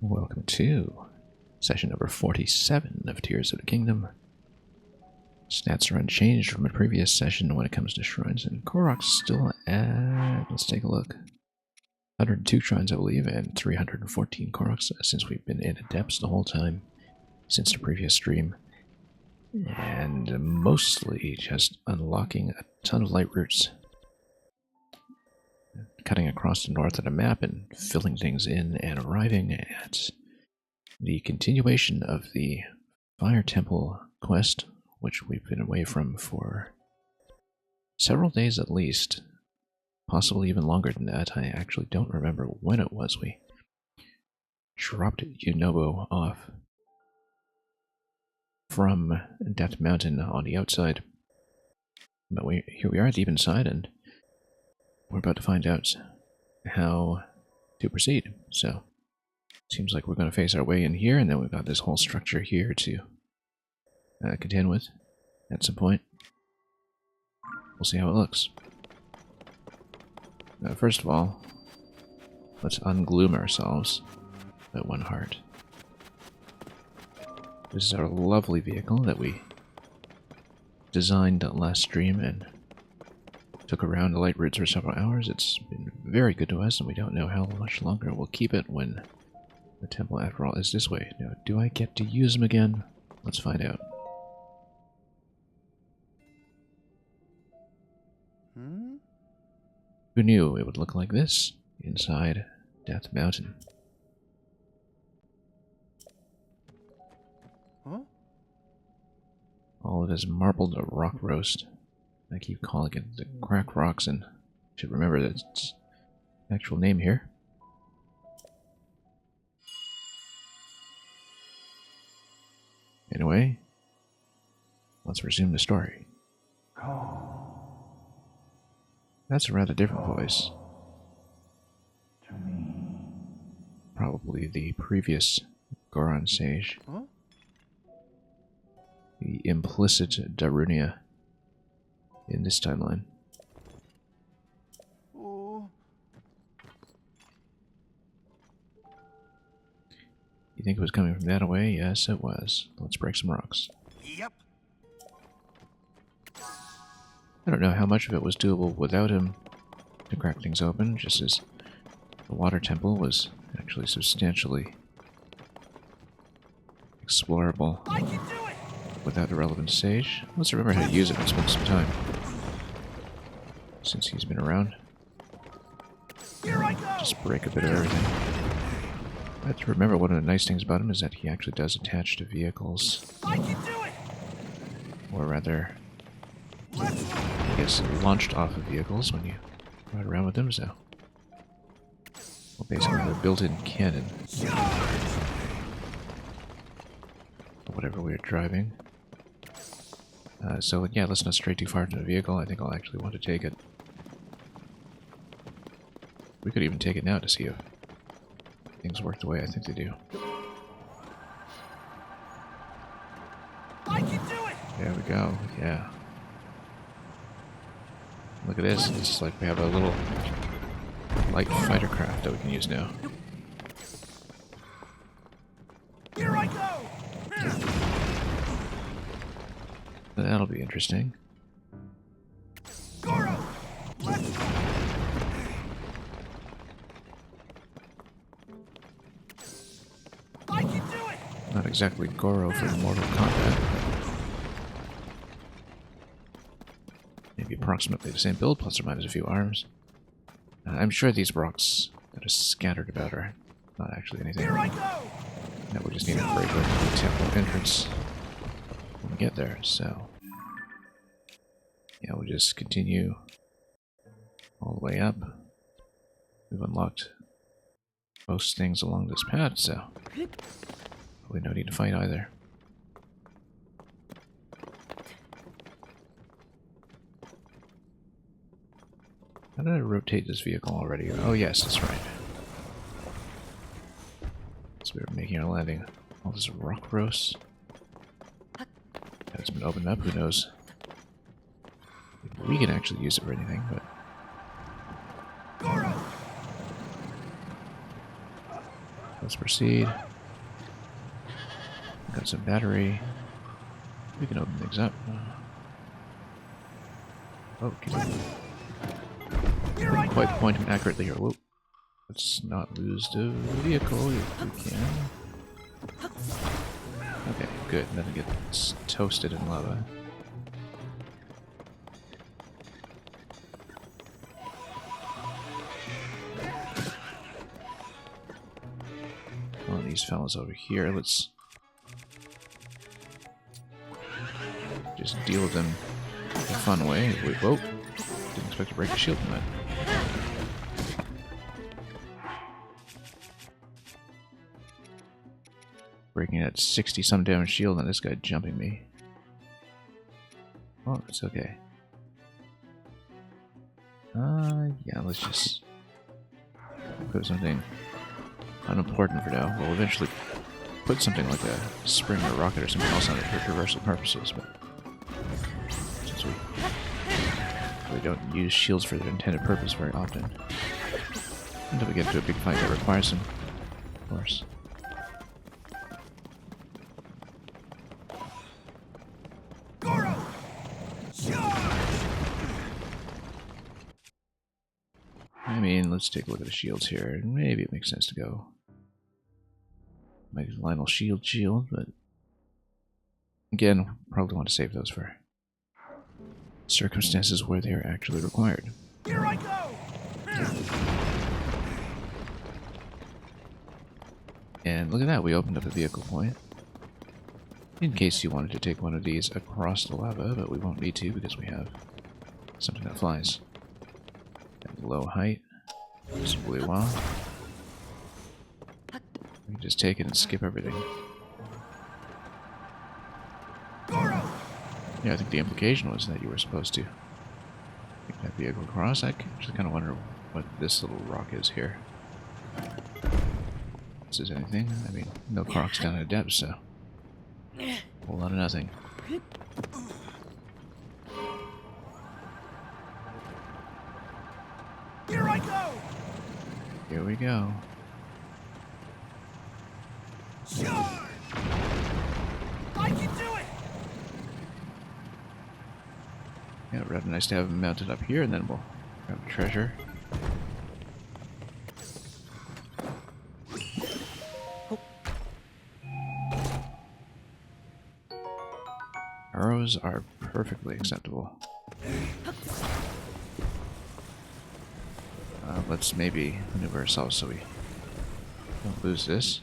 Welcome to session number 47 of Tears of the Kingdom. Stats are unchanged from a previous session when it comes to shrines, and Korok's still at, let's take a look, 102 shrines I believe, and 314 Koroks since we've been in Adepts the whole time since the previous stream. And mostly just unlocking a ton of light routes, cutting across the north of the map and filling things in and arriving at the continuation of the Fire Temple quest, which we've been away from for several days at least, possibly even longer than that. I actually don't remember when it was we dropped Yunobo off from Death Mountain on the outside. But here we are at the inside, and we're about to find out how to proceed. So, seems like we're going to face our way in here, and then we've got this whole structure here to contend with at some point. We'll see how it looks. First of all, let's ungloom ourselves at one heart. This is our lovely vehicle that we designed last stream and took around the light routes for several hours. It's been very good to us, and we don't know how much longer we'll keep it when the temple, after all, is this way. Now, do I get to use them again? Let's find out. Who knew it would look like this inside Death Mountain? Huh? All of this marbled rock roast. I keep calling it the crack rocks, and should remember that its actual name here. Anyway, let's resume the story. That's a rather different voice. Probably the previous Goron sage. Huh? The implicit Darunia in this timeline. Oh. You think it was coming from that away? Yes, it was. Let's break some rocks. Yep. I don't know how much of it was doable without him to crack things open, just as the water temple was actually substantially explorable I can do it. without a relevant sage. Let's remember how to use it and spend some time since he's been around. Here I go. Just break a bit of everything. I have to remember one of the nice things about him is that he actually does attach to vehicles. I can do it. Or rather, Let's I guess launched off of vehicles when you ride around with them, so. Well, basically, they're built-in cannon. Or whatever we're driving. So, yeah, let's not stray too far into the vehicle. I think I'll actually want to take it. We could even take it now to see if things work the way I think they do. I can do it. There we go, yeah. Look at this, it's like we have a little light fighter craft that we can use now. Here I go. That'll be interesting. Goro. Let's go. I can do it. Not exactly Goro for Mortal Kombat. Maybe approximately the same build, plus or minus a few arms. I'm sure these rocks that are scattered about are not actually anything. Here I go. That we just need to break open the temple entrance when we get there, so. Yeah, we'll just continue all the way up. We've unlocked most things along this path, so probably no need to fight either. How did I rotate this vehicle already? Oh yes, that's right. So we're making our landing. All this rock roast has been opened up, who knows? If we can actually use it for anything, but Goro. let's proceed. Got some battery. We can open things up. Oh, Here I didn't quite go. point him accurately here. Whoop. Let's not lose the vehicle if we can. Okay, good. Nothing gets toasted in lava. One of these fellas over here. Let's just deal with them in a fun way. Wait, whoa. Didn't expect to break the shield from that. Breaking that 60-some damage shield and this guy jumping me. Oh, it's okay. Yeah, let's just put something unimportant for now. We'll eventually put something like a spring or rocket or something else on it for traversal purposes, but since we don't use shields for their intended purpose very often, until we get into a big fight that requires them, of course. Goro! Charge! I mean, let's take a look at the shields here. Maybe it makes sense to go. Maybe Lionel shield, but again, probably want to save those for circumstances where they are actually required. Here I go! And look at that, we opened up a vehicle point. In case you wanted to take one of these across the lava, but we won't need to because we have something that flies at low height. Simply well. We can just take it and skip everything. Goro! Yeah, I think the implication was that you were supposed to take that vehicle across. I actually kind of wonder what this little rock is here. This is anything? I mean, no crocs down at depth, so a whole lot of nothing. Here I go! Here we go. Charge! I can do it! Yeah, rather nice to have them mounted up here, and then we'll grab the treasure. Arrows are perfectly acceptable. Let's maybe maneuver ourselves so we don't lose this.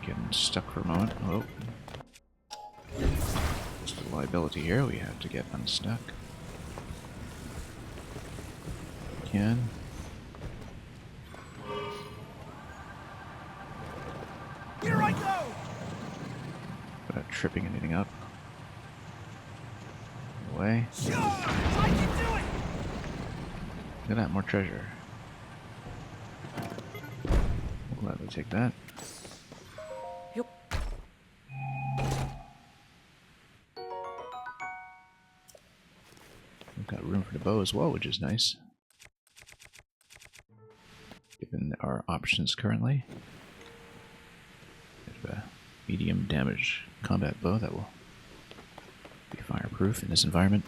Getting stuck for a moment. Oh. Just a liability here. We have to get unstuck. We can. Here I go! Without tripping anything up. Away. Charge! I can do it! Look at that, more treasure. We'll gladly take that. We've got room for the bow as well, which is nice. Given our options currently. We have a medium damage combat bow that will be fireproof in this environment.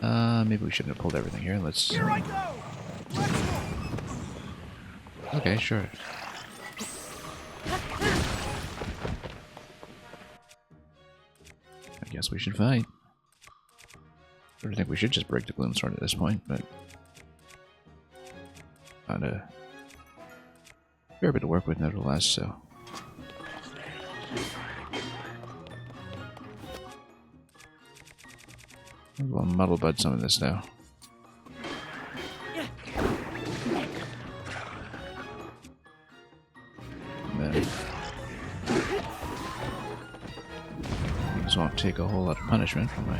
Maybe we shouldn't have pulled everything here. Let's... Here I go! Let's go! Okay, sure. I guess we should fight. I think we should just break the gloom sword at this point, but got a fair bit to work with nevertheless, so. We'll muddle bud some of this now. And then these won't take a whole lot of punishment from my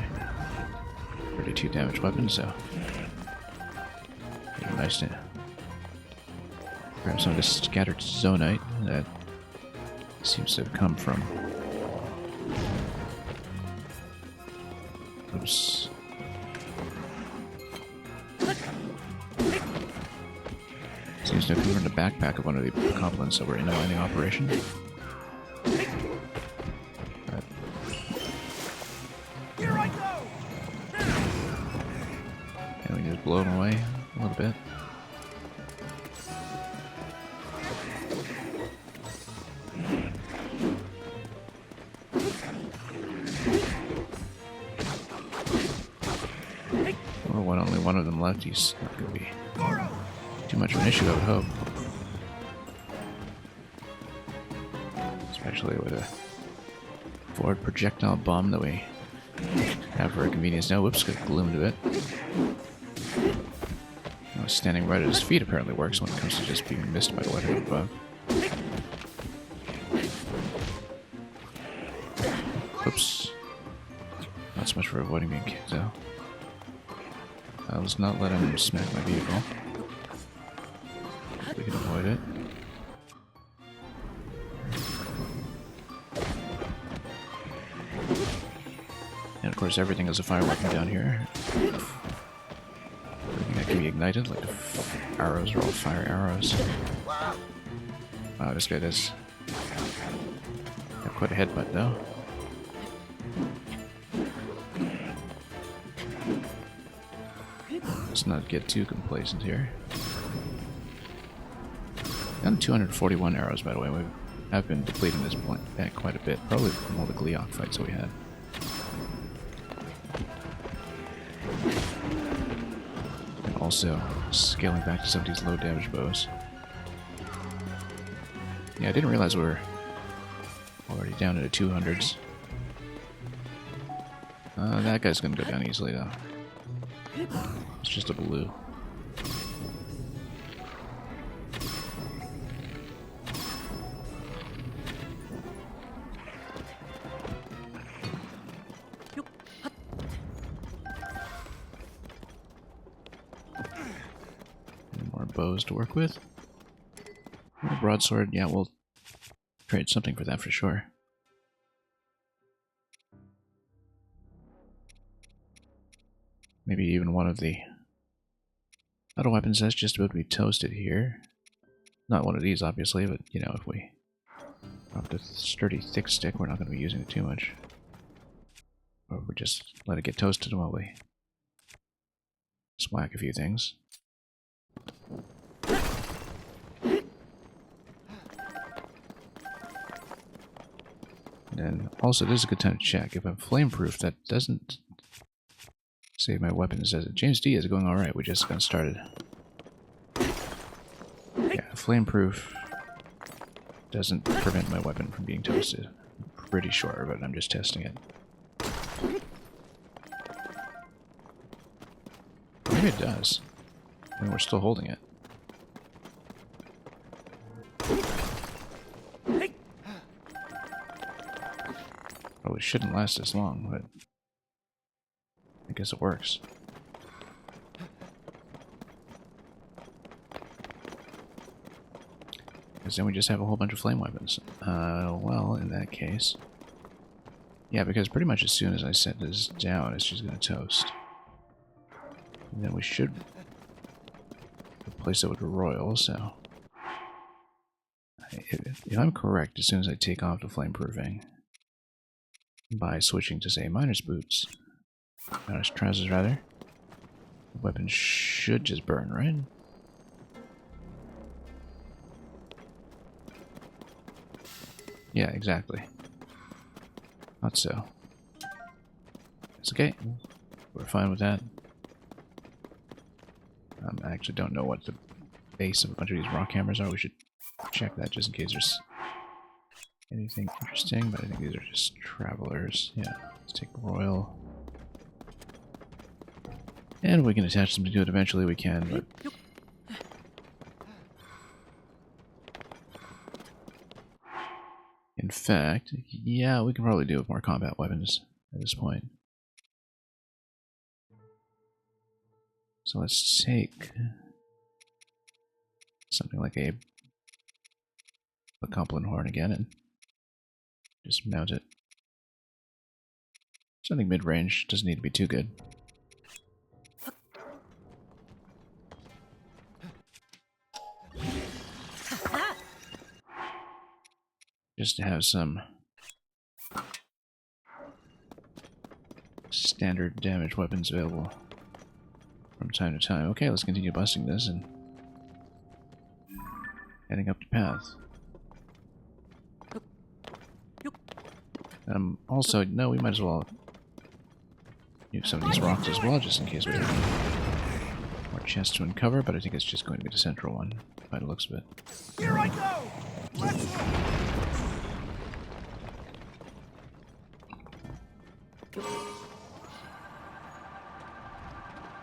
32 damage weapon, so it'd be nice to grab some of this scattered zonite that seems to have come from. Oops. Seems to have covered the backpack of one of the accomplants that were in a mining operation. Here I go! And we can just blow them away a little bit. Or when only one of them left, he's not going to be too much of an issue, I would hope. Especially with a forward projectile bomb that we have for our convenience now. Whoops, got gloomed a bit. Standing right at his feet apparently works when it comes to just being missed by the weapon above. Oops. Not so much for avoiding being kicked though. Let's not let him smack my vehicle. We can avoid it. And of course everything is a fire weapon down here. Everything that can be ignited, like arrows are all fire arrows. Wow, this guy does have quite a headbutt though. Let's not get too complacent here. Got 241 arrows, by the way. I've been depleting this back quite a bit, probably from all the Gleeok fights that we had. And also scaling back to some of these low damage bows. Yeah, I didn't realize we were already down to the 200s. That guy's gonna go down easily though. It's just a blue. Any more bows to work with? Broadsword, yeah, we'll trade something for that for sure. Maybe even one of the auto weapons that's just about to be toasted here. Not one of these, obviously, but, you know, if we drop the sturdy thick stick, we're not going to be using it too much. Or we just let it get toasted while we just whack a few things. And also, this is a good time to check. If I'm flameproof, that doesn't save my weapons, as it? James D is going alright, we just got started. Yeah, flameproof doesn't prevent my weapon from being toasted. I'm pretty sure, but I'm just testing it. Maybe it does. I mean, we're still holding it. Probably shouldn't last this long, but I guess it works. Because then we just have a whole bunch of flame weapons. Well, in that case... Yeah, because pretty much as soon as I set this down, it's just going to toast. And then we should replace it with Royal, so... If I'm correct, as soon as I take off the flameproofing, by switching to, say, Miner's Boots, Miner's Trousers, rather, the weapon should just burn, right? Yeah, exactly. Not so. It's okay. We're fine with that. I actually don't know what the base of a bunch of these rock hammers are. We should check that just in case there's anything interesting, but I think these are just travelers. Yeah, let's take Royal. And we can attach them to it eventually, we can, but... In fact, yeah, we can probably do with more combat weapons at this point. So let's take something like a Compliment Horn again and just mount it. Something mid-range, doesn't need to be too good. just to have some standard damage weapons available from time to time. Okay, let's continue busting this and heading up the path. Also, no, we might as well use some of these rocks as well, just in case we have more chests to uncover, but I think it's just going to be the central one, by the looks of it. Here I go! Let's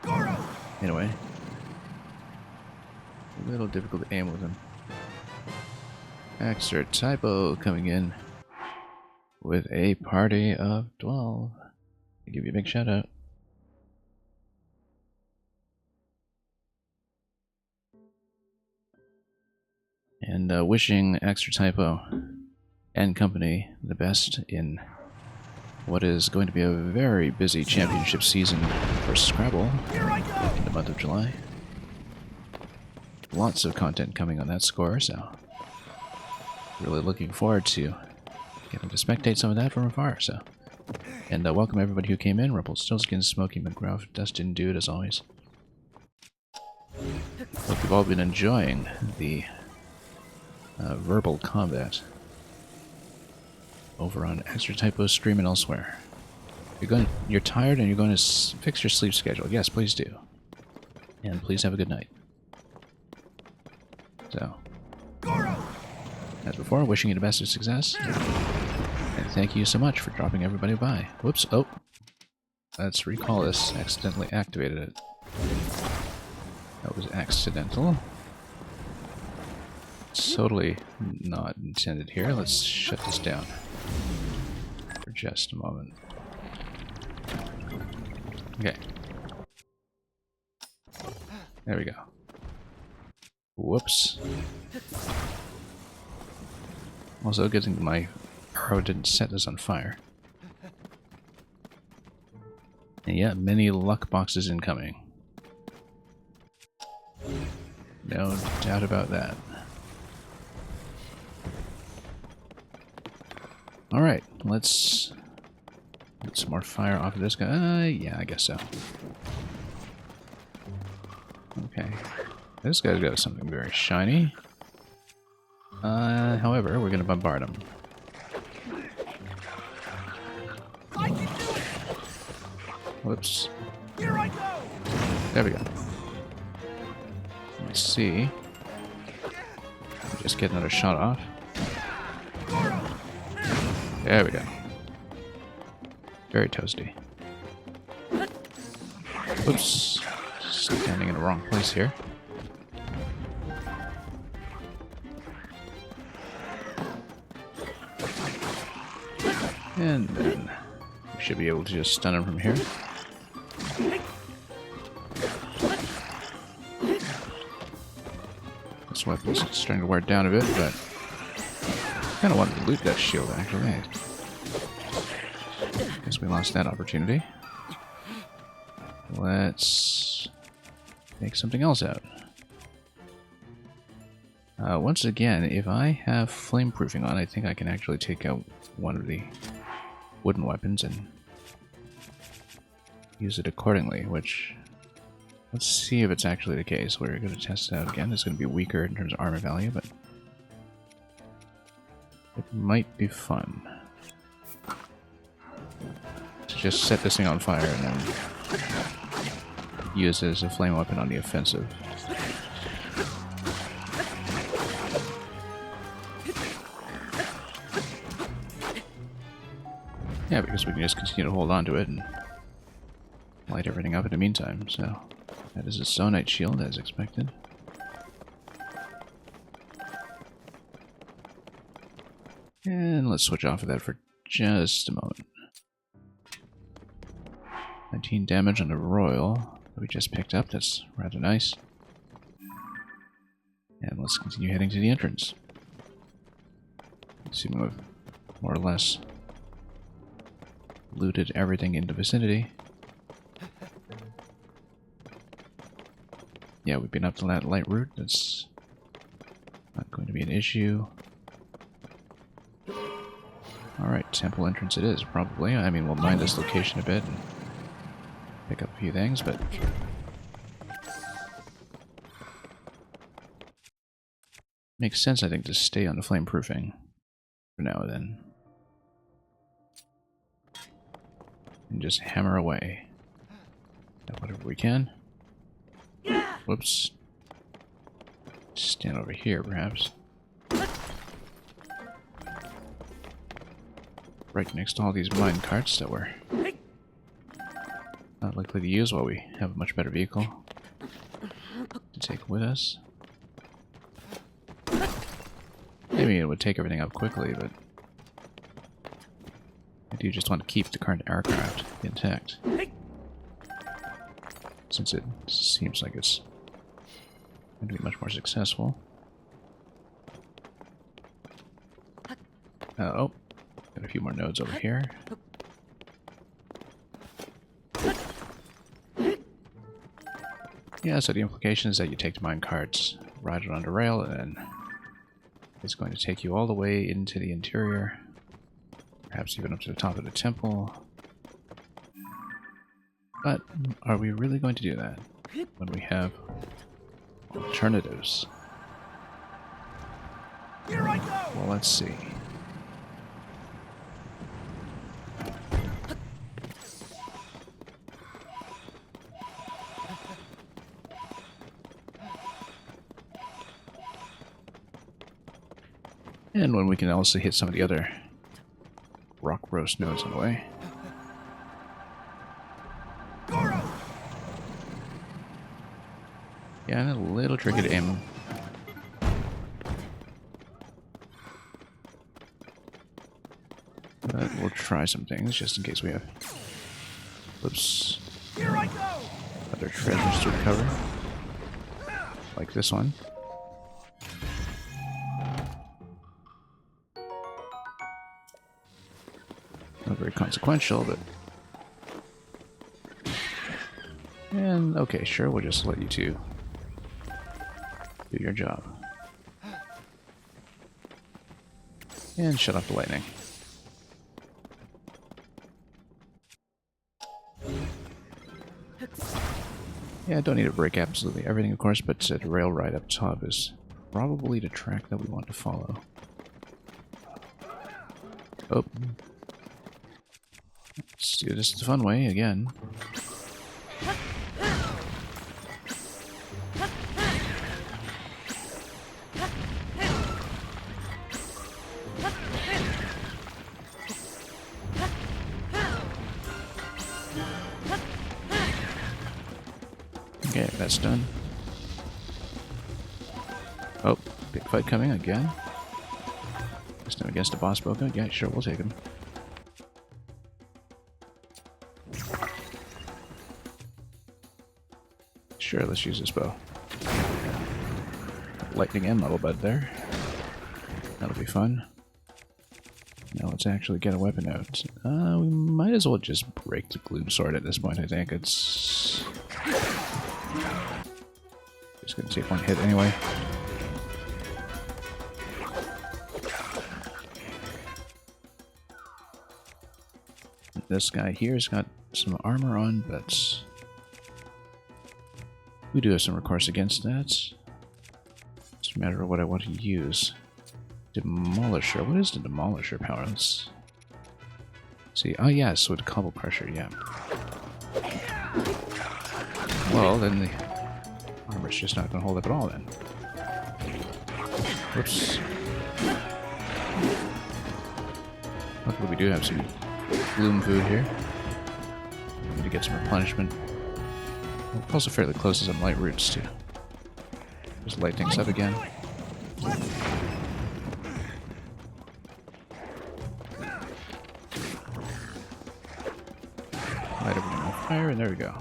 Goro! Anyway, a little difficult to aim with him. Extra typo coming in with a party of 12. I'll give you a big shout out. And wishing Extra Typo and company the best in what is going to be a very busy championship season for Scrabble in the month of July. Lots of content coming on that score, so really looking forward to getting to spectate some of that from afar. So, and welcome everybody who came in. Rumpelstiltskin, Smokey, McGruff, Dustin, Dude, as always. Hope you've all been enjoying the verbal combat over on Extra Typo stream and elsewhere. You're tired and you're going to fix your sleep schedule. Yes, please do. And please have a good night. So, as before, wishing you the best of success. And thank you so much for dropping everybody by. Whoops, oh. Let's recall this. Accidentally activated it. That was accidental. Totally not intended here. Let's shut this down for just a moment. Okay. There we go. Whoops. Also, good thing my arrow didn't set this on fire. And yeah, many luck boxes incoming. No doubt about that. Alright, let's get some more fire off of this guy. Yeah, I guess so. Okay. This guy's got something very shiny. However, we're gonna bombard him. Whoops. Here I go! There we go. Let's see. Just get another shot off. There we go. Very toasty. Oops. Standing in the wrong place here. And then we should be able to just stun him from here. This weapon's starting to wear down a bit, but I kind of wanted to loot that shield, actually. Guess we lost that opportunity. Let's make something else out. Once again, if I have flameproofing on, I think I can actually take out one of the wooden weapons and use it accordingly, which... Let's see if it's actually the case. We're going to test it out again. It's going to be weaker in terms of armor value, but it might be fun to just set this thing on fire and then use it as a flame weapon on the offensive. Yeah, because we can just continue to hold on to it and light everything up in the meantime, so... That is a Sonite shield, as expected. And let's switch off of that for just a moment. 19 damage on the Royal that we just picked up. That's rather nice. And let's continue heading to the entrance. Assuming we've more or less looted everything in the vicinity. Yeah, we've been up to that light route. That's not going to be an issue. Alright, temple entrance it is, probably. I mean, we'll mine this location a bit and pick up a few things, but... makes sense, I think, to stay on the flame proofing for now and then. And just hammer away at whatever we can. Whoops. Stand over here, perhaps. Right next to all these mine carts that we're not likely to use while we have a much better vehicle to take with us. Maybe it would take everything up quickly, but I do just want to keep the current aircraft intact, since it seems like it's going to be much more successful. Oh, got a few more nodes over here. Yeah, so the implication is that you take the mine carts, ride it onto rail, and then it's going to take you all the way into the interior, perhaps even up to the top of the temple. But are we really going to do that when we have alternatives? Here I go! Well, let's see. And when we can also hit some of the other rock roast nodes on the way. Yeah, and a little tricky to aim. But we'll try some things just in case we have, whoops, Here I go! other treasures to recover. Like this one. Not very consequential, but... And, okay, sure, we'll just let you two do your job. And shut off the lightning. Yeah, I don't need to break absolutely everything, of course, but the rail ride up top is probably the track that we want to follow. Oh. Let's do this the fun way again. Okay, that's done. Oh, big fight coming again. This time against a boss Boca. Yeah, sure, we'll take him. Sure, let's use this bow. Lightning and Muddle Bud there. That'll be fun. Now let's actually get a weapon out. We might as well just break the Gloom Sword at this point, I think. It's just gonna take one hit anyway. This guy here's got some armor on, but we do have some recourse against that. It's a matter of what I want to use. Demolisher. What is the Demolisher power? Let's see. Oh, yes, with Cobble Crusher, yeah. Well, then the armor's just not going to hold up at all, then. Whoops. Luckily, we do have some gloom food here. Need to get some replenishment. We're also fairly close to some light roots, too. Just light things up again. Light everything on fire, and there we go.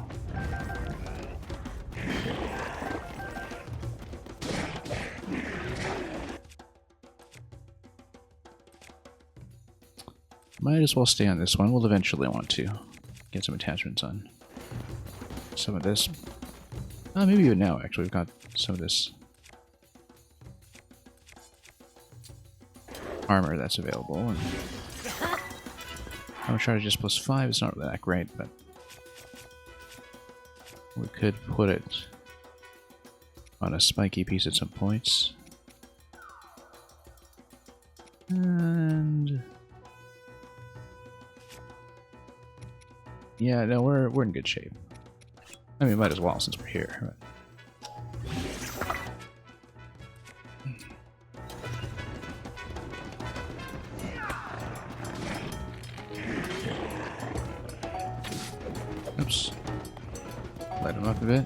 Might as well stay on this one. We'll eventually want to get some attachments on some of this. Maybe even now, actually. We've got some of this armor that's available. And Armor charge just +5. It's not really that great, but we could put it on a spiky piece at some points. And yeah, no, we're in good shape. I mean, might as well since we're here. But... Oops. Light him up a bit.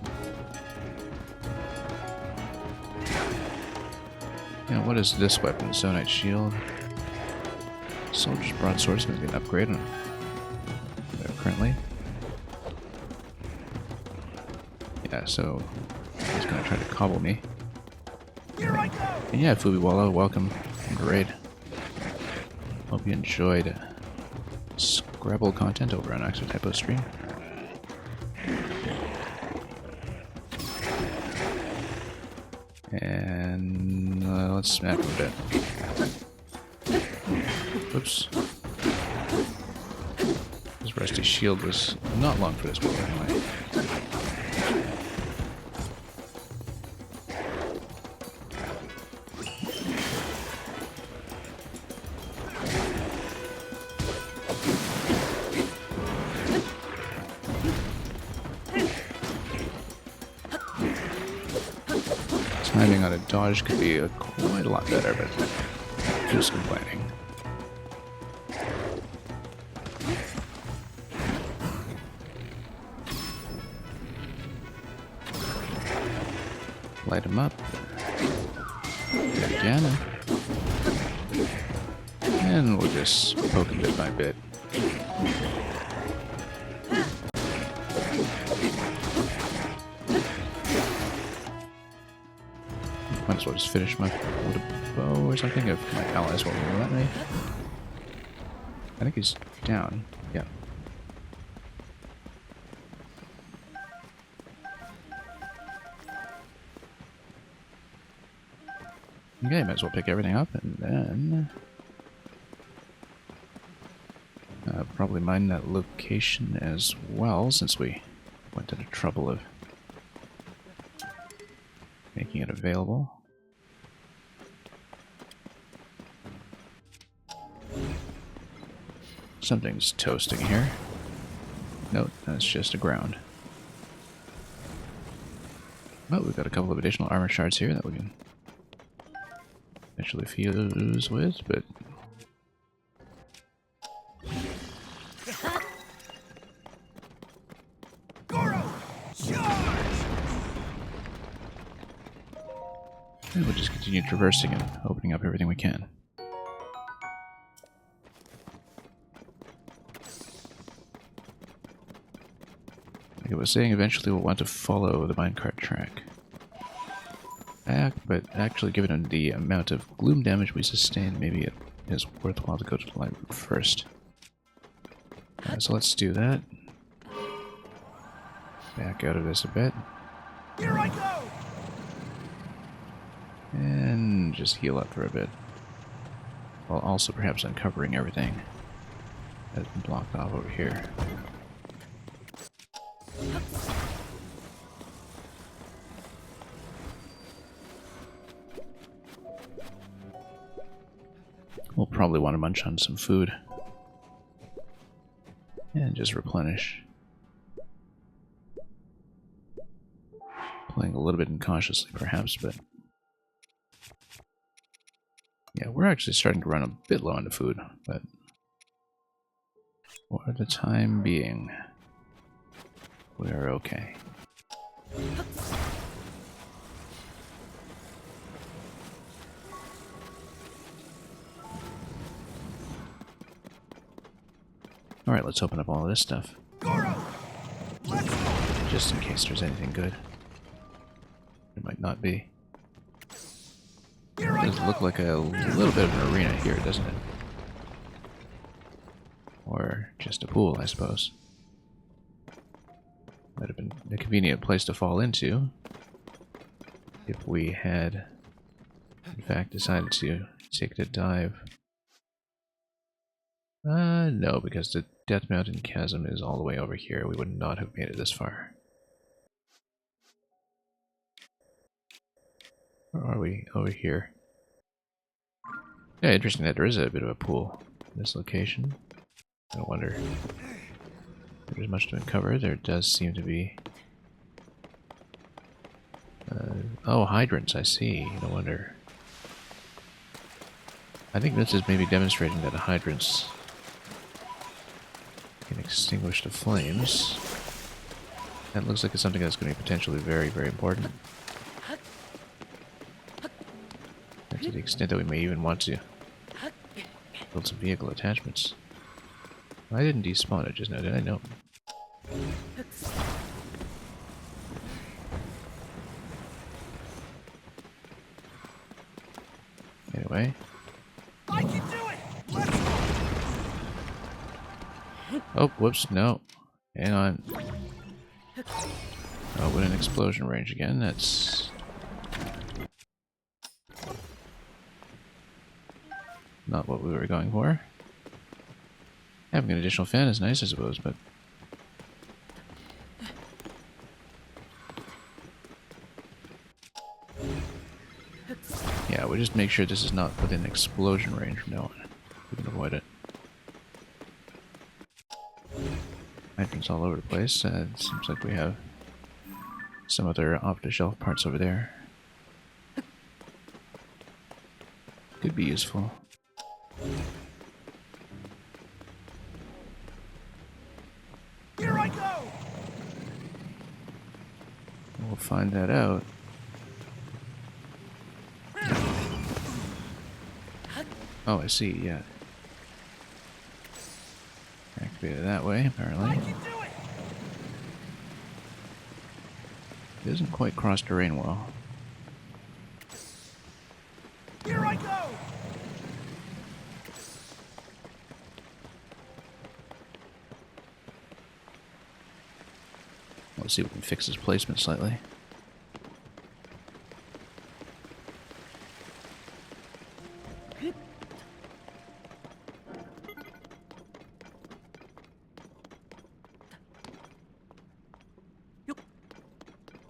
Yeah, what is this weapon? Zonite shield. Soldier's broadsword is going to get an upgrade on currently. Yeah, so he's going to try to cobble me. Here I go! And yeah, Fubiwala, welcome to the raid. Hope you enjoyed Scrabble content over on Exotypo stream. And let's smack him a bit. Oops. His rusty shield was not long for this build anyway. Timing on a dodge could be quite a lot better, but just complaining. Light him up. Again. And we'll just poke him bit by bit. Might as well just finish my with a bow or something if my allies won't let me. I think he's down. Yeah. Okay, might as well pick everything up and then probably mine that location as well, since we went to the trouble of making it available. Something's toasting here. Nope, that's just a ground. Well, we've got a couple of additional armor shards here that we can eventually fuse with, but and we'll just continue traversing and opening up everything we can. Like I was saying, eventually we'll want to follow the minecart track back, but actually given the amount of gloom damage we sustain, maybe it is worthwhile to go to the light route first. So let's do that. Back out of this a bit. Here I go! And just heal up for a bit. While also perhaps uncovering everything that's been blocked off over here. We'll probably want to munch on some food. And just replenish. Playing a little bit incautiously perhaps, but yeah, we're actually starting to run a bit low on the food, but for the time being, we're okay. Alright, let's open up all of this stuff. Just in case there's anything good. There might not be. It does look like a little bit of an arena here, doesn't it? Or just a pool, I suppose. Might have been a convenient place to fall into if we had, in fact, decided to take the dive No, because the Death Mountain Chasm is all the way over here. We would not have made it this far. Or are we over here? Yeah, interesting that there is a bit of a pool in this location. I wonder if there's much to uncover. There does seem to be... oh, hydrants, I see. No wonder. I think this is maybe demonstrating that hydrants can extinguish the flames. That looks like it's something that's going to be potentially very, very important. And to the extent that we may even want to build some vehicle attachments. I didn't despawn it just now, did I? No. Anyway. I can do it! Let's go! Oh, whoops, no. Hang on. Oh, within explosion range again. That's not what we were going for. Having an additional fan is nice, I suppose, but... yeah, we'll just make sure this is not within explosion range from now on. We can avoid it. Items all over the place. It seems like we have some other off-the-shelf parts over there. Could be useful. Here I go! We'll find that out. Oh, I see, yeah. Activated that way, I apparently. can do it! It doesn't quite cross terrain well. Here I go! Let's see if we can fix his placement slightly.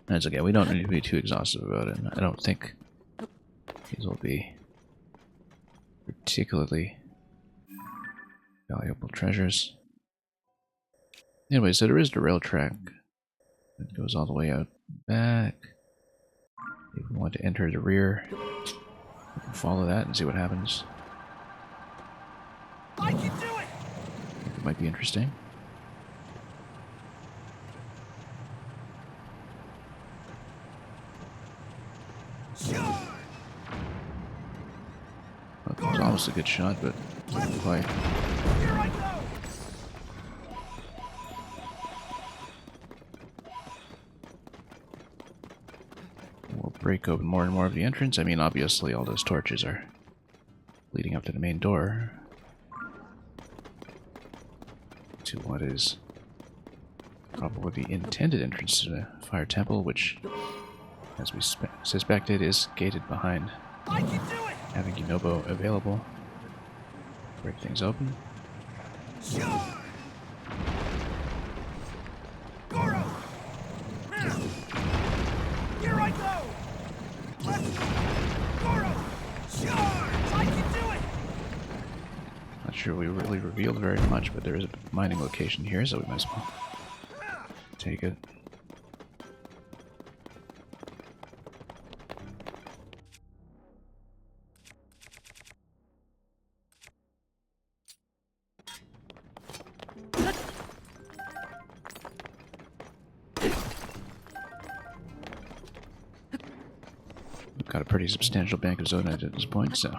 That's okay, we don't need to be too exhaustive about it. I don't think these will be particularly valuable treasures. Anyway, so there is the rail track that goes all the way out back. If we want to enter the rear, we can follow that and see what happens. I can do it! I think it might be interesting. Sure! Well, it was almost a good shot, but not quite. Here I go! We'll break open more and more of the entrance. I mean, obviously all those torches are leading up to the main door. To what is probably the intended entrance to the fire temple, which, as we suspected, is gated behind. I can do it! Having Yunobo available. Break things open. Sure! Goro! Here I go! Let's... Goro! Charge! I can do it! Not sure we really revealed very much, but there is a mining location here, so we might as well take it. We've got a pretty substantial bank of Zonite at this point, so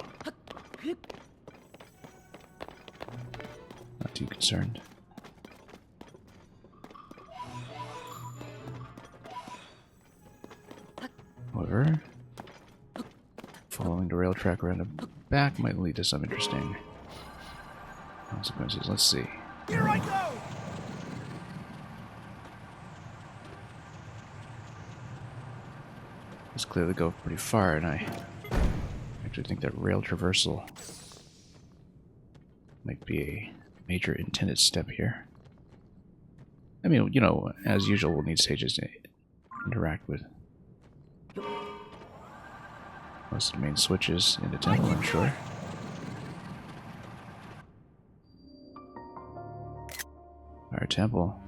not too concerned. However, following the rail track around the back might lead to some interesting consequences. Let's see. Here I go! This clearly go pretty far, and I actually think that rail traversal might be major intended step here. I mean, you know, as usual, we'll need sages to interact with most of the main switches in the temple, I'm sure. Our temple.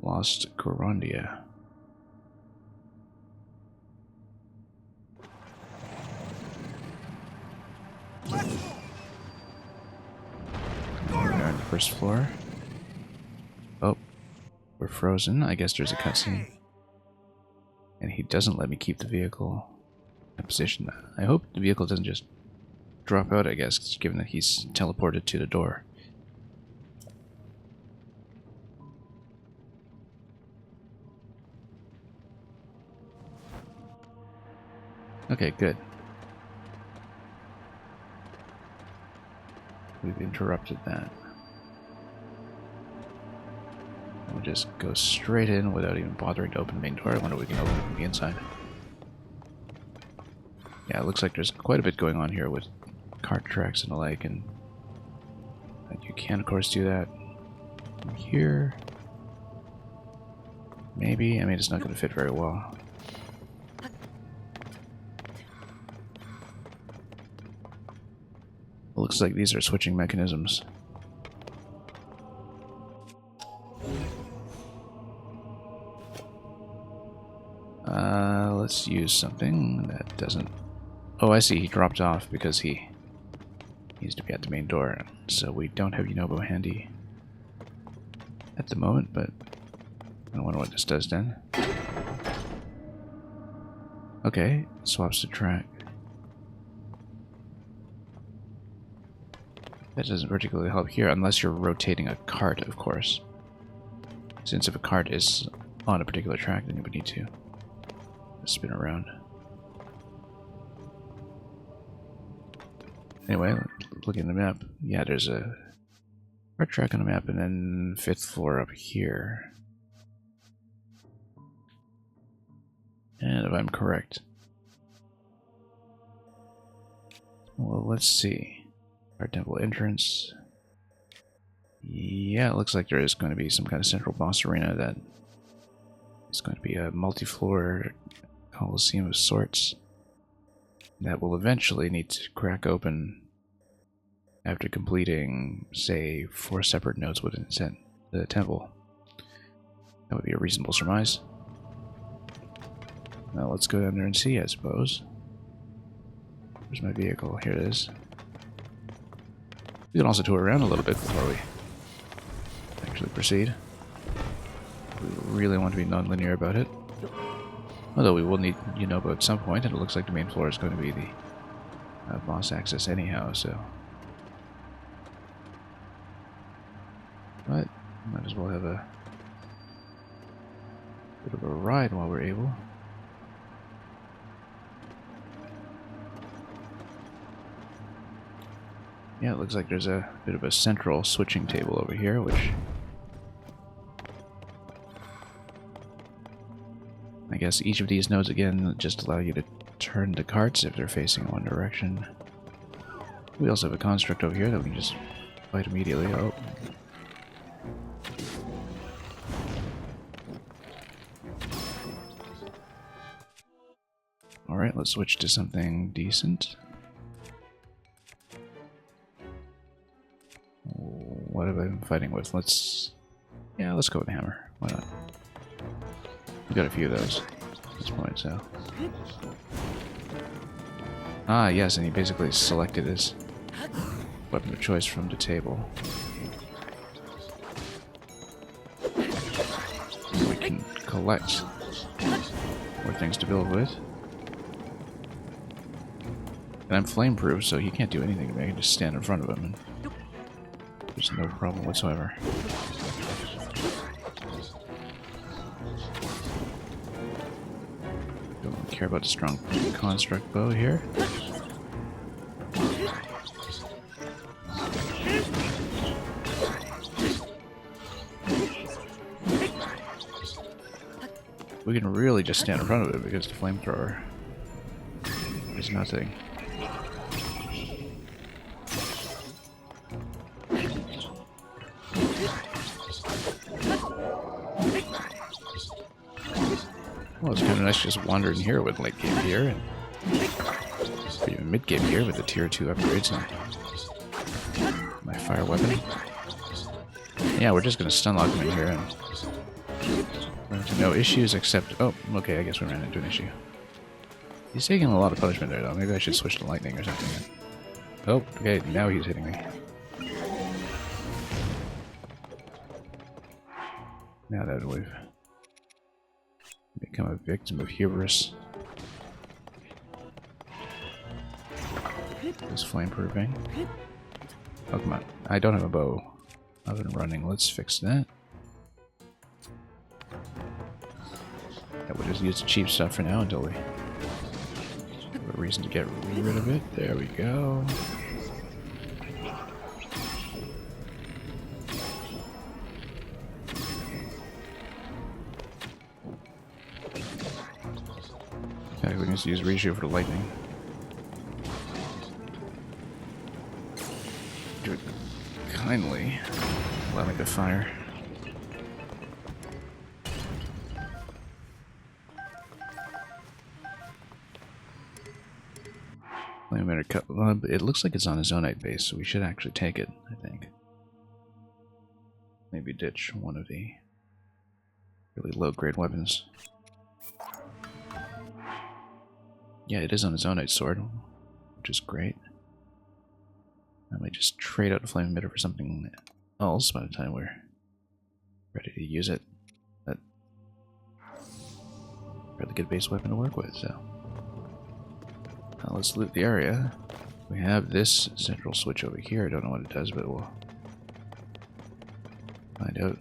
Lost Gorondia. We're on the first floor. Oh, we're frozen. I guess there's a cutscene. And he doesn't let me keep the vehicle in position. I hope the vehicle doesn't just drop out, I guess, given that he's teleported to the door. Okay, good. We've interrupted that. We'll just go straight in without even bothering to open the main door. I wonder if we can open it from the inside. Yeah, it looks like there's quite a bit going on here with cart tracks and the like, and you can, of course, do that from here. Maybe. I mean, it's not going to fit very well. It looks like these are switching mechanisms. Let's use something that doesn't... Oh, I see. He dropped off because he needs to be at the main door. So we don't have Yunobo handy at the moment, but I wonder what this does then. Okay, swaps the track. That doesn't particularly help here, unless you're rotating a cart, of course. Since if a cart is on a particular track, then you would need to spin around. Anyway, looking at the map, yeah, there's a cart track on the map, and then 5th floor up here. And if I'm correct... Well, let's see. Our temple entrance. Yeah, it looks like there is going to be some kind of central boss arena that is going to be a multi-floor coliseum of sorts that will eventually need to crack open after completing, say, 4 separate nodes within the temple. That would be a reasonable surmise. Now let's go down there and see, I suppose. Where's my vehicle? Here it is. We can also tour around a little bit before we actually proceed. We really want to be non-linear about it. Although we will need Yunobo at some point, and it looks like the main floor is going to be the boss access anyhow, so... But, might as well have a bit of a ride while we're able. Yeah, it looks like there's a bit of a central switching table over here, which... I guess each of these nodes, again, just allow you to turn the carts if they're facing one direction. We also have a construct over here that we can just fight immediately. Oh. Alright, let's switch to something decent. What have I been fighting with? Let's go with the hammer. Why not? We've got a few of those at this point, so... Ah, yes, and he basically selected his weapon of choice from the table. We can collect more things to build with. And I'm flame-proof, so he can't do anything to me. I can just stand in front of him and there's no problem whatsoever. Don't care about the strong construct bow here. We can really just stand in front of it because the flamethrower is nothing. Well, it's kind of nice just wandering here with late game gear and even mid game gear with the tier 2 upgrades and my fire weapon. Yeah, we're just gonna stun lock him in here and run into no issues except. Oh, okay, I guess we ran into an issue. He's taking a lot of punishment there, though. Maybe I should switch to lightning or something. Oh, okay, now he's hitting me. Now that we've become a victim of hubris. This flame proofing. Oh, come on. I don't have a bow. I've been running. Let's fix that. Yeah, we'll just use the cheap stuff for now until we have a reason to get rid of it. There we go. Okay, we can just use Rishu for the lightning. Do it kindly. Allow me to fire. It looks like it's on a Zonite base, so we should actually take it, I think. Maybe ditch one of the really low-grade weapons. Yeah, it is on a Zonite sword, which is great. I might just trade out the flame emitter for something else by the time we're ready to use it. But really good base weapon to work with, so. Now let's loot the area. We have this central switch over here. I don't know what it does, but we'll find out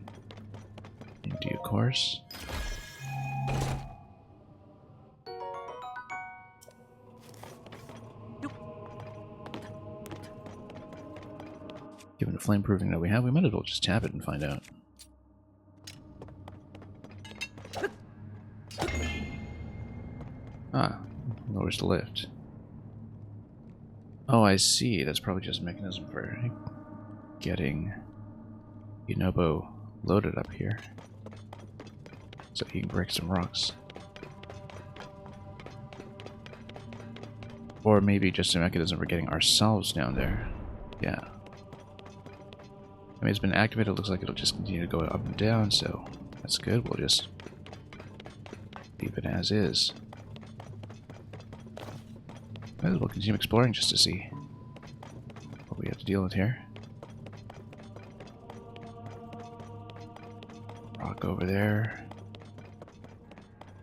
in due course. Given the flame proofing that we have, we might as well just tap it and find out. Ah, lowers the lift. Oh, I see. That's probably just a mechanism for getting Yunobo loaded up here. So he can break some rocks. Or maybe just a mechanism for getting ourselves down there. Yeah. I mean, it's been activated. It looks like it'll just continue to go up and down, so that's good. We'll just leave it as is. Might as well continue exploring just to see what we have to deal with here. Rock over there.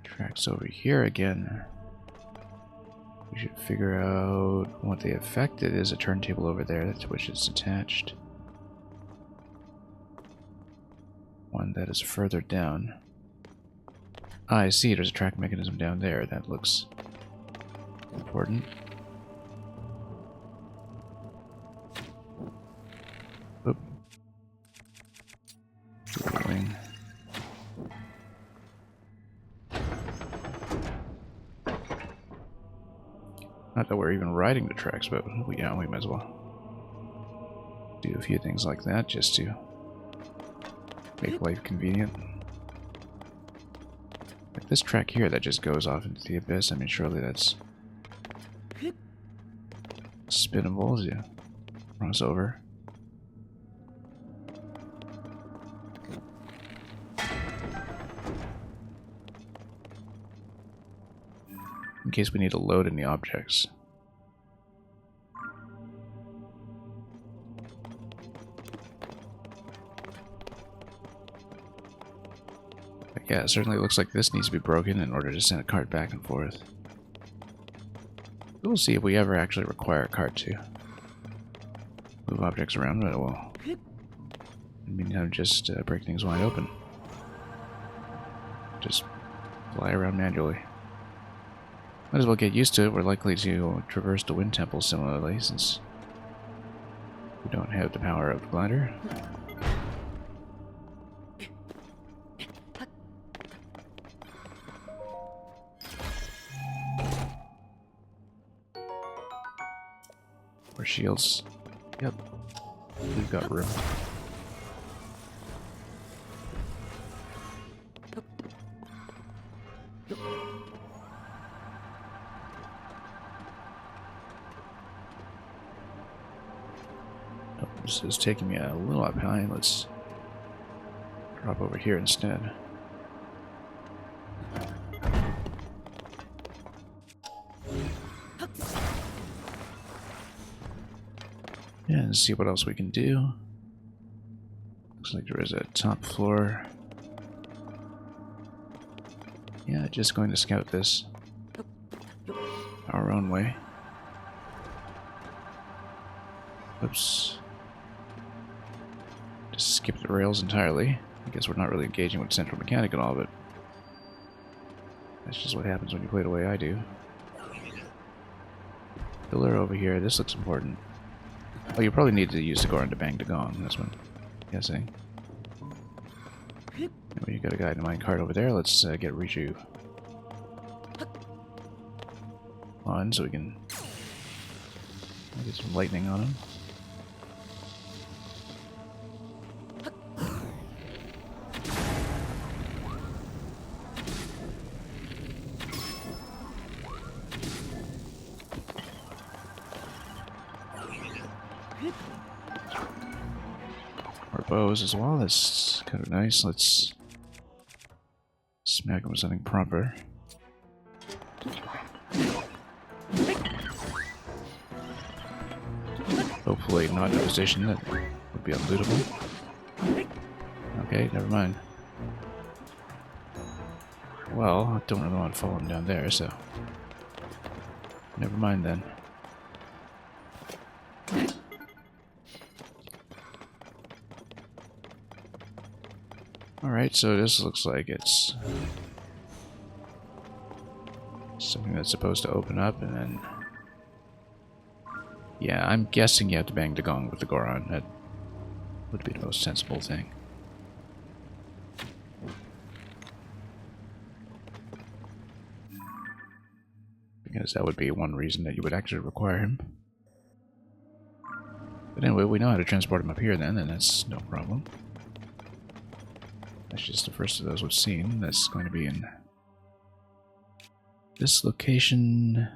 Tracks over here again. We should figure out what they affected. Is a turntable over there to which it's attached. One that is further down. Ah, I see. There's a track mechanism down there. That looks important. Oop. Wing. Not that we're even riding the tracks, but yeah, we might as well do a few things like that just to make life convenient. Like this track here that just goes off into the abyss, I mean, surely that's spinnable as you cross over. In case we need to load any objects. But yeah, it certainly looks like this needs to be broken in order to send a cart back and forth. We'll see if we ever actually require a cart to move objects around, but we'll in the meantime just break things wide open. Just fly around manually. Might as well get used to it. We're likely to traverse the Wind Temple similarly, since we don't have the power of the glider. Our shields. Yep. We've got room. Oh, this is taking me a little up high. Let's drop over here instead. And see what else we can do. Looks like there is a top floor. Yeah, just going to scout this our own way. Oops. Just skip the rails entirely. I guess we're not really engaging with central mechanic at all, but that's just what happens when you play the way I do. Pillar over here. This looks important. Oh, you probably need to use the Goron to bang the gong. That's what I'm guessing. Anyway, you got a guy in the minecart over there. Let's get Riju on so we can get some lightning on him. Our bows as well. That's kind of nice. Let's smack him with something proper. Hopefully not in a position that would be unlootable. Okay, never mind. Well, I don't really want to follow him down there, so never mind then. Alright, so this looks like it's something that's supposed to open up and then... Yeah, I'm guessing you have to bang the gong with the Goron. That would be the most sensible thing. Because that would be one reason that you would actually require him. But anyway, we know how to transport him up here then, and that's no problem. That's just the first of those we've seen. That's going to be in this location.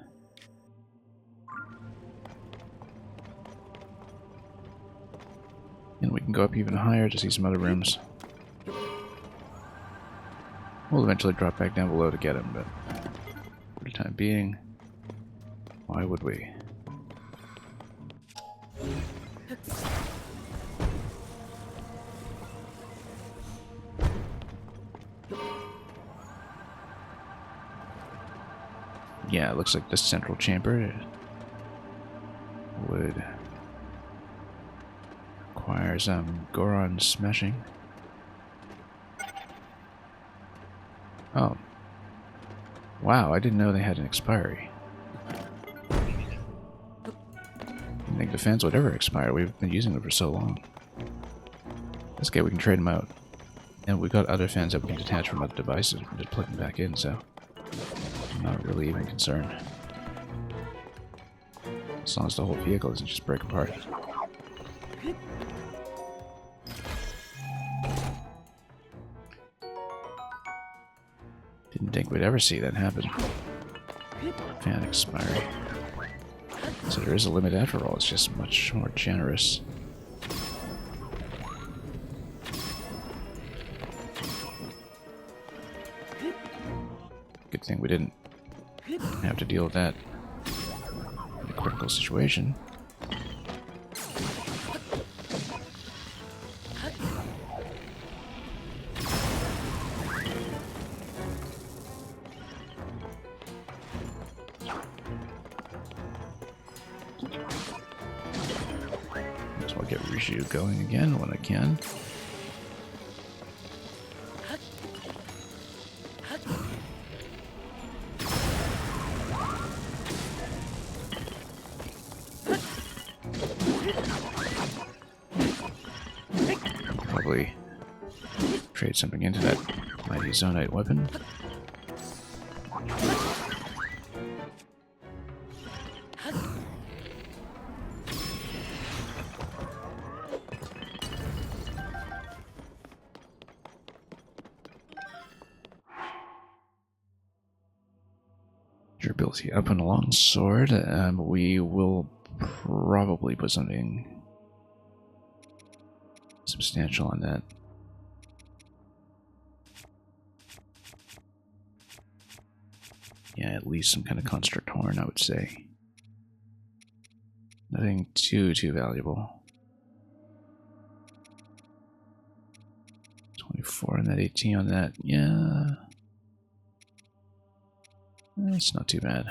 And we can go up even higher to see some other rooms. We'll eventually drop back down below to get him, but for the time being, why would we? Yeah, it looks like this central chamber would require some Goron smashing. Oh. Wow, I didn't know they had an expiry. I didn't think the fans would ever expire. We've been using them for so long. That's okay, we can trade them out. And we've got other fans that we can detach from other devices and just plug them back in, so I'm not really even concerned. As long as the whole vehicle doesn't just break apart. Didn't think we'd ever see that happen. Fan expiry. So there is a limit after all, it's just much more generous. Good thing we didn't have to deal with that in a critical situation. So I'll get Rishu going again when I can. Probably trade something into that mighty Zonite weapon. Durability up on a long sword. We will probably put something substantial on that. Yeah, at least some kind of construct horn, I would say. Nothing too valuable. 24 on that, 18 on that. Yeah. It's not too bad.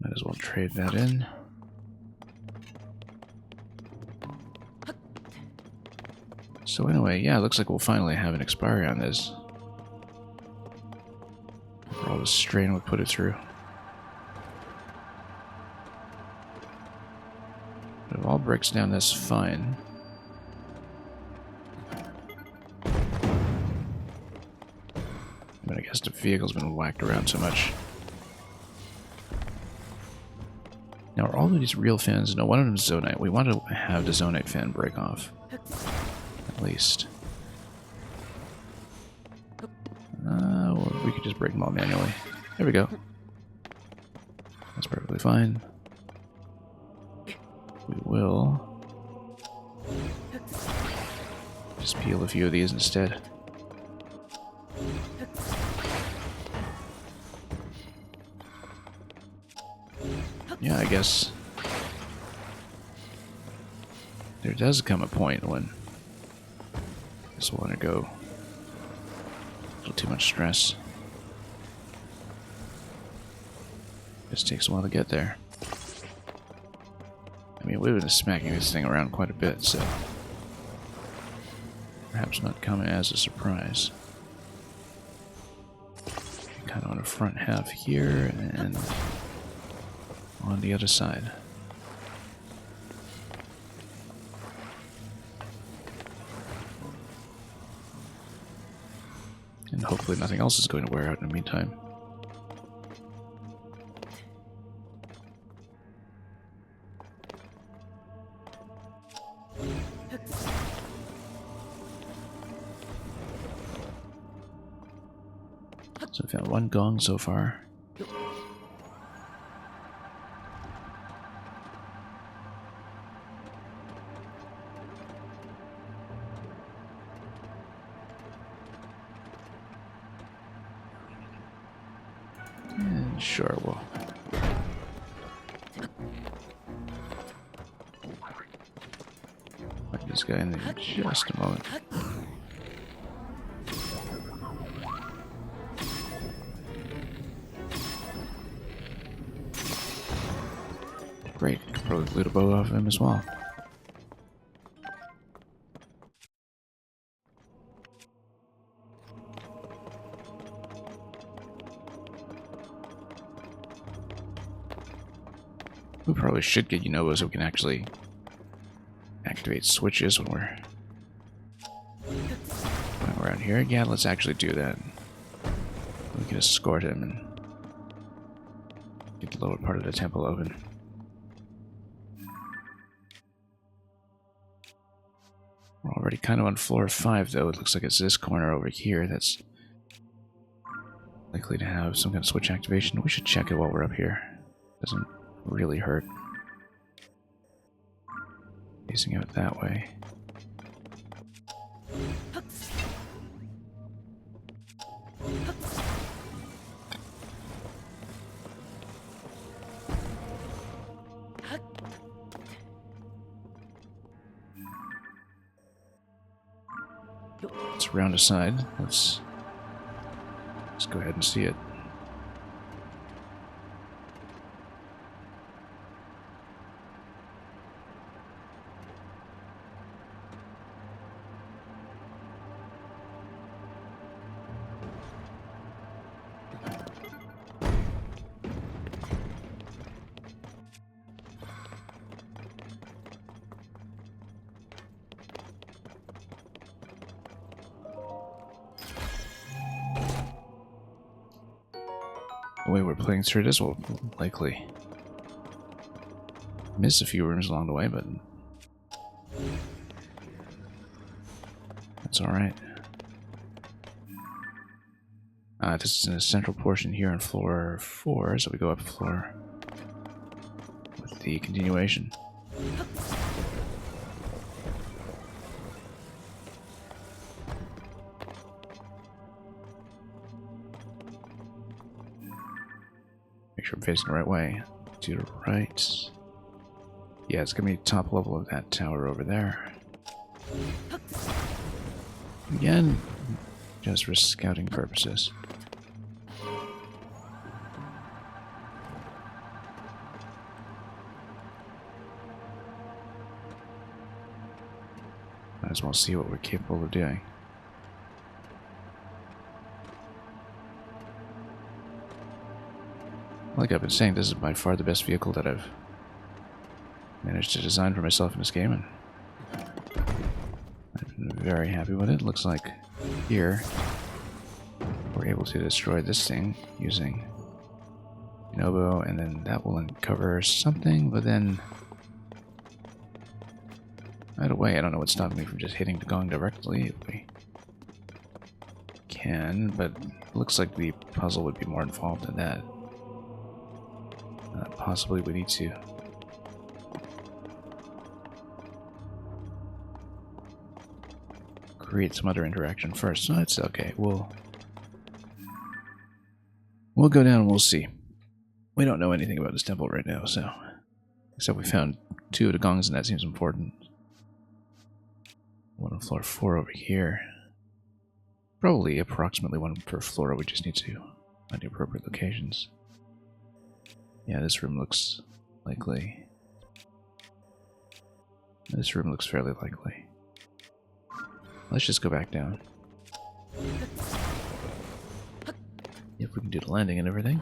Might as well trade that in. So anyway, yeah, it looks like we'll finally have an expiry on this. For all the strain we put it through. If it all breaks down, that's fine. But I guess the vehicle's been whacked around so much. Now, are all of these real fans? No, one of them is Zonite. We want to have the Zonite fan break off. At least. Well, we could just break them all manually. There we go. That's perfectly fine. We will just peel a few of these instead. Yeah, I guess there does come a point when I just want to go a little too much stress. Just takes a while to get there. I mean, we've been smacking this thing around quite a bit, so perhaps not coming as a surprise. Kind of on the front half here and on the other side. And hopefully nothing else is going to wear out in the meantime. So we found one gong so far. And sure, we'll let this guy in there in just a moment. Great, could probably loot a bow off him as well. We probably should get Unova so we can actually activate switches when we're going around here. Yeah, let's actually do that. We can escort him and get the lower part of the temple open. We're already kind of on floor 5, though. It looks like it's this corner over here that's likely to have some kind of switch activation. We should check it while we're up here. Doesn't really hurt. Facing out that way. It's around the side. Let's go ahead and see it. the way we're playing through this, we'll likely miss a few rooms along the way, but that's alright. This is in a central portion here on floor 4, so we go up a floor with the continuation. Make sure I'm facing the right way. To the right. Yeah, it's gonna be top level of that tower over there. Again, just for scouting purposes. Might as well see what we're capable of doing. Like I've been saying, this is by far the best vehicle that I've managed to design for myself in this game, and I've been very happy with it. Looks like here we're able to destroy this thing using Novo, and then that will uncover something, but then right away, I don't know what's stopping me from just hitting the gong directly if we can, but it looks like the puzzle would be more involved than that. Possibly we need to create some other interaction first. No, it's okay. We'll go down and we'll see. We don't know anything about this temple right now, so except we found 2 of the gongs, and that seems important. One on floor 4 over here. Probably approximately 1 per floor. We just need to find the appropriate locations. Yeah, this room looks likely. This room looks fairly likely. Let's just go back down. If we can do the landing and everything.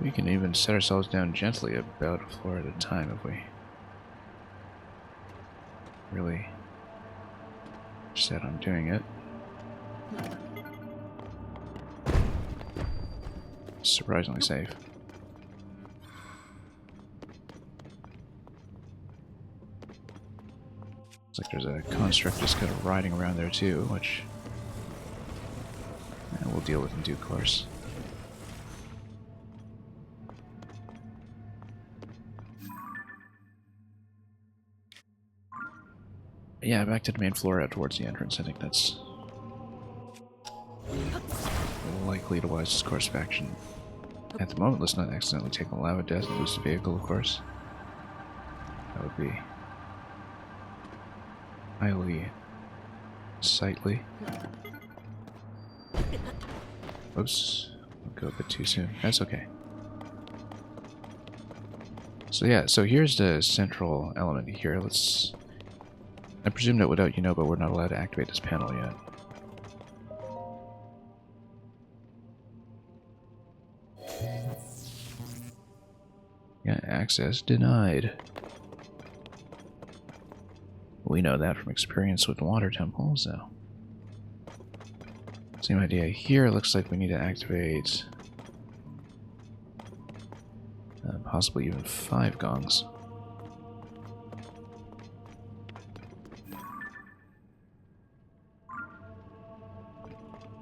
We can even set ourselves down gently about a floor at a time if we really set on doing it. Surprisingly safe. Looks like there's a construct just kind of riding around there too, which we'll deal with in due course. Yeah, back to the main floor out towards the entrance. I think that's likely the wisest course of action. At the moment, let's not accidentally take a lava death and lose the vehicle, of course. That would be highly sightly. Oops, I'll go a bit too soon. That's okay. So yeah, so here's the central element here. I presume that without but we're not allowed to activate this panel yet. Yeah, access denied. We know that from experience with water temples, so. Same idea here. Looks like we need to activate possibly even 5 gongs.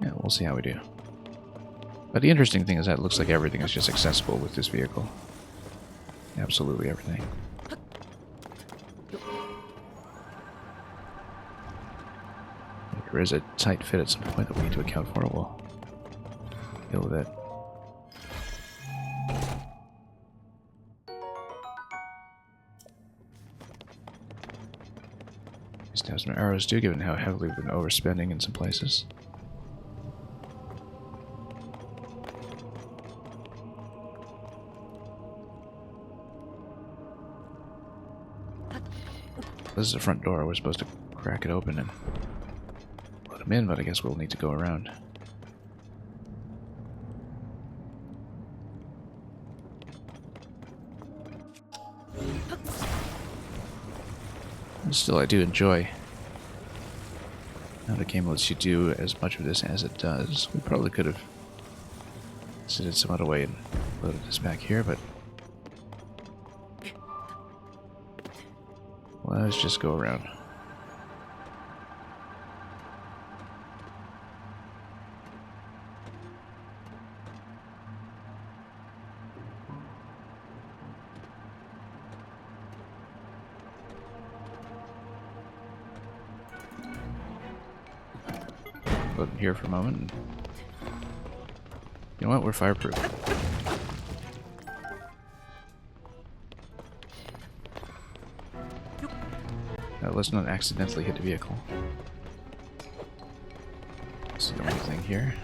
Yeah, we'll see how we do. But the interesting thing is that it looks like everything is just accessible with this vehicle. Absolutely everything. If there is a tight fit at some point that we need to account for, we'll deal with it. These to have some arrows too, given how heavily we've been overspending in some places. This is the front door. We're supposed to crack it open and let him in, but I guess we'll need to go around. Still, I do enjoy Now the game lets you do as much of this as it does. We probably could have set it some other way and loaded this back here, but let's just go around. Load in here for a moment. And you know what? We're fireproof. Now, let's not accidentally hit the vehicle. That's the only thing here.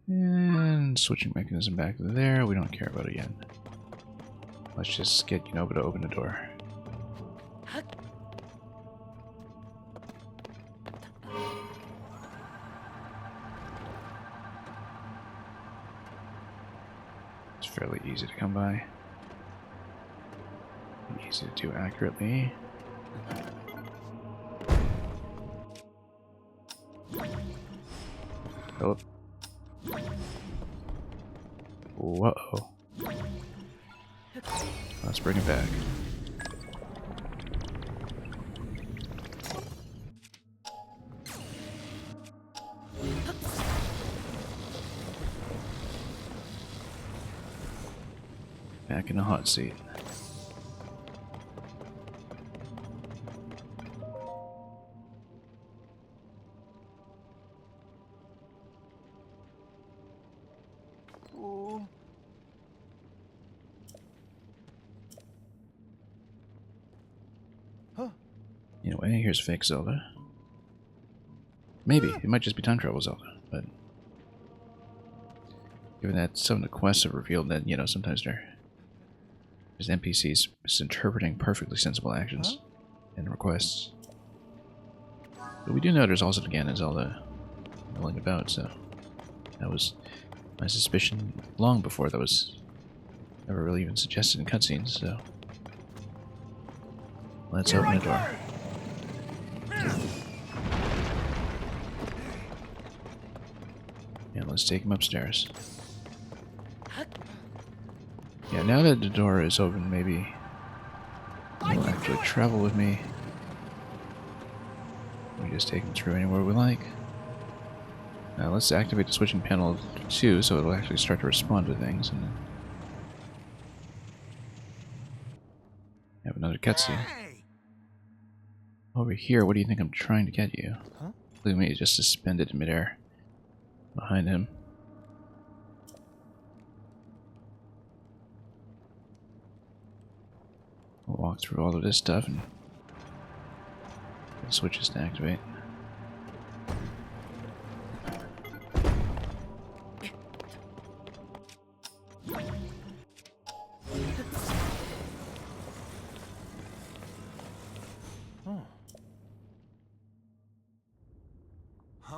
And switching mechanism back there. We don't care about it yet. Let's just get Unova to open the door. It's fairly easy to come by. Easy to do accurately. Oh. Whoa. Let's bring it back. Back in the hot seat. Anyway, here's fake Zelda. Maybe. It might just be time travel Zelda, but given that some of the quests have revealed that, you know, sometimes there's NPCs misinterpreting perfectly sensible actions and requests. But we do know there's also the Ganon Zelda milling about, so that was my suspicion long before that was ever really even suggested in cutscenes, so let's open the door. And let's take him upstairs. Yeah, now that the door is open, maybe he'll actually travel with me. We just take him through anywhere we like. Now let's activate the switching panel too, so it'll actually start to respond to things. And then have another cutscene. Over here, what do you think I'm trying to get you? Look at me, just suspended in midair behind him. We'll walk through all of this stuff and switches to activate.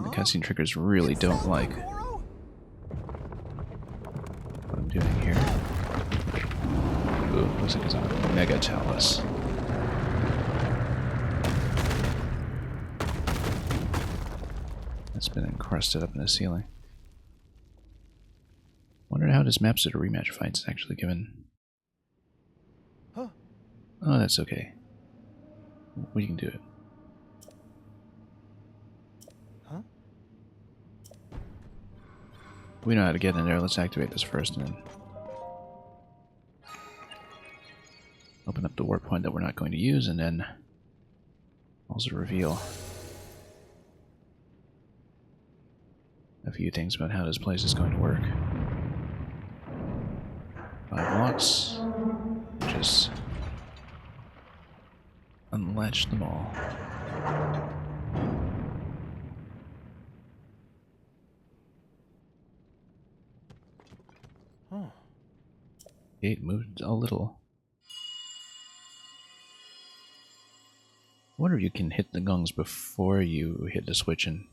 The cutscene triggers really don't like what I'm doing here. Ooh, looks like it's a Mega Chalice. That's been encrusted up in the ceiling. Wonder how this maps to the rematch fight's actually given. Oh, that's okay. We can do it. We know how to get in there. Let's activate this first and then open up the warp point that we're not going to use, and then also reveal a few things about how this place is going to work. 5 blocks. Just unlatch them all. Gate moved a little. I wonder if you can hit the gongs before you hit the switch and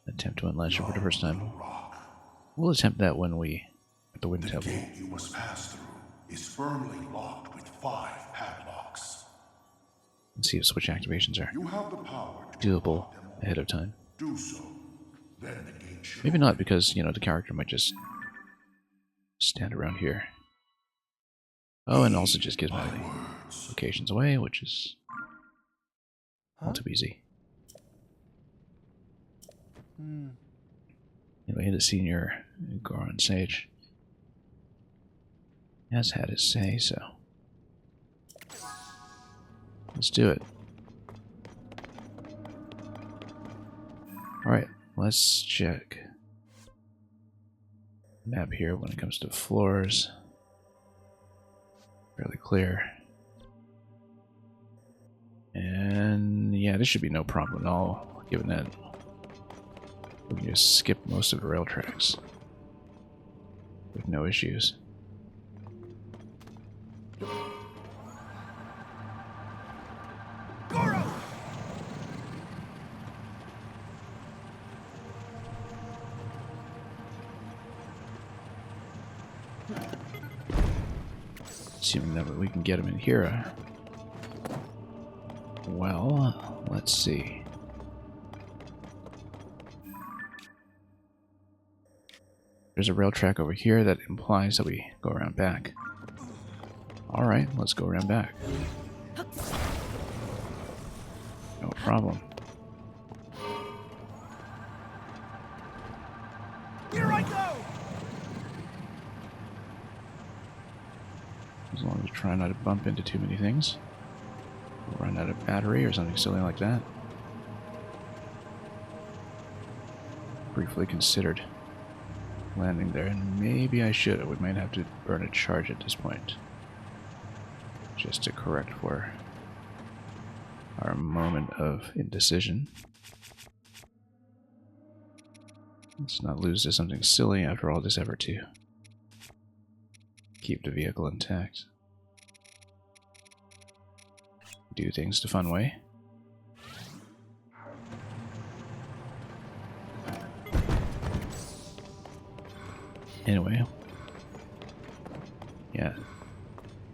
attempt to unlatch it for the first time. We'll attempt that when we at the wind table. The gate you must pass through is firmly locked with 5 padlocks. Let's see if switch activations are You have the power to doable unlock them. ahead of time. Do so. Then the gate should Maybe not, because, you know, the character might just stand around here. Oh, and also just gives my locations away, which is all too easy. Anyway, the senior Goron Sage has had his say, so let's do it. Alright, let's check map here when it comes to floors. Fairly clear. And yeah, this should be no problem at all, given that we can just skip most of the rail tracks with no issues. Goro! Assuming that we can get him in here. Well, let's see. There's a rail track over here that implies that we go around back. Alright, let's go around back. No problem. Here I go! As long as we try not to bump into too many things. We'll run out of battery or something silly like that. Briefly considered landing there, and maybe I should. We might have to burn a charge at this point. Just to correct for our moment of indecision. Let's not lose to something silly after all this effort to keep the vehicle intact. Do things the fun way. Anyway. Yeah.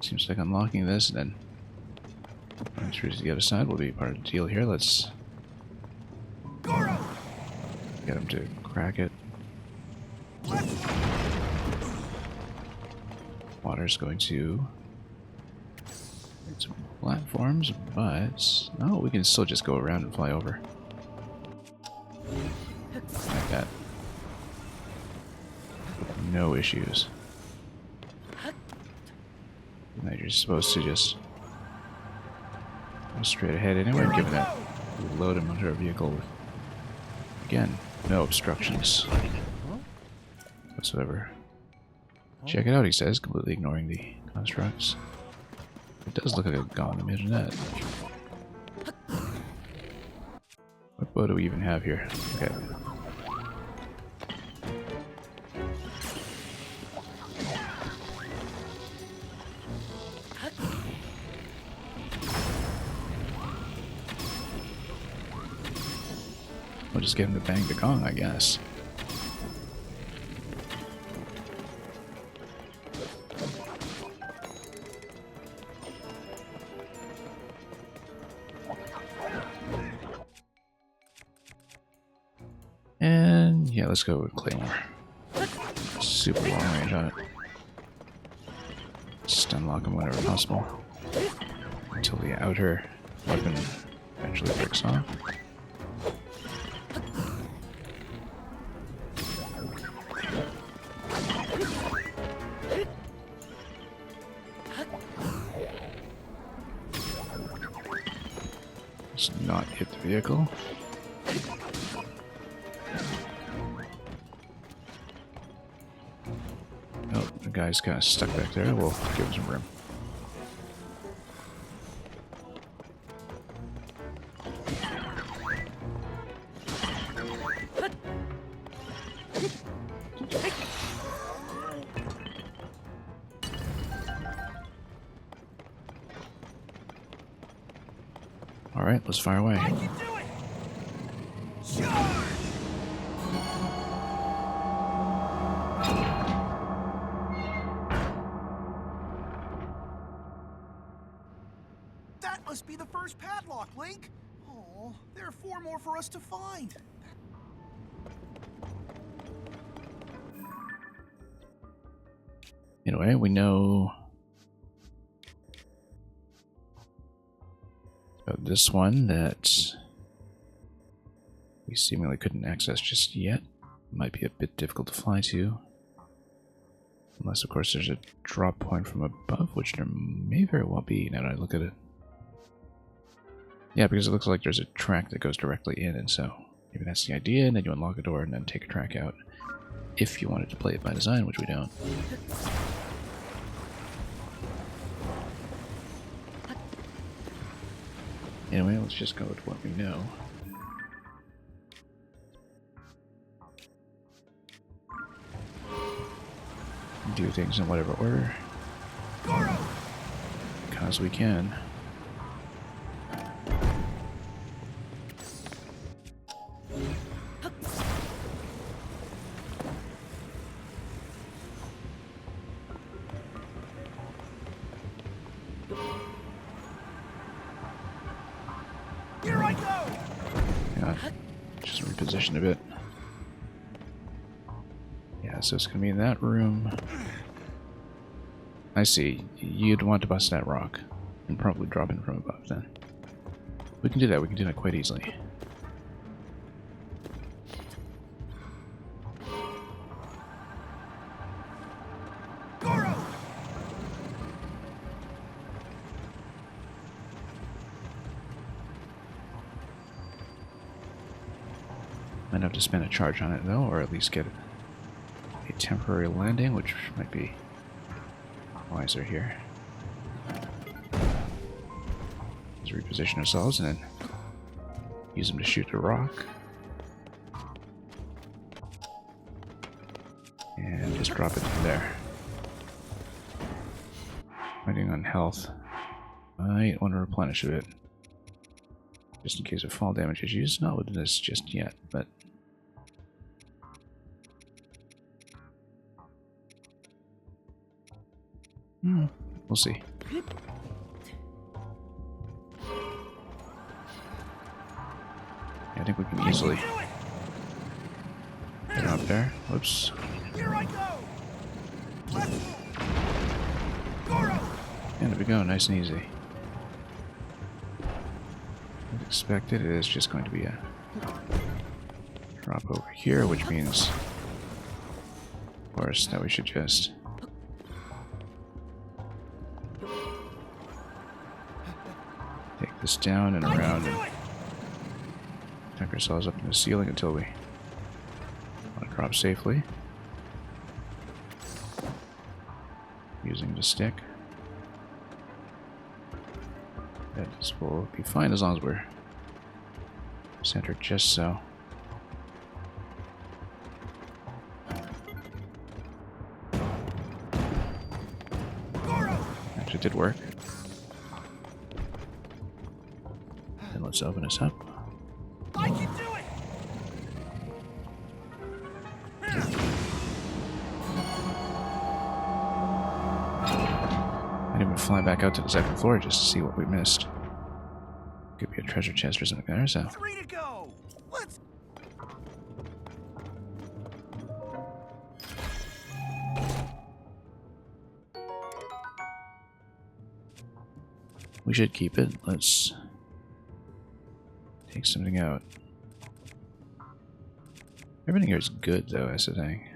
Seems like unlocking this, and then entries to the other side will be part of the deal here. Let's Goro! get him to crack it. Water's going to some platforms, but no, we can still just go around and fly over. Like that. No issues. Now you're supposed to just go straight ahead anyway, given that we load him onto our vehicle with, again, no obstructions whatsoever. Check it out, he says, completely ignoring the constructs. It does look like a gun, imagine that. What bow do we even have here? Okay. We'll just get him to bang the gong, I guess. And yeah, let's go with Claymore. Super long range on it. Stun lock him whenever possible. Until the outer weapon eventually breaks off. Let's not hit the vehicle. Oh, the guy's kind of stuck back there. We'll give him some room. Alright, let's fire away. I can do it! Charge! the first padlock, Link. Oh, there are 4 more for us to find. Anyway, we know about this one that we seemingly couldn't access just yet. Might be a bit difficult to fly to. Unless, of course, there's a drop point from above, which there may very well be now that I look at it. Yeah, because it looks like there's a track that goes directly in, and so maybe that's the idea, and then you unlock a door and then take a track out. If you wanted to play it by design, which we don't. Anyway, let's just go with what we know. Do things in whatever order. Because we can. Here I go! Yeah, just reposition a bit. Yeah, so it's gonna be in that room. I see. You'd want to bust that rock and probably drop in from above then. We can do that. We can do that quite easily. Goro! Might have to spend a charge on it though, or at least get a temporary landing, which might be wiser here. Let's reposition ourselves and then use them to shoot the rock. And just drop it in there. Waiting on health. Might want to replenish a bit. Just in case of fall damage is used. Not with this just yet, but we'll see. I think we can easily get up there. Whoops. Here I go! Let's move! Goro! And there we go, nice and easy. As expected, it is just going to be a drop over here, which means, of course, that we should just take this down and around and tuck ourselves up in the ceiling until we want to drop safely. Using the stick. That will be fine as long as we're centered just so. Actually did work. And let's open this up. I can do it! Might even fly back out to the second floor just to see what we missed. Could be a treasure chest or something there, so. 3 to go! Let's... We should keep it. Let's take something out. Everything here is good, though, that's the thing.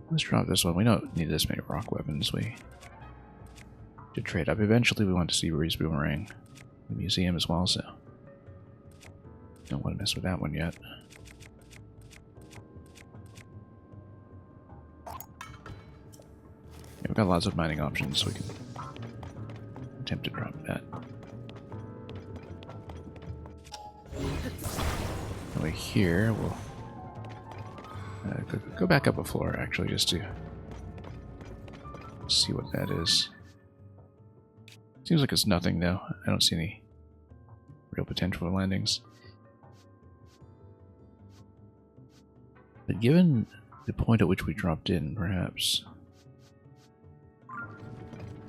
Let's drop this one. We don't need this many rock weapons. We should trade up. Eventually, we want to see Ree's Boomerang in the museum as well, so don't want to mess with that one yet. Yeah, we've got lots of mining options, so we can attempt to drop that. Over here, we'll go back up a floor, actually, just to see what that is. Seems like it's nothing, though. I don't see any real potential for landings. But given the point at which we dropped in, perhaps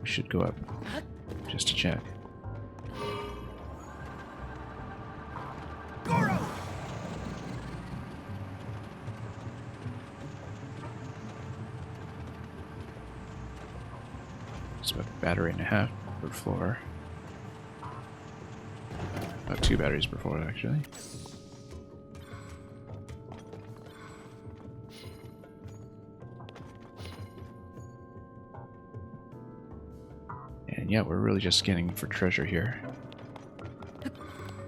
we should go up just to check. Goro! It's about a battery and a half per floor. About 2 batteries per floor, actually. And yeah, we're really just scanning for treasure here.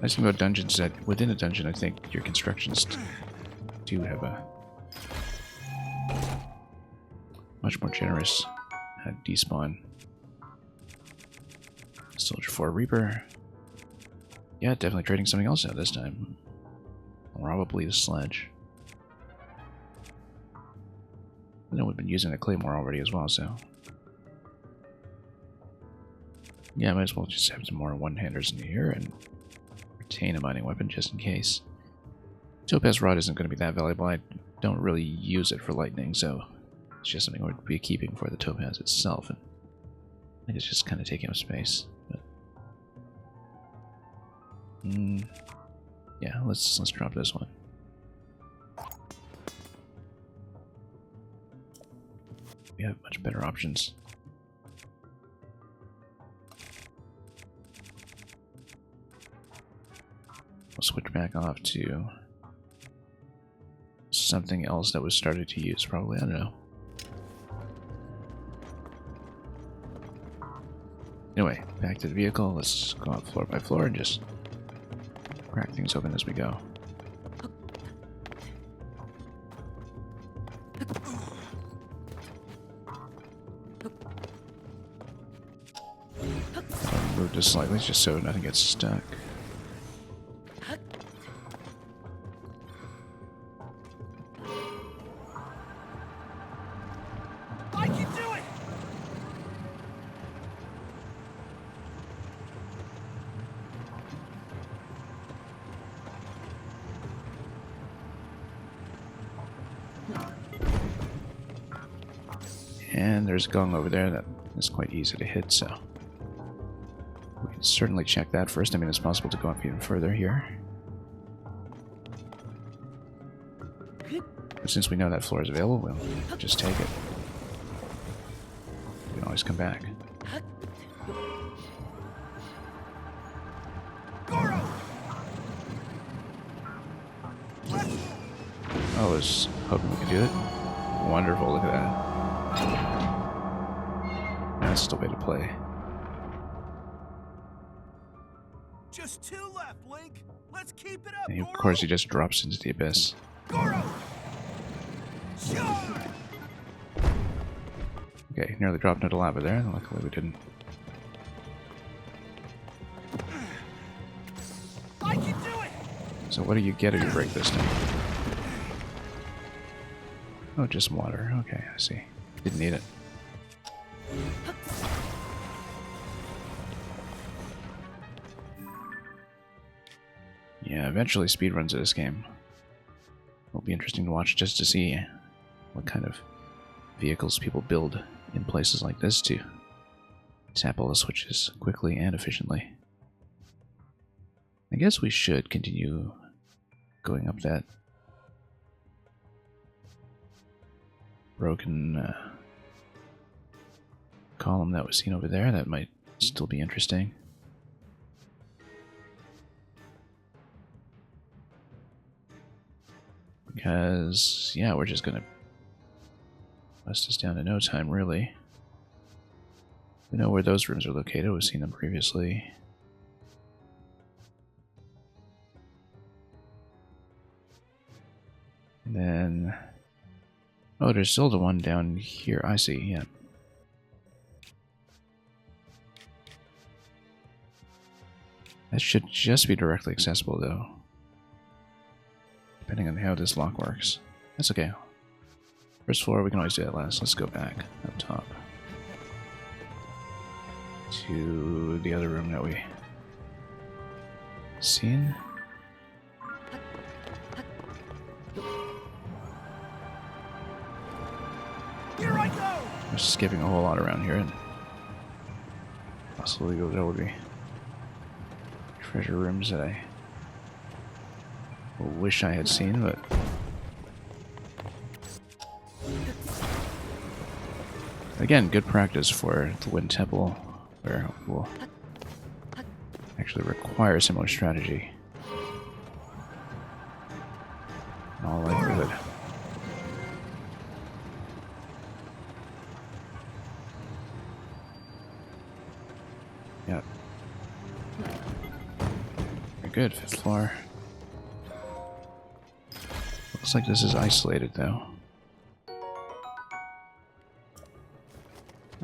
Nice thing about dungeons is that within a dungeon, I think your constructions do have a much more generous despawn. Soldier 4 Reaper. Yeah, definitely trading something else out this time. Probably the sledge. I know we've been using the claymore already as well, so... yeah, might as well just have some more one-handers in here and retain a mining weapon just in case. Topaz Rod isn't going to be that valuable. I don't really use it for lightning, so it's just something we'll be keeping for the Topaz itself. And I think it's just kind of taking up space. But yeah, let's drop this one. We have much better options. We'll switch back off to something else that was started to use, probably. I don't know. Anyway, back to the vehicle. Let's go out floor by floor and just crack things open as we go. I'll move this slightly just so nothing gets stuck. I can do it! And there's a gong over there that is quite easy to hit, so we can certainly check that first. I mean, it's possible to go up even further here. But since we know that floor is available, we'll just take it. We can always come back. Goro! I was hoping we could do it. Wonderful, look at that. That's the way to play. Just 2 left, Link. Let's keep it up, And of Goro. course, he just drops into the abyss. Goro! Charge! Okay, nearly dropped into lava there, and luckily we didn't. I can do it! So what do you get if you break this thing? Oh, just water. Okay, I see. Didn't need it. Yeah, eventually speedruns of this game will be interesting to watch just to see what kind of vehicles people build in places like this to tap all the switches quickly and efficiently. I guess we should continue going up that broken column that was seen over there. That might still be interesting. Because, yeah, we're just gonna bust this down in no time, really. We know where those rooms are located. We've seen them previously. And then... oh, there's still the one down here. I see, yeah. That should just be directly accessible, though. Depending on how this lock works. That's okay. First floor, we can always do that last. Let's go back up top to the other room that we seen. Here I go! We're skipping a whole lot around here. And possible there will be treasure rooms that I wish I had seen, but again, good practice for the Wind Temple, where we'll actually require similar strategy. In all likelihood. Yep. Very good, 5th floor. Looks like this is isolated, though.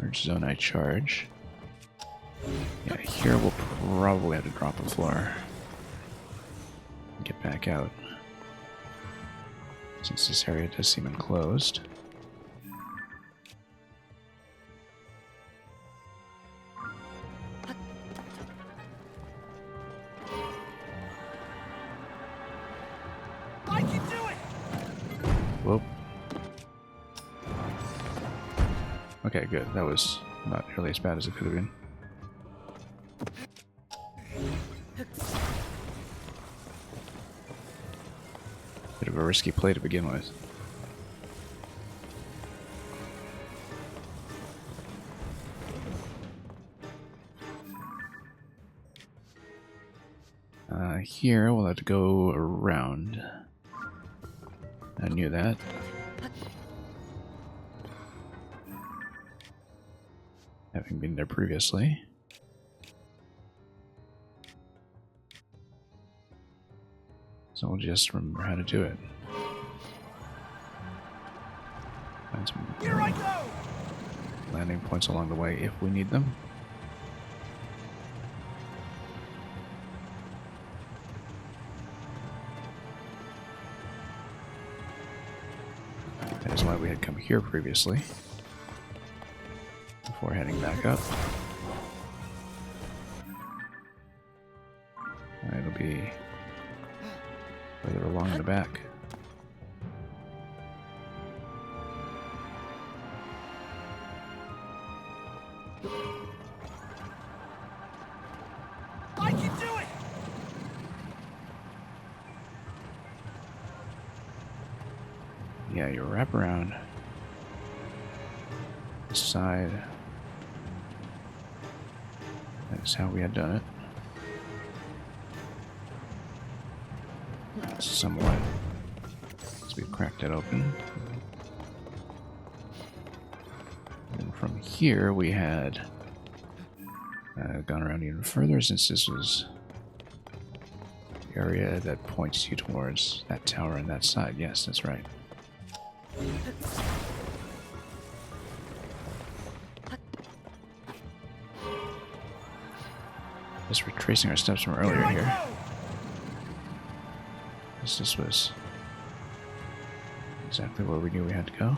Large zone I charge. Yeah, here we'll probably have to drop a floor. And get back out. Since this area does seem enclosed. I can do it! Whoop. Okay, good. That was not nearly as bad as it could have been. Bit of a risky play to begin with. Here we'll have to go around. I knew that. Having been there previously. So we'll just remember how to do it. Find some Here I go! landing points along the way if we need them. That is why we had come here previously. Before heading back up. It'll be further along in the back. I can do it! Yeah, you wrap around the side. That's how we had done it. Somewhat. So we cracked it open. And from here we had gone around even further, since this was the area that points you towards that tower on that side. Yes, that's right. Just retracing our steps from earlier here. This was exactly where we knew we had to go.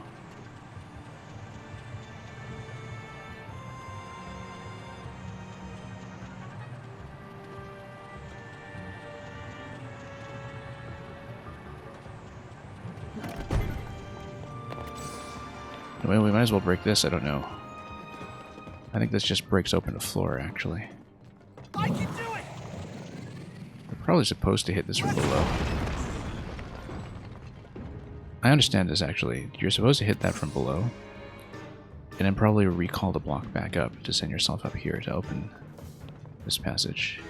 Well, we might as well break this, I don't know. I think this just breaks open the floor, actually. I can do it! We're probably supposed to hit this from below. I understand this, actually. You're supposed to hit that from below, and then probably recall the block back up to send yourself up here to open this passage.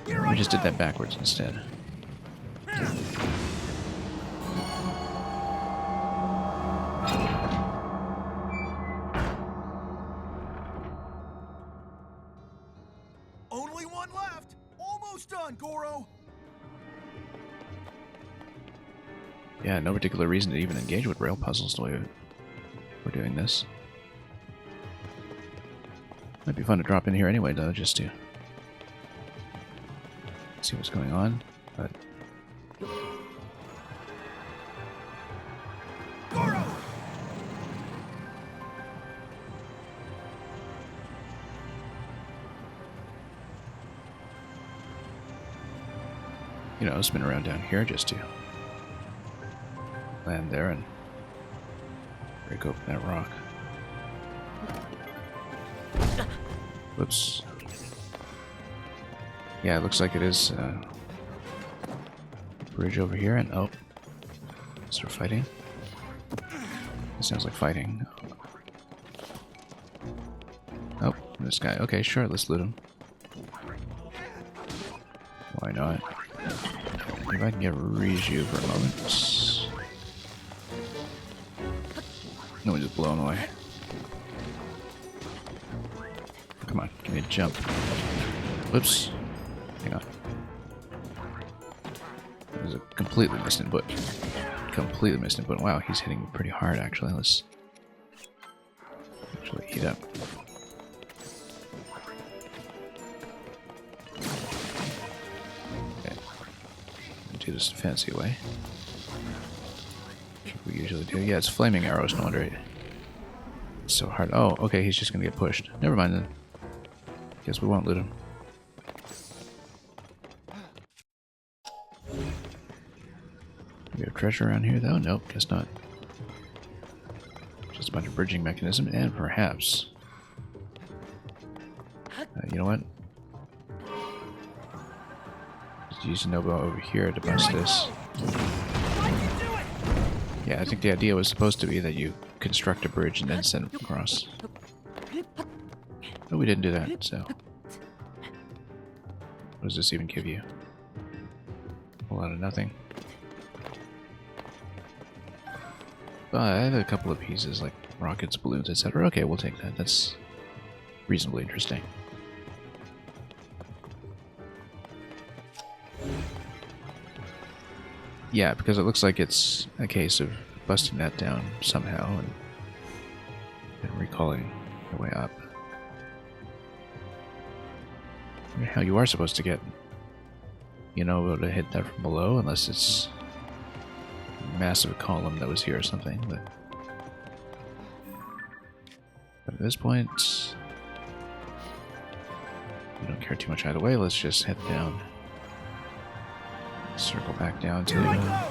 We just did that backwards instead. Only one left! Almost done, Goro! Yeah, no particular reason to even engage with rail puzzles the way we're doing this. Might be fun to drop in here anyway, though, just to see what's going on, but... Goro! You know, spin around down here just to land there and break open that rock. Whoops. Yeah, it looks like it is bridge over here, and oh, start fighting. It sounds like fighting. Oh, this guy. Okay, sure, let's loot him. Why not? If I can get Riju for a moment. No, we just blown away. Come on, give me a jump. Whoops. Hang on. That was a completely missed input. Completely missed input. Wow, he's hitting me pretty hard, actually. Let's actually heat up. Okay. Do this the fancy way. Like we usually do. Yeah, it's flaming arrows, no wonder it's so hard. Oh, okay, he's just gonna get pushed. Never mind then. Guess we won't loot him. We have treasure around here, though? Nope, guess not. Just a bunch of bridging mechanism, and perhaps... you know what? Just use Nobo over here to bust this. Yeah, I think the idea was supposed to be that you construct a bridge and then send them across. But we didn't do that, so... What does this even give you? A whole lot of nothing. But I have a couple of pieces, like rockets, balloons, etc. Okay, we'll take that. That's reasonably interesting. Yeah, because it looks like it's a case of busting that down somehow and recalling the way up. How you are supposed to get, you know, to hit that from below, unless it's a massive column that was here or something. But at this point, we don't care too much either way. Let's just head down, circle back down to the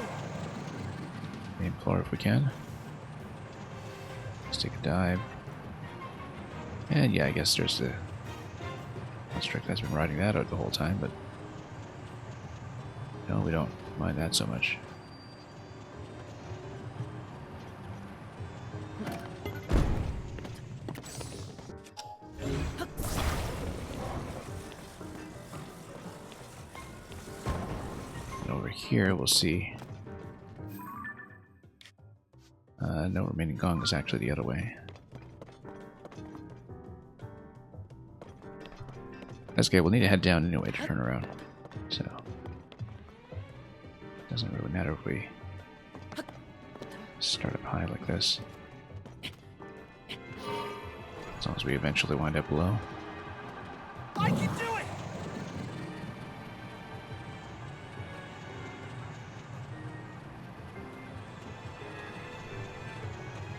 main floor if we can. Let's take a dive, and yeah, I guess there's the construct that's been riding that out the whole time, but no, we don't mind that so much. And over here we'll see no remaining gong is actually the other way. That's okay, we'll need to head down anyway to turn around. So, doesn't really matter if we start up high like this. As long as we eventually wind up below. I can do it!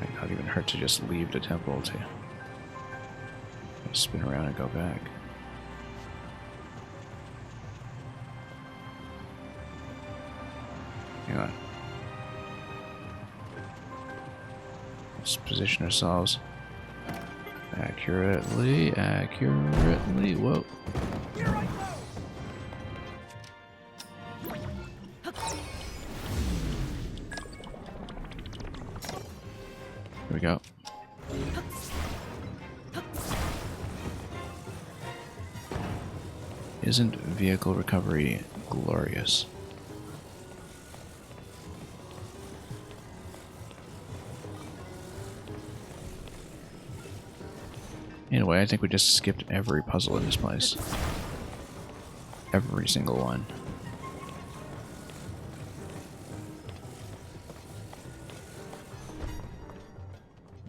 Might not even hurt to just leave the temple to spin around and go back. Hang on. Let's position ourselves accurately. Whoa. Here I go! Here we go. Isn't vehicle recovery glorious? Anyway, I think we just skipped every puzzle in this place. Every single one.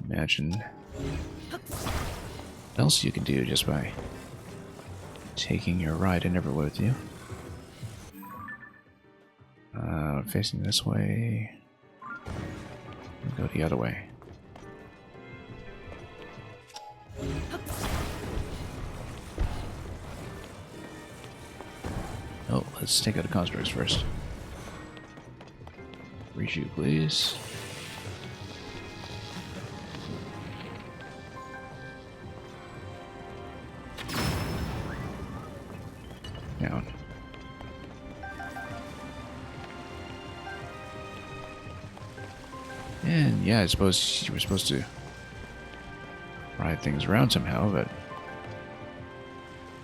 Imagine what else you can do just by taking your ride in everywhere with you. Facing this way. Go the other way. Oh, let's take out the constructs first. Reshoot, please. down. And yeah, I suppose you were supposed to ride things around somehow, but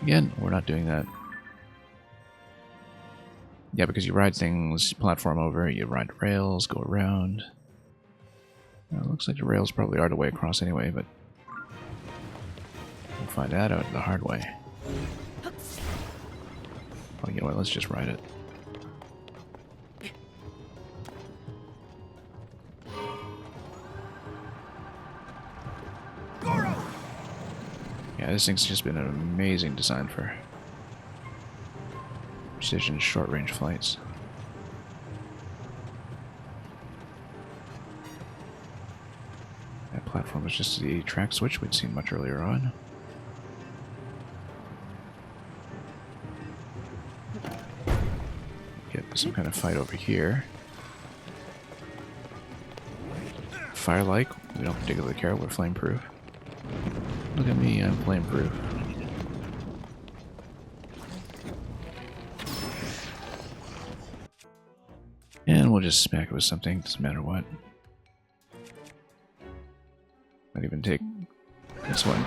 again, we're not doing that. Yeah, because you ride things, platform over, you ride rails, go around. Well, it looks like the rails probably are the way across anyway, but we'll find that out the hard way. Oh, you know what, let's just ride it. Yeah, this thing's just been an amazing design for precision short-range flights. That platform was just the track switch we'd seen much earlier on. Get some kind of fight over here. Fire-like, we don't particularly care, we're flame-proof. Look at me, I'm flame-proof. And we'll just smack it with something, doesn't matter what. Might even take this one.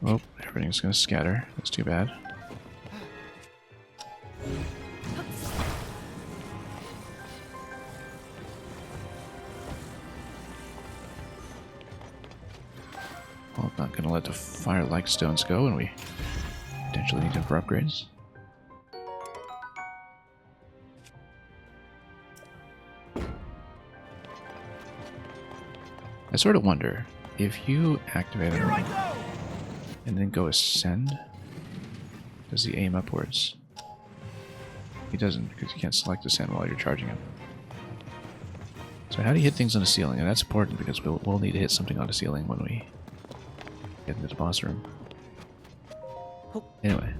Oh, everything's gonna scatter. That's too bad. Well, not gonna let the fire-like stones go, and we potentially need them for upgrades. I sort of wonder if you activate them and then go ascend, does he aim upwards? He doesn't, because you can't select ascend while you're charging him. So how do you hit things on the ceiling? And that's important because we'll need to hit something on the ceiling when we get into the boss room. Anyway.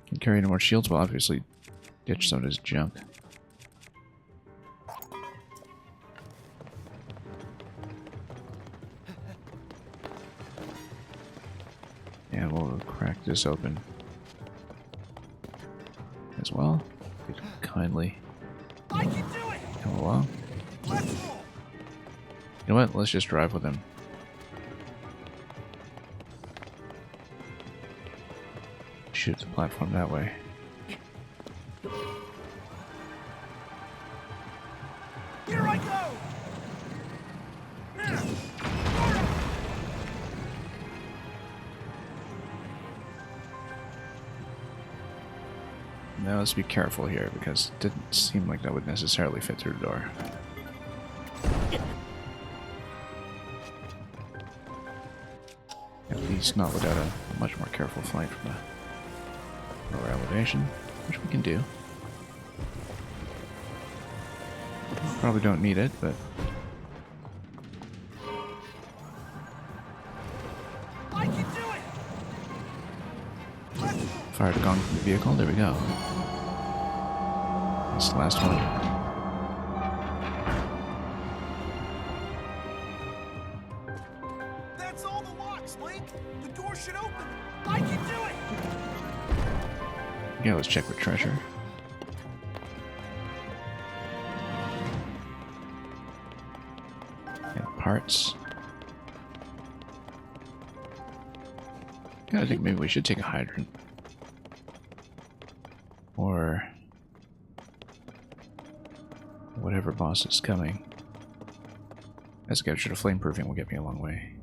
Can carry any more shields, we'll obviously ditch some of his junk. And we'll crack this open as well. If you kindly come along. You know what? Let's just drive with him. Shoot the platform that way. Here I go! Now let's be careful here because it didn't seem like that would necessarily fit through the door. At least not without a much more careful flight from a lower elevation, which we can do. Probably don't need it, but I can do it! fire the gong from the vehicle. There we go. That's the last one. That's all the locks, Link! The door should open! I can do it! Yeah, let's check for treasure. And parts. Yeah, I think maybe we should take a hydrant. Or whatever boss is coming. As a capture, the flameproofing will get me a long way.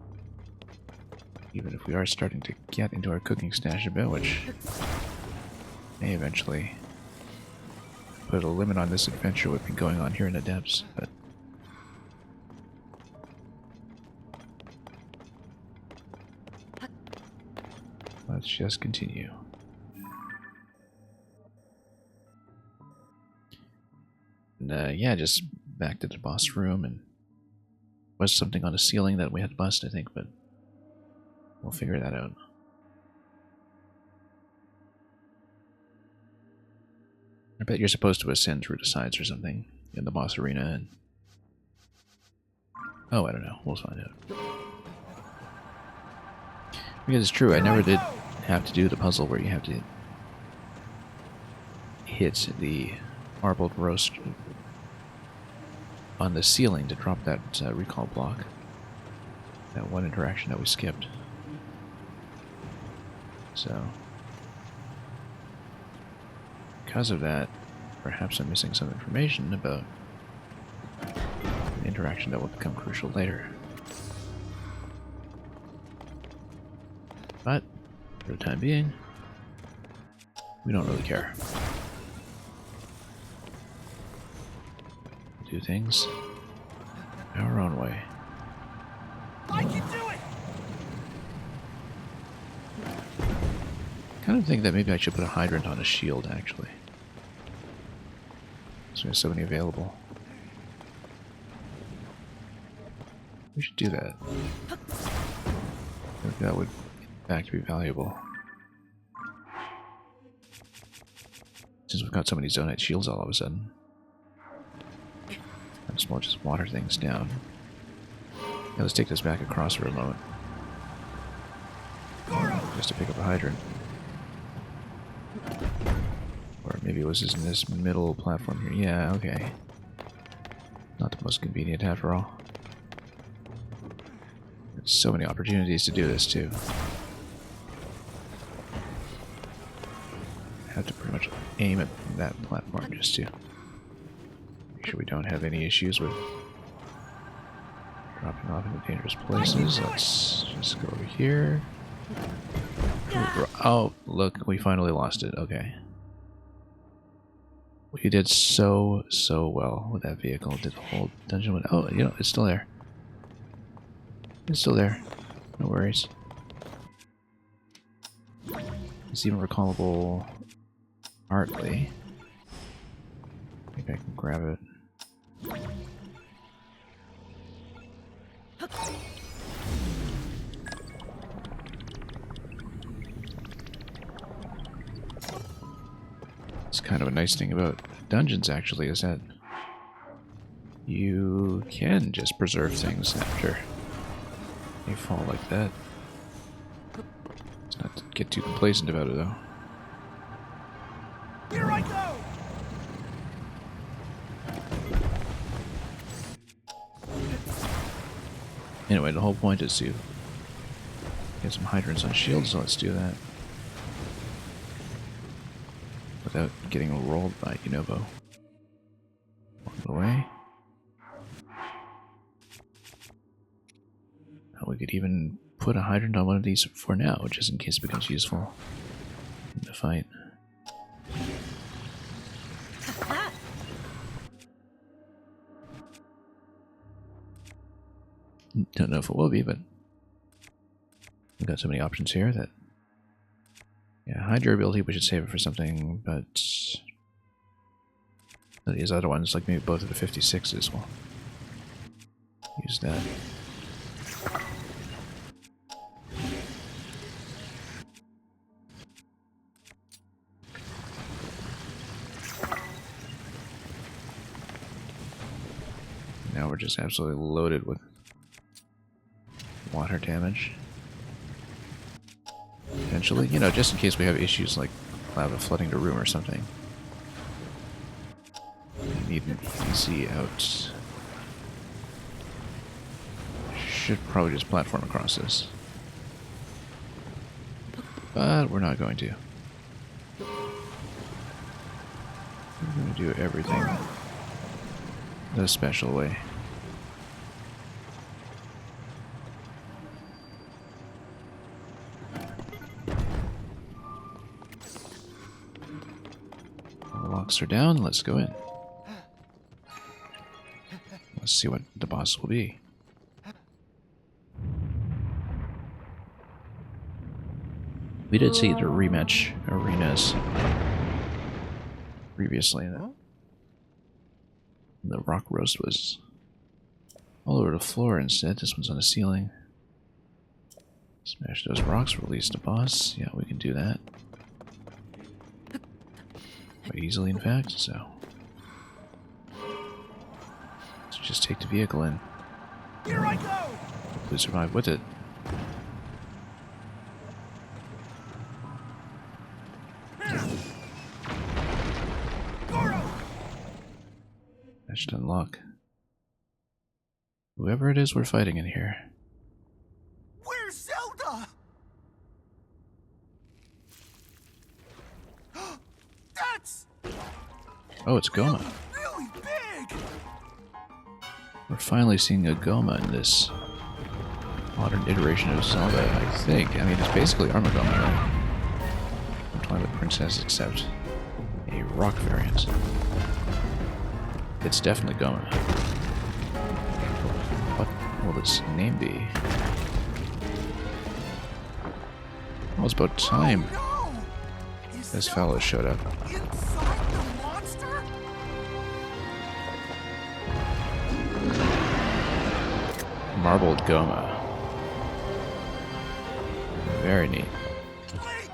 Even if we are starting to get into our cooking stash a bit, which may eventually put a limit on this adventure we've been going on here in the depths, but let's just continue. And yeah, just back to the boss room, and was something on the ceiling that we had to bust, I think, but we'll figure that out. I bet you're supposed to ascend through the sides or something in the boss arena. And... oh, I don't know. We'll find out. Because it's true, I never did have to do the puzzle where you have to hit the marbled roast on the ceiling to drop that recall block. That one interaction that we skipped. So, because of that, perhaps I'm missing some information about an interaction that will become crucial later. But, for the time being, we don't really care. Do things our own way. I can do it! I kind of think that maybe I should put a hydrant on a shield, actually. So there's so many available. We should do that. I think that would, in fact, be valuable. Since we've got so many zonite shields all of a sudden. It's more just water things down. Now let's take this back across for a moment. Just to pick up a hydrant. Or maybe it was just in this middle platform here. Yeah, okay. Not the most convenient after all. There's so many opportunities to do this too. I have to pretty much aim at that platform just to make sure we don't have any issues with dropping off into dangerous places. Let's just go over here. Oh, look, we finally lost it. Okay. We did so well with that vehicle. Did the whole dungeon with... oh, you know, it's still there. It's still there. No worries. It's even recallable partly. Maybe I can grab it. It's kind of a nice thing about dungeons, actually, is that you can just preserve things after they fall like that. Let's not get too complacent about it, though. Here I go! Anyway, the whole point is to get some hydrants on shields, so let's do that. Without getting rolled by Unova. Along the way. Now we could even put a hydrant on one of these for now, just in case it becomes useful in the fight. Don't know if it will be, but we've got so many options here that... yeah, high durability, we should save it for something, but... these other ones, like maybe both of the 56s, will use that. Now we're just absolutely loaded with water damage. Eventually, you know, just in case we have issues like lava flooding the room or something. We need an easy out. Should probably just platform across this. But we're not going to. We're going to do everything the special way. The locks are down, let's go in. Let's see what the boss will be. We did see the rematch arenas previously. The rock roast was all over the floor instead. This one's on the ceiling. Smash those rocks, release the boss. Yeah, we can do that. Quite easily, in fact, so... Let's just take the vehicle in. Here I go! Hopefully survive with it. Goro! That should unlock. Whoever it is we're fighting in here. Where's Zelda? That's Oh, it's Goma. really big! We're finally seeing a Goma in this modern iteration of Zelda, I think. I mean, it's basically Armagoma, right? From Twilight Princess, except a rock variant. It's definitely Goma. What will its name be? Well, it's about time No! Is this Zelda fellow showed up. inside the monster? Marbled Goma. Very neat. Blake!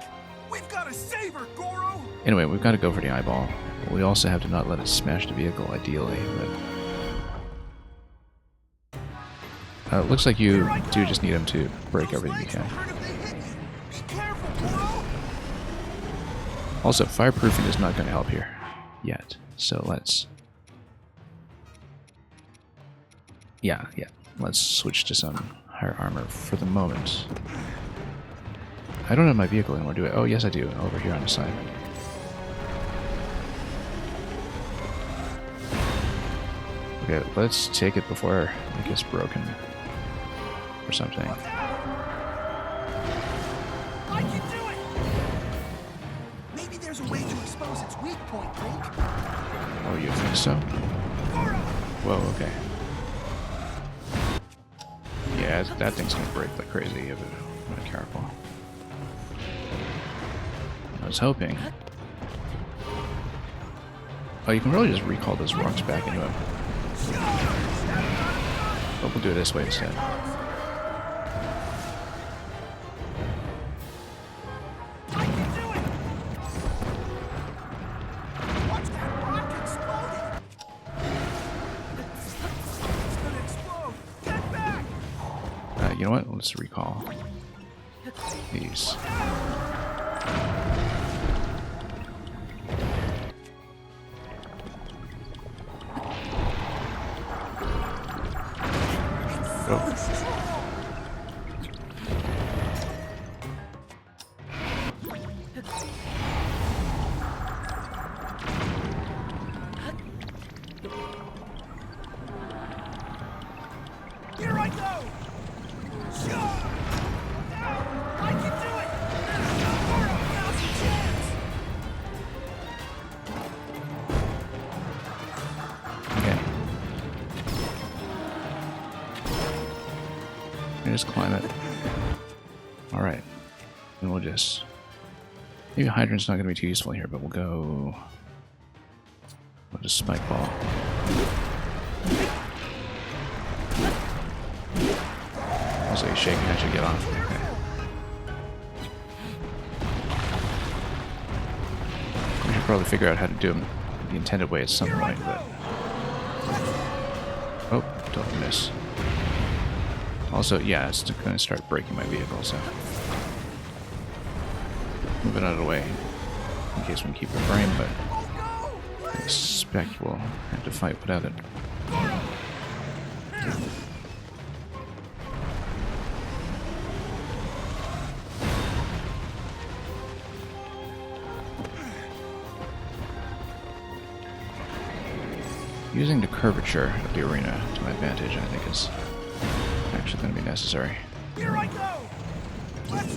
We've got to save her, Goro! Anyway, we've got to go for the eyeball. We also have to not let it smash the vehicle, ideally, but... it looks like you do just need him to break everything you can. Hurt if they hit you. Be careful, Goro! Also, fireproofing is not going to help here. Yet. So let's... Yeah. Let's switch to some higher armor for the moment. I don't have my vehicle anymore, do I? Oh, yes I do. Over here on the side. Okay, let's take it before it gets broken. Or something. I can do it! Maybe there's a way to expose its weak point, Blake. Oh, you think so? Goro! Whoa, okay. Yeah, that thing's gonna break like crazy if I'm not careful. I was hoping. Oh, you can really just recall those rocks back into him. But we'll do it this way instead. I can do it! Watch that rock exploding! It's gonna explode! Get back! You know what? Let's recall these. So Oh. strong! Here I go! Sure! I can do it! Goro, now's your chance! Okay. You just climb it. Alright. And we'll just... Maybe Hydrant's not going to be too useful here, but we'll go... We'll just Spike Ball. Also, he's shaking, I should get off. Okay. We should probably figure out how to do him the intended way at some point, but... Oh, don't miss. Also, yeah, it's going to start breaking my vehicle, so... Move it out of the way, in case we can keep the frame, but... I expect we'll have to fight without it. Using the curvature of the arena to my advantage, I think, is actually going to be necessary. Here I go! Let's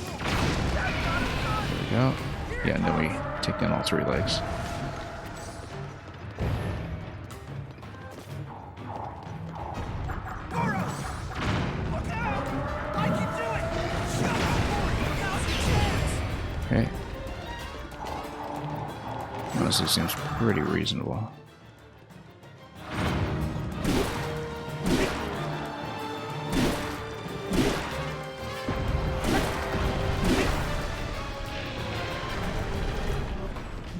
There we go. Yeah, and then we take down all three legs. Goro! Look out! I can do it! Shut up! Now's your chance! Okay. Honestly, seems pretty reasonable.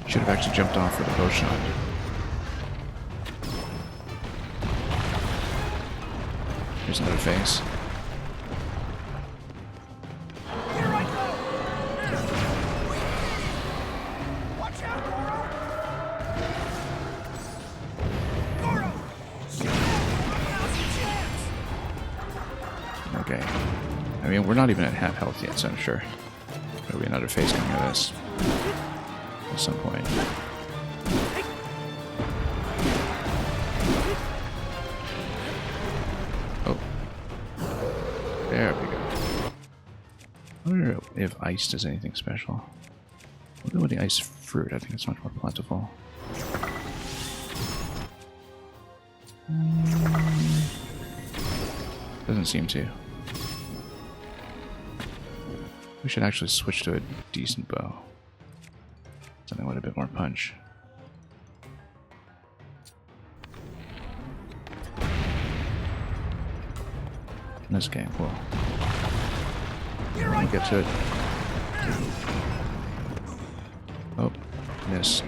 Should have actually jumped off for the bow shot. Here's another phase. Here I go! Watch out, Goro! Goro! Now's your chance! Okay. I mean, we're not even at half health yet, so I'm sure there'll be another phase coming out of this at some point. Oh. There we go. I wonder if ice does anything special. What about the ice fruit? I think it's much more plentiful. Doesn't seem to. We should actually switch to a decent bow. Something with a bit more punch. This game, cool. We'll get to it. Oh, miss.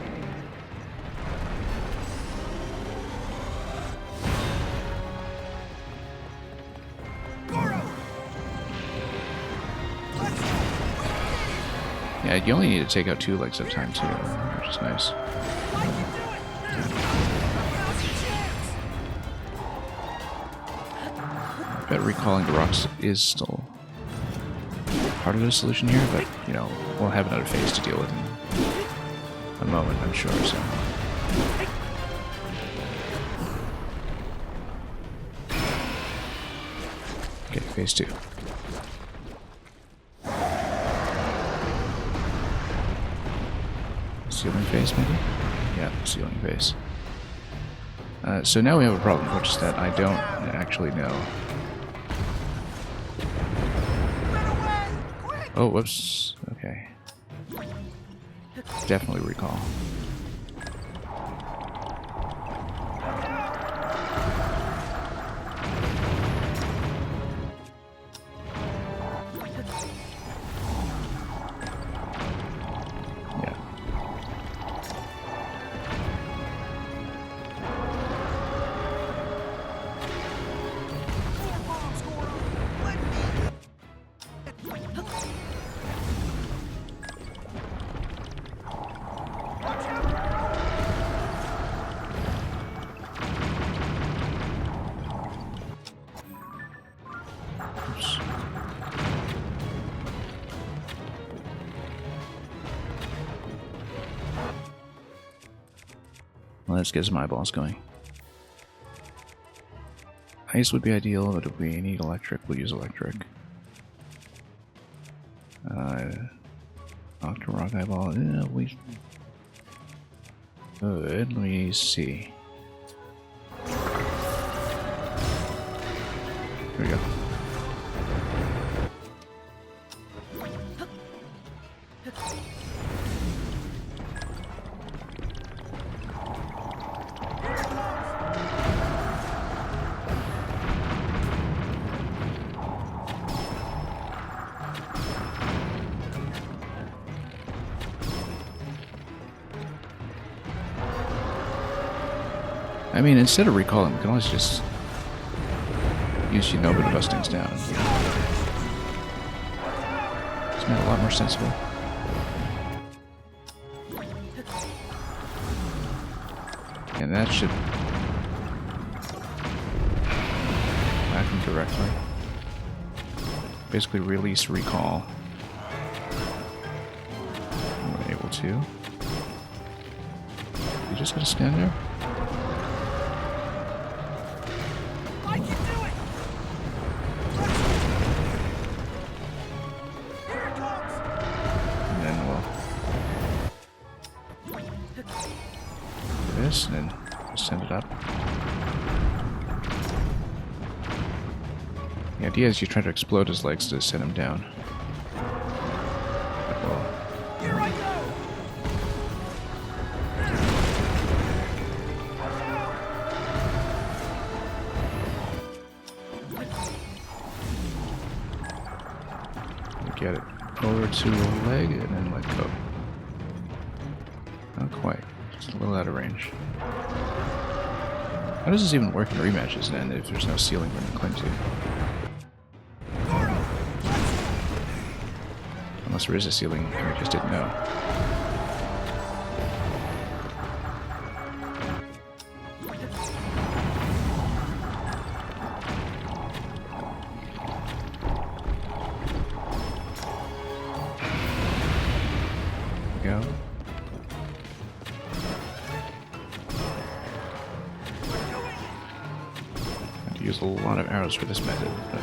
Yeah, you only need to take out 2 legs at a time too, which is nice. I bet recalling the rocks is still part of the solution here, but, you know, we'll have another phase to deal with in a moment, I'm sure, so... Okay, phase 2. Ceiling phase, maybe? Yeah, ceiling phase. So now we have a problem, which is that I don't actually know. Oh, whoops. Okay. Definitely recall. Let's get some eyeballs going. Ice would be ideal, but if we need electric, we'll use electric. Octo-rock eyeball, we... Good, let me see. Here we go. I mean, instead of recalling, we can always just use Shinobu to bust things down. Isn't that a lot more sensible? And that should whack him directly. Basically release recall. We're able to. You just gotta stand there? And then send it up. The idea is you try to explode his legs to send him down. Here I go. Get it over to a leg and then let go. Oh, quite. Just a little out of range. How does this even work in rematches then if there's no ceiling for him to cling to? Unless there is a ceiling and we just didn't know. There we go. Have to use a lot of arrows for this method, but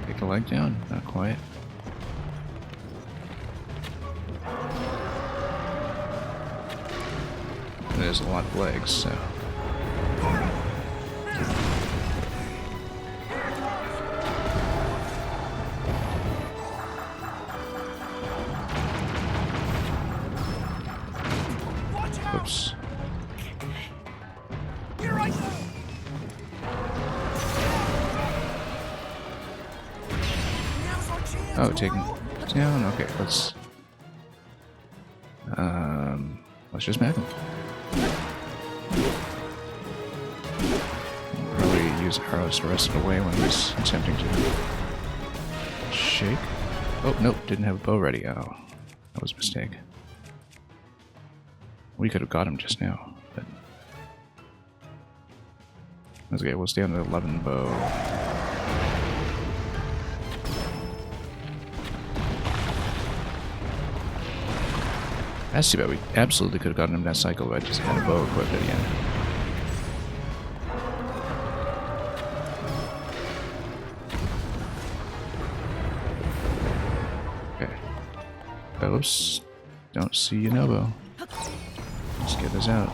take a leg down, not quite. And there's a lot of legs, so. Oops. Oh, taking down. Okay, let's just smack him. Probably use arrows to wrest it away when he's attempting to shake. Oh nope, didn't have a bow ready. Oh, that was a mistake. We could have got him just now, but that's okay. We'll stay on the 11 bow. That's too bad. We absolutely could have gotten him that cycle, but I just had a bow equipped at the end. Okay. Oops. Don't see you, no bow. Let's get this out.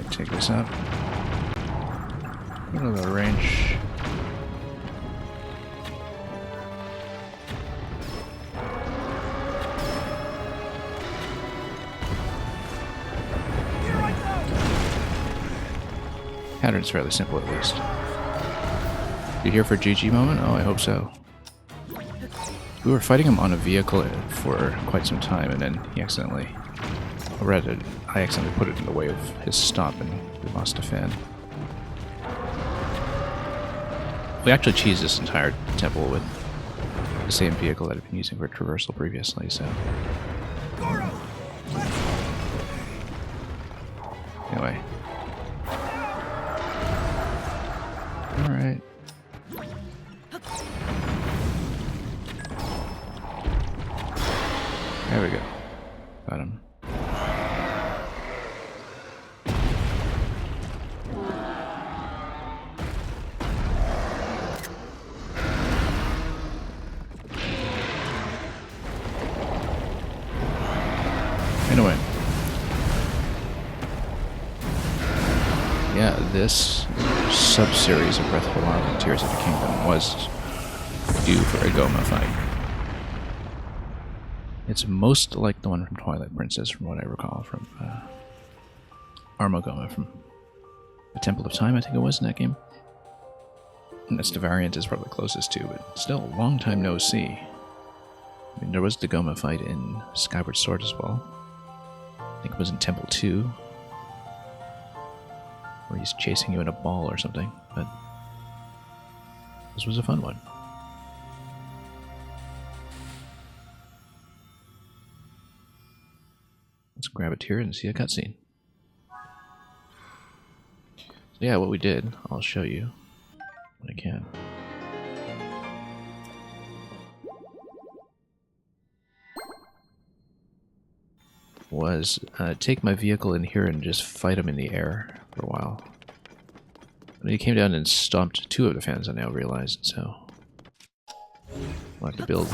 Take this up. A little bit of range. Pattern's fairly simple at least. You here for GG moment? Oh, I hope so. We were fighting him on a vehicle for quite some time, and then he accidentally, or rather, I accidentally put it in the way of his stop, and we lost a fan. We actually cheesed this entire temple with the same vehicle that I've been using for traversal previously, so. Anyway. Alright. There we go. Got him. Anyway. Yeah, this sub-series of Breath of the Wild and Tears of the Kingdom was due for a Goma fight. It's most like the one from Twilight Princess, from what I recall, from Armagoma, from the Temple of Time, I think it was in that game. And that's the variant is probably closest to, but still, a long time no see. I mean, there was the Goma fight in Skyward Sword as well. I think it was in Temple 2, where he's chasing you in a ball or something, but this was a fun one. Let's grab it here and see a cutscene. So yeah, what we did, I'll show you when I can. was take my vehicle in here and just fight him in the air for a while. When he came down and stomped 2 of the fans, I now realized, so we'll have to build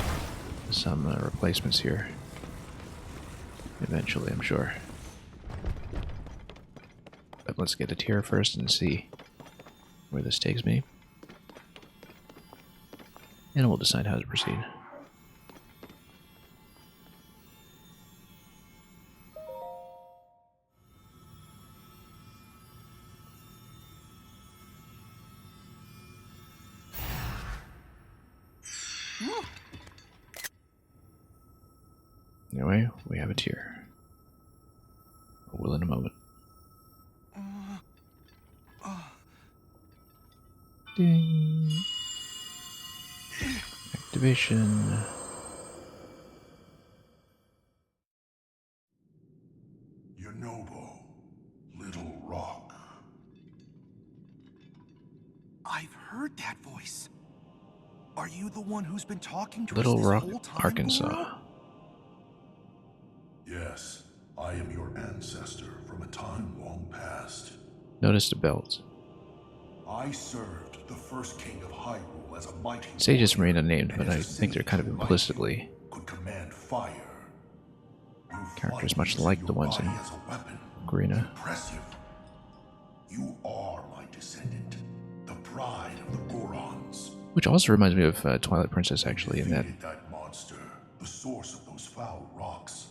some replacements here. Eventually, I'm sure. But let's get a tier first and see where this takes me. And we'll decide how to proceed. Anyway, we have a tier. I will in a moment. Ding. Activation. Yonobo, Little Rock. I've heard that voice. Are you the one who's been talking to Little us Rock, this whole time, Arkansas. Goro? Yes, I am your ancestor from a time long past. Notice the belt. I served the first king of Hyrule as a mighty Sages warrior, remain unnamed, and but I as a think they're sage kind of who, like implicitly you, could command fire. You characters fight much using like your the ones in body as a weapon. Greener. Impressive. You are my descendant, the pride of the Gorons. Which also reminds me of Twilight Princess, actually, in that Defeated that monster, the source of those foul rocks.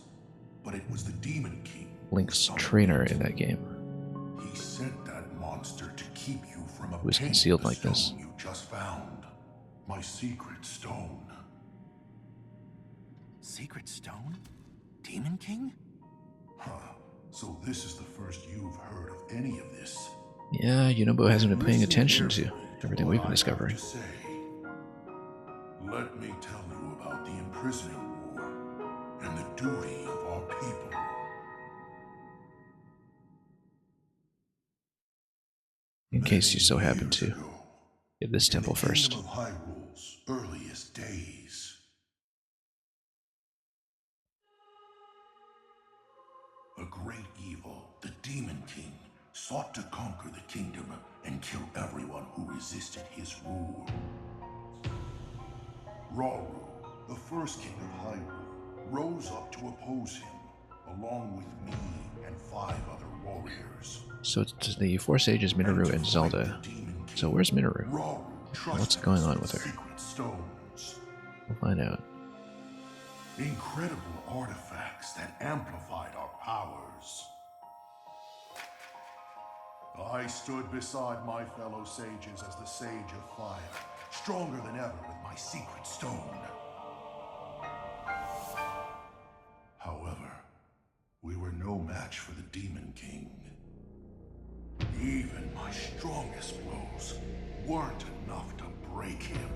But it was the Demon King Link's who trainer summoned in it. that game. He sent that monster to keep you from Was obtaining concealed the like this. stone you just found. My secret stone. Secret Stone? Demon King? Huh. So this is the first you've heard of any of this. Yeah, Yunobo hasn't been paying Listen attention to carefully everything what we've been I have discovering. to say. Let me tell you about the imprisoning war and the duty of our people. In case you so Many happen years to ago, get this temple in the first. Kingdom of Hyrule's earliest days, a great evil, the Demon King, sought to conquer the kingdom and kill everyone who resisted his rule. Rauru, the first king of Hyrule, rose up to oppose him, along with me and 5 other warriors. So it's the 4 sages, Minoru and Zelda. So where's Minoru? What's going on with her? Secret stones, We'll find out. incredible artifacts that amplified our powers. I stood beside my fellow sages as the Sage of Fire, stronger than ever with my secret stone. However, we were no match for the Demon King. Even my strongest blows weren't enough to break him.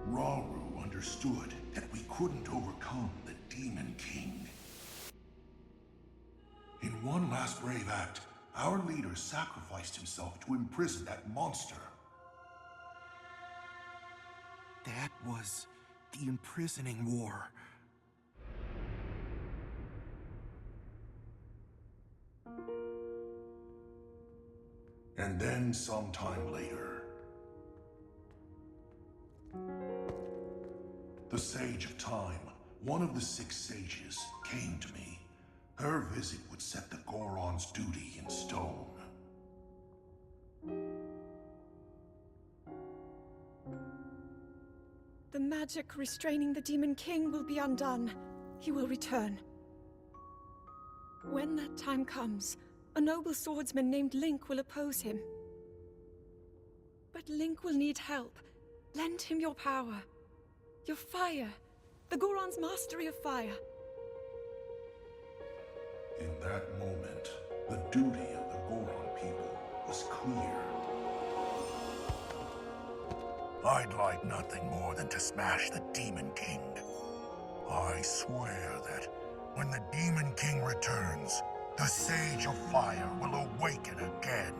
Rauru understood that we couldn't overcome the Demon King. In one last brave act, our leader sacrificed himself to imprison that monster. That was the imprisoning war. And then sometime later, the Sage of Time, one of the 6 sages, came to me. Her visit would set the Goron's duty in stone. The magic restraining the Demon King will be undone. He will return. When that time comes, a noble swordsman named Link will oppose him. But Link will need help. Lend him your power. Your fire. The Goron's mastery of fire. In that moment, the duty of the Goron people was clear. I'd like nothing more than to smash the Demon King. I swear that when the Demon King returns, the Sage of Fire will awaken again.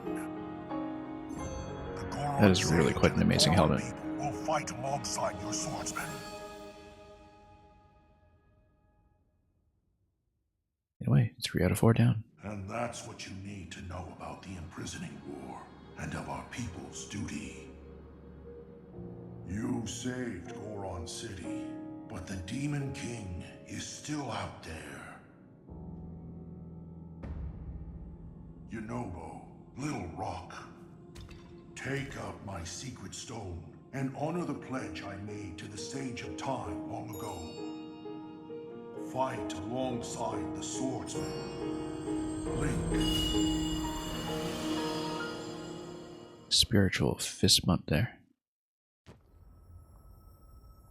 The Goron That is really Sage quite and an the amazing Goron helmet. people will fight alongside your swordsmen. 3 out of 4 down. And that's what you need to know about the imprisoning war and of our people's duty. You saved Goron City, but the Demon King is still out there. Yunobo, Little Rock, take out my secret stone and honor the pledge I made to the Sage of Time long ago. Fight alongside the swordsman, Link. Spiritual fist bump there.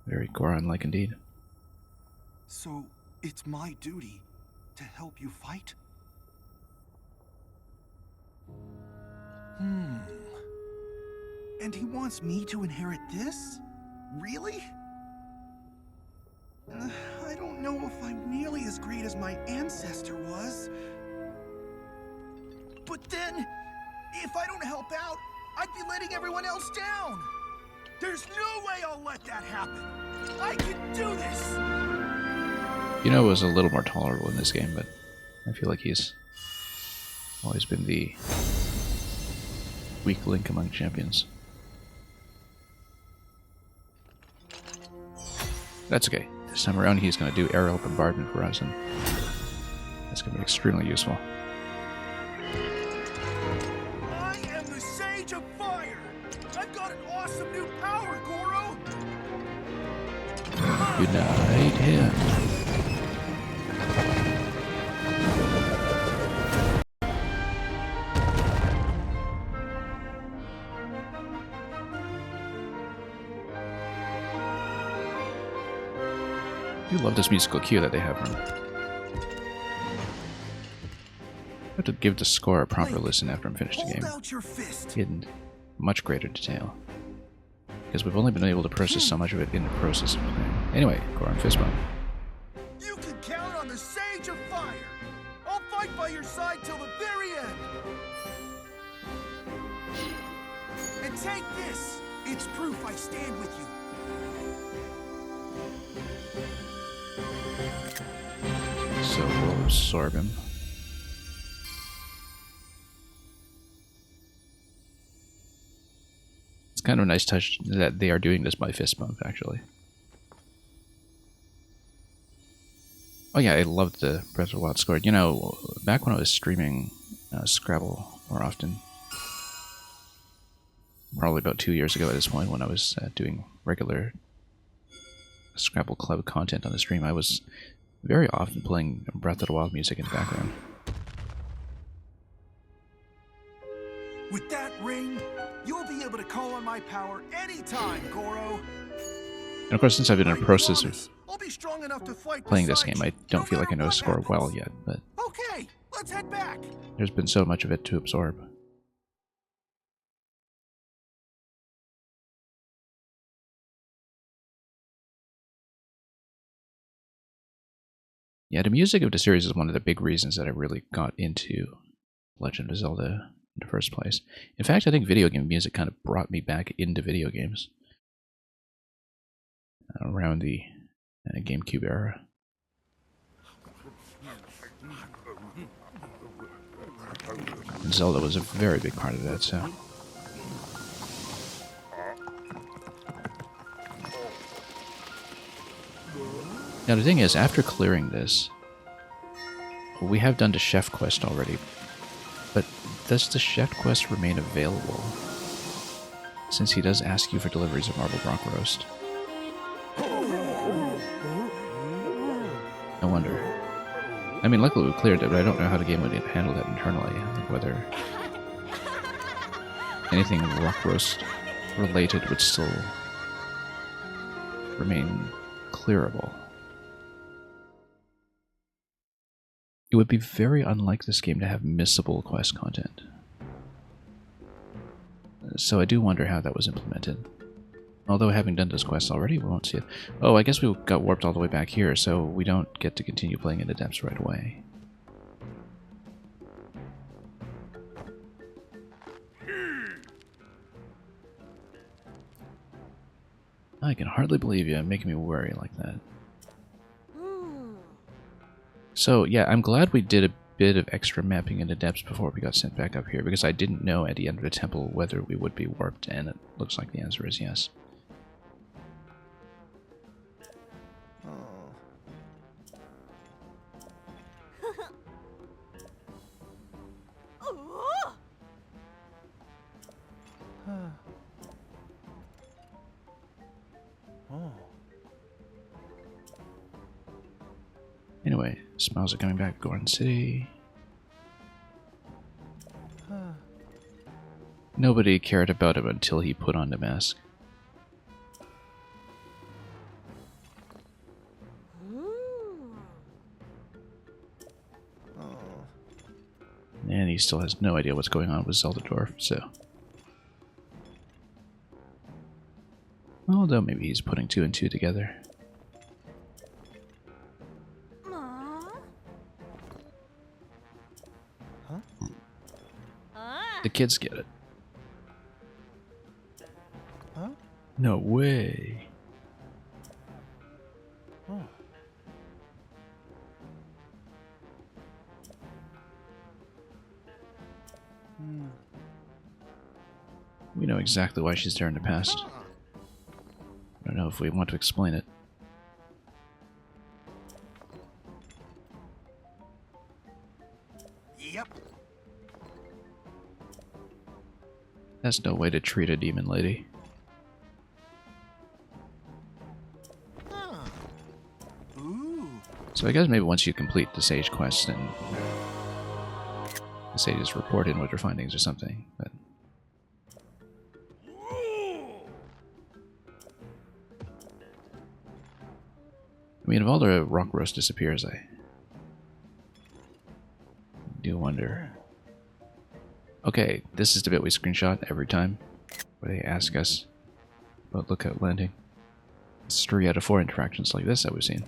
Very Goron-like indeed. So, it's my duty to help you fight? And he wants me to inherit this? Really? I don't know if I'm nearly as great as my ancestor was. But then, if I don't help out, I'd be letting everyone else down. There's no way I'll let that happen. I can do this! Yunobo was a little more tolerable in this game, but I feel like he's always been the weak link among champions. That's okay. This time around he's going to do aerial bombardment for us, and that's going to be extremely useful. I am the Sage of Fire! I've got an awesome new power, Goro! Unite him. I do love this musical cue that they have run. I have to give the score a proper listen after I'm finished the game. Hold out your fist. In much greater detail. Because we've only been able to process so much of it in the process of playing. Anyway, Goron fist bump. You can count on the Sage of Fire! I'll fight by your side till the very end! And take this! It's proof I stand with you. So we'll absorb him. It's kind of a nice touch that they are doing this by fist bump, actually. Oh yeah, I loved the Breath of the Wild score. You know, back when I was streaming Scrabble more often, probably about 2 years ago at this point, when I was doing regular Scrabble Club content on the stream, I was very often playing Breath of the Wild music in the background. With that ring, you'll be able to call on my power anytime, Goro. And of course, since I've been in a process of I'll be strong enough to fight playing this beside game, I you, don't no feel like I matter know what score well happens. yet, but Okay, let's head back. there's been so much of it to absorb. Yeah, the music of the series is one of the big reasons that I really got into Legend of Zelda in the first place. In fact, I think video game music kind of brought me back into video games around the GameCube era. And Zelda was a very big part of that, so... Now the thing is, after clearing this, we have done the chef quest already, but does the chef quest remain available? Since he does ask you for deliveries of marble bronc roast. I wonder. I mean, luckily we cleared it, but I don't know how the game would handle that internally. Like whether anything rock roast related would still remain clearable. It would be very unlike this game to have missable quest content. So I do wonder how that was implemented. Although having done this quest already, we won't see it. Oh, I guess we got warped all the way back here, so we don't get to continue playing in the depths right away. I can hardly believe you making me worry like that. So, yeah, I'm glad we did a bit of extra mapping into depths before we got sent back up here, because I didn't know at the end of the temple whether we would be warped, and it looks like the answer is yes. Anyway, smiles are coming back to Goron City. Nobody cared about him until he put on the mask. And he still has no idea what's going on with Zeldadorf, so... Although maybe he's putting 2 and 2 together. The kids get it. Huh? No way. Oh. We know exactly why she's there in the past. I don't know if we want to explain it. Yep. That's no way to treat a demon lady. Ooh. So I guess maybe once you complete the Sage quest, then the sages report in with their findings or something. But I mean, if all the rock roast disappears, I do wonder. Okay, this is the bit we screenshot every time, where they ask us about lookout landing. It's 3 out of 4 interactions like this that we've seen.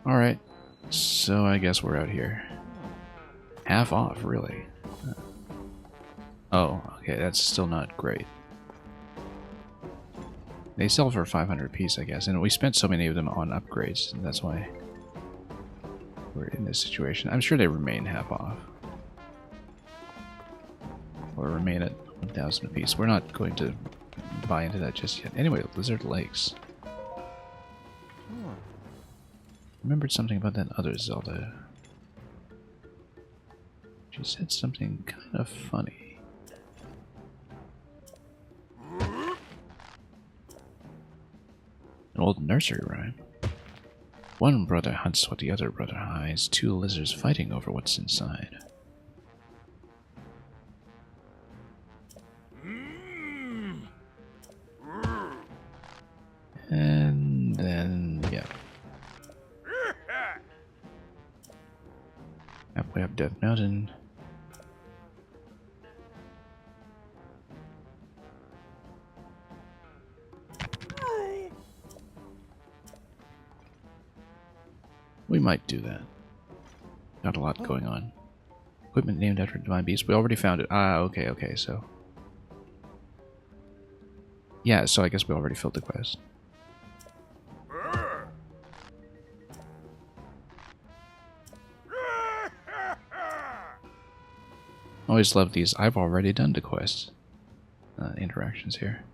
Alright, so I guess we're out here. Half off, really. Oh, okay, that's still not great. They sell for 500 apiece, I guess, and we spent so many of them on upgrades, and that's why we're in this situation. I'm sure they remain half off. Or remain at 1,000 apiece. We're not going to buy into that just yet. Anyway, Lizard Lakes. Remembered something about that other Zelda. She said something kind of funny. An old nursery rhyme. One brother hunts what the other brother hides. 2 lizards fighting over what's inside. And then, yeah. Halfway up Death Mountain. We might do that. Got a lot going on. Equipment named after a divine beast. We already found it. Ah, okay, okay, so... Yeah, so I guess we already filled the quest. Always love these I've already done the quest interactions here.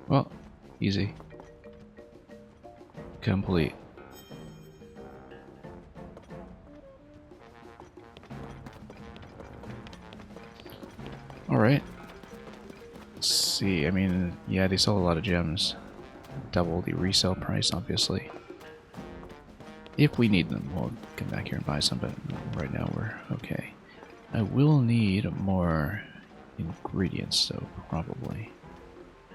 Well, easy. Complete. Alright. Let's see, I mean, yeah, they sell a lot of gems. Double the resale price, obviously. If we need them, we'll come back here and buy some, but right now we're okay. I will need more ingredients, though, probably.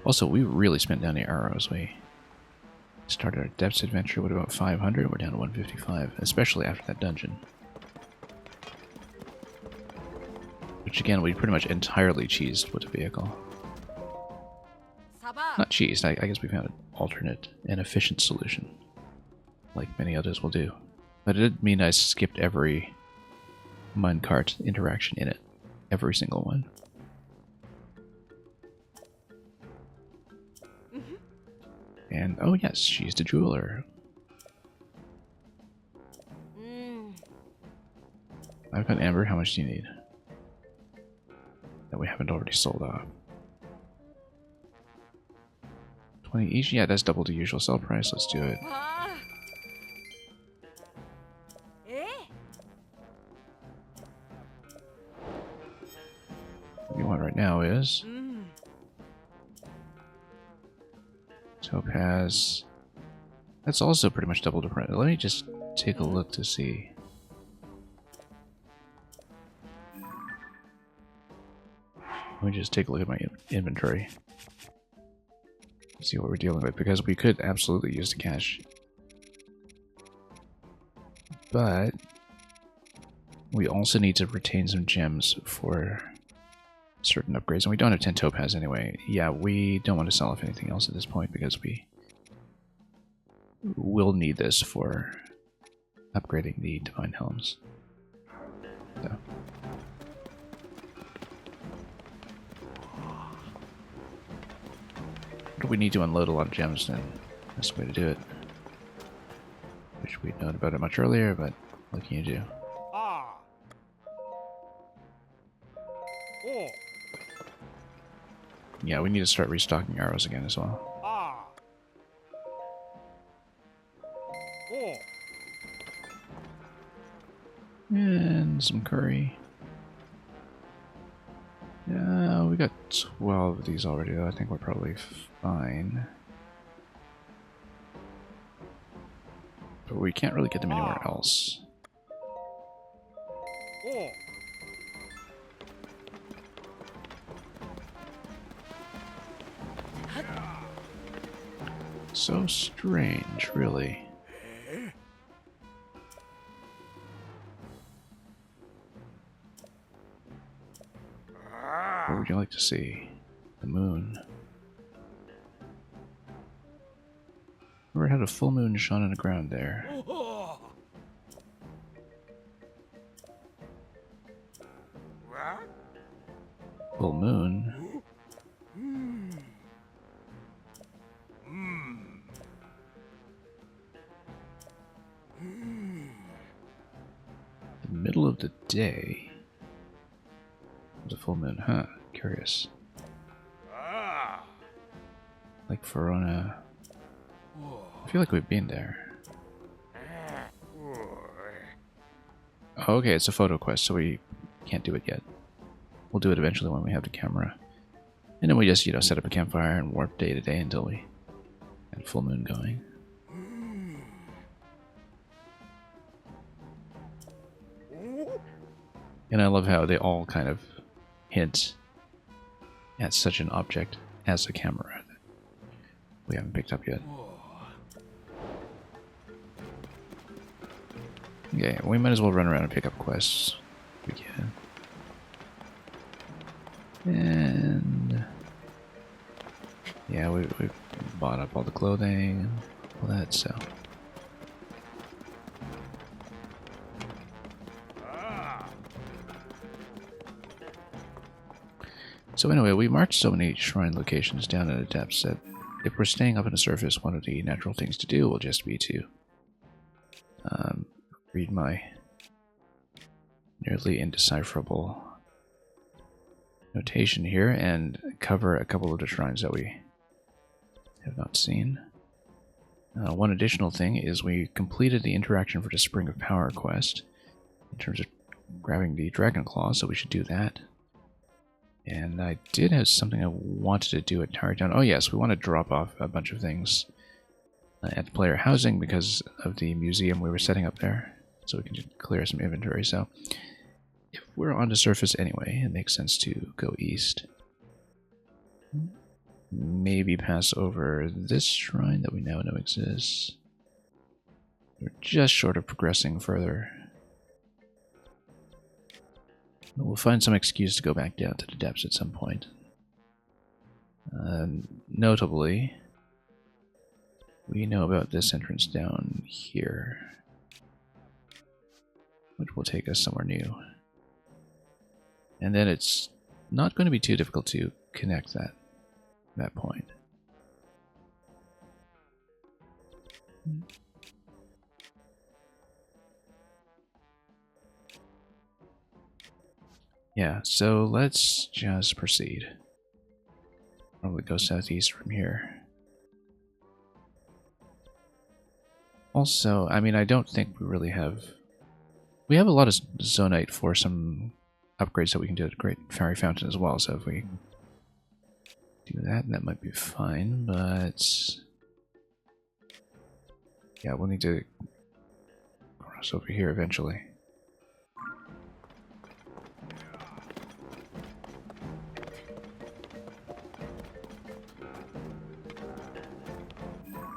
Also, we really spent down the arrows. We started our depths adventure with about 500, we're down to 155, especially after that dungeon. Which again, we pretty much entirely cheesed with the vehicle. Not cheesed, I guess we found alternate and efficient solution, like many others will do. But it didn't mean I skipped every minecart interaction in it. Every single one. And, oh yes, she's the jeweler. I've got Amber, how much do you need? That we haven't already sold off. 20 each? Yeah, that's double the usual sell price. Let's do it. What we want right now is Topaz. That's also pretty much double the price. Let me just take a look to see. Let me just take a look at my inventory. See what we're dealing with, because we could absolutely use the cash. But we also need to retain some gems for certain upgrades, and we don't have 10 topaz anyway. Yeah, we don't want to sell off anything else at this point because we will need this for upgrading the divine helms. So. But we need to unload a lot of gems, then that's the way to do it. Wish we'd known about it much earlier, but what can you do? Yeah, we need to start restocking arrows again as well. And some curry. Yeah, we got 12 of these already, though. I think we're probably fine. But we can't really get them anywhere else. So strange, really. What would you like to see? The moon. Never had a full moon shone on the ground there. Full moon? The middle of the day? The full moon, huh? Curious. Like Verona. I feel like we've been there. Oh, okay, it's a photo quest, so we can't do it yet. We'll do it eventually when we have the camera. And then we just, set up a campfire and warp day to day until we get full moon going. And I love how they all kind of hint at such an object as a camera that we haven't picked up yet. Okay, we might as well run around and pick up quests if we can. And yeah, we've bought up all the clothing and all that, so. So anyway, we marked so many shrine locations down at the depths that if we're staying up on the surface, one of the natural things to do will just be to read my nearly indecipherable notation here and cover a couple of the shrines that we have not seen. One additional thing is we completed the interaction for the Spring of Power quest in terms of grabbing the Dragon Claw, so we should do that. And I did have something I wanted to do at Tower Town. Oh yes, we want to drop off a bunch of things at player housing because of the museum we were setting up there, so we can just clear some inventory. So if we're on the surface anyway, it makes sense to go east. Maybe pass over this shrine that we now know exists. We're just short of progressing further. We'll find some excuse to go back down to the depths at some point. Notably, We know about this entrance down here, which will take us somewhere new. And then it's not going to be too difficult to connect that point. Yeah, so let's just proceed. Probably go southeast from here. Also, I mean, I don't think we really have... We have a lot of zonite for some upgrades that we can do at Great Fairy Fountain as well, so if we do that, that might be fine, but... Yeah, we'll need to cross over here eventually.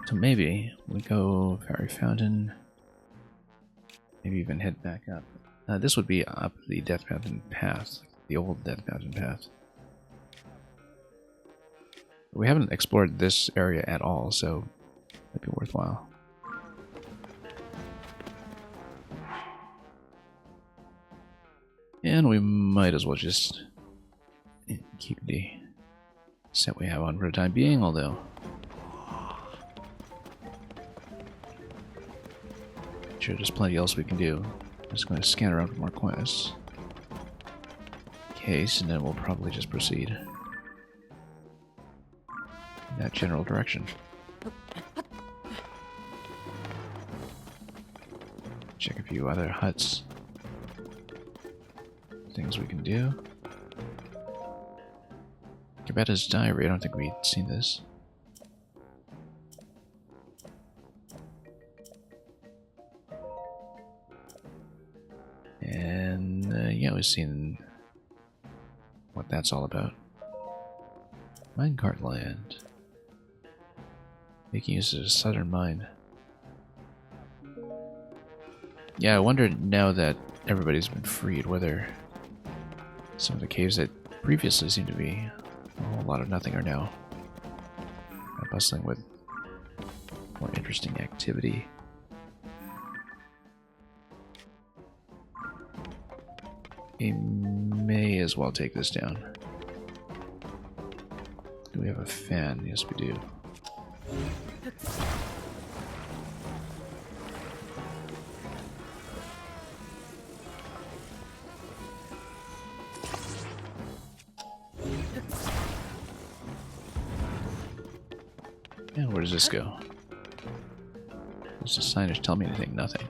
So maybe we go Fairy Fountain, maybe even head back up. This would be up the Death Mountain path, the old Death Mountain path. We haven't explored this area at all, so it might be worthwhile. And we might as well just keep the set we have on for the time being, although... Sure, there's plenty else we can do. I'm just going to scan around for more quests. Case, and then we'll probably just proceed in that general direction. Check a few other huts. Things we can do. Gabetta's Diary, I don't think we'd seen this. And yeah, we've seen what that's all about. Minecart land. Making use of the southern mine. Yeah, I wonder now that everybody's been freed whether some of the caves that previously seemed to be a whole lot of nothing are now bustling with more interesting activity. We may as well take this down. Do we have a fan? Yes, we do. And where does this go? Does the signage tell me anything? Nothing.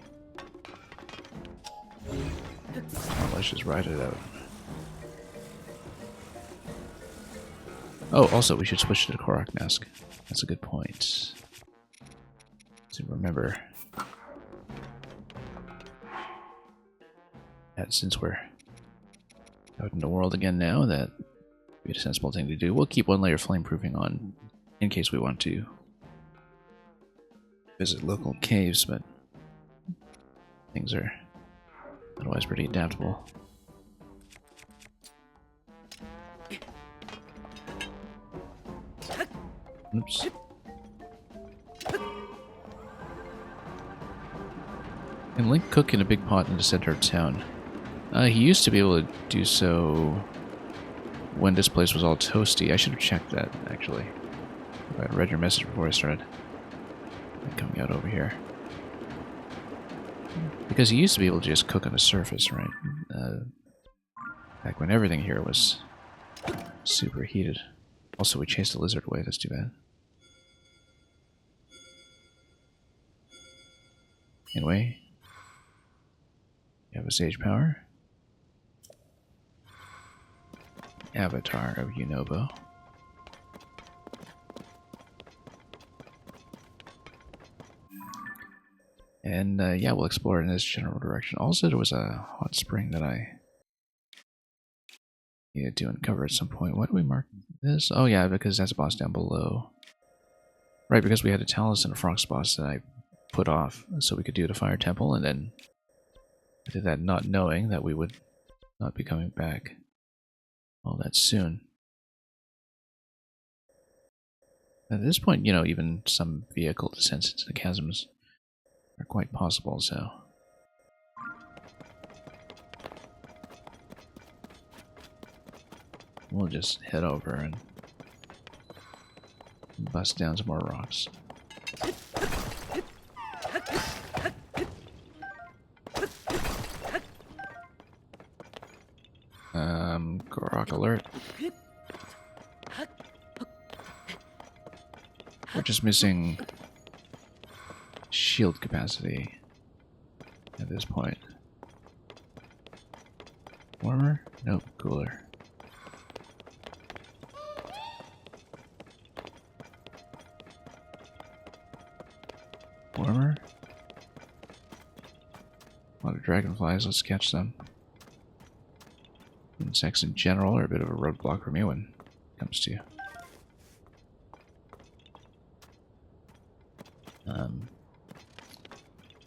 Well, let's just ride it out. Oh, also, we should switch to the Korok mask. That's a good point. To remember that since we're out in the world again now, that would be a sensible thing to do. We'll keep one layer flameproofing on in case we want to visit local caves, but things are otherwise pretty adaptable. Oops. And Link cook in a big pot in the center of town. He used to be able to do so when this place was all toasty. I should have checked that, actually. If I had read your message before I started coming out over here. Because he used to be able to just cook on the surface, right? Back when everything here was super heated. Also, we chased the lizard away, that's too bad. Anyway, you have a sage power. Avatar of Yunobo. And yeah, we'll explore in this general direction. Also, there was a hot spring that I needed to uncover at some point. Why do we mark this? Oh yeah, because that's a boss down below. Right, because we had a Talus and a Frox boss that I put off so we could do the Fire Temple, and then I did that not knowing that we would not be coming back all that soon. At this point, you know, even some vehicle descents into the chasms are quite possible, so... we'll just head over and bust down some more rocks. Rock alert. We're just missing shield capacity at this point. Warmer? Nope, cooler. Warmer? A lot of dragonflies, let's catch them. Insects in general are a bit of a roadblock for me when it comes to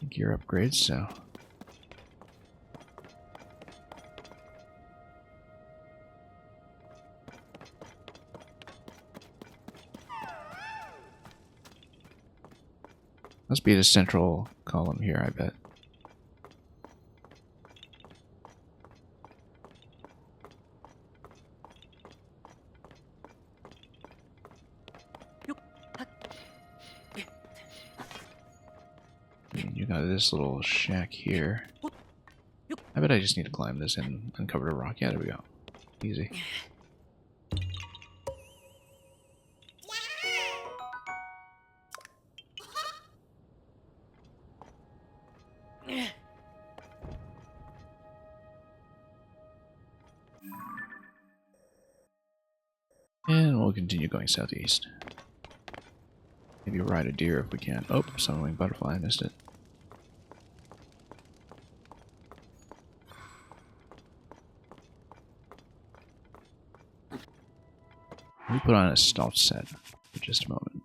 gear upgrades, so must be the central column here, I bet. You got this little shack here. I bet I just need to climb this and uncover the rock. Yeah, there we go. Easy. And we'll continue going southeast. Maybe ride a deer if we can. Oh, sunwing butterfly, I missed it. We put on a stealth set for just a moment.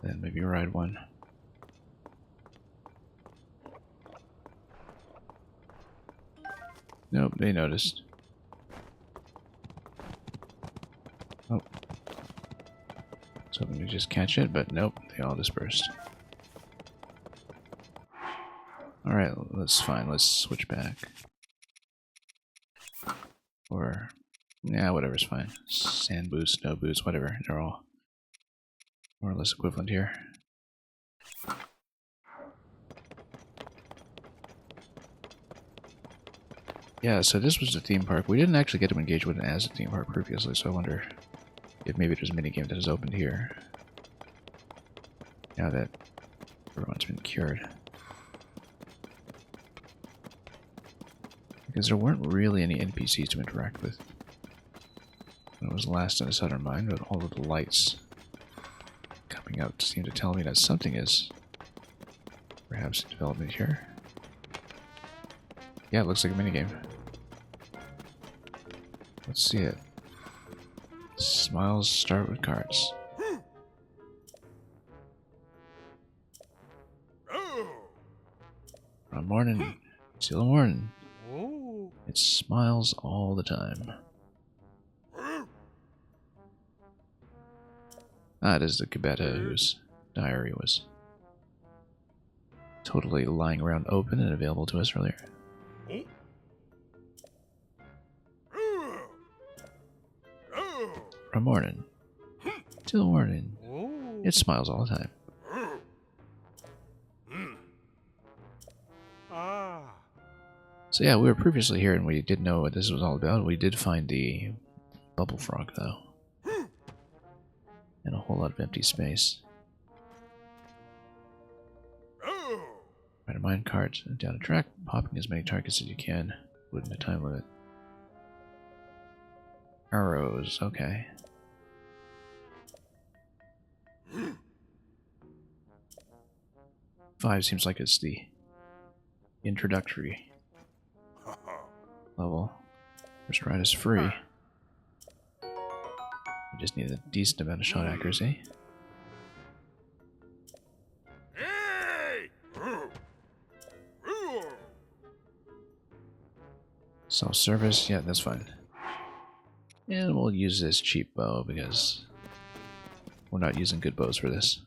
Then maybe ride one. Nope, they noticed. Oh. So let me just catch it, but nope, they all dispersed. Alright, that's fine. Let's switch back. Or, yeah, whatever's fine. Sand boots, snow boots, whatever. They're all more or less equivalent here. Yeah, so this was the theme park. We didn't actually get to engage with it as a theme park previously, so I wonder if maybe there's a minigame that is opened here. Now that everyone's been cured. Because there weren't really any NPCs to interact with. When it was last in the southern mine, but all of the lights coming out seem to tell me that something is perhaps in development here. Yeah, it looks like a minigame. Let's see it. Smiles start with cards. From morning till morning. It smiles all the time. Ah, it is the Kabeta whose diary was totally lying around open and available to us earlier. From morning till morning, it smiles all the time. So yeah, we were previously here and we did know what this was all about. We did find the bubble frog though. And a whole lot of empty space. Right, a mine cart down a track, popping as many targets as you can within a time limit. Arrows, okay. Five seems like it's the introductory level. First ride is free. You just need a decent amount of shot accuracy. Self-service, yeah, that's fine. And we'll use this cheap bow because we're not using good bows for this.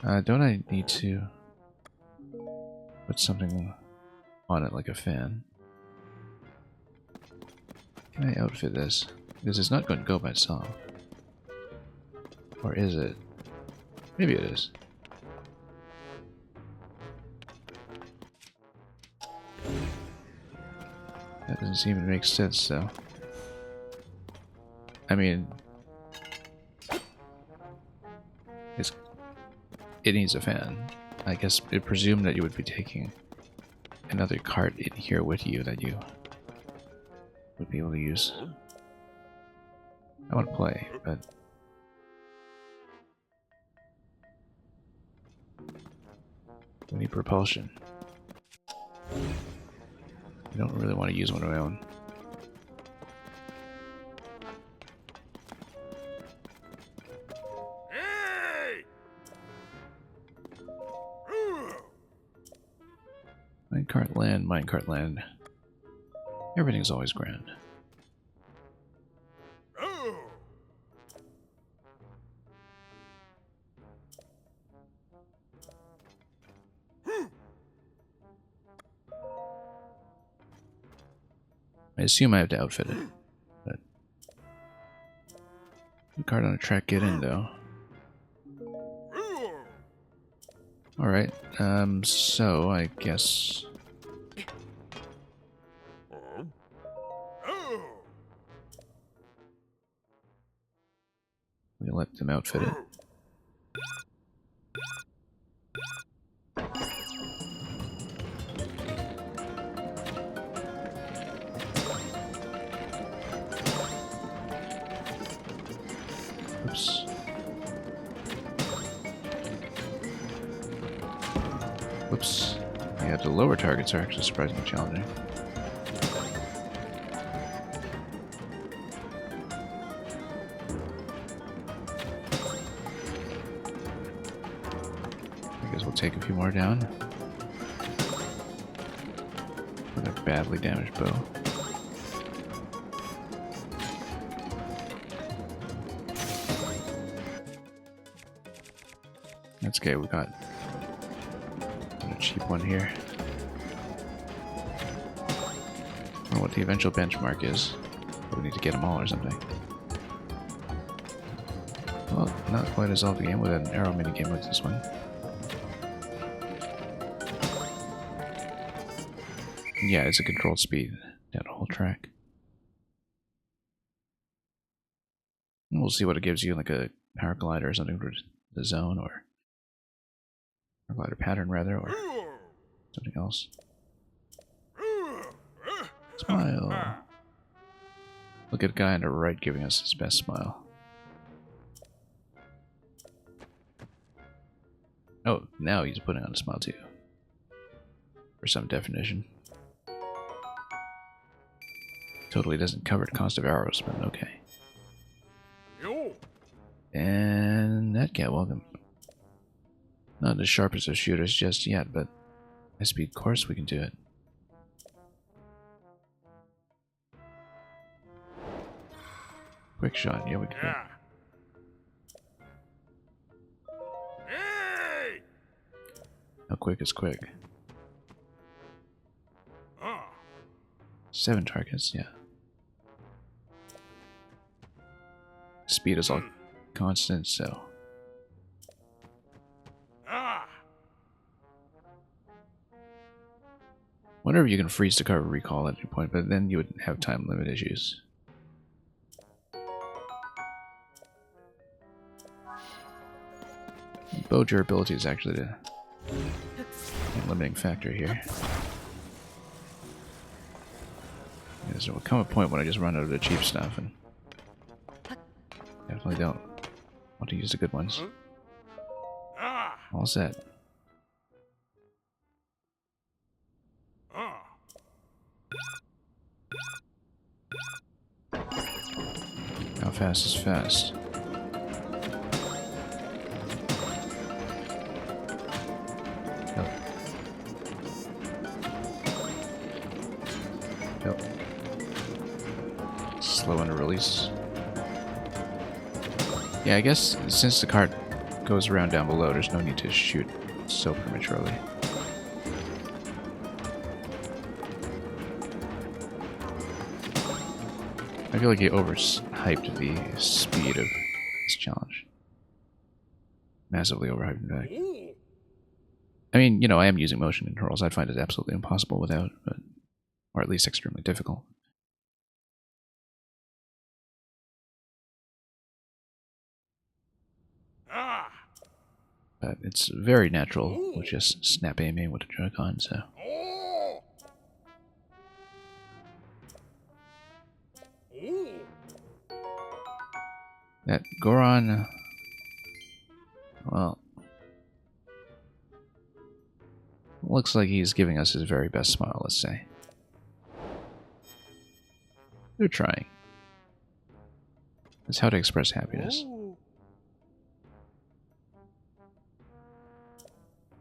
Don't I need to put something on it like a fan? Can I outfit this? Because it's not going to go by itself. Or is it? Maybe it is. That doesn't seem to make sense, though. I mean, it needs a fan. I guess it presumed that you would be taking another cart in here with you that you would be able to use. I want to play, but we need propulsion. I don't really want to use one of my own. Minecart land. Everything's always grand. I assume I have to outfit it, but the card on a track get in though. Alright, so I guess we let them outfit it. Oops. Whoops. Yeah, the lower targets are actually surprisingly challenging. I guess we'll take a few more down. With a badly damaged bow. That's okay, we got a cheap one here. I don't know what the eventual benchmark is. But we need to get them all or something. Well, not quite as all the game with an arrow minigame with this one. Yeah, it's a controlled speed, that whole track. And we'll see what it gives you, like a paraglider or something for the zone, or paraglider pattern rather, or something else. Smile. Look at the guy on the right giving us his best smile. Oh, now he's putting on a smile too. For some definition. Totally doesn't cover the cost of arrows, but okay. And that cat, welcome. Not the sharpest of shooters just yet, but high speed course we can do it. Quick shot, yeah we can do it. How quick is quick? 7 targets, yeah. Speed is all constant, so. Wonder if you can freeze to cover recall at any point, but then you would have time limit issues. Bow durability is actually the limiting factor here. There will come a point when I just run out of the cheap stuff, and definitely don't want to use the good ones. All set. How fast is fast? Nope. Slow under release. Yeah, I guess since the cart goes around down below, there's no need to shoot so prematurely. I feel like he overhyped the speed of this challenge. Massively overhyped, in fact. I mean, you know, I am using motion controls. I'd find it absolutely impossible without, but, or at least extremely difficult. Ah! But it's very natural with just snap aiming with the Joy-Con, so. Oh! Oh! That Goron, well, looks like he's giving us his very best smile, let's say. They're trying. That's how to express happiness.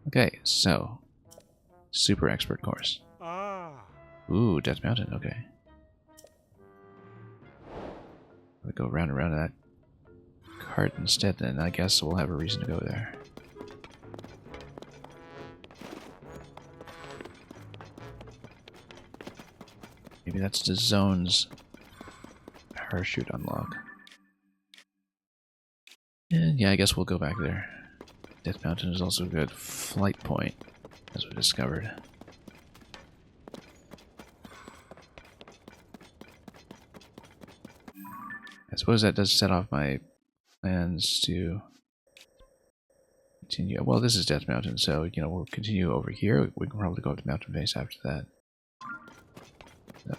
Okay, so, super expert course. Ah! Ooh, Death Mountain, okay. We'll go round and round that cart instead, then I guess we'll have a reason to go there. Maybe that's the zone's parachute unlock. And yeah, I guess we'll go back there. Death Mountain is also a good flight point, as we discovered. I suppose that does set off my plans to continue. Well, this is Death Mountain, so, you know, we'll continue over here. We can probably go up to Mountain Base after that. So,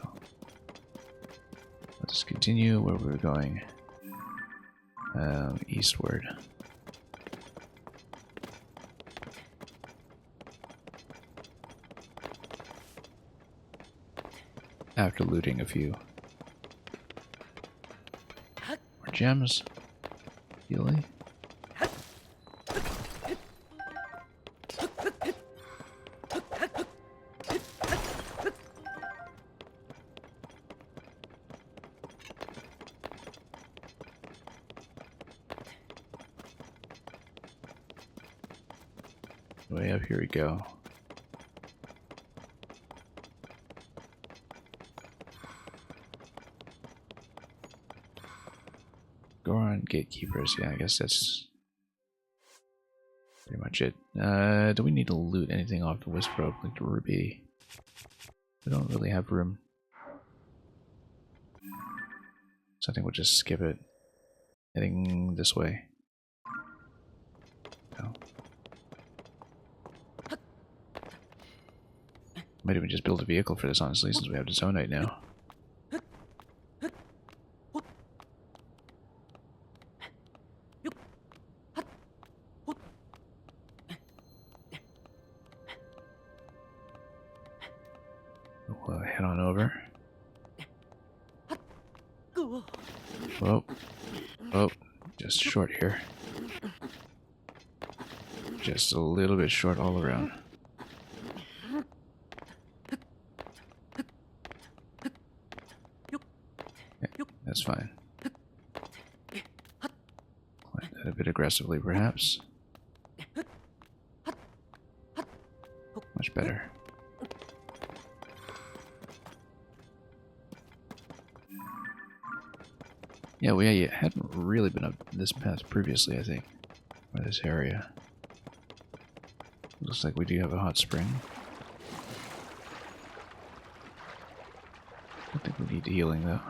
let's continue where we're going. Eastward. After looting a few more gems. Really? Way up, here we go. Goron Gatekeepers, yeah, I guess that's pretty much it. Do we need to loot anything off the Wisp Rope like the Ruby? We don't really have room. So I think we'll just skip it. Heading this way. No. Might even just build a vehicle for this, honestly, since we have the Zonite now. We'll head on over. Whoa. Oh, just short here. Just a little bit short all around. Yeah, that's fine. Climb that a bit aggressively, perhaps. Much better. Yeah, we hadn't really been up this path previously, I think, by this area. Looks like we do have a hot spring. I don't think we need healing, though.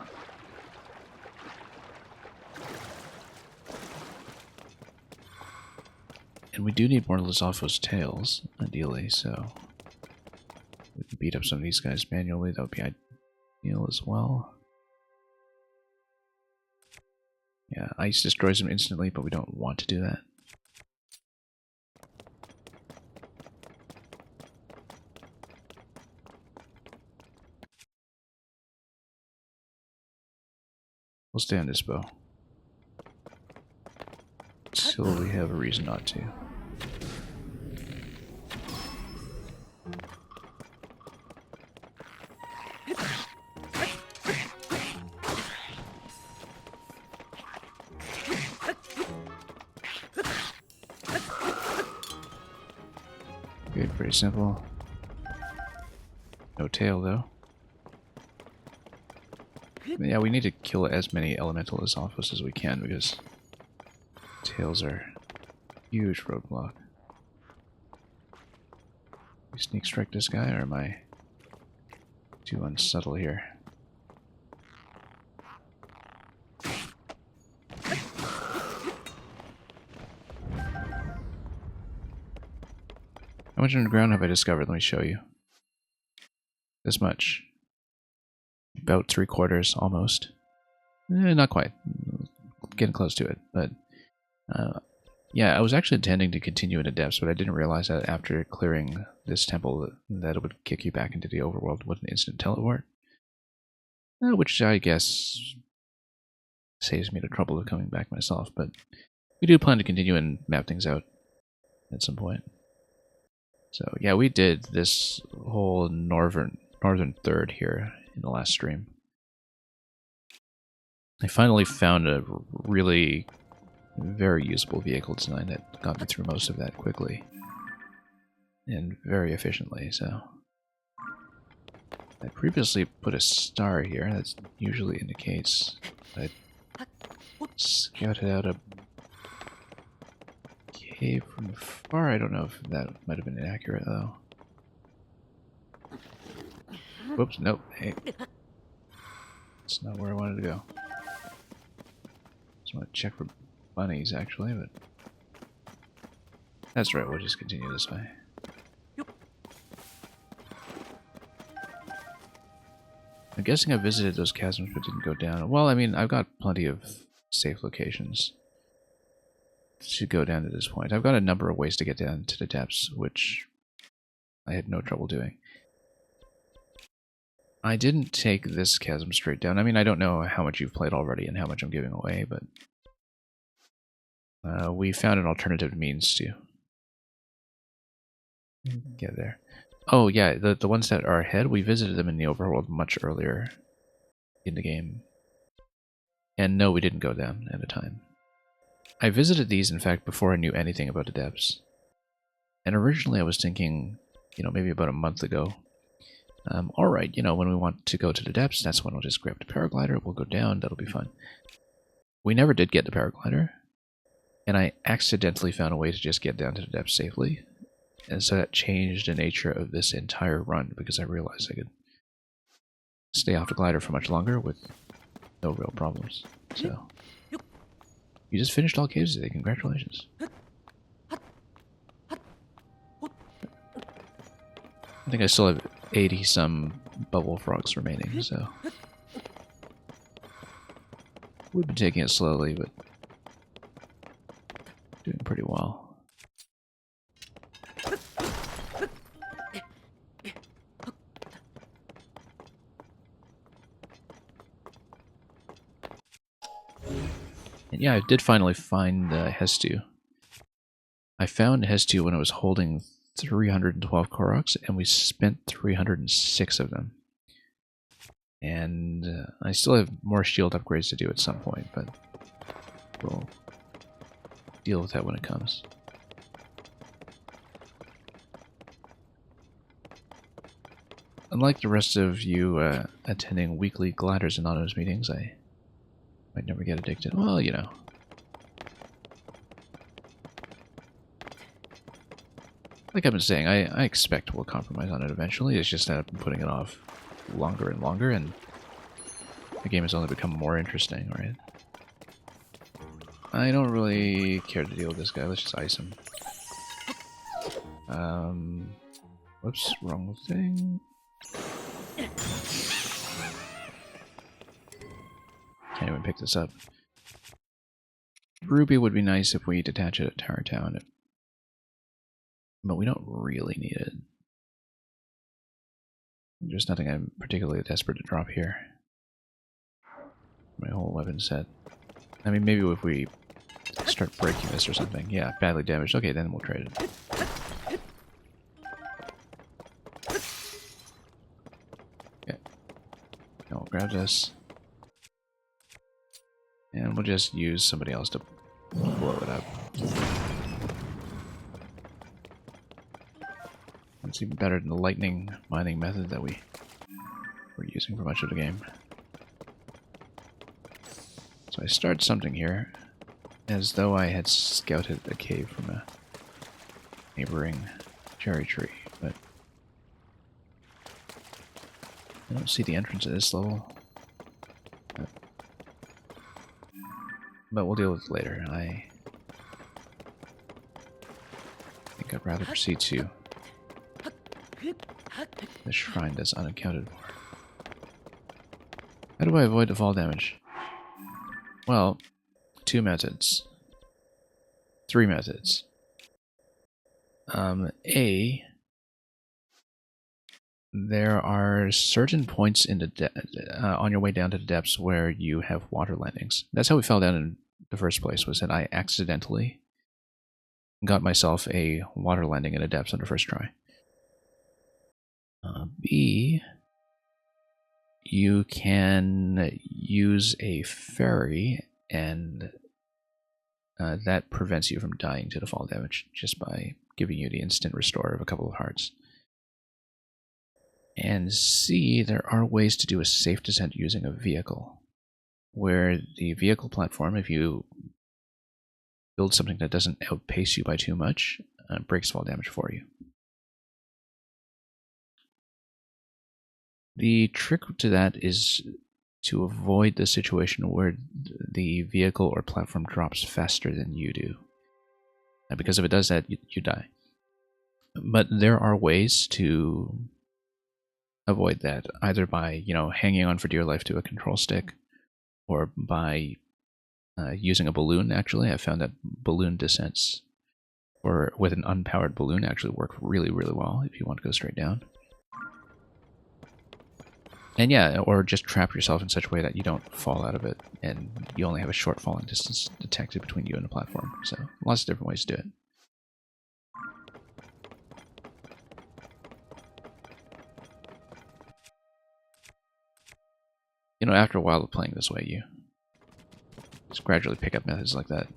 And we do need more Lizalfo's tails, ideally, so we can beat up some of these guys manually. That would be ideal as well. Yeah, ice destroys them instantly, but we don't want to do that. We'll stay on this bow. Until we have a reason not to. Pretty simple. No tail, though. But yeah, we need to kill as many elementalists off us as we can, because tails are a huge roadblock. We sneak strike this guy, or am I too unsubtle here? How much underground have I discovered? Let me show you. This much. About 3/4, almost. Not quite. Getting close to it, but yeah, I was actually intending to continue into depths, but I didn't realize that after clearing this temple that it would kick you back into the overworld with an instant teleport. Which I guess saves me the trouble of coming back myself, but we do plan to continue and map things out at some point. So yeah, we did this whole northern third here in the last stream. I finally found a really very usable vehicle design that got me through most of that quickly and very efficiently. So I previously put a star here. That usually indicates I scouted out a cave from far. I don't know if that might have been inaccurate though. Whoops, nope. Hey. That's not where I wanted to go. Just want to check for bunnies actually, but that's right, we'll just continue this way. I'm guessing I visited those chasms but didn't go down. Well, I mean, I've got plenty of safe locations to go down to this point. I've got a number of ways to get down to the depths, which I had no trouble doing. I didn't take this chasm straight down. I mean, I don't know how much you've played already and how much I'm giving away, but we found an alternative means to get there. Oh yeah, the ones that are ahead, we visited them in the overworld much earlier in the game. And no, we didn't go down at a time. I visited these, in fact, before I knew anything about the depths. And originally I was thinking, you know, maybe about a month ago, alright, you know, when we want to go to the depths, that's when we'll just grab the paraglider, we'll go down, that'll be fun. We never did get the paraglider, and I accidentally found a way to just get down to the depths safely. And so that changed the nature of this entire run, because I realized I could stay off the glider for much longer with no real problems. So, you just finished all caves today, congratulations. I think I still have 80-some bubble frogs remaining, so we've been taking it slowly, but doing pretty well. And yeah, I did finally find Hestu. I found Hestu when I was holding 312 Koroks, and we spent 306 of them. And I still have more shield upgrades to do at some point, but we'll deal with that when it comes. Unlike the rest of you attending weekly Gliders Anonymous meetings, I might never get addicted. Well, you know. Like I've been saying, I expect we'll compromise on it eventually. It's just that I've been putting it off longer and longer, and the game has only become more interesting, right? I don't really care to deal with this guy. Let's just ice him. Whoops, wrong thing. Can't even pick this up. Ruby would be nice if we detach it at Tower Town, but we don't really need it. There's nothing I'm particularly desperate to drop here. My whole weapon set. I mean, maybe if we start breaking this or something. Yeah, badly damaged. Okay, then we'll trade it. Okay. Now we'll grab this. And we'll just use somebody else to blow it up. It's even better than the lightning mining method that we were using for much of the game. So I start something here, as though I had scouted a cave from a neighboring cherry tree, but I don't see the entrance at this level. But we'll deal with it later. I think I'd rather proceed to the shrine that's unaccounted for. How do I avoid the fall damage? Well, 2 methods. 3 methods. A, there are certain points in the on your way down to the depths where you have water landings. That's how we fell down in the first place, was that I accidentally got myself a water landing in the depths on the first try. B, you can use a ferry, and that prevents you from dying to the fall damage just by giving you the instant restore of a couple of hearts. And C, there are ways to do a safe descent using a vehicle, where the vehicle platform, if you build something that doesn't outpace you by too much, breaks fall damage for you. The trick to that is to avoid the situation where the vehicle or platform drops faster than you do. Because if it does that, you die. But there are ways to avoid that, either by, hanging on for dear life to a control stick, or by using a balloon. Actually, I found that balloon descents with an unpowered balloon actually work really, really well if you want to go straight down. And yeah, or just trap yourself in such a way that you don't fall out of it, and you only have a short falling distance detected between you and the platform. So, lots of different ways to do it. After a while of playing this way, you just gradually pick up methods like that.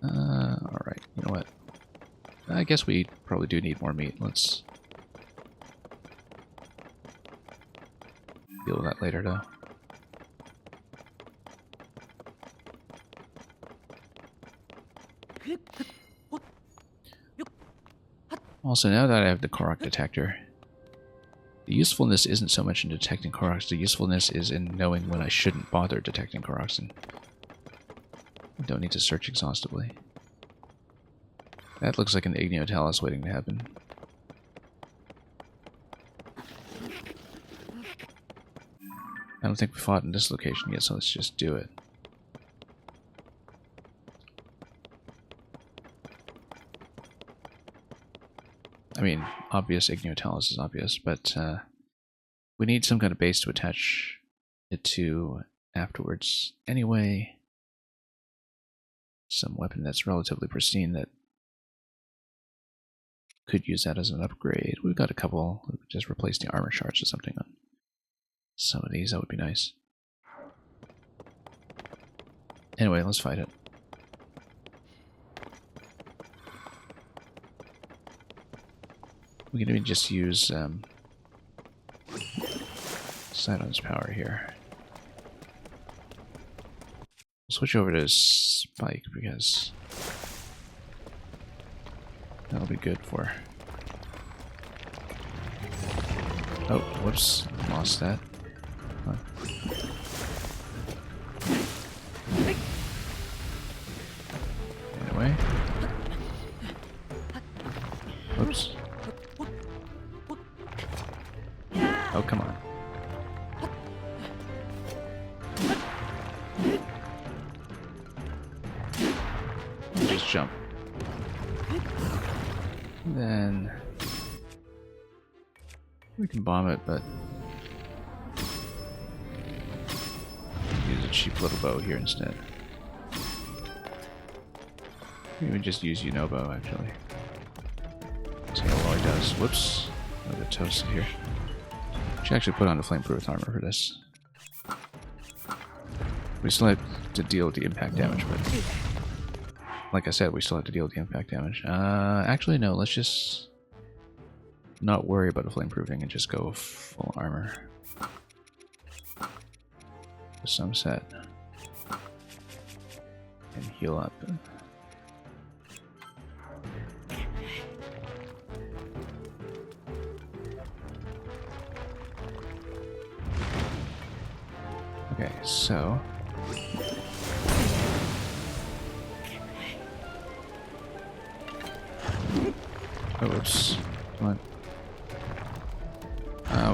Alright, you know what? I guess we probably do need more meat. Let's deal with that later, though. Also, now that I have the Korok detector, the usefulness isn't so much in detecting Koroks, the usefulness is in knowing when I shouldn't bother detecting Koroks, and I don't need to search exhaustively. That looks like an Igniotalis waiting to happen. I don't think we fought in this location yet, so let's just do it. I mean, obvious Igniotalis is obvious, but we need some kind of base to attach it to afterwards anyway. Some weapon that's relatively pristine that could use that as an upgrade. We've got a couple. We could just replace the armor shards or something on some of these. That would be nice. Anyway, let's fight it. We can even just use Sidon's power here. We'll switch over to Spike because that'll be good for... Oh, whoops. Lost that. Huh. Anyway. Whoops. Oh, come on. Just jump. And then we can bomb it, but use a cheap little bow here instead. Maybe just use Unobo, actually. See how well he does. Whoops. I'll get toasted here. Should actually put on the flameproof armor for this. We still have to deal with the impact damage, but like I said, we still have to deal with the impact damage. Actually, no. Let's just not worry about the flame-proofing and just go full armor. With some set. And heal up. Okay, so... Oh, whoops. Come on.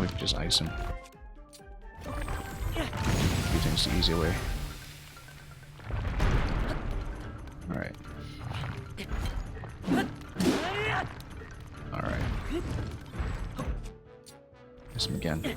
We can just ice him. Do things the easy way. Alright. Alright. Miss him again.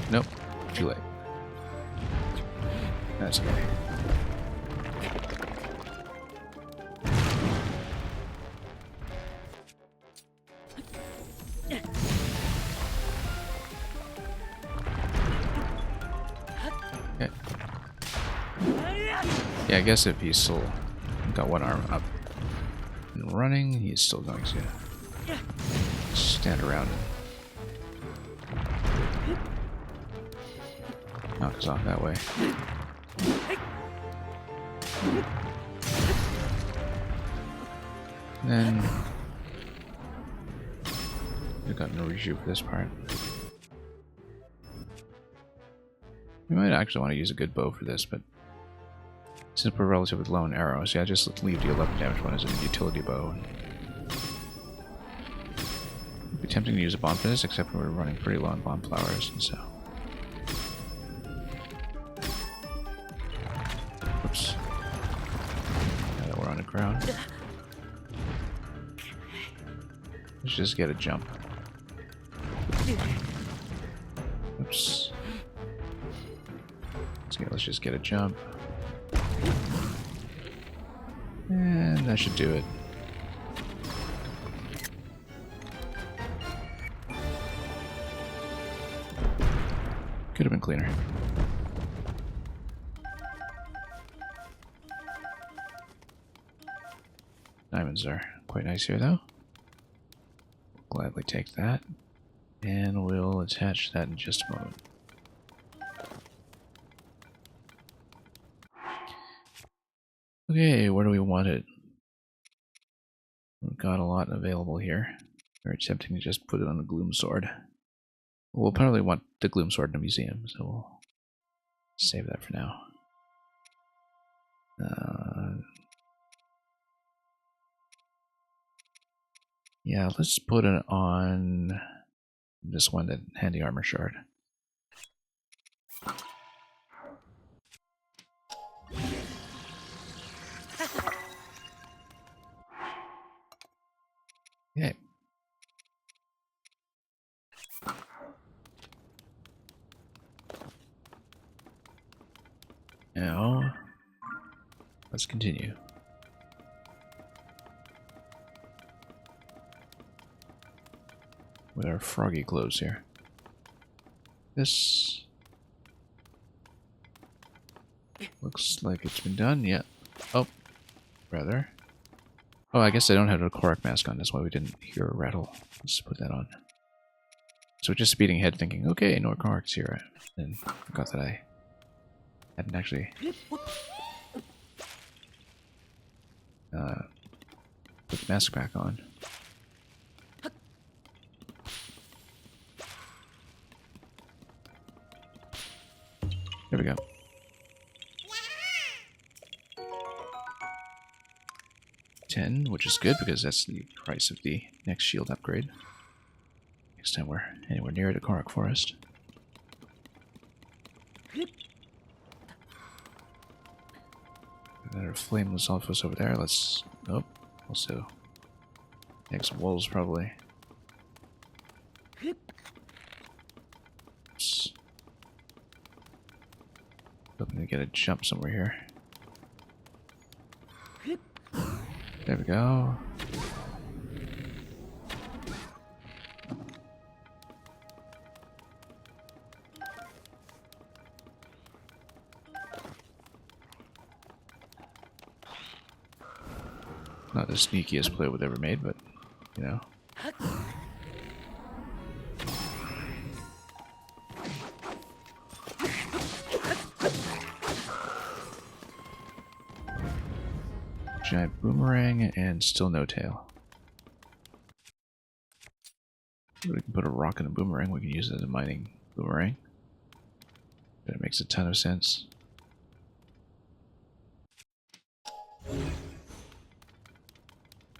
Nope. Too late. That's okay. Okay. Yeah, I guess if he's still got one arm up and running, he's still going to stand around and knock us off that way. And then we've got no rejuve for this part. We might actually want to use a good bow for this, but since we're relatively low on arrows, yeah, just leave the 11 damage one as a utility bow. It'd be tempting to use a bomb for this, except we're running pretty low on bomb flowers, and so. Oops. Now that we're on the ground, let's just get a jump. Oops. Let's just get a jump. And that should do it. Could have been cleaner. Diamonds are quite nice here, though. We'll gladly take that. And we'll attach that in just a moment. Okay, where do we want it? We've got a lot available here. Very tempting to just put it on the Gloom Sword. We'll probably want the Gloom Sword in a museum, so we'll save that for now. Yeah, let's put it on this one, that handy armor shard. Okay. Now, let's continue. With our froggy clothes here. This looks like it's been done. Yeah. Oh, rather. Oh, I guess I don't have a Korok mask on. That's why we didn't hear a rattle. Let's put that on. So just speeding ahead, thinking, okay, no Korok's here, and forgot that I hadn't actually put the mask back on. There we go. 10, which is good because that's the price of the next shield upgrade. Next time we're anywhere near the Korok Forest. Another flameless outpost over there. Let's. Oh, also. Take some wolves probably. Oops. Hoping to get a jump somewhere here. There we go. Not the sneakiest play we've ever made, but, you know. Giant boomerang and still no tail. We can put a rock in a boomerang. We can use it as a mining boomerang. That makes a ton of sense.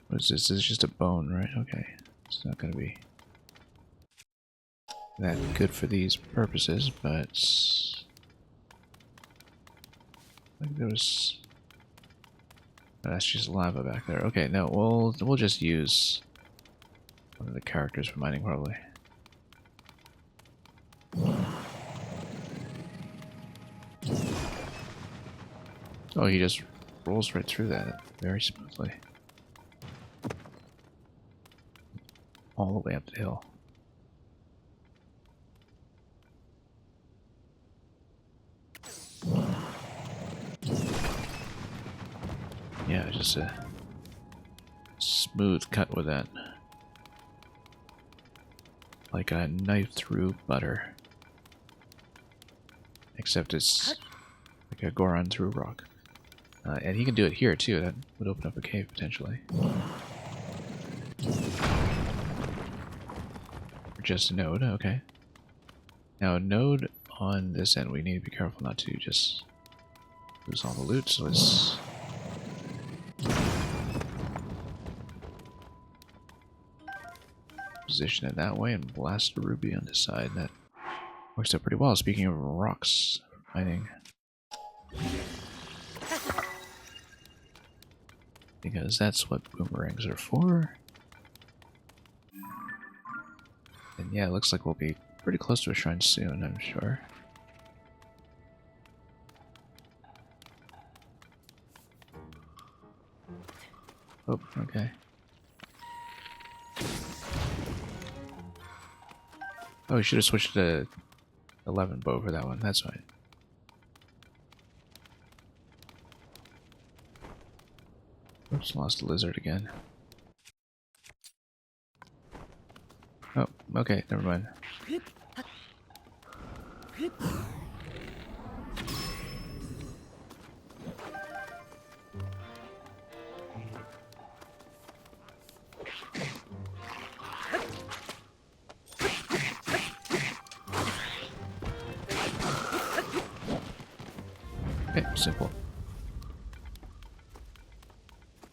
What is this? This is just a bone, right? Okay. It's not going to be that good for these purposes, but I think there was. Oh, that's just lava back there. Okay, no, we'll just use one of the characters for mining, probably. Oh, he just rolls right through that very smoothly. All the way up the hill. Yeah, just a smooth cut with that. Like a knife through butter. Except it's like a Goron through rock. And he can do it here too. That would open up a cave potentially. Or just a node, okay. Now a node on this end, we need to be careful not to just lose all the loot, so let's position it that way and blast a ruby on this side. That works out pretty well. Speaking of rocks, mining. Because that's what boomerangs are for. And yeah, it looks like we'll be pretty close to a shrine soon, I'm sure. Oh, okay. Oh, we should have switched to 11 bow for that one, that's fine. Oops, lost a lizard again. Oh, okay, never mind. Okay, simple.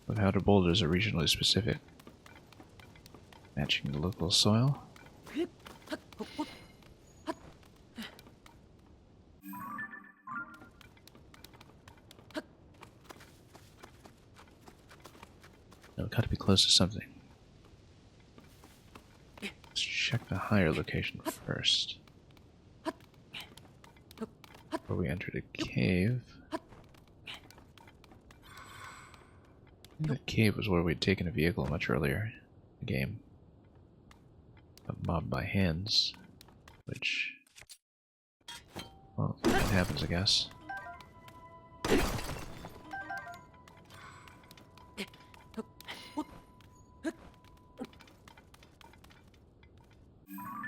But how the boulders are regionally specific, matching the local soil. No, gotta be close to something. Let's check the higher location first. Before we entered a cave. I think that cave was where we'd taken a vehicle much earlier in the game. Got mobbed by hands, which, well, that happens, I guess.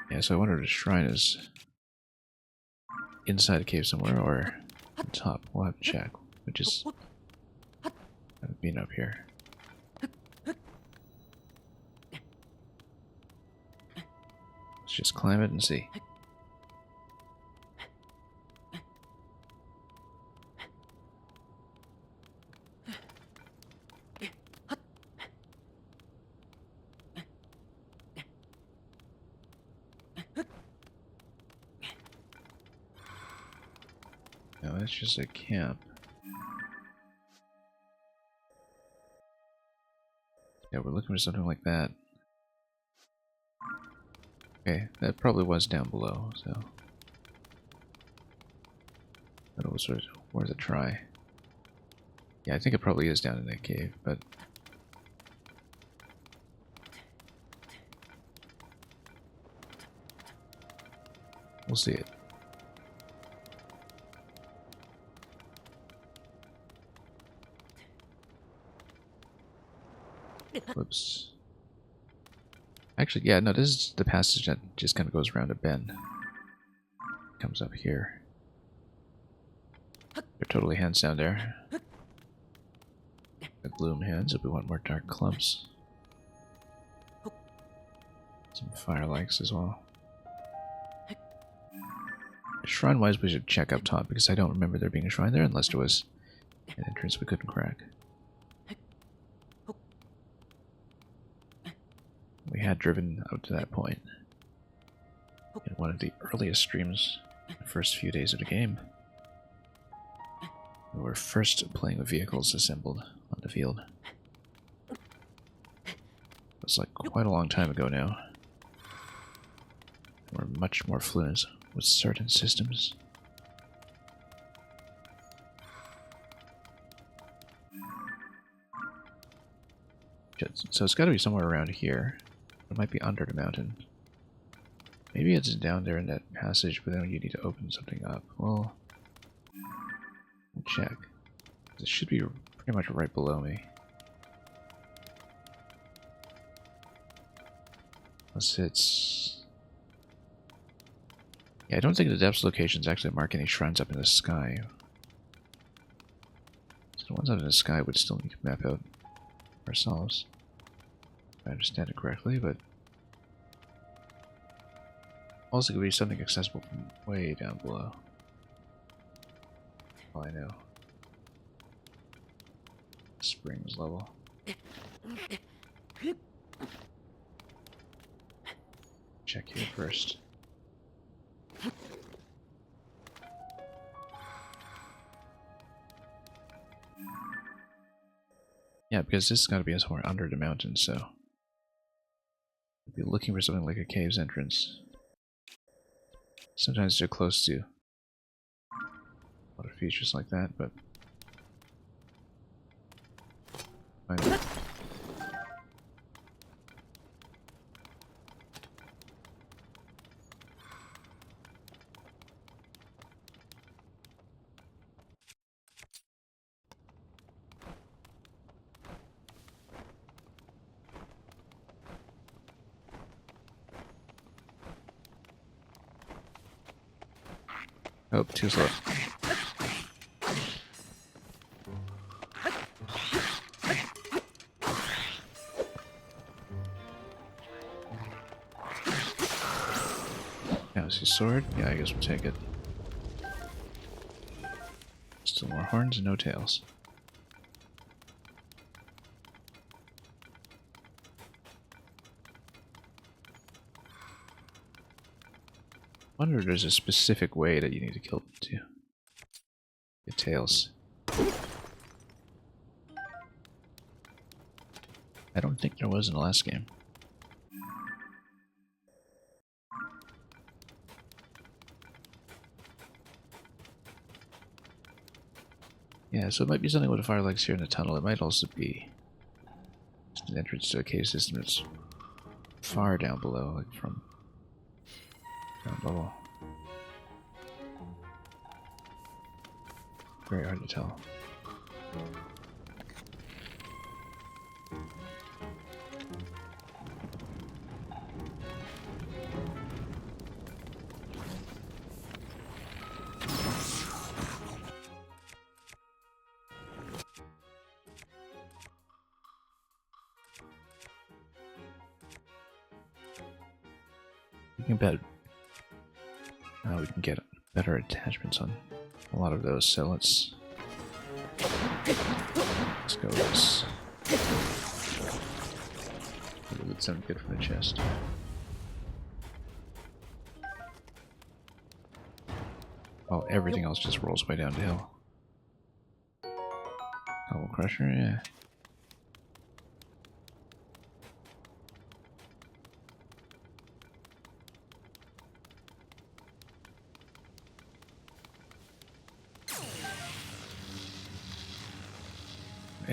Yeah, so I wonder if the shrine is inside a cave somewhere or on top. We'll have to check. We just haven't been up here. Let's just climb it and see. No, that's just a camp. Yeah, we're looking for something like that. Okay, that probably was down below, so. But it was worth a try. Yeah, I think it probably is down in that cave, but we'll see it. Whoops. Actually, yeah, no, this is the passage that just kind of goes around a bend. Comes up here. They're totally hands down there. The gloom hands if we want more dark clumps. Some fire likes as well. Shrine wise, we should check up top because I don't remember there being a shrine there unless there was an entrance we couldn't crack. We had driven out to that point in one of the earliest streams, the first few days of the game. We were first playing with vehicles assembled on the field. It was like quite a long time ago now. We're much more fluent with certain systems. So it's got to be somewhere around here. It might be under the mountain. Maybe it's down there in that passage, but then you need to open something up. Well, we'll check. It should be pretty much right below me. Unless it's... Yeah, I don't think the depths locations actually mark any shrines up in the sky. So the ones up in the sky would still need to map out ourselves. If I understand it correctly, but... Also could be something accessible from way down below. Oh, I know. Springs level. Check here first. Yeah, because this has got to be somewhere under the mountain, so I'd be looking for something like a cave's entrance. Sometimes they're close to a lot of features like that, but finally. Oh, too slow. Now is his sword? Yeah, I guess we'll take it. Still more horns and no tails. I wonder if there's a specific way that you need to kill them to get tails. I don't think there was in the last game. Yeah, so it might be something with the fire legs here in the tunnel. It might also be just an entrance to a cave system that's far down below, like from down below. Very hard to tell. We can bet we can get better attachments on a lot of those, so let's go with this. It would sound good from the chest. Oh, everything else just rolls way down the hill. Cobble Crusher, yeah.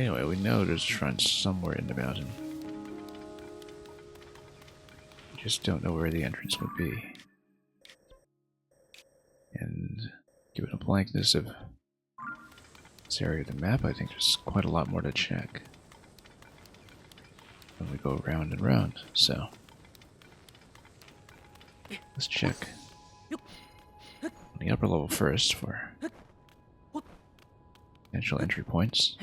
Anyway, we know there's a shrine somewhere in the mountain. We just don't know where the entrance would be. And given the blankness of this area of the map, I think there's quite a lot more to check when we go round and round. So let's check the upper level first for potential entry points.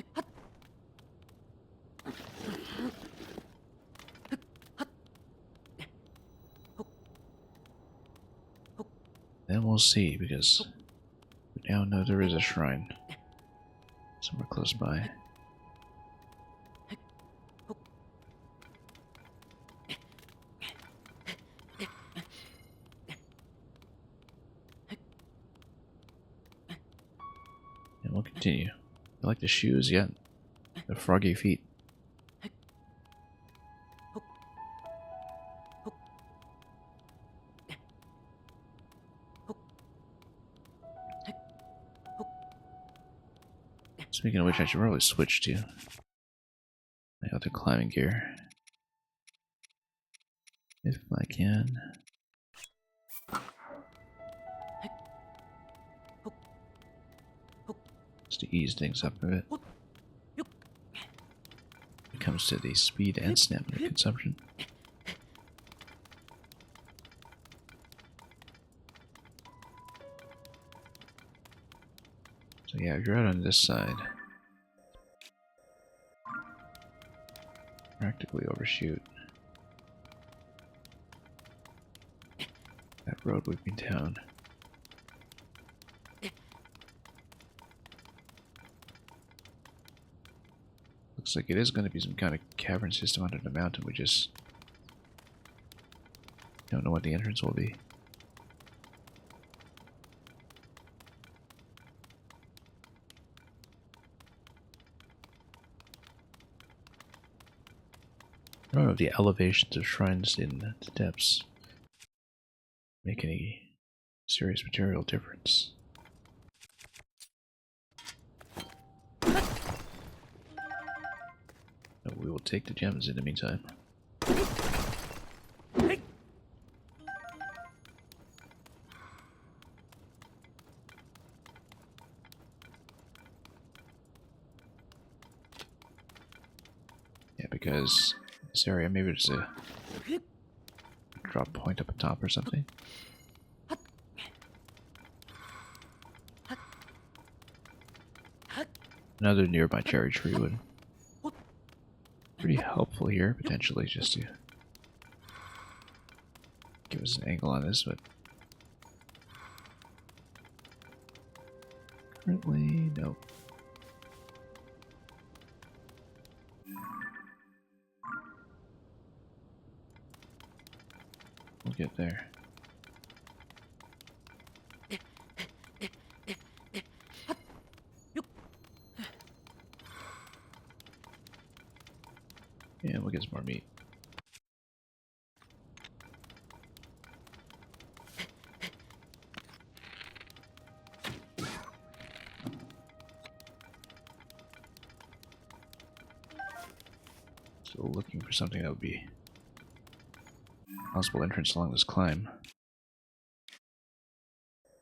Then we'll see, because we now know there is a shrine somewhere close by. And we'll continue. You like the shoes? Yeah. The froggy feet. Speaking of which, I should probably switch to my other climbing gear. If I can. Just to ease things up a bit. When it comes to the speed and stamina consumption. So yeah, if you're out on this side, practically overshoot that road we've been down. Looks like it is going to be some kind of cavern system under the mountain. We just don't know what the entrance will be. I don't know if the elevations of shrines in the depths make any serious material difference. But we will take the gems in the meantime. Yeah, because this area, maybe there's a drop point up top or something. Another nearby cherry tree would be pretty helpful here, potentially, just to give us an angle on this, but currently, no. We'll get there. Yeah, we'll get some more meat. So looking for something that would be a possible entrance along this climb.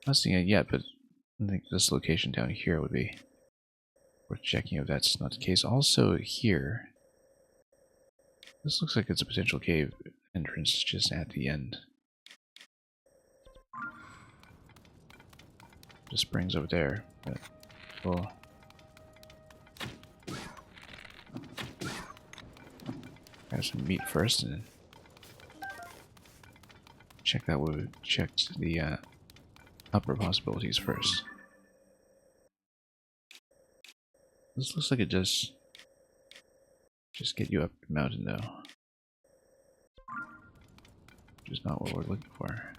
Not seeing it yet, but I think this location down here would be worth checking if that's not the case. Also here, this looks like it's a potential cave entrance just at the end. The spring's over there, but we'll grab some meat first and check that we checked the upper possibilities first. This looks like it does just get you up the mountain though. Which is not what we're looking for.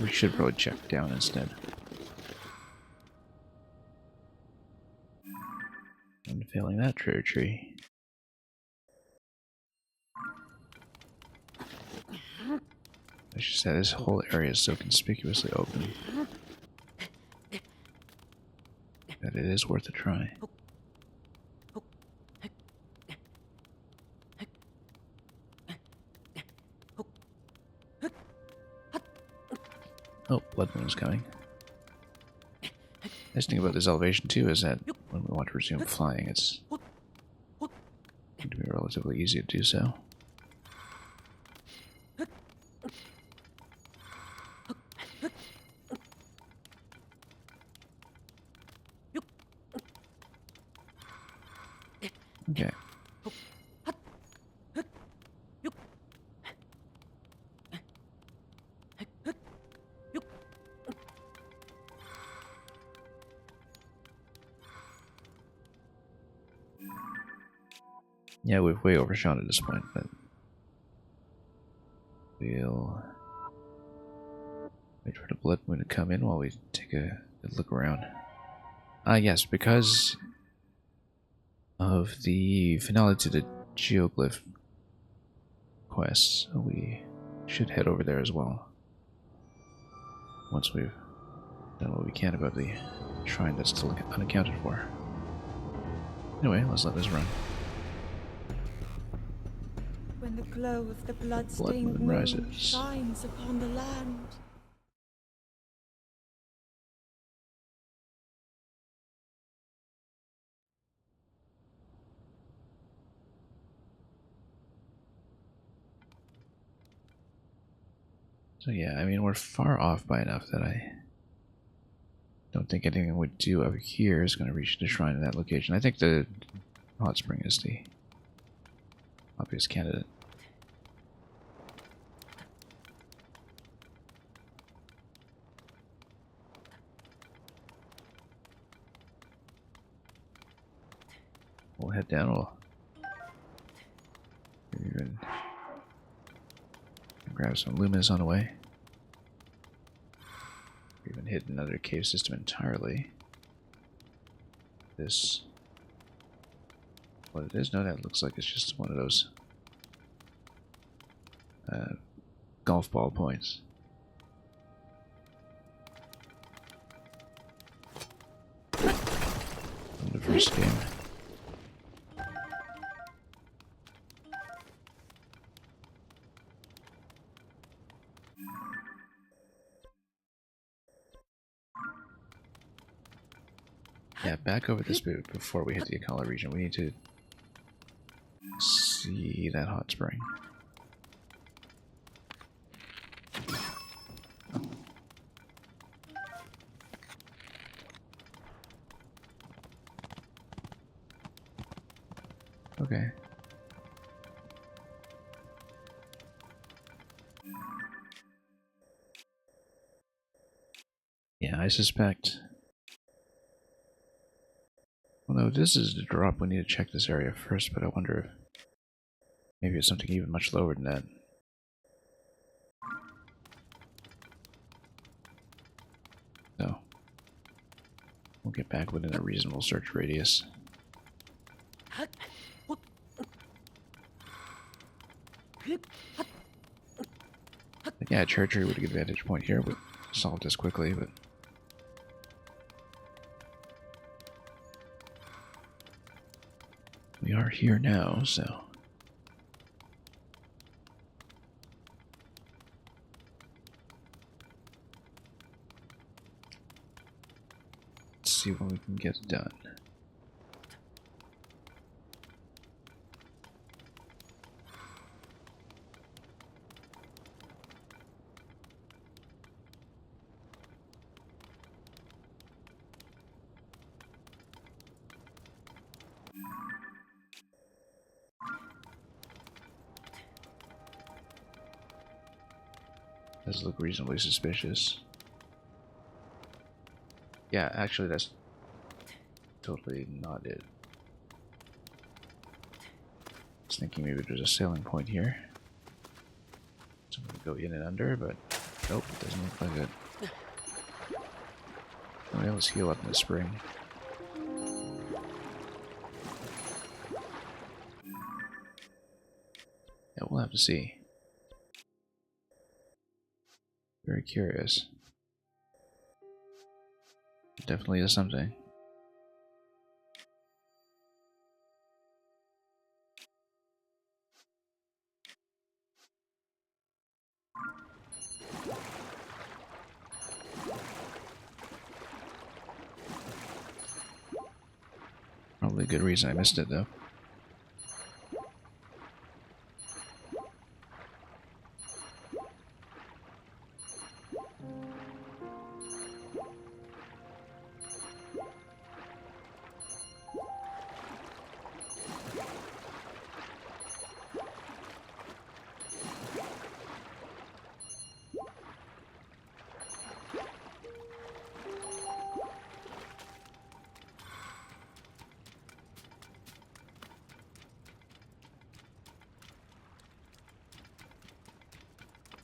We should probably check down instead. And failing that treasure tree. I should say this whole area is so conspicuously open that it is worth a try. Oh, Blood Moon is coming. Nice thing about this elevation too is that when we want to resume flying, it's going to be relatively easy to do so. Okay. Yeah, we've way overshot at this point, but we'll wait for the Blood Moon to come in while we take a good look around. Ah, yes, because of the finale to the Geoglyph quests, we should head over there as well. Once we've done what we can about the shrine that's still unaccounted for. Anyway, let's let this run. When the glow of the blood-stained Blood Moon moon rises. shines upon the land. So yeah, I mean, we're far off by enough that I don't think anything we do over here is going to reach the shrine in that location. I think the hot spring is the obvious candidate. We'll head down. We'll even grab some luminous on the way. We even hit another cave system entirely. This, what it is? No, that looks like it's just one of those golf ball points. From the first game. Yeah, back over this bit before we hit the Akala region. We need to see that hot spring. Okay. Yeah, I suspect. Well, no, this is the drop. We need to check this area first, but I wonder if maybe it's something even much lower than that. So, we'll get back within a reasonable search radius. But yeah, Cherry Tree would be a good vantage point here. Would solve this quickly, but we are here now, so let's see what we can get done. Does look reasonably suspicious. Yeah, actually that's totally not it. I was thinking maybe there's a sailing point here. So I'm gonna go in and under, but nope, it doesn't look like it. Alright, let's heal up in the spring. Yeah, we'll have to see. Very curious. Definitely is something. Probably a good reason I missed it, though.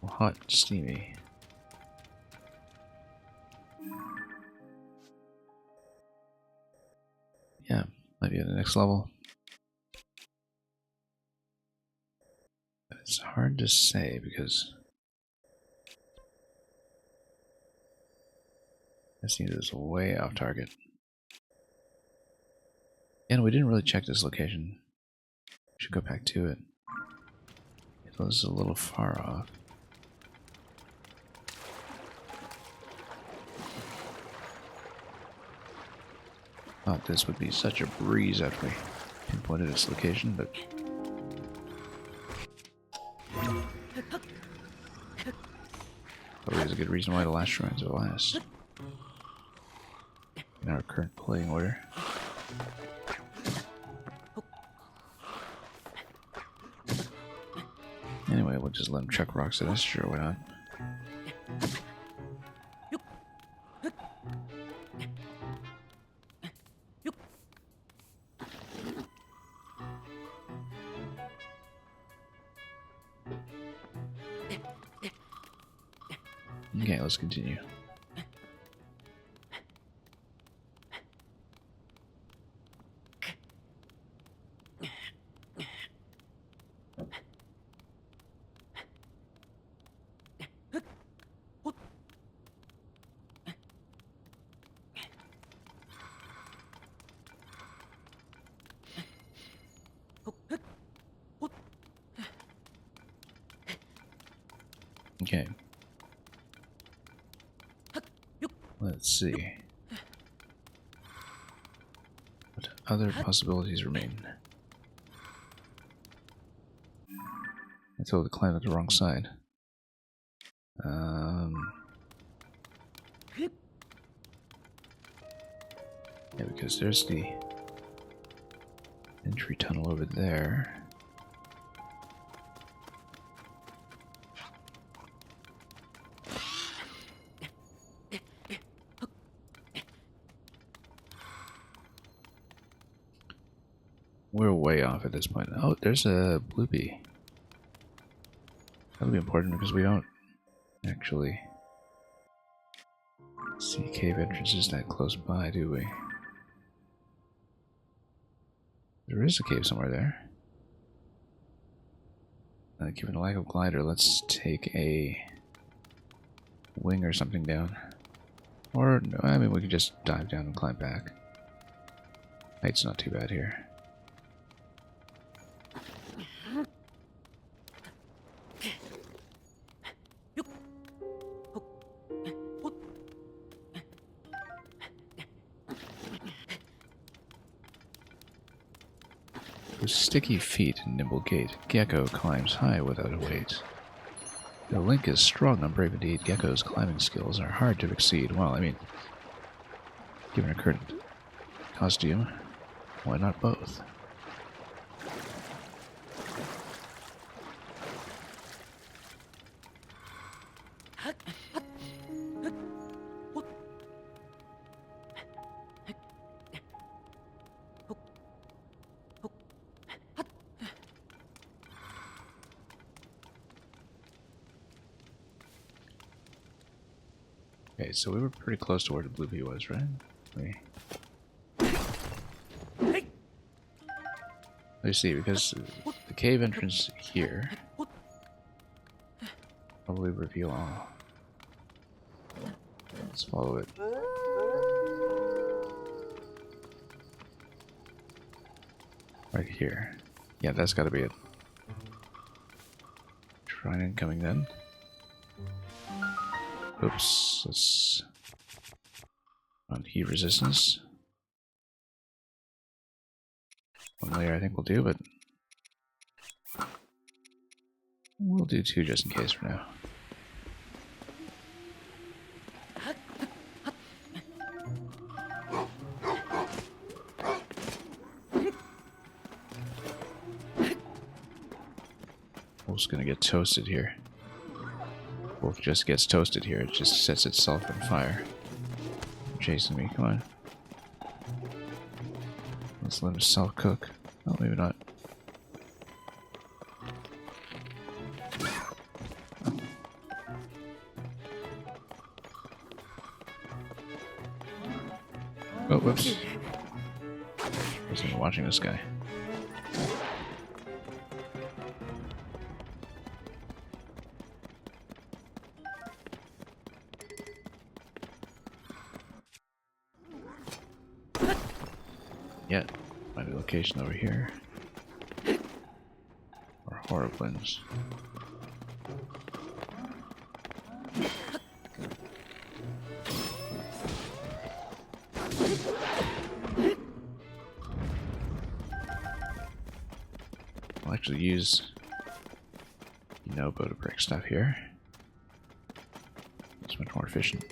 Hot, steamy. Yeah, might be at the next level. It's hard to say because this thing is way off target. And we didn't really check this location. We should go back to it. It was a little far off. Thought this would be such a breeze after we pinpointed its location, but probably is a good reason why the last shrines are last in our current playing order. Anyway, we'll just let him chuck rocks at us. Sure, why not? Okay, let's continue. Okay. Let's see. What other possibilities remain? I totally climbed to the wrong side. Yeah, because there's the entry tunnel over there. We're way off at this point. Oh, there's a bloopy. That'll be important because we don't actually see cave entrances that close by, do we? There is a cave somewhere there. Given a lack of glider, let's take a wing or something down. Or, no, I mean, we could just dive down and climb back. Height's not too bad here. With sticky feet and nimble gait, Gecko climbs high without a weight. Though Link is strong and brave indeed, Gecko's climbing skills are hard to exceed. Well, I mean, given her current costume, why not both? Okay, so we were pretty close to where the Bloopy was, right? Let's see, because the cave entrance here probably reveal all. Let's follow it. Right here. Yeah, that's gotta be it. Shrine incoming then. Oops, let's on heat resistance. One layer I think will do, but we'll do 2 just in case for now. Wolf's gonna get toasted here. Wolf just gets toasted here, it just sets itself on fire. Chasing me, come on. Let's let himself cook. Oh, maybe not. Oh, whoops. Wasn't even watching this guy. Yet, find a location over here. Or Horriblins. I'll actually use bow to break stuff here. It's much more efficient.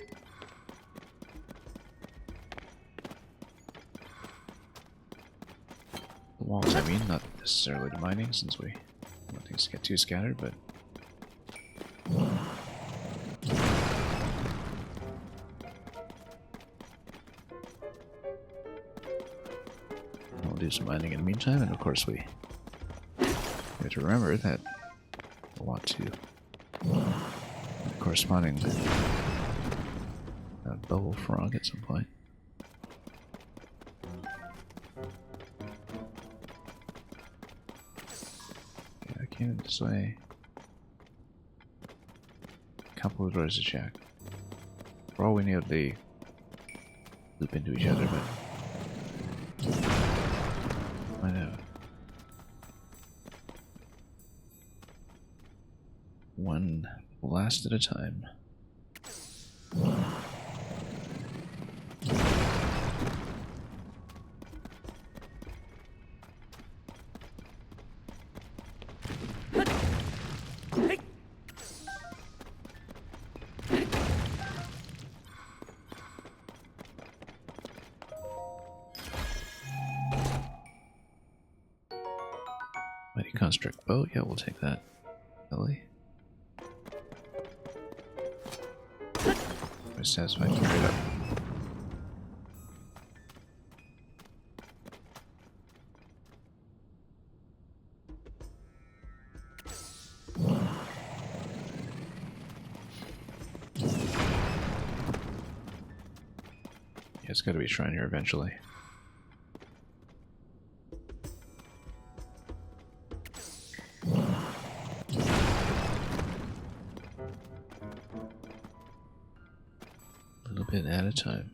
The walls, I mean, not necessarily the mining, since we don't want things to get too scattered, but we'll do some mining in the meantime, and of course we have to remember that we'll want to have a corresponding bubble frog at some point. Yeah, I came in this way. A couple of doors to check. For all we know, they loop into each other, but I know. One blast at a time. Mighty construct bow, yeah, we'll take that. Ellie. I'm satisfied to carry it up. Yeah, it's gotta be a shrine here eventually. A little bit at a time.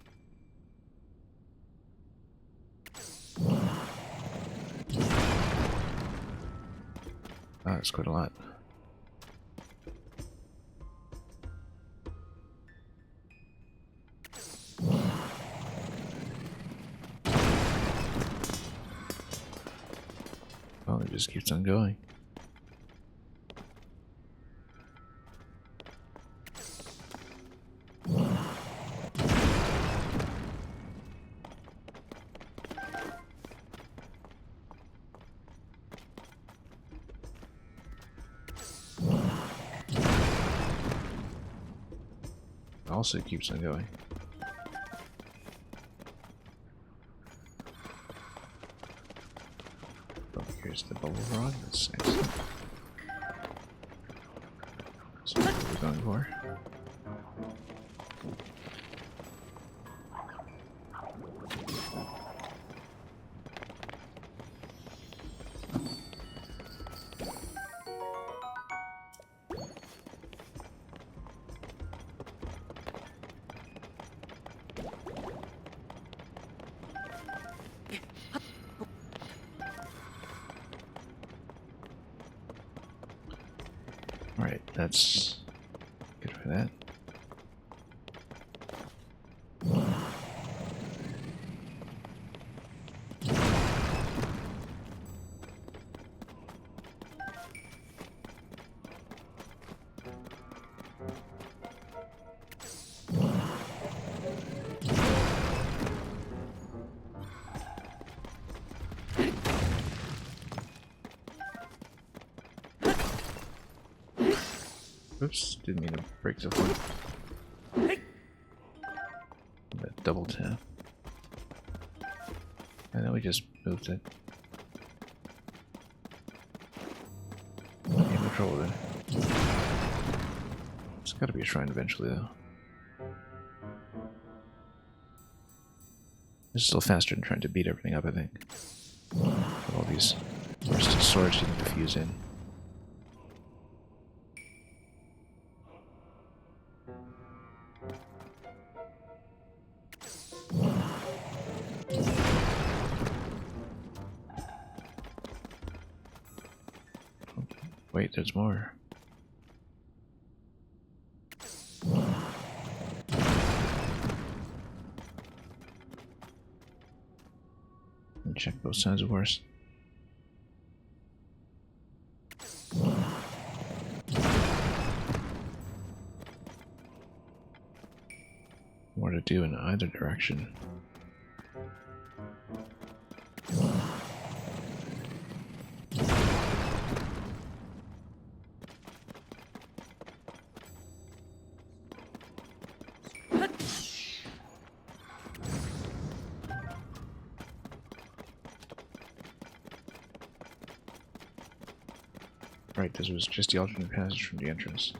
Oh, that's quite a lot. Oh, it just keeps on going. Also keeps on going. Oh, here's the bubble rod. That's excellent. That's what we're going for. That's good for that. Oops, didn't mean to break the foot. That double tap. I know we just moved it. I'm in trouble there. It's gotta be a shrine eventually, though. This is still faster than trying to beat everything up, I think. With all these rusted swords you need to fuse in. Wait, there's more. And check both sides, of course. More to do in either direction. Right, this was just the alternate passage from the entrance.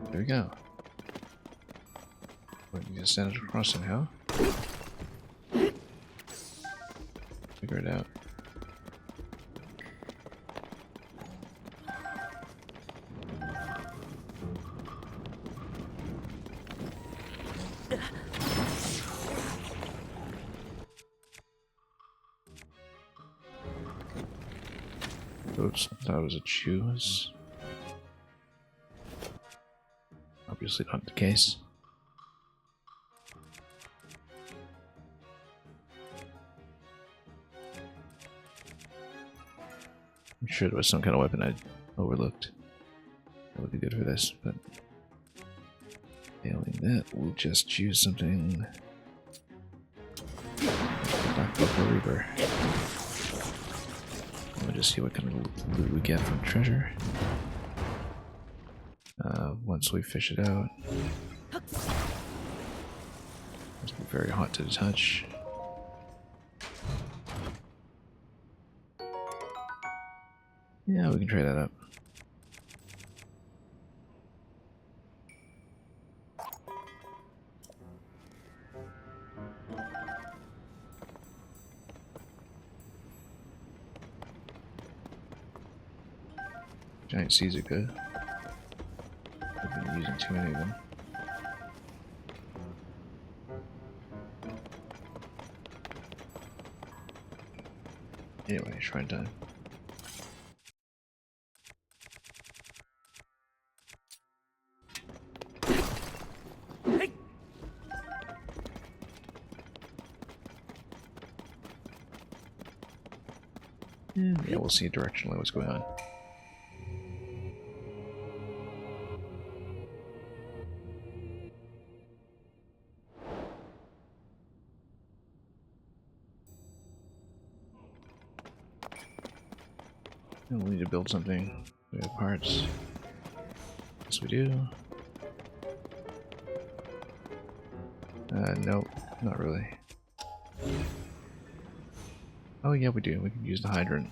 There we go. Wait, you just send it across somehow? Figure it out. Oops, thought it was a choose. Obviously not the case. I'm sure there was some kind of weapon I overlooked. That would be good for this, but failing that, we'll just choose something. Black Buffalo Reaper. We'll just see what kind of loot we get from treasure. Once we fish it out. Must be very hot to the touch. Yeah, we can trade that up. Giant seeds are good. I've been using too many of them. Anyway, shrine time. Yeah, we'll see directionally what's going on. And we need to build something. We have parts. Yes, we do. Nope, not really. Oh yeah, we do. We can use the hydrant.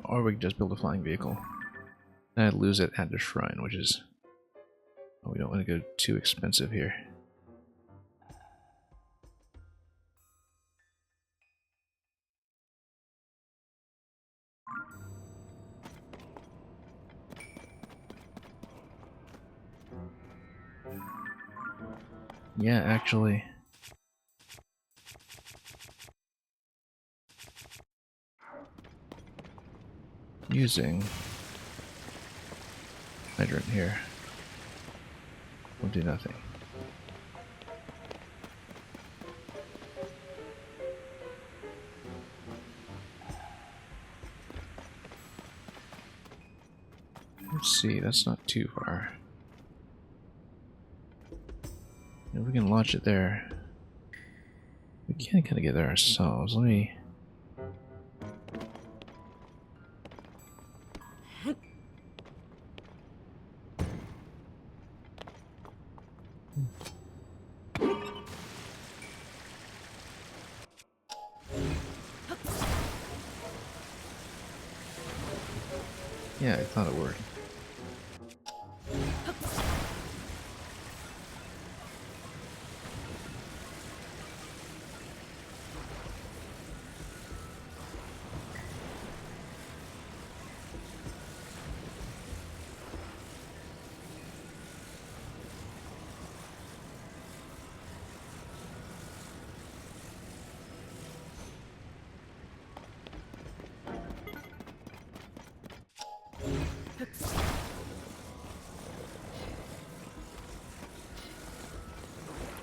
Or we can just build a flying vehicle. And I'd lose it at the shrine, which is... Oh, we don't want to go too expensive here. Yeah, actually. Using hydrant here will do nothing. Let's see, that's not too far. If we can launch it there, we can kind of get there ourselves. Let me. Yeah, I thought it worked.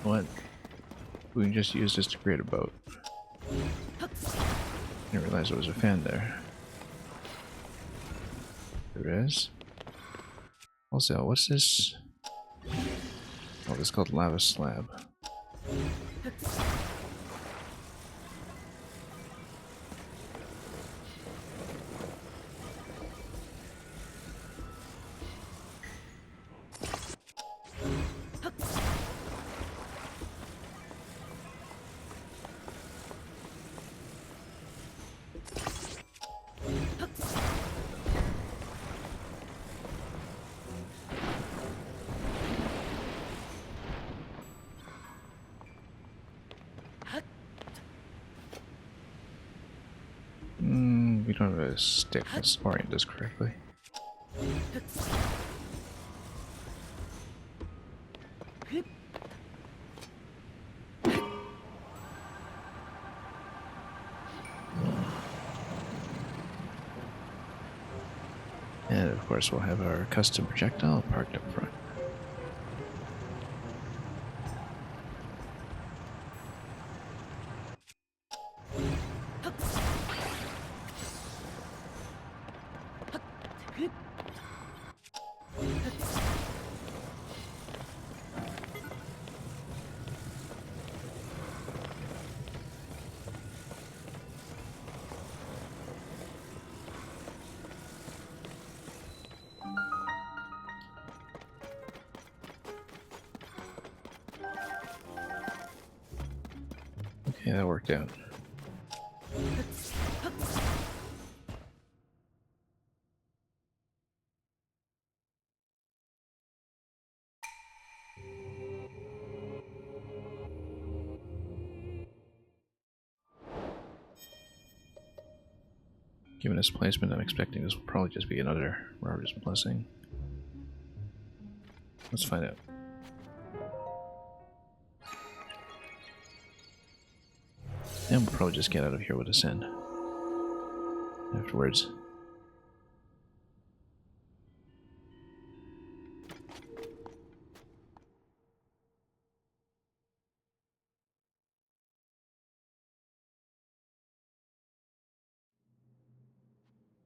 What? We can just use this to create a boat. Didn't realize there was a fan there. There is. Also, what's this? Oh, this is called lava slab. We don't have a stick. Let's orient this correctly. And of course we'll have our custom projectile parked up front. Okay, that worked out. Given its placement, I'm expecting this will probably just be another Robert's blessing. Let's find out. And we'll probably just get out of here with a send afterwards.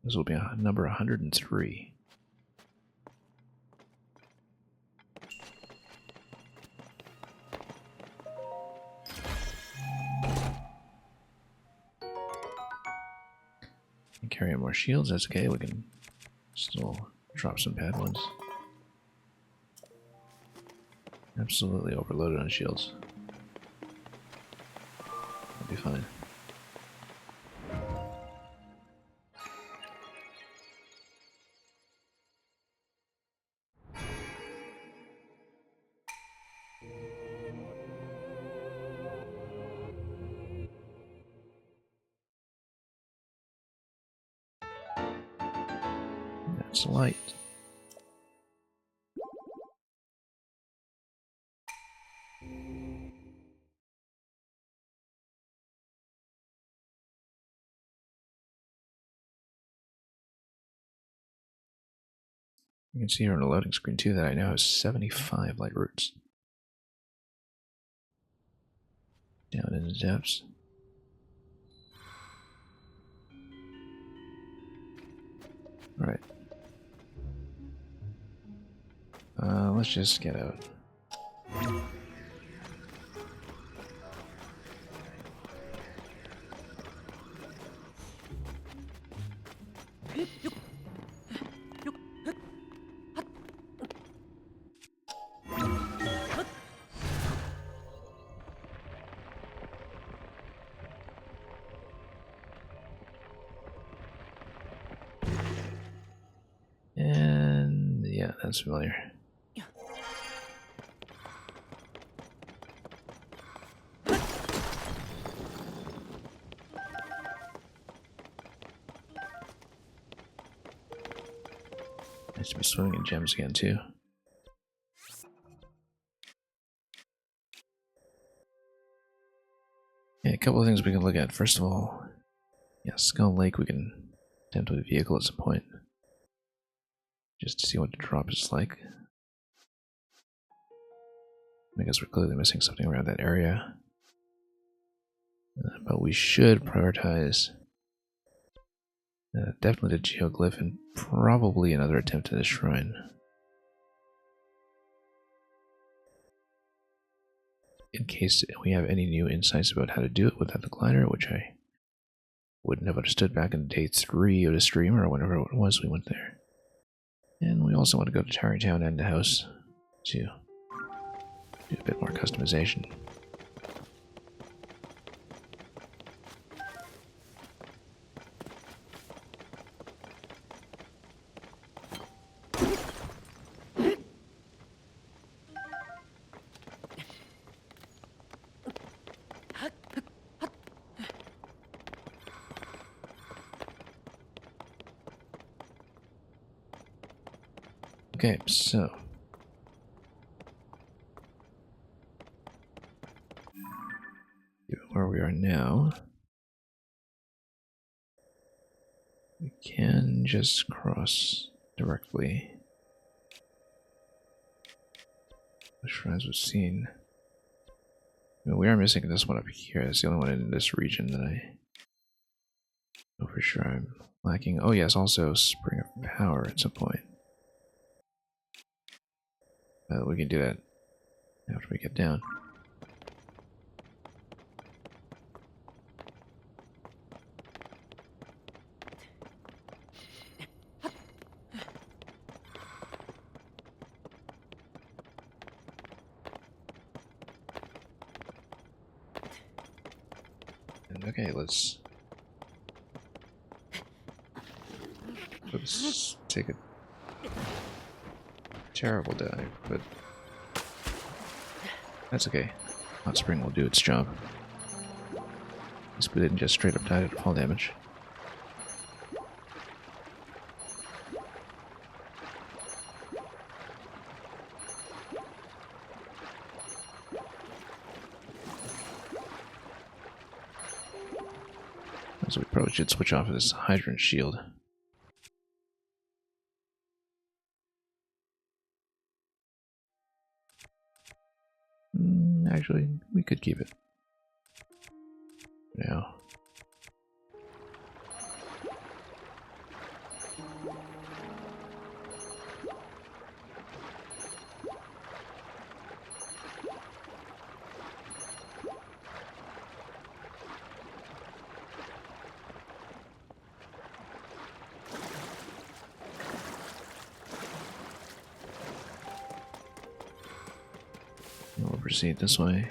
This will be number 103. And carry more shields, that's okay, we can still drop some bad ones. Absolutely overloaded on shields. That'll be fine. That's light. You can see here on the loading screen too that I now have 75 light roots. Down in the depths. Alright. Let's just get out. And yeah, that's familiar. Nice to be swimming in gems again too. Yeah, a couple of things we can look at. First of all, yeah, Skull Lake we can attempt with a vehicle at some point. Just to see what the drop is like. I guess we're clearly missing something around that area. But we should prioritize definitely the geoglyph and probably another attempt at the shrine. In case we have any new insights about how to do it without the glider, which I wouldn't have understood back in day 3 of the stream or whenever it was we went there. And we also want to go to Tarrytown and the house to do a bit more customization. Okay, so where we are now, we can just cross directly. The shrines we've seen. I mean, we are missing this one up here. It's the only one in this region that I know for sure I'm lacking. Oh yes, also Spring of Power at some point. We can do that after we get down. And okay, let's take a terrible dive, but that's okay. Hot Spring will do its job. At least we didn't just straight up die to fall damage. So we probably should switch off of this hydrant shield. Actually, we could keep it. Now. We'll proceed this way.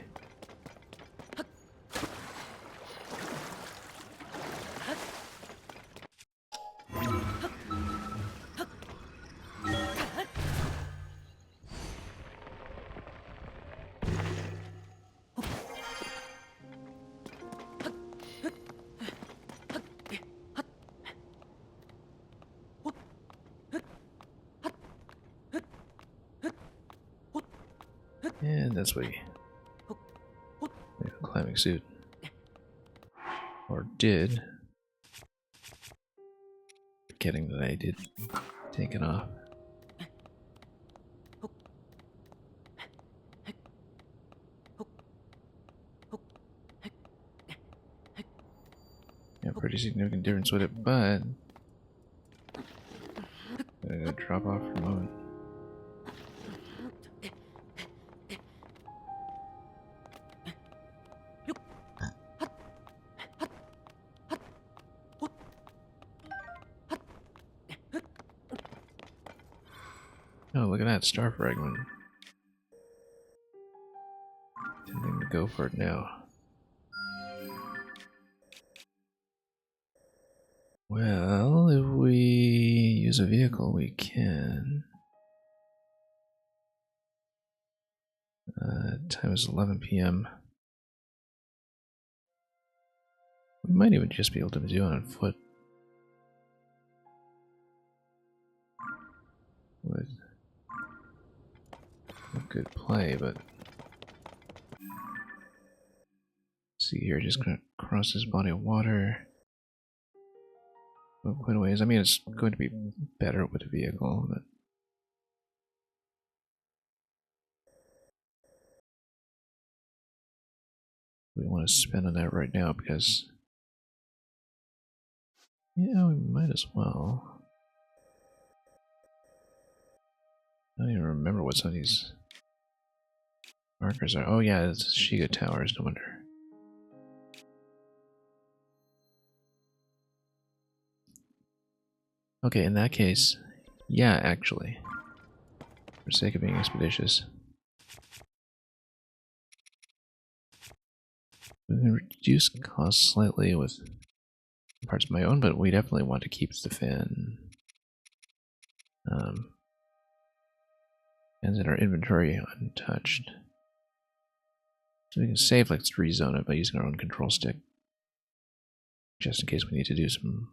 And that's what we make a climbing suit. Or did. Forgetting that I did take it off. pretty significant difference with it, but drop off for a moment. Oh, look at that, star fragment. Intending to go for it now. Well, if we use a vehicle, we can. Time is 11 p.m. We might even just be able to do it on foot. Would a good play, but see here, just gonna cross this body of water. Go quite a ways. I mean, it's going to be better with a vehicle, but we want to spend on that right now because, yeah, we might as well. I don't even remember what some of these markers are. Oh yeah, it's Shiga Towers, no wonder. Okay, in that case, yeah, actually, for the sake of being expeditious, we can reduce costs slightly with parts of my own, but we definitely want to keep the fan and in our inventory untouched. So we can save, like, 3 zone it by using our own control stick, just in case we need to do some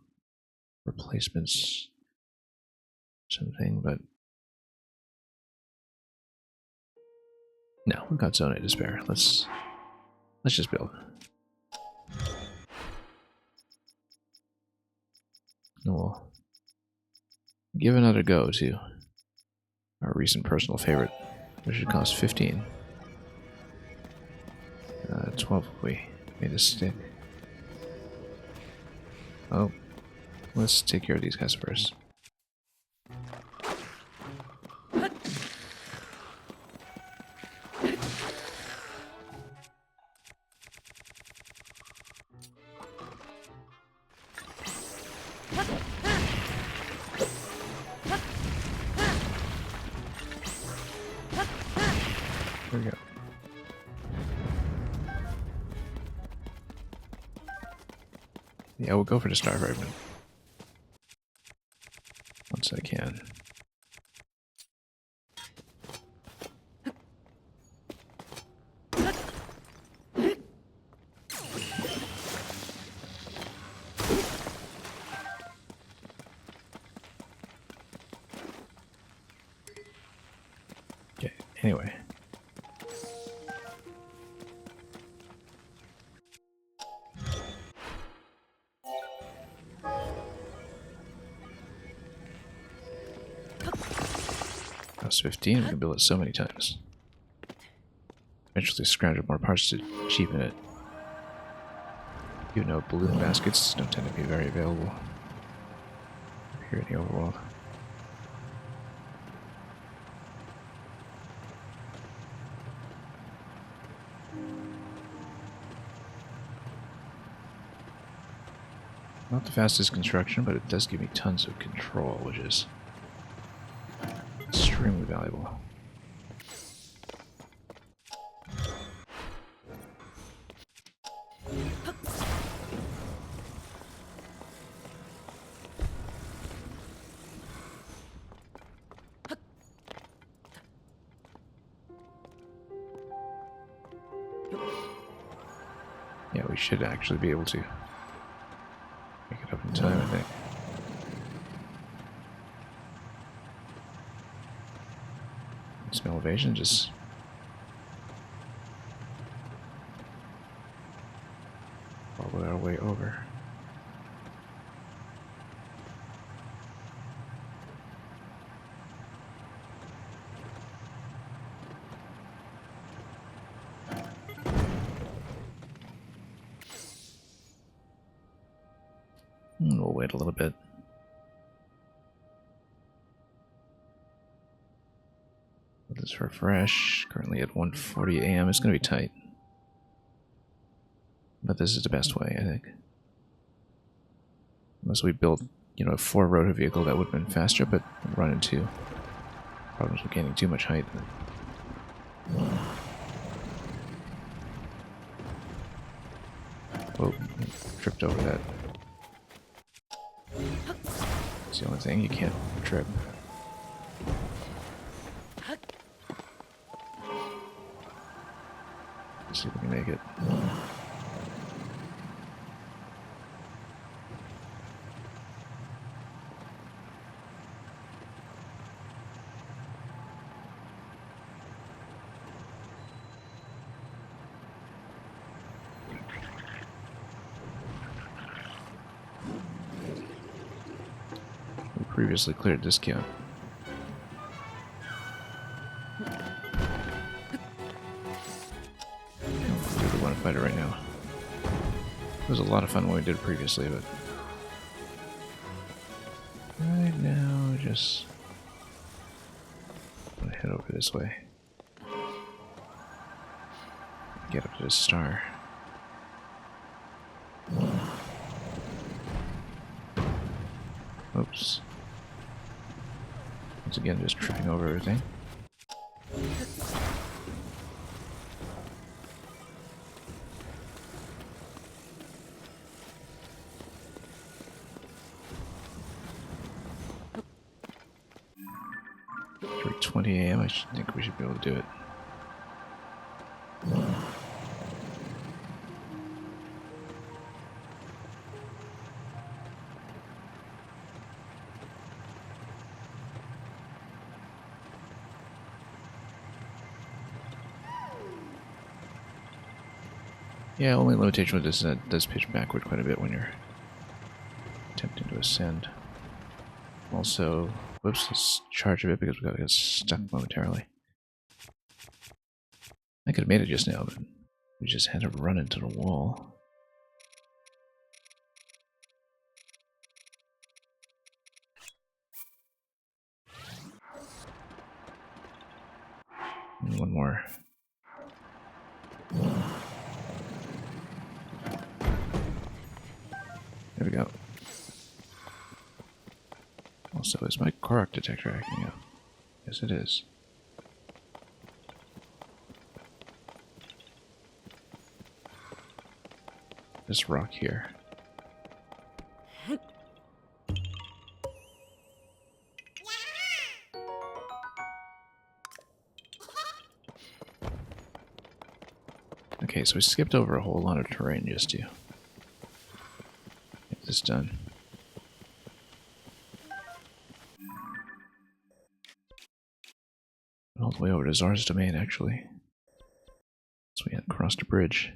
replacements, something, but no, we've got zone to spare. Let's just build. And we'll give another go to our recent personal favorite, which should cost 15. 12 if we made a stick. Oh, let's take care of these guys first. There we go. Yeah, we'll go for the star fragment once I can. Okay, anyway. Cost 15, we can build it so many times. Eventually scrounge up more parts to cheapen it. Even though balloon baskets don't tend to be very available here in the overworld. Not the fastest construction, but it does give me tons of control, which is extremely valuable. Yeah, we should actually be able to make it up in time, I think. Some elevation, just follow our way over. wait a little bit. Let this refresh. Currently at 1:40 a.m. It's going to be tight. But this is the best way, I think. Unless we built, you know, a 4-rotor vehicle, that would have been faster, but we'll run into problems with gaining too much height. Oh, tripped over that. It's the only thing, you can't trip. Let's see if we can make it. We previously cleared this count. I really want to fight it right now. It was a lot of fun when we did it previously, but right now, just want to head over this way. Get up to this star. Oops. Once again, just tripping over everything. For 20 a.m., I think we should be able to do it. Yeah, only limitation with this is that it does pitch backward quite a bit when you're attempting to ascend. Also, whoops, let's charge a bit because we got to get stuck momentarily. I could have made it just now, but we just had to run into the wall. And one more. There we go. Also, is my Korok detector acting up? Yes, it is. This rock here. Okay, so we skipped over a whole lot of terrain just to get this done. All the way over to Czar's domain, actually. So we had crossed a bridge.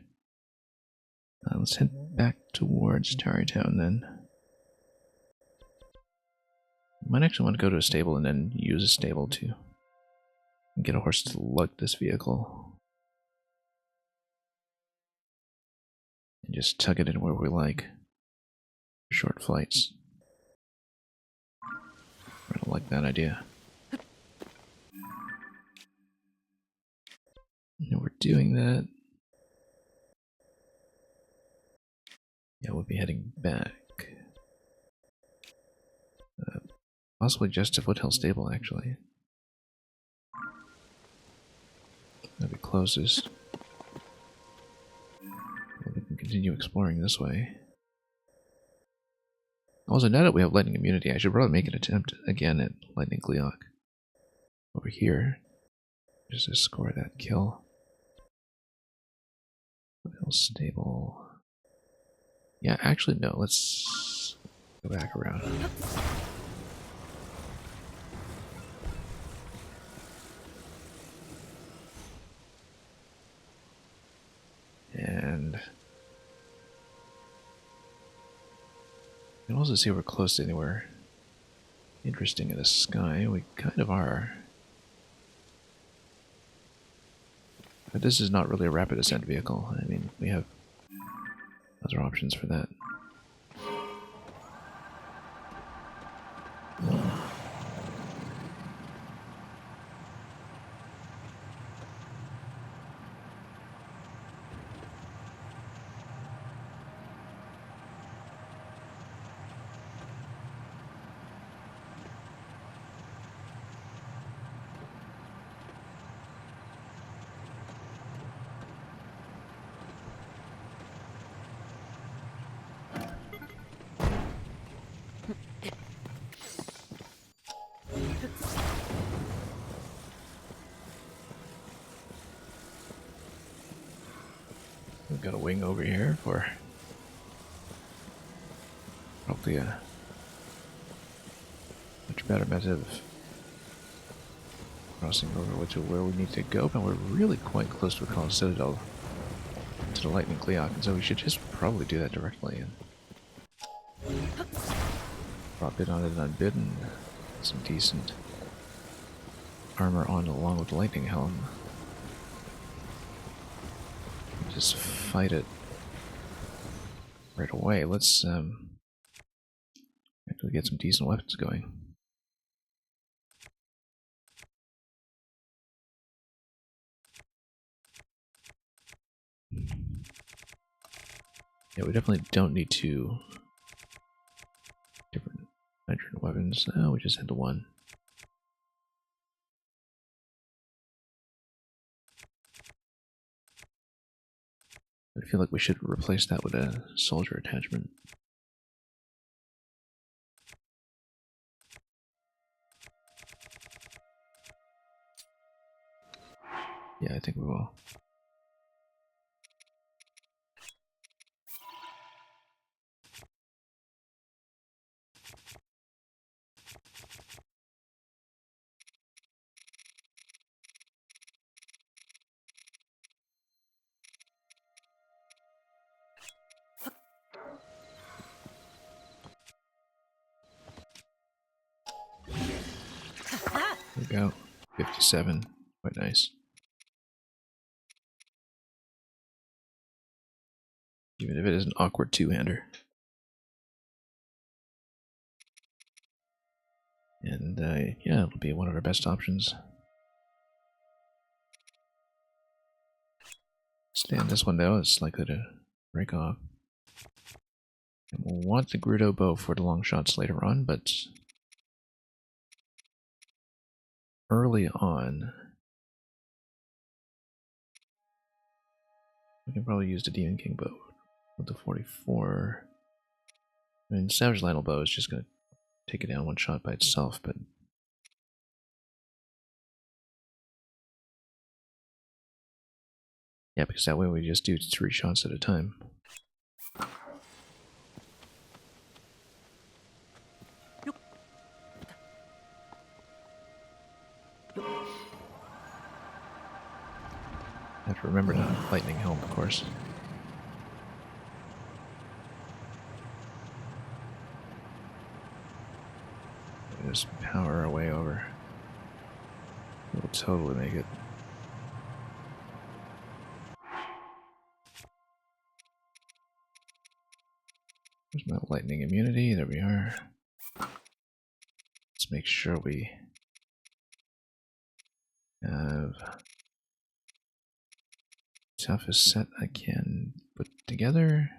Let's head back towards Tarrytown then. Might actually want to go to a stable and then use a stable to get a horse to lug this vehicle. And just tug it in where we like. Short flights. I don't like that idea. And we're doing that. Yeah, we'll be heading back. Possibly just to Foothill Stable, actually. That'll be closest. We can continue exploring this way. Also, now that we have lightning immunity, I should probably make an attempt again at Lightning Gleeok. Over here. Just to score that kill. Foothill Stable. Yeah, actually, no. Let's go back around. And you can also see we're close to anywhere interesting in the sky. We kind of are. But this is not really a rapid ascent vehicle. I mean, we have other options for that. We've got a wing over here for probably a much better method of crossing over to where we need to go, but we're really quite close to a Citadel, to the Lightning Cleoc, and so we should just probably do that directly and drop it on it unbidden. Some decent armor on along with the Lightning Helm. Just fight it right away. Let's actually get some decent weapons going. Yeah, we definitely don't need two different hydrogen weapons. No, we just had the one. I feel like we should replace that with a soldier attachment. Yeah, I think we will. There we go. 57. Quite nice. Even if it is an awkward two-hander. And yeah, it'll be one of our best options. Stand this one though, it's likely to break off. And we'll want the Grudo bow for the long shots later on, but early on, we can probably use the Demon King bow with the 44. I mean, Savage Lionel bow is just going to take it down one shot by itself, but yeah, because that way we just do 3 shots at a time. Have to remember to Lightning Helm, of course. Just power our way over. We'll totally make it. There's my lightning immunity. There we are. Let's make sure we have toughest set I can put together.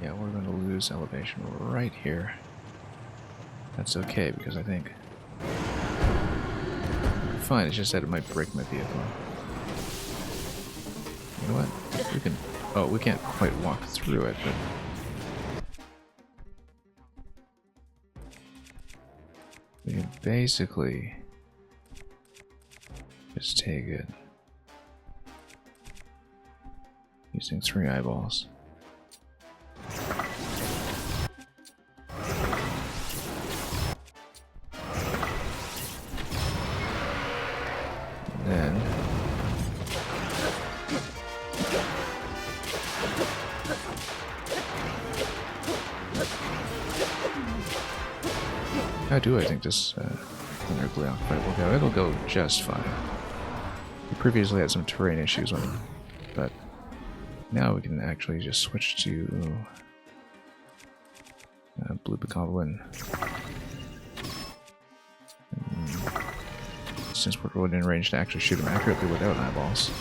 Yeah, we're going to lose elevation right here. That's okay, because I think... Fine, it's just that it might break my vehicle. You know what? We can... Oh, we can't quite walk through it, but... We can basically... just take it. Using 3 eyeballs. Then how do I think this Thunder Gleon fight will go? It'll go just fine. We previously had some terrain issues with it, but now we can actually just switch to Blue Goblin. Since we're going in range to actually shoot him accurately without eyeballs.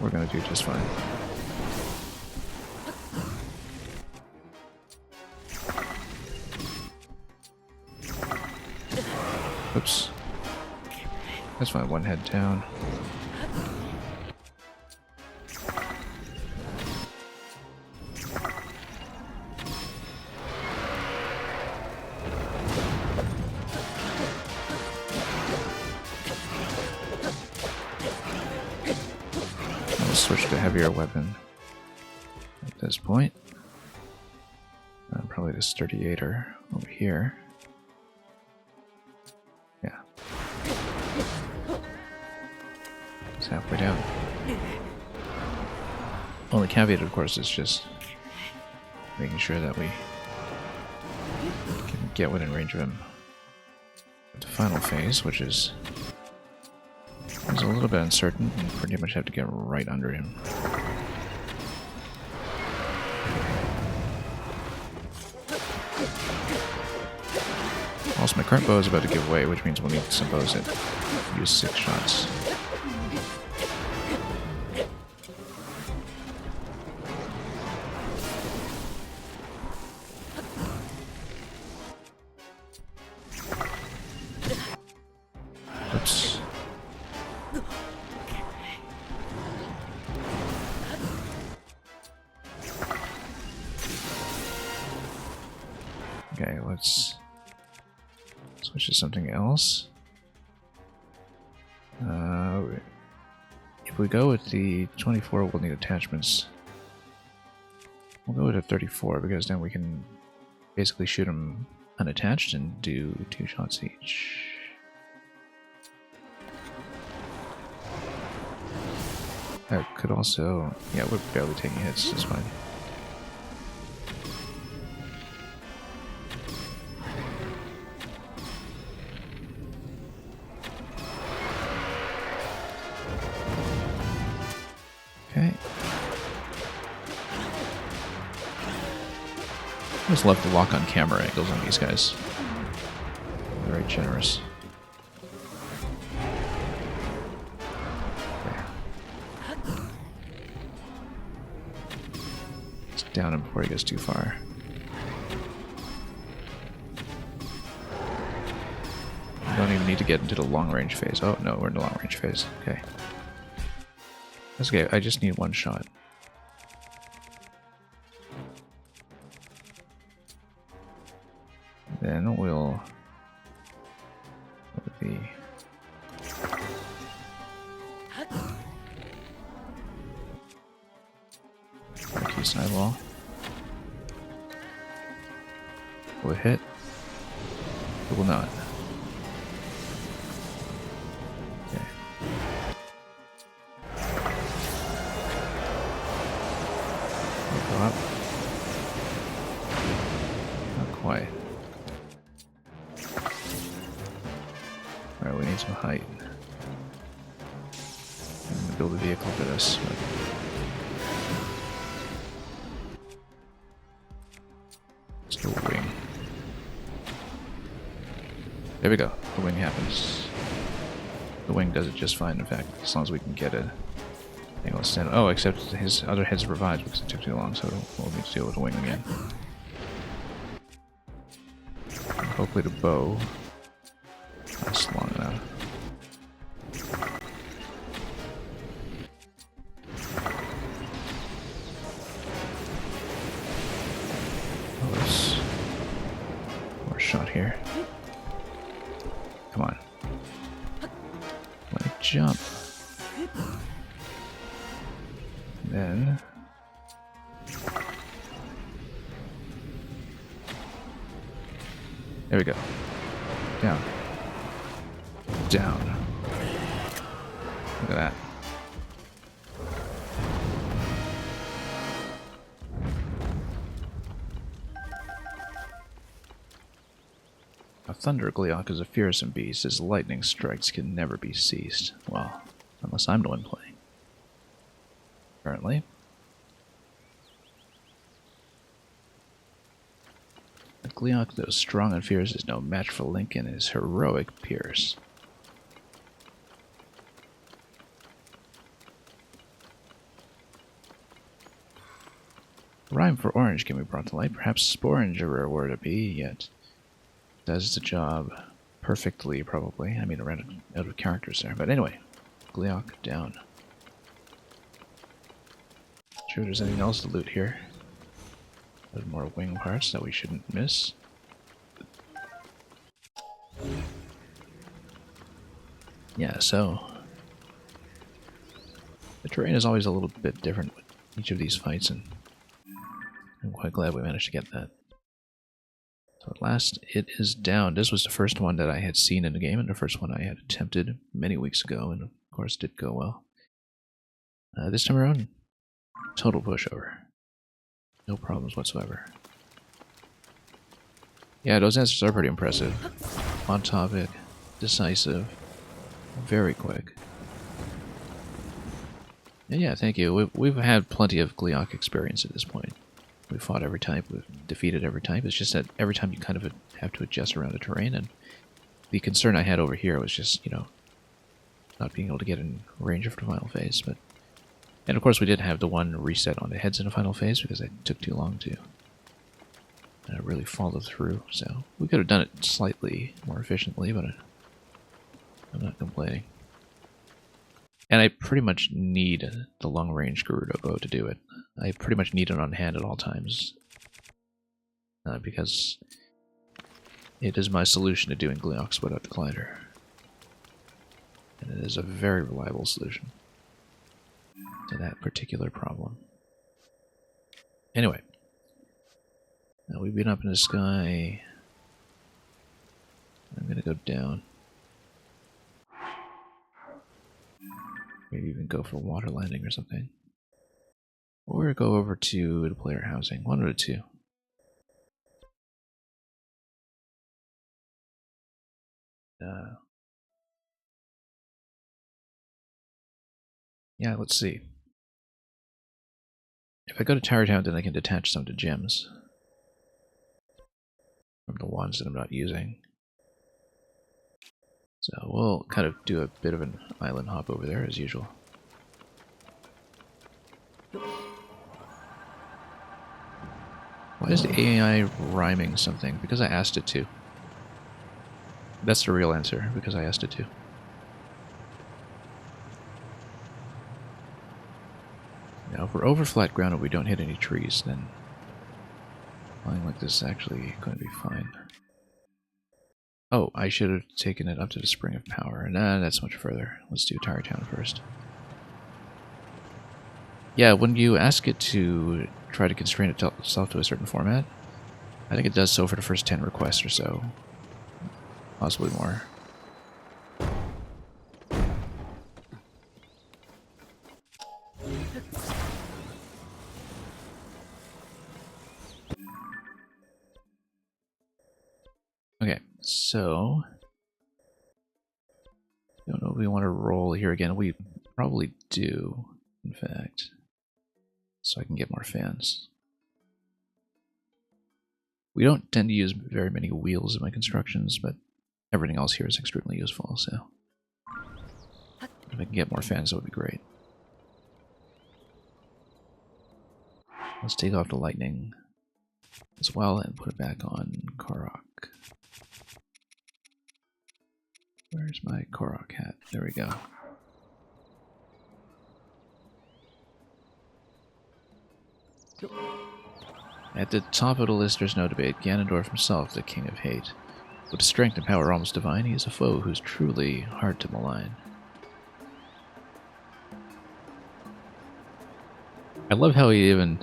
we're gonna do just fine. Oops. That's fine, one head down. I'll switch to heavier weapon at this point. Probably the sturdiator over here. Yeah. It's halfway down. Only caveat, of course, is just making sure that we can get within range of him at the final phase, which is a little bit uncertain. You pretty much have to get right under him. Also, my current bow is about to give way, which means we'll need some bows that use 6 shots. Oops. Okay, let's switch to something else. If we go with the 24, we'll need attachments. We'll go with a 34 because then we can basically shoot them unattached and do 2 shots each. That could also... yeah, we're barely taking hits, it's fine. Okay. I just love the lock on camera angles on these guys. Very generous. Down him before he goes too far. We don't even need to get into the long range phase. Oh no, we're in the long range phase. Okay. That's okay, I just need 1 shot. Then we'll with the marquee sidewall. Will it hit? It will not. Okay. We'll go up. Not quite. Alright, we need some height. I'm gonna build a vehicle for this. But let's go wing. There we go. The wing happens. The wing does it just fine, in fact, as long as we can get it. I think I'll stand. Oh, except his other head's revived because it took too long, so we'll need to deal with the wing again. Hopefully the bow lasts long enough. Oh, there's more shot here. Come on. Let it jump. Then there we go. Down. Down. Look at that. A thunder Gleok is a fearsome beast. His lightning strikes can never be ceased. Well, unless I'm the one playing. Apparently. The Gleok, though strong and fierce, is no match for Link and his heroic peers. Rhyme for orange can be brought to light. Perhaps sporange a rare word to be, yet does the job perfectly, probably. I mean, I ran out of characters there. But anyway, Gleok down. Sure there's anything else to loot here. There's more wing parts that we shouldn't miss. Yeah, so the terrain is always a little bit different with each of these fights, and I'm quite glad we managed to get that. So at last, it is down. This was the first one that I had seen in the game, and the first one I had attempted many weeks ago, and of course did go well. This time around, total pushover. No problems whatsoever. Yeah, those answers are pretty impressive. On topic, decisive, very quick. And yeah, thank you. We've had plenty of Gleok experience at this point. We've fought every type, we've defeated every type. It's just that every time you kind of have to adjust around the terrain, and the concern I had over here was just, you know, not being able to get in range of the final phase. And of course we did have the one reset on the heads in the final phase because it took too long to really follow through. So we could have done it slightly more efficiently, but I'm not complaining. And I pretty much need the long-range Gerudo bow to do it. I pretty much need it on hand at all times. Because it is my solution to doing Gleoks without the collider. And it is a very reliable solution to that particular problem. Anyway. Now we've been up in the sky. I'm gonna go down. Maybe even go for water landing or something. Or go over to the player housing. One of the two. Yeah, let's see. If I go to Tower Town, then I can detach some to gems. From the ones that I'm not using. So we'll kind of do a bit of an island hop over there as usual. Why is the AI rhyming something? Because I asked it to. That's the real answer, because I asked it to. Now, if we're over flat ground and we don't hit any trees, then flying like this is actually going to be fine. Oh, I should have taken it up to the Spring of Power. Nah, that's much further. Let's do Tower Town first. Yeah, when you ask it to try to constrain itself to a certain format, I think it does so for the first 10 requests or so. Possibly more. Okay, so I don't know if we want to roll here again. We probably do, in fact, so I can get more fans. We don't tend to use very many wheels in my constructions, but everything else here is extremely useful, so if I can get more fans, that would be great. Let's take off the lightning as well and put it back on Korok. Where's my Korok hat? There we go. At the top of the list, there's no debate. Ganondorf himself, the King of Hate. With strength and power almost divine, he is a foe who's truly hard to malign. I love how he even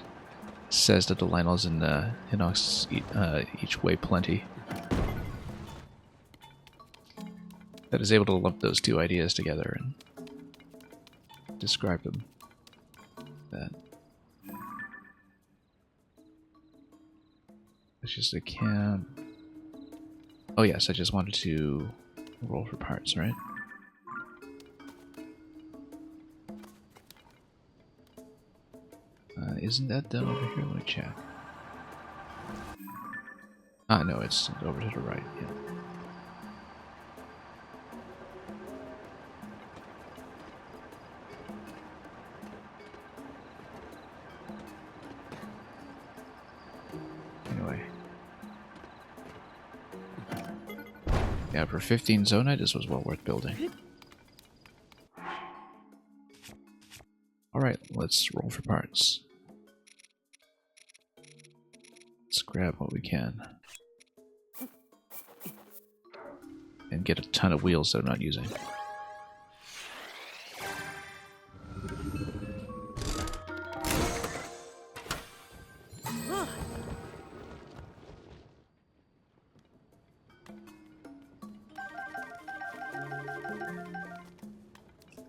says that the Lionels and the Hinox each weigh plenty. That is able to lump those two ideas together and describe them. That. It's just a camp. Oh yes, I just wanted to roll for parts, right? Isn't that done over here? Let me check. Ah, no, it's over to the right, yeah. Yeah, for 15 Zonite, this was well worth building. Alright, let's roll for parts. Let's grab what we can. And get a ton of wheels that I'm not using.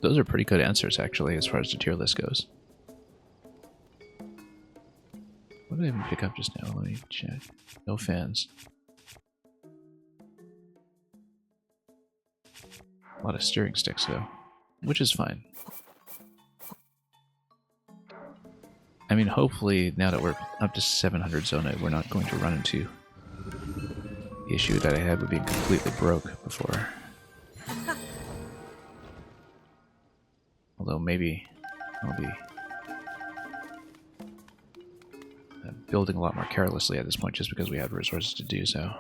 Those are pretty good answers, actually, as far as the tier list goes. What did I even pick up just now? Let me check. No fans. A lot of steering sticks, though, which is fine. I mean, hopefully, now that we're up to 700 Zonite, we're not going to run into the issue that I had with being completely broke before. Although maybe I'll be building a lot more carelessly at this point just because we have resources to do so.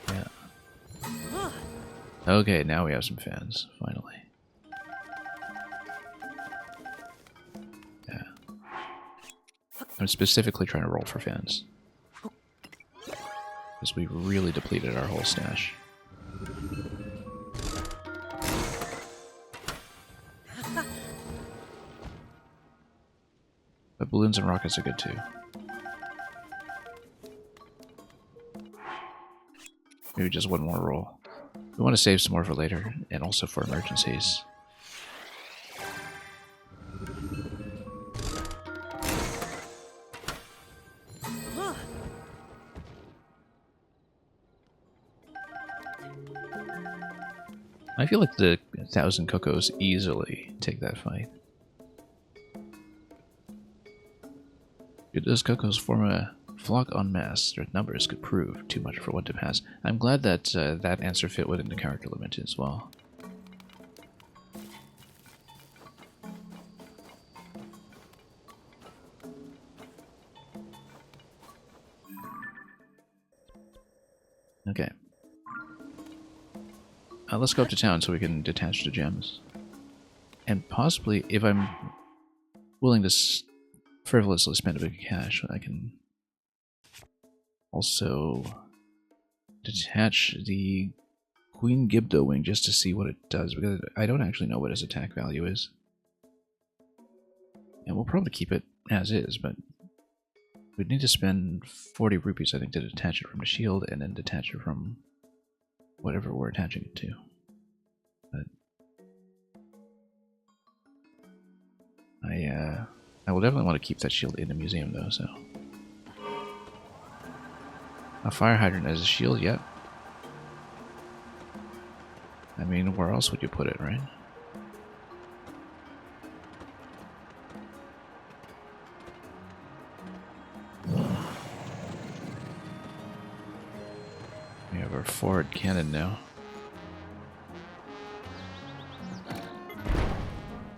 Yeah. Okay, now we have some fans, finally. Yeah. I'm specifically trying to roll for fans. Because we really depleted our whole stash. But balloons and rockets are good too. Maybe just one more roll. We want to save some more for later, and also for emergencies. I feel like the 1,000 Cocos easily take that fight. If those Cocos form a flock en masse, their numbers could prove too much for one to pass. I'm glad that that answer fit within the character limit as well. Okay. Let's go up to town so we can detach the gems. And possibly, if I'm willing to frivolously spend a bit of cash, I can also detach the Queen Gibdo wing just to see what it does, because I don't actually know what its attack value is. And we'll probably keep it as is, but we'd need to spend 40 rupees, I think, to detach it from the shield, and then detach it from whatever we're attaching it to. But I will definitely want to keep that shield in the museum, though, so... A fire hydrant as a shield, yep. I mean, where else would you put it, right? We have our forward cannon now.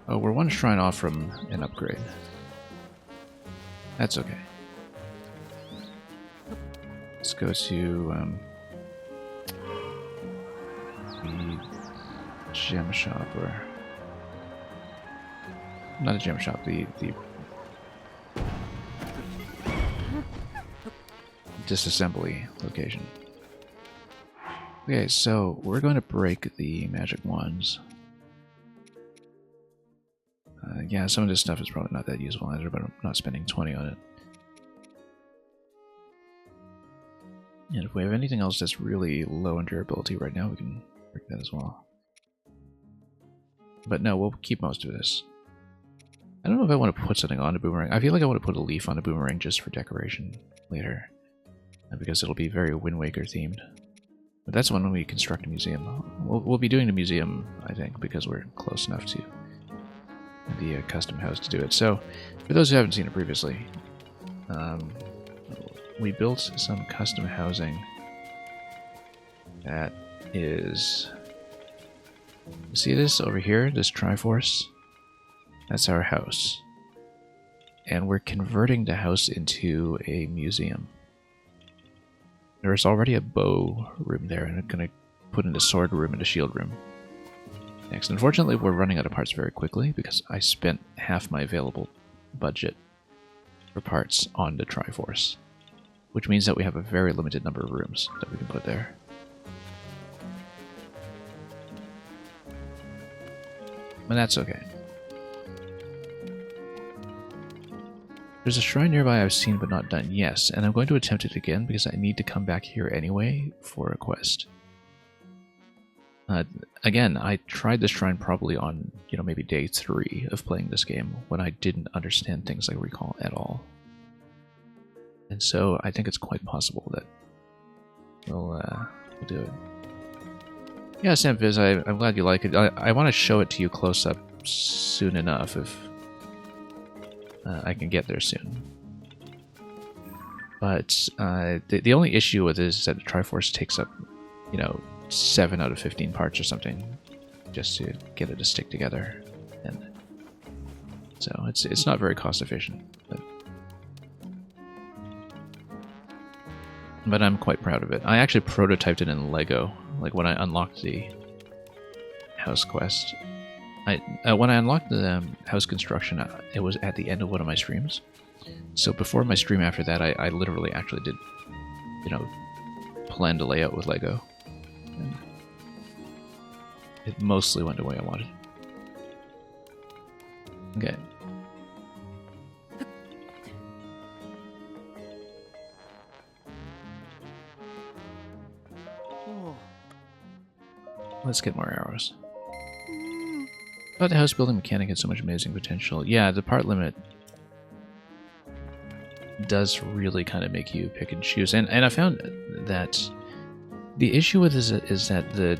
Oh, we're one shrine off from an upgrade. That's okay. Let's go to the gem shop, or not a gem shop, the disassembly location. Okay, so we're going to break the magic wands. Yeah, some of this stuff is probably not that useful either, but I'm not spending 20 on it. And if we have anything else that's really low in durability right now, we can break that as well. But no, we'll keep most of this. I don't know if I want to put something on a boomerang. I feel like I want to put a leaf on a boomerang just for decoration later. Because it'll be very Wind Waker themed. But that's when we construct a museum. We'll be doing the museum, I think, because we're close enough to the custom house to do it. So, for those who haven't seen it previously, we built some custom housing that is... See this over here, this Triforce? That's our house. and we're converting the house into a museum. There's already a bow room there, and I'm going to put in a sword room and a shield room next. Unfortunately, we're running out of parts very quickly because I spent half my available budget for parts on the Triforce, which means that we have a very limited number of rooms that we can put there. But that's okay. There's a shrine nearby I've seen but not done, yes, and I'm going to attempt it again because I need to come back here anyway for a quest. Again, I tried this shrine probably on, maybe day 3 of playing this game when I didn't understand things like recall at all. And so I think it's quite possible that we'll do it. Yeah, Sam Viz, I'm glad you like it. I want to show it to you close up soon enough if I can get there soon. But the only issue with it is that the Triforce takes up, 7 out of 15 parts or something just to get it to stick together. And so it's not very cost efficient. But I'm quite proud of it. I actually prototyped it in Lego, like when I unlocked the house quest. When I unlocked the house construction, it was at the end of one of my streams. So before my stream after that, I literally actually did, plan to lay out with Lego. And it mostly went the way I wanted. Okay. Let's get more arrows. Thought the house building mechanic had so much amazing potential. Yeah, the part limit does really kind of make you pick and choose. And I found that the issue with it is that the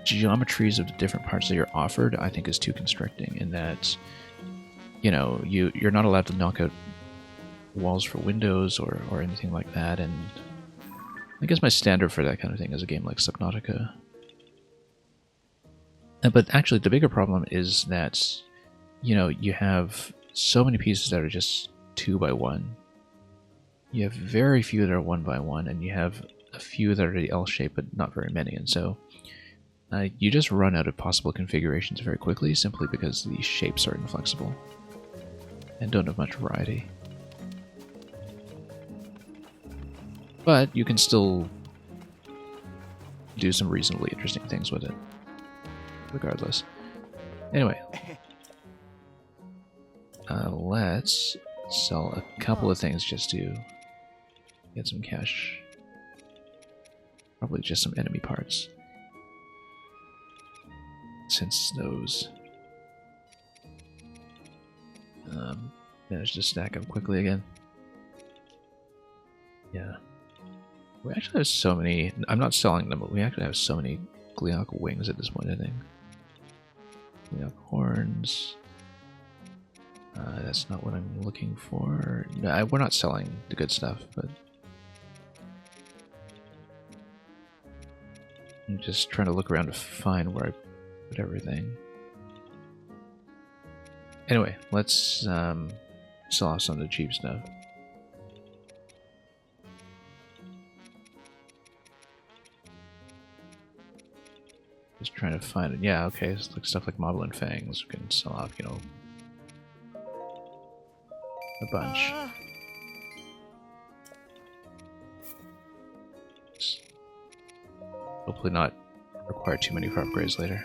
geometries of the different parts that you're offered, I think, is too constricting in that, you're not allowed to knock out walls for windows or anything like that. And I guess my standard for that kind of thing is a game like Subnautica. But actually, the bigger problem is that, you have so many pieces that are just 2x1. You have very few that are 1x1, and you have a few that are the L-shape, but not very many. And so you just run out of possible configurations very quickly, simply because the shapes are inflexible and don't have much variety. But you can still do some reasonably interesting things with it. Regardless. Anyway. Let's sell a couple of things just to get some cash. Probably just some enemy parts. Since those managed to stack up quickly again. Yeah. We actually have so many... I'm not selling them, but we actually have so many Gleok wings at this point, I think. Gleok horns. That's not what I'm looking for. No, we're not selling the good stuff, but... I'm just trying to look around to find where I put everything. Anyway, let's sell off some of the cheap stuff. Just trying to find it. Yeah, okay, it's like stuff like Moblin Fangs. We can sell off, a bunch. Hopefully not require too many for upgrades later.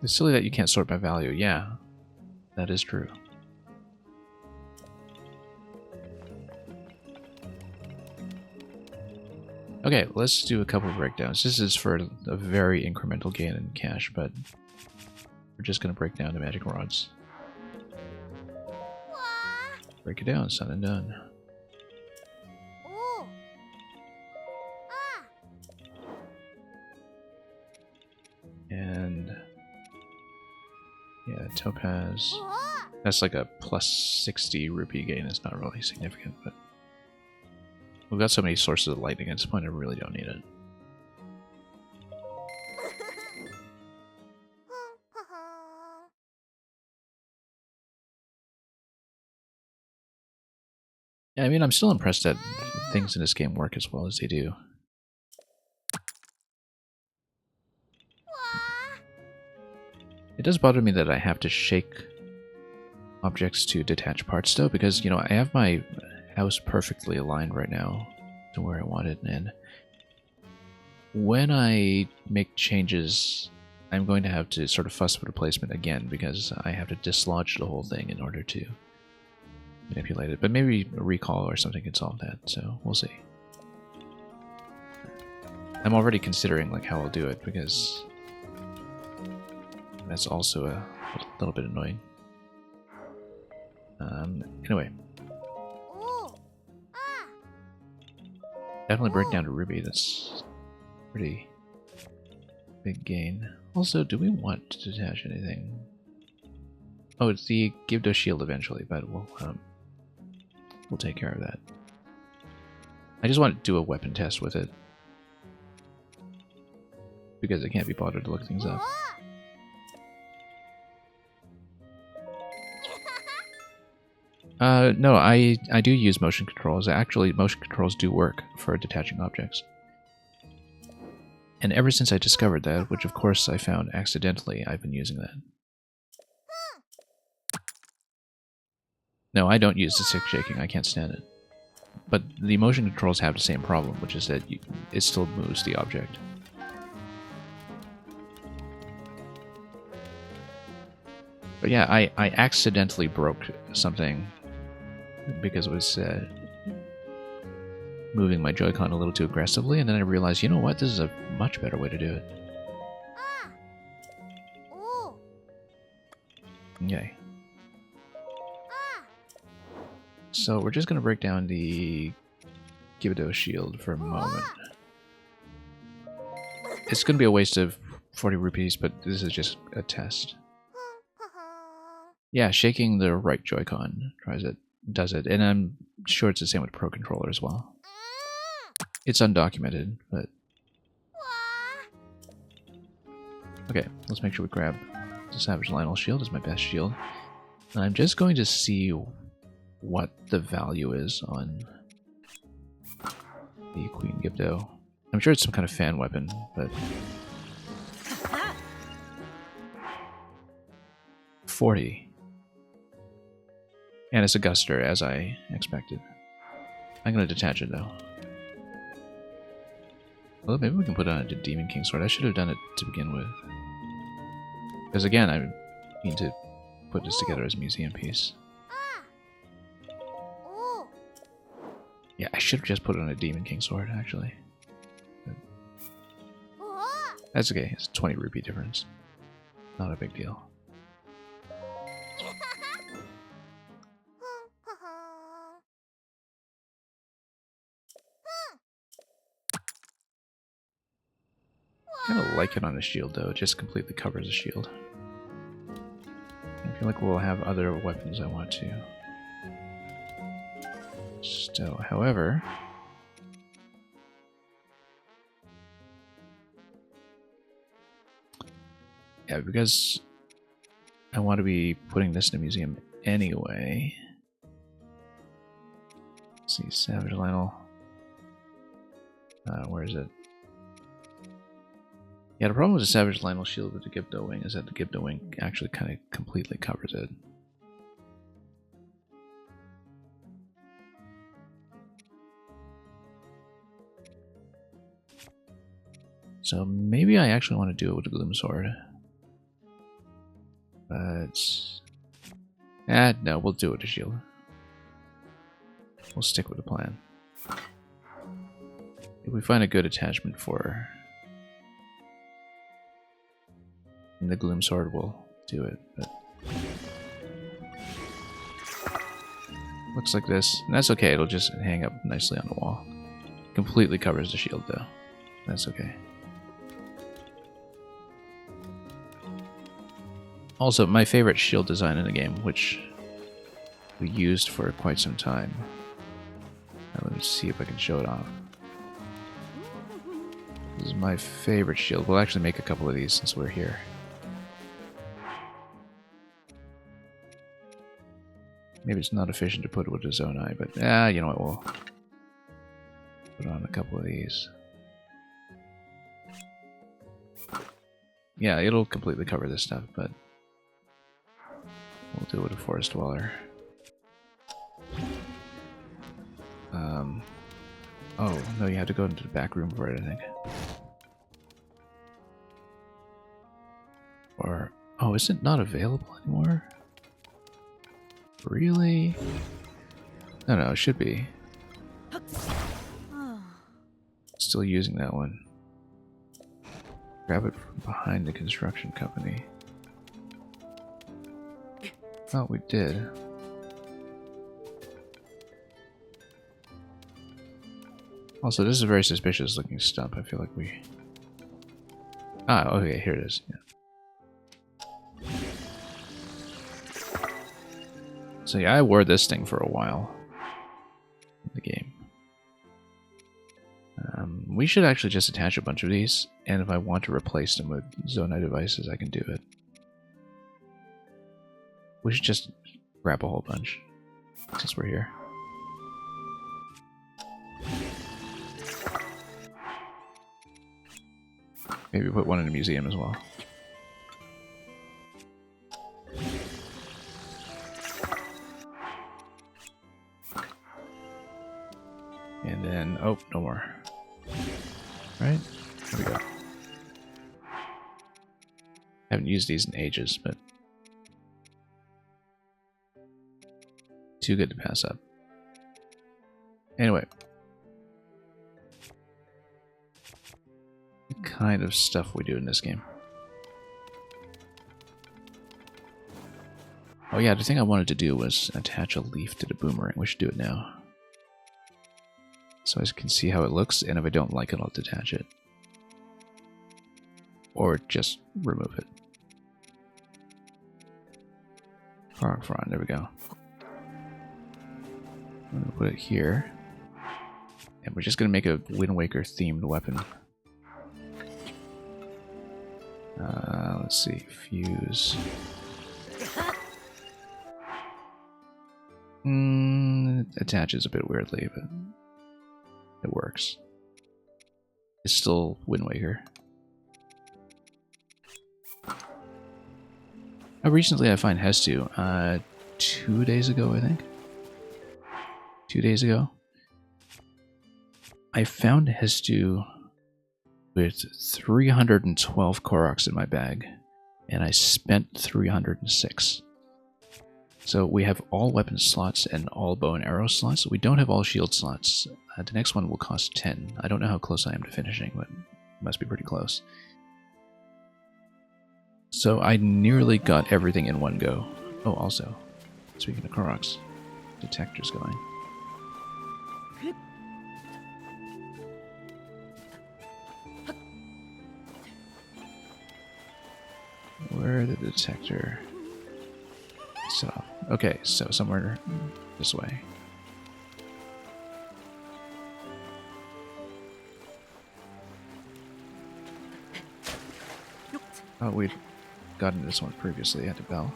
It's silly that you can't sort by value. Yeah, that is true. Okay, let's do a couple of breakdowns. This is for a very incremental gain in cash, but we're just going to break down the magic rods. Break it down, son and done. And yeah, topaz. That's like a plus 60 rupee gain. It's not really significant, but we've got so many sources of lightning at this point, I really don't need it. I mean, I'm still impressed that things in this game work as well as they do. It does bother me that I have to shake objects to detach parts though, because, you know, I have my house perfectly aligned right now to where I want it, and when I make changes, I'm going to have to sort of fuss with the placement again, because I have to dislodge the whole thing in order to manipulate it. But maybe a recall or something can solve that, so we'll see. I'm already considering like how I'll do it, because that's also a little bit annoying. Anyway. Definitely break down to Ruby, that's pretty big gain. Also, do we want to detach anything? Oh, it's the Gibdo shield eventually, but we'll take care of that. I just want to do a weapon test with it, because I can't be bothered to look things up. No, I do use motion controls. Actually, motion controls do work for detaching objects. And ever since I discovered that, which of course I found accidentally, I've been using that. No, I don't use the stick shaking. I can't stand it. But the motion controls have the same problem, which is that it still moves the object. But yeah, I accidentally broke something because it was moving my Joy-Con a little too aggressively, and then I realized, you know what, this is a much better way to do it. Okay. So we're just going to break down the Gibdo shield for a moment. It's going to be a waste of 40 rupees, but this is just a test. Yeah, shaking the right Joy-Con does it, and I'm sure it's the same with Pro Controller as well. It's undocumented, but... Okay, let's make sure we grab the Savage Lionel shield as my best shield. And I'm just going to see what the value is on the Queen Gibdo. I'm sure it's some kind of fan weapon, but... 40. And it's a Guster, as I expected. I'm going to detach it, though. Well, maybe we can put it on a Demon King Sword. I should have done it to begin with. Because again, I mean to put this together as a museum piece. Yeah, I should have just put it on a Demon King Sword, actually. But that's okay, it's a 20 rupee difference. Not a big deal. I kind of like it on a shield, though. It just completely covers the shield. I feel like we'll have other weapons I want to. So, however... yeah, because I want to be putting this in a museum anyway. Let's see, Savage Lionel. Where is it? Yeah, the problem with the Savage Lionel shield with the Gibdo wing is that the Gibdo wing actually kind of completely covers it. So maybe I actually want to do it with the Gloom Sword. But... no, we'll do it with the shield. We'll stick with the plan. If we find a good attachment for the Gloom Sword, we'll do it. But looks like this. And that's okay, it'll just hang up nicely on the wall. Completely covers the shield though. That's okay. Also, my favorite shield design in the game, which we used for quite some time. Now, let me see if I can show it off. This is my favorite shield. We'll actually make a couple of these since we're here. Maybe it's not efficient to put it with a Zonai, but you know what, we'll put on a couple of these. Yeah, it'll completely cover this stuff, but we'll do it with a Forest Dweller. Oh, no, you have to go into the back room for it, I think. Or, oh, is it not available anymore? Really? No, it should be. Still using that one. Grab it from behind the construction company. Oh, we did. Also, this is a very suspicious looking stump. I feel like we... Ah, okay, here it is. Yeah. So yeah, I wore this thing for a while in the game. We should actually just attach a bunch of these, and if I want to replace them with Zonai devices, I can do it. We should just grab a whole bunch, since we're here. Maybe put one in a museum as well. And then, oh, no more. Right? There we go. Haven't used these in ages, but too good to pass up. Anyway. The kind of stuff we do in this game. Oh yeah, the thing I wanted to do was attach a leaf to the boomerang. We should do it now. So I can see how it looks, and if I don't like it, I'll detach it. Or just remove it. Front, there we go. I'm gonna put it here. And we're just gonna make a Wind Waker themed weapon. Let's see, fuse. It attaches a bit weirdly, but it works. It's still Wind Waker. Recently I found Hestu, 2 days ago, I think. 2 days ago. I found Hestu with 312 Koroks in my bag, and I spent 306. So we have all weapon slots and all bow and arrow slots. We don't have all shield slots. The next one will cost 10. I don't know how close I am to finishing, but it must be pretty close. So I nearly got everything in one go. Oh, also, speaking of Koroks, detector's going. Where the detector set off? Okay, so somewhere this way. Oh, we'd gotten this one previously at the bell.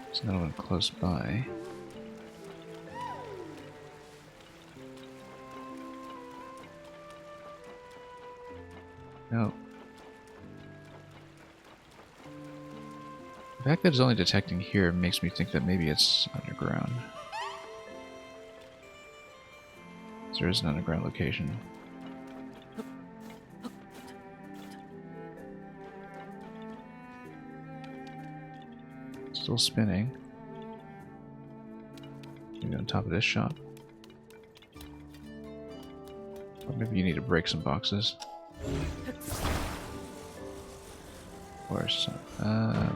There's another one close by. No. The fact that it's only detecting here makes me think that maybe it's underground. There is an underground location. Still spinning. Maybe on top of this shop. Or maybe you need to break some boxes. Or some,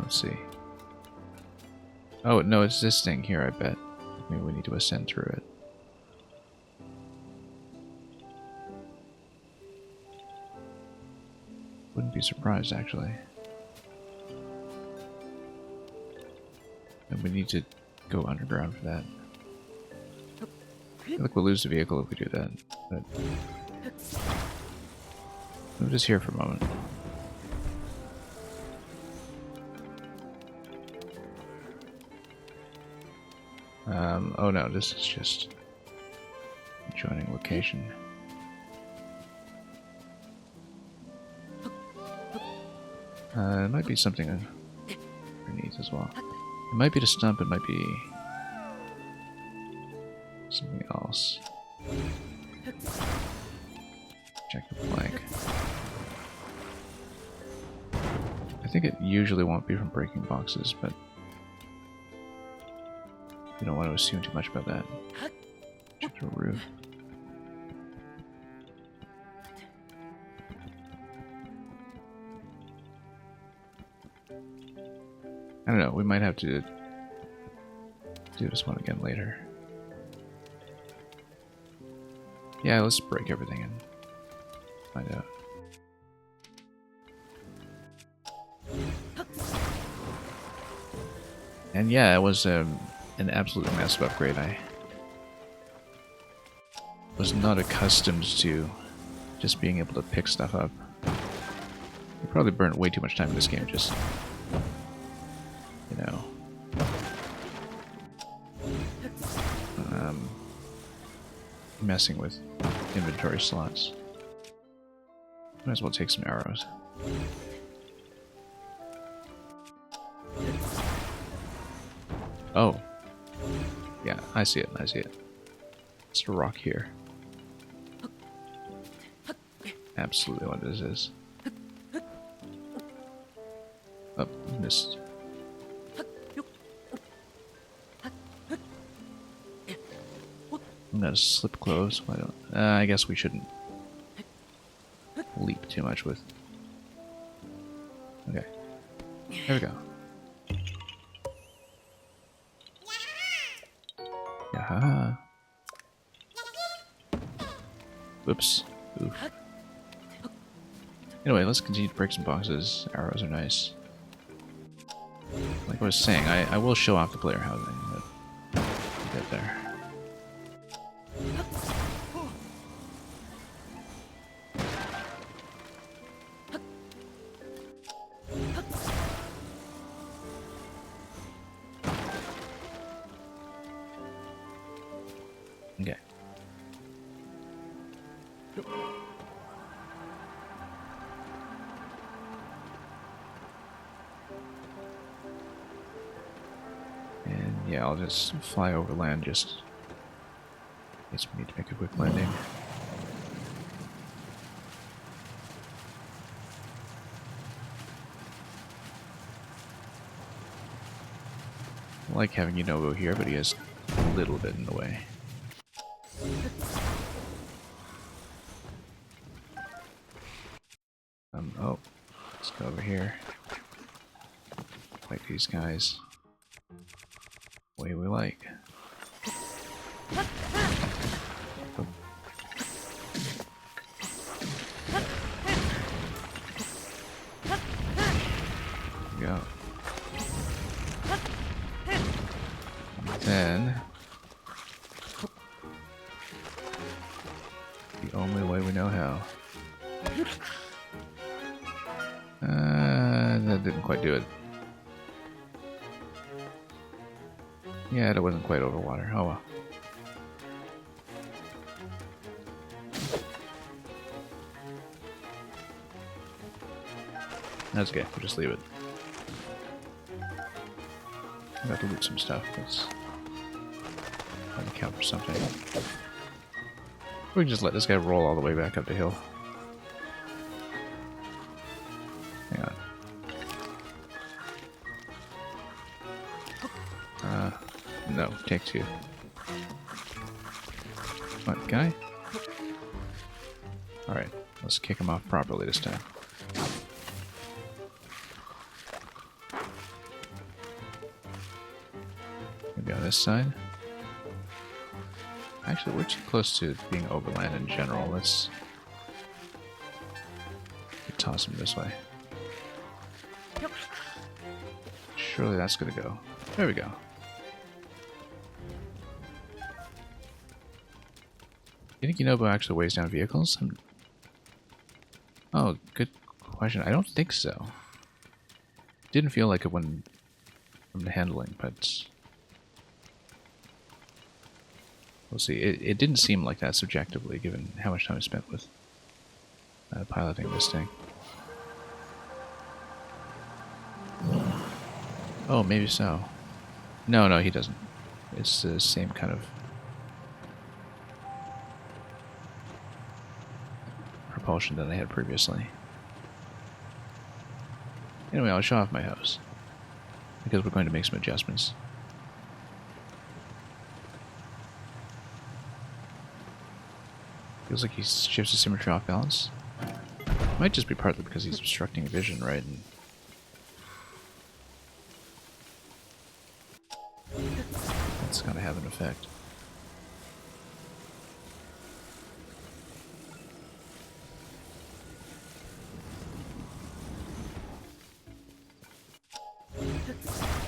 let's see. Oh, no, it's this thing here, I bet. Maybe we need to ascend through it. Wouldn't be surprised, actually. And we need to go underground for that. I feel like we'll lose the vehicle if we do that. But we'll just here for a moment. Oh no, this is just joining location. It might be something underneath as well. It might be the stump, it might be something else. Check the flank. I think it usually won't be from breaking boxes, but you don't want to assume too much about that. Check the roof. I don't know, we might have to do this one again later. Yeah, let's break everything and find out. And yeah, it was an absolutely massive upgrade. I was not accustomed to just being able to pick stuff up. I probably burnt way too much time in this game just, you know, messing with inventory slots. Might as well take some arrows. Oh. Yeah, I see it, I see it. It's a rock here. Absolutely what this is. Oh, missed. I'm gonna slip close. Why don't? I guess we shouldn't leap too much with. Okay, there we go. Yaha. Whoops. Oof. Anyway, let's continue to break some boxes. Arrows are nice. Like I was saying, I will show off the player housing, but we'll get there. Okay. And yeah, I'll just fly over land just in case we need to make a quick landing. I like having Yunobo here, but he is a little bit in the way. Oh, let's go over here. Fight these guys. Way we like. Oh. Go. Then the only way we know how. That didn't quite do it. Yeah, that wasn't quite over water. Oh well. That's okay. We'll just leave it. I got to loot some stuff. That's going to count for something. We can just let this guy roll all the way back up the hill. Hang on. No, take two. Come on, guy. Alright, let's kick him off properly this time. Maybe on this side. Actually, we're too close to being overland in general. Let's toss him this way. Surely that's gonna go. There we go. You think Yunobo actually weighs down vehicles? Oh, good question. I don't think so. Didn't feel like it when from the handling, but We'll see. It didn't seem like that subjectively, given how much time I spent with piloting this thing. Oh, maybe so. No, he doesn't. It's the same kind of propulsion that I had previously. Anyway, I'll show off my house, because we're going to make some adjustments. Feels like he shifts the symmetry off balance. Might just be partly because he's obstructing vision, right? And that's gotta have an effect.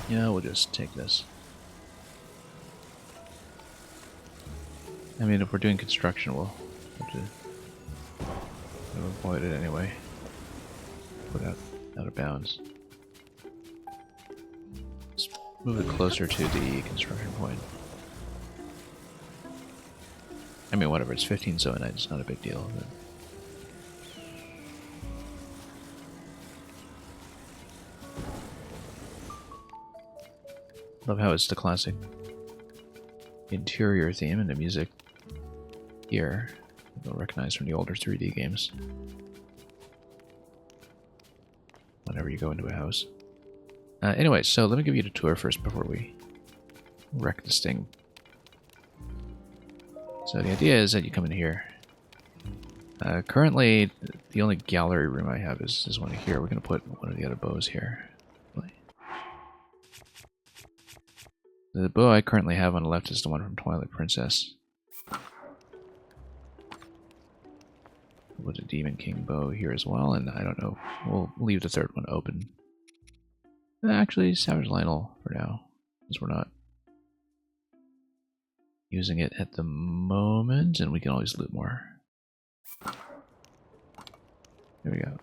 Yeah, we'll just take this. I mean, if we're doing construction, we'll have to avoid it anyway. Put it out of bounds. Let's move it closer to the construction point. I mean, whatever, it's 15 zoanite, it's not a big deal. But love how it's the classic interior theme and the music here you'll recognize from the older 3D games. Whenever you go into a house. Anyway, so let me give you the tour first before we wreck this thing. So the idea is that you come in here. Currently, the only gallery room I have is one here. We're going to put one of the other bows here. The bow I currently have on the left is the one from Twilight Princess. With a Demon King bow here as well, and I don't know, we'll leave the third one open. Actually, Savage Lionel for now, because we're not using it at the moment, and we can always loot more. There we go.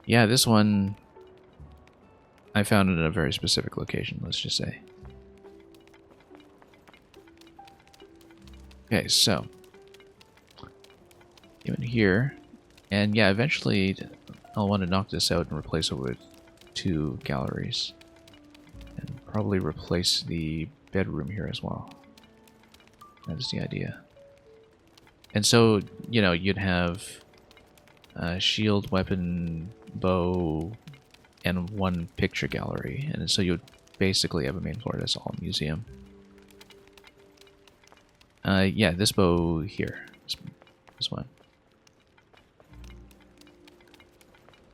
Yeah, this one I found it in a very specific location, let's just say. Okay, so in here, and yeah, eventually I'll want to knock this out and replace it with 2 galleries, and probably replace the bedroom here as well. That's the idea. And so, you know, you'd have a shield, weapon, bow, and 1 picture gallery, and so you'd basically have a main floor that's all museum. Yeah, this bow here, this one.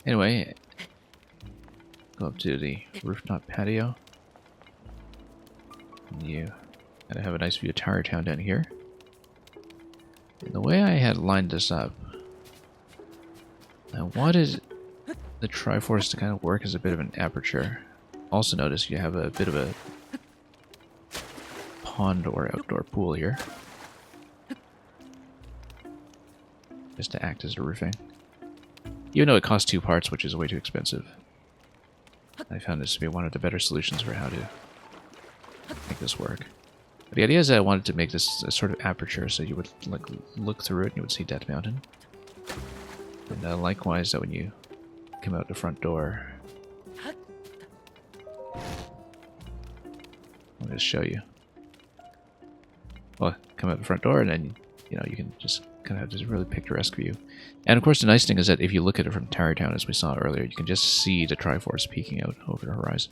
Anyway, go up to the rooftop patio. And you gotta have a nice view of Tower Town down here. And the way I had lined this up, I wanted the Triforce to kind of work as a bit of an aperture. Also notice you have a bit of a pond or outdoor pool here. Just to act as a roofing. Even though it costs 2 parts, which is way too expensive. I found this to be one of the better solutions for how to make this work. But the idea is that I wanted to make this a sort of aperture, so you would like look through it and you would see Death Mountain. And likewise, that when you come out the front door, I'll just show you. Well, come out the front door and then, you know, you can just kind of have this really picturesque view. And of course the nice thing is that if you look at it from Tower Town, as we saw earlier, you can just see the Triforce peeking out over the horizon.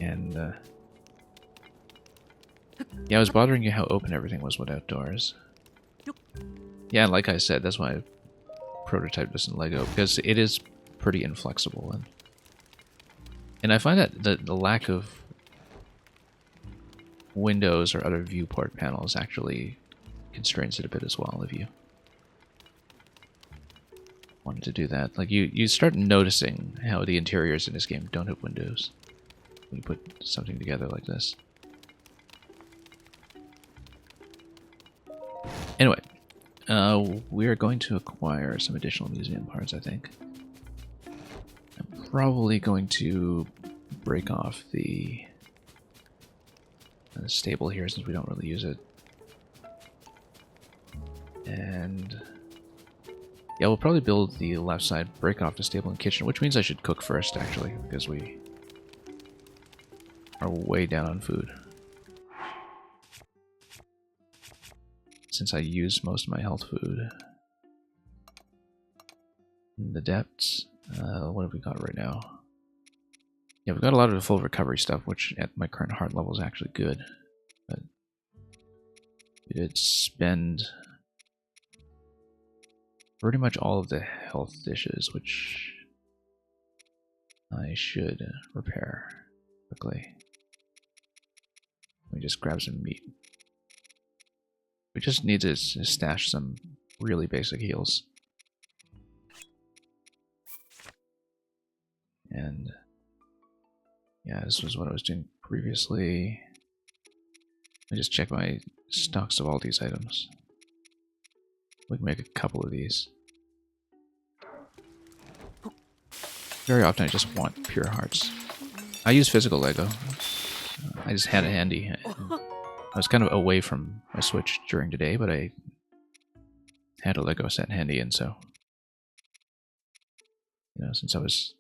And yeah, I was bothering you how open everything was with outdoors. Yeah, like I said, that's why I prototyped this in Lego, because it is pretty inflexible. And I find that the lack of windows or other viewport panels actually constrains it a bit as well if you wanted to do that. Like you start noticing how the interiors in this game don't have windows when you put something together like this. Anyway, we are going to acquire some additional museum parts, I think. I'm probably going to break off the stable here since we don't really use it. And yeah, we'll probably build the left side, break off the stable and kitchen, which means I should cook first, actually, because we are way down on food. Since I use most of my health food. In the depths, what have we got right now? Yeah, we've got a lot of the full recovery stuff, which at my current heart level is actually good. But we did spend pretty much all of the health dishes, which I should repair quickly. Let me just grab some meat. We just need to stash some really basic heals. And yeah, this was what I was doing previously. Let me just check my stocks of all these items. We can make a couple of these. Very often I just want pure hearts. I use physical Lego. I just had it handy. I was kind of away from my Switch during the day, but I had a Lego set handy, and so, you know, since I was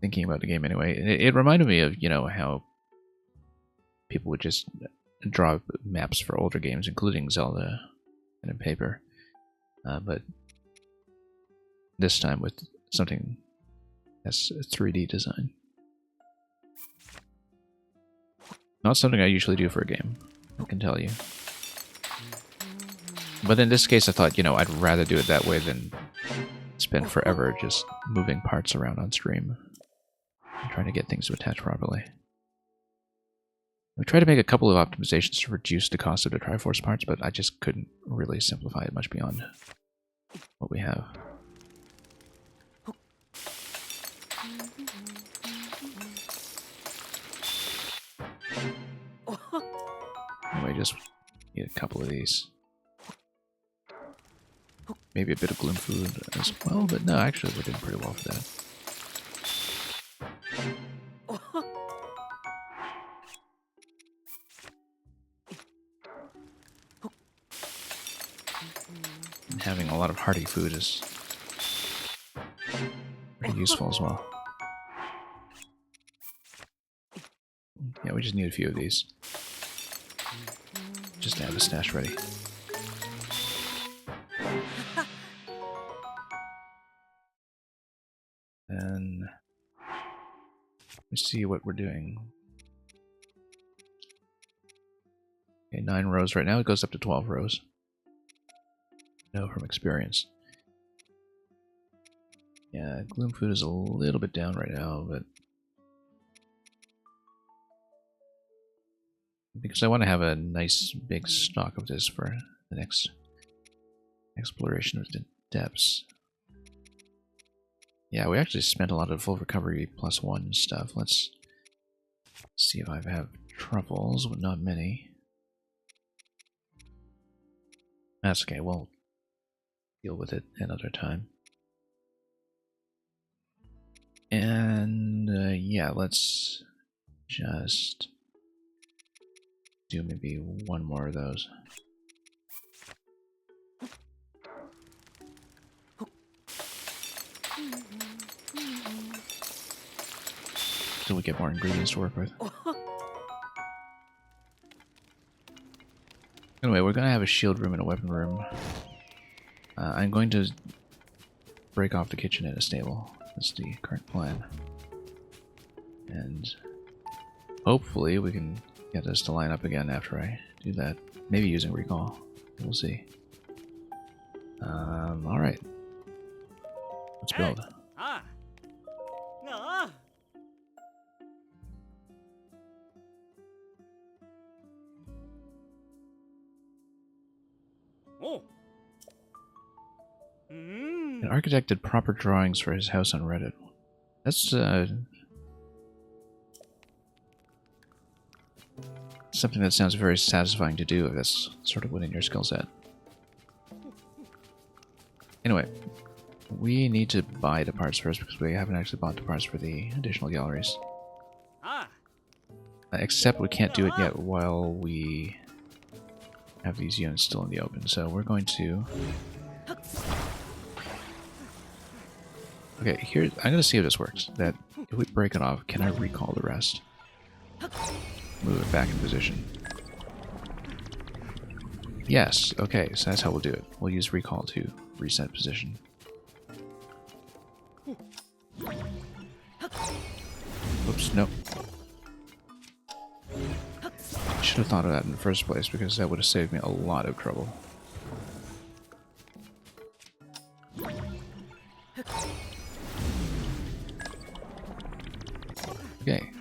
thinking about the game anyway, it reminded me of, you know, how people would just draw maps for older games, including Zelda and in paper, but this time with something that's a 3D design. Not something I usually do for a game, I can tell you. But in this case I thought, you know, I'd rather do it that way than spend forever just moving parts around on stream and trying to get things to attach properly. I tried to make a couple of optimizations to reduce the cost of the Triforce parts, but I just couldn't really simplify it much beyond what we have. Anyway, just need a couple of these. Maybe a bit of gloom food as well, but no, actually we're doing pretty well for that. And having a lot of hearty food is pretty useful as well. Yeah, we just need a few of these. Just to have the stash ready. And let's see what we're doing. Okay, 9 rows right now. It goes up to 12 rows. I know from experience. Yeah, gloom food is a little bit down right now, but because I want to have a nice big stock of this for the next exploration of the depths. Yeah, we actually spent a lot of full recovery +1 stuff. Let's see if I have truffles, but not many. That's okay, we'll deal with it another time. And yeah, let's just do maybe one more of those. So we get more ingredients to work with. Anyway, we're gonna have a shield room and a weapon room. I'm going to break off the kitchen and a stable. That's the current plan. And hopefully we can get this to line up again after I do that. Maybe using recall. We'll see. Alright. Let's build. An architect did proper drawings for his house on Reddit. That's something that sounds very satisfying to do if that's sort of within your skill set. Anyway, We need to buy the parts first because we haven't actually bought the parts for the additional galleries. Except we can't do it yet while we have these units still in the open. So we're going to... Okay, here, I'm going to see if this works. That if we break it off, can I recall the rest? Move it back in position. Yes, okay, so that's how we'll do it. We'll use recall to reset position. Oops, nope. I should have thought of that in the first place because that would have saved me a lot of trouble. Okay.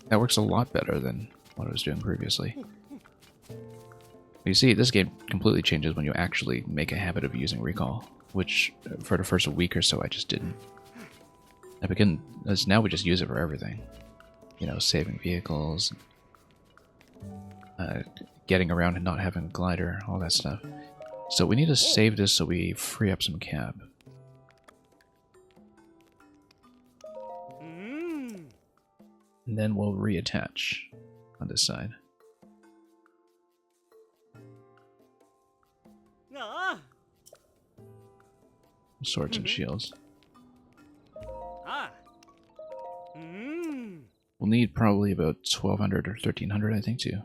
That works a lot better than what I was doing previously. You see, this game completely changes when you actually make a habit of using recall, which for the first week or so I just didn't. As now we just use it for everything. You know, saving vehicles, getting around and not having a glider, all that stuff. So we need to save this so we free up some cab. And then we'll reattach on this side. Swords and shields. We'll need probably about 1,200 or 1,300, I think, too.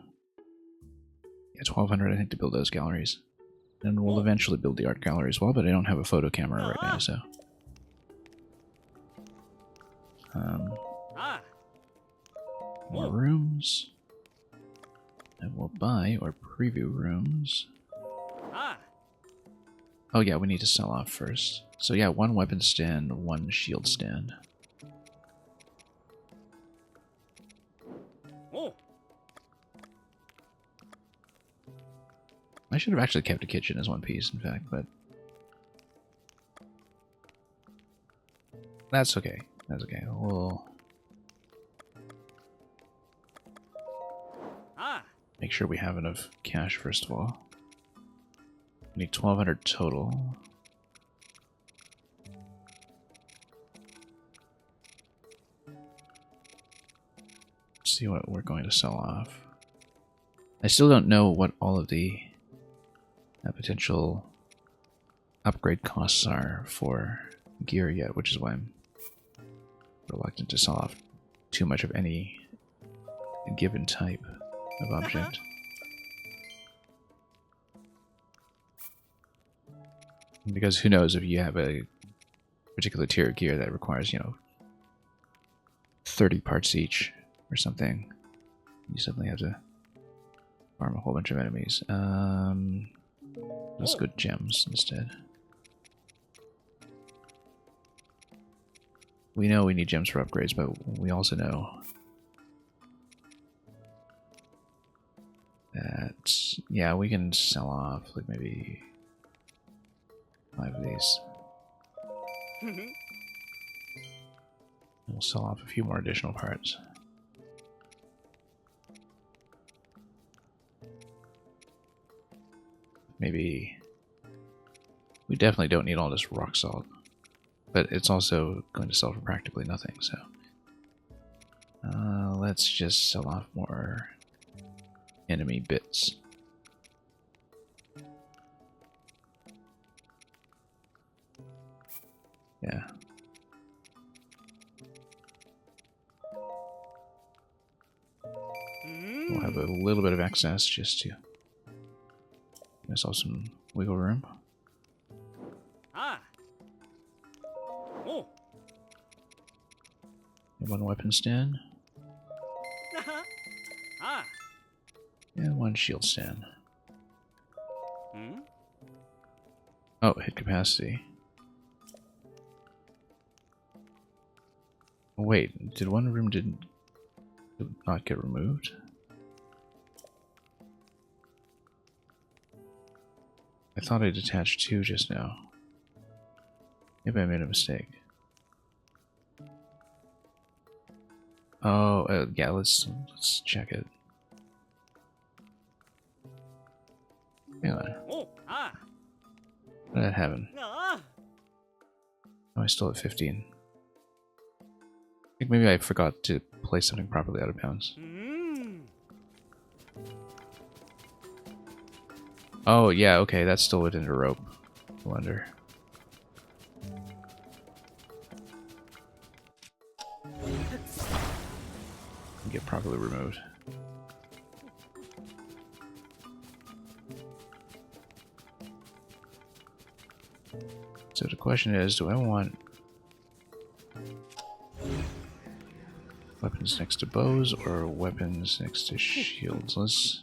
Yeah, 1,200, I think, to build those galleries. And we'll eventually build the art gallery as well, but I don't have a photo camera right now, so... more rooms. And we'll buy or preview rooms. Oh yeah, we need to sell off first. So yeah, 1 weapon stand, 1 shield stand. I should have actually kept a kitchen as 1 piece, in fact, but... That's okay. That's okay. We'll... make sure we have enough cash, first of all. We need 1,200 total. Let's see what we're going to sell off. I still don't know what all of the potential upgrade costs are for gear yet, which is why I'm reluctant to sell off too much of any given type of object. Because who knows, if you have a particular tier of gear that requires, you know, 30 parts each or something, you suddenly have to farm a whole bunch of enemies. Let's go gems instead. We know we need gems for upgrades, but we also know that, yeah, we can sell off like maybe 5 of these. We'll sell off a few more additional parts. Maybe... we definitely don't need all this rock salt. But it's also going to sell for practically nothing, so... let's just sell off more enemy bits. Yeah. We'll have a little bit of excess just to give ourselves some wiggle room. And 1 weapon stand. And 1 shield stand. Oh, hit capacity. Oh, wait, did 1 room did not get removed? I thought I detached 2 just now. Maybe I made a mistake. Oh, yeah, let's check it. Hang on. What did that happen? Oh, I still have 15. I think maybe I forgot to place something properly out of bounds. Oh, yeah, okay, that's still within the rope. I wonder. Get properly removed. So the question is, do I want weapons next to bows or weapons next to shields? Let's...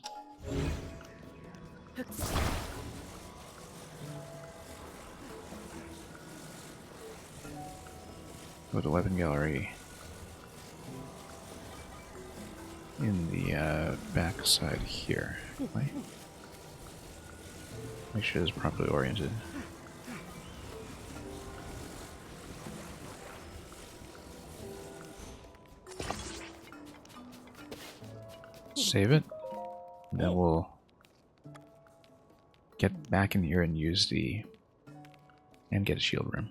go to the weapon gallery in the back side here. Right? Make sure it's properly oriented. Save it. And then we'll get back in here and use the... and get a shield room.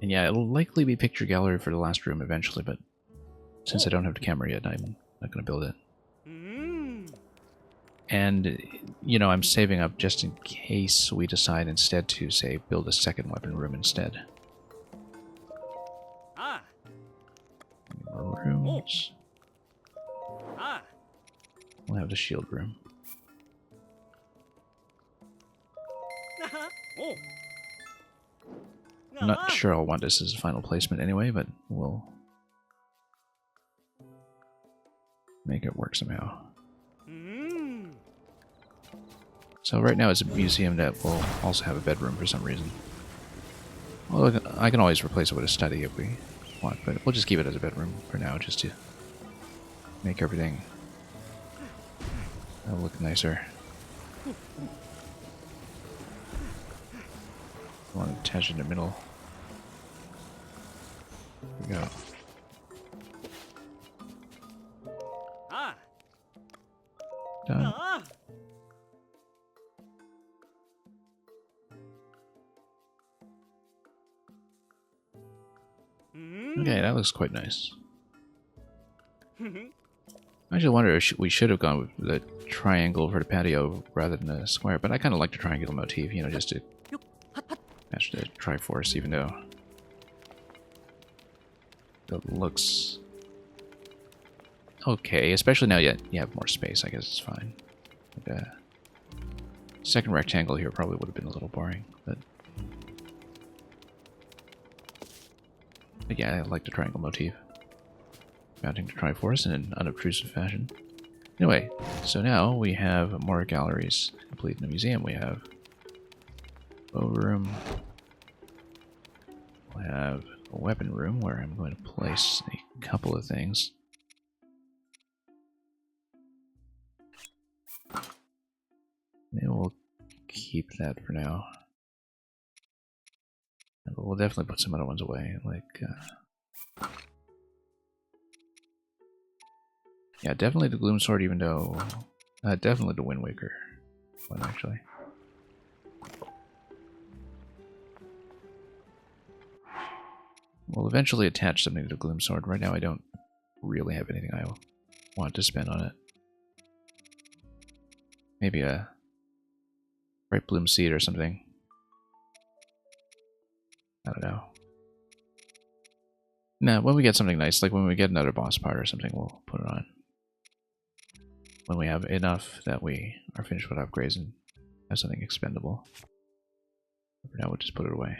And yeah, it'll likely be picture gallery for the last room eventually, but since I don't have the camera yet, I'm not going to build it. And, you know, I'm saving up just in case we decide instead to, say, build a second weapon room instead. More rooms. We'll have the shield room. I'm not sure I'll want this as a final placement anyway, but we'll make it work somehow. So right now it's a museum that will also have a bedroom for some reason. Well, I can always replace it with a study if we want, but we'll just keep it as a bedroom for now, just to make everything look nicer. I want to attach it in the middle. There we go. Done. Okay, that looks quite nice. I actually wonder if we should have gone with the triangle for the patio rather than the square, but I kind of like the triangular motif, you know, just to match the Triforce, even though it looks okay, especially now you have more space. I guess it's fine. Like second rectangle here probably would have been a little boring, but yeah, I like the triangle motif. Mounting the Triforce in an unobtrusive fashion. Anyway, so now we have more galleries complete in the museum. We have bow room. We'll have a weapon room where I'm going to place a couple of things. Maybe we'll keep that for now. But we'll definitely put some other ones away, like... yeah, definitely the Gloom Sword, even though... definitely the Wind Waker one, actually. We'll eventually attach something to the Gloom Sword. Right now I don't really have anything I want to spend on it. Maybe a Bright Bloom Seed or something. I don't know. Nah, when we get something nice, like when we get another boss part or something, we'll put it on. When we have enough that we are finished with upgrades and have something expendable. For now, we'll just put it away.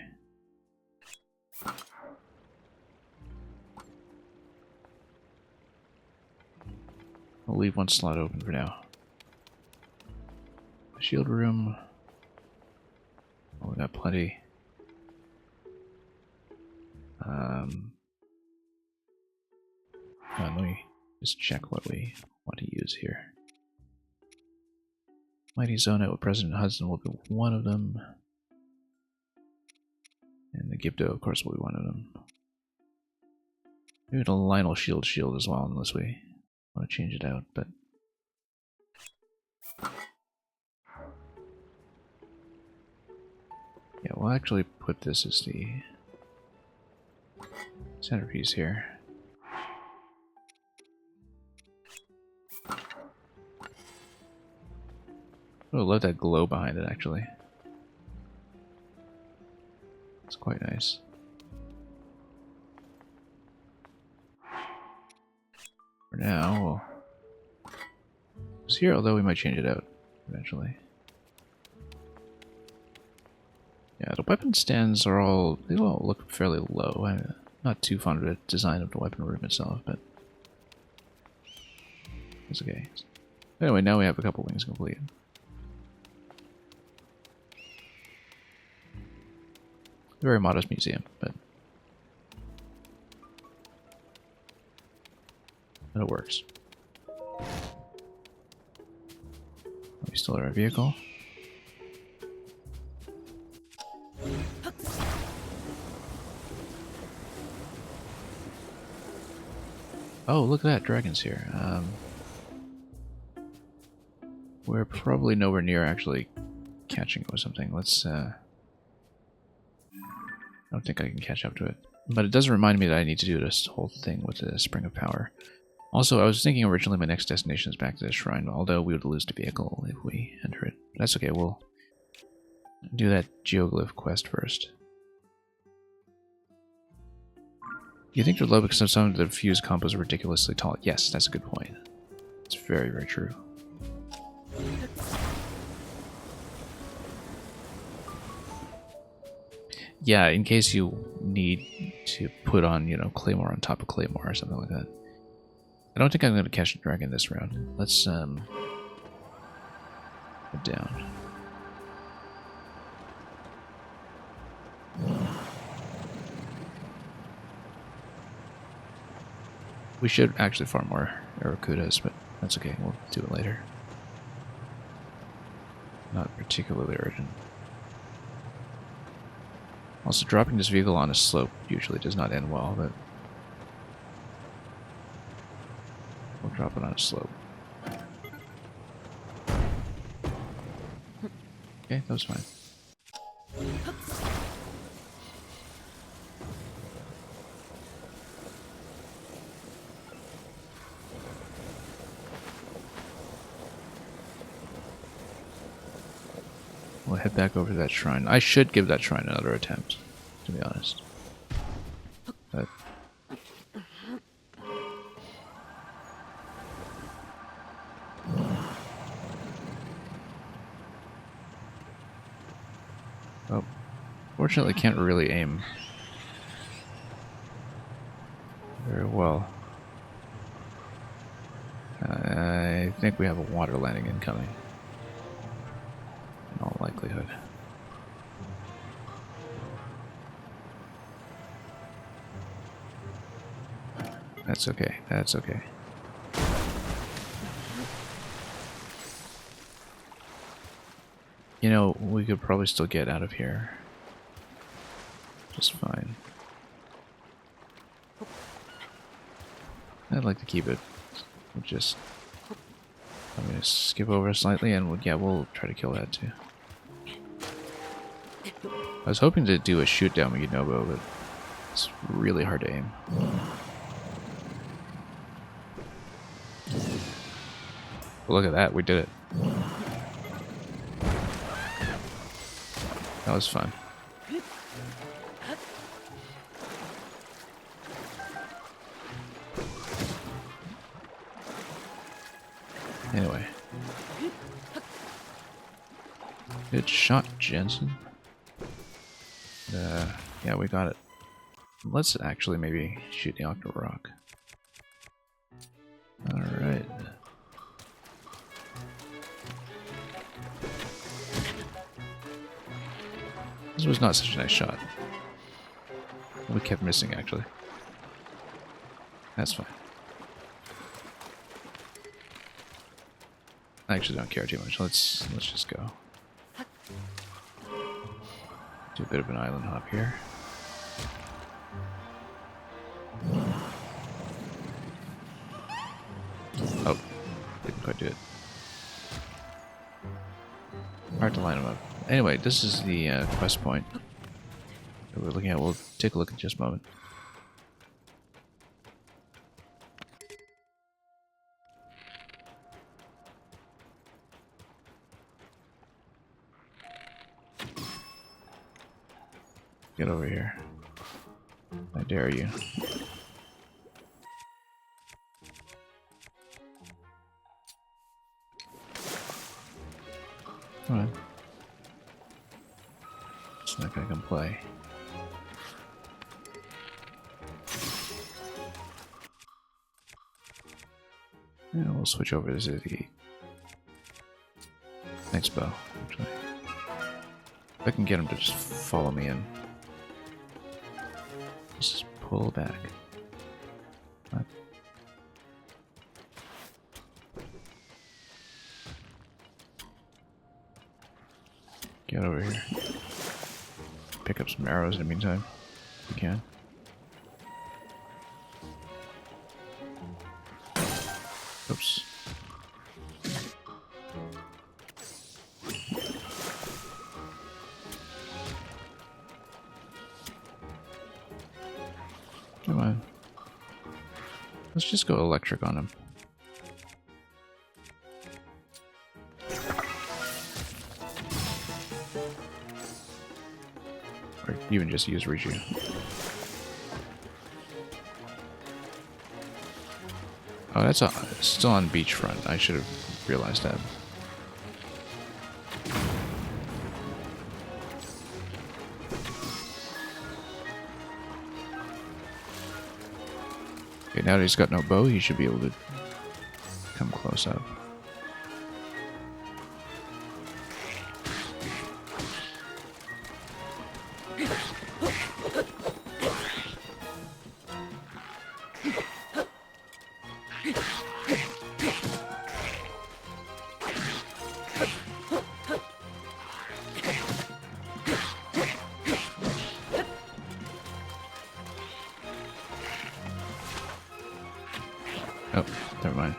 We'll leave one slot open for now. Shield room. Oh, we got plenty. Let me just check what we want to use here. Mighty Zona with President Hudson will be one of them. And the Gibdo, of course, will be one of them. Maybe the Lionel shield as well, unless we want to change it out, but... Yeah, we'll actually put this as the centerpiece here. Oh, I love that glow behind it, actually. It's quite nice. For now, it's here, although we might change it out eventually. Yeah, the weapon stands are all, they all look fairly low. I'm not too fond of the design of the weapon room itself, but it's okay. Anyway, now we have a couple wings complete. Very modest museum, but it works. We still have our vehicle. Oh, look at that, dragons here. We're probably nowhere near actually catching it with something. Let's, I don't think I can catch up to it. But it does remind me that I need to do this whole thing with the Spring of Power. Also, I was thinking originally my next destination is back to the shrine, although we would lose the vehicle if we enter it. But that's okay, we'll do that geoglyph quest first. You think they're low because some of the fused combos are ridiculously tall? Yes, that's a good point. It's very, very true. Yeah, in case you need to put on, you know, Claymore on top of Claymore or something like that. I don't think I'm going to catch the dragon this round. Let's, go down. We should actually farm more Aracudas, but that's okay. We'll do it later. Not particularly urgent. Also, dropping this vehicle on a slope usually does not end well, but we'll drop it on a slope. Okay, that was fine. We'll head back over to that shrine. I should give that shrine another attempt, to be honest. But oh, fortunately, can't really aim very well. I think we have a water landing incoming. In all likelihood. That's okay. That's okay. You know, we could probably still get out of here just fine. I'd like to keep it. We'll just, I'm going to skip over slightly and we'll try to kill that too. I was hoping to do a shoot down with Yunobo, but it's really hard to aim. But look at that, we did it. That was fun. Anyway. Good shot, Jensen. Yeah, we got it. Let's actually maybe shoot the Octo Rock. Alright. This was not such a nice shot. We kept missing, actually. That's fine. I actually don't care too much. Let's just go. Do a bit of an island hop here. Oh, didn't quite do it. Hard to line them up. Anyway, this is the quest point that we're looking at. We'll take a look in just a moment. Get over here. I dare you. Come on. It's not gonna come play. Yeah, we'll switch over to the next bow, actually. If I can get him to just follow me in. Just pull back. What? Get over here. Pick up some arrows in the meantime, if you can. Oops. Come on. Let's just go electric on him. Or even just use Riju. Oh, that's still on beachfront. I should have realized that. Okay, now that he's got no bow, he should be able to come close up. Oh, never mind.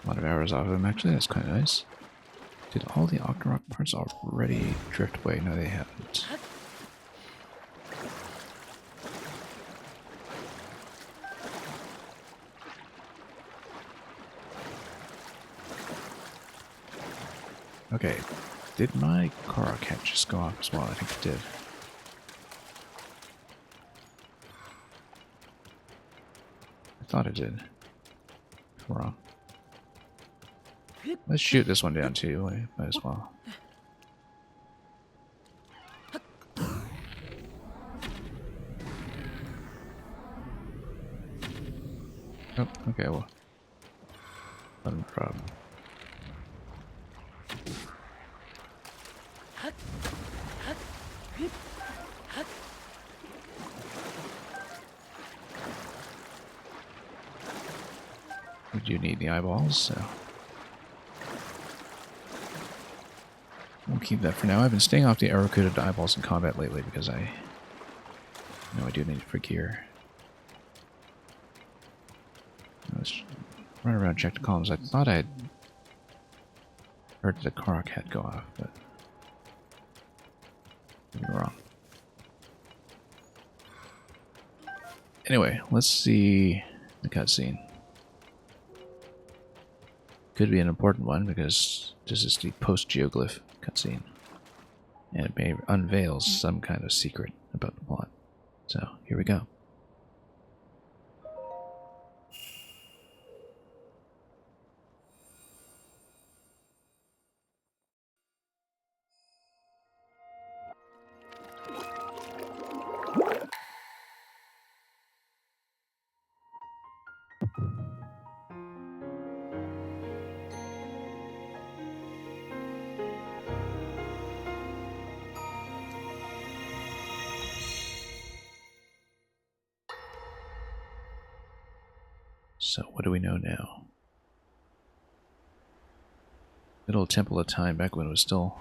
A lot of arrows off of him, actually. That's kind of nice. Did all the Octorok parts already drift away? No, they haven't. Okay. Did my Korok hat just go off as well? I think it did. I thought it did. I'm wrong. Let's shoot this one down too. We might as well. Oh, okay, well. Let him drop. We do need the eyeballs, so we'll keep that for now. I've been staying off the arrow-coated eyeballs in combat lately because I know I do need it for gear. Let's run around and check the columns. I thought I had heard the Korok hat go off, but I'm wrong. Anyway, let's see the cutscene. Could be an important one because this is the post-geoglyph cutscene. And it may unveil some kind of secret about the plot. So, here we go. So what do we know now? Good old Temple of Time back when it was still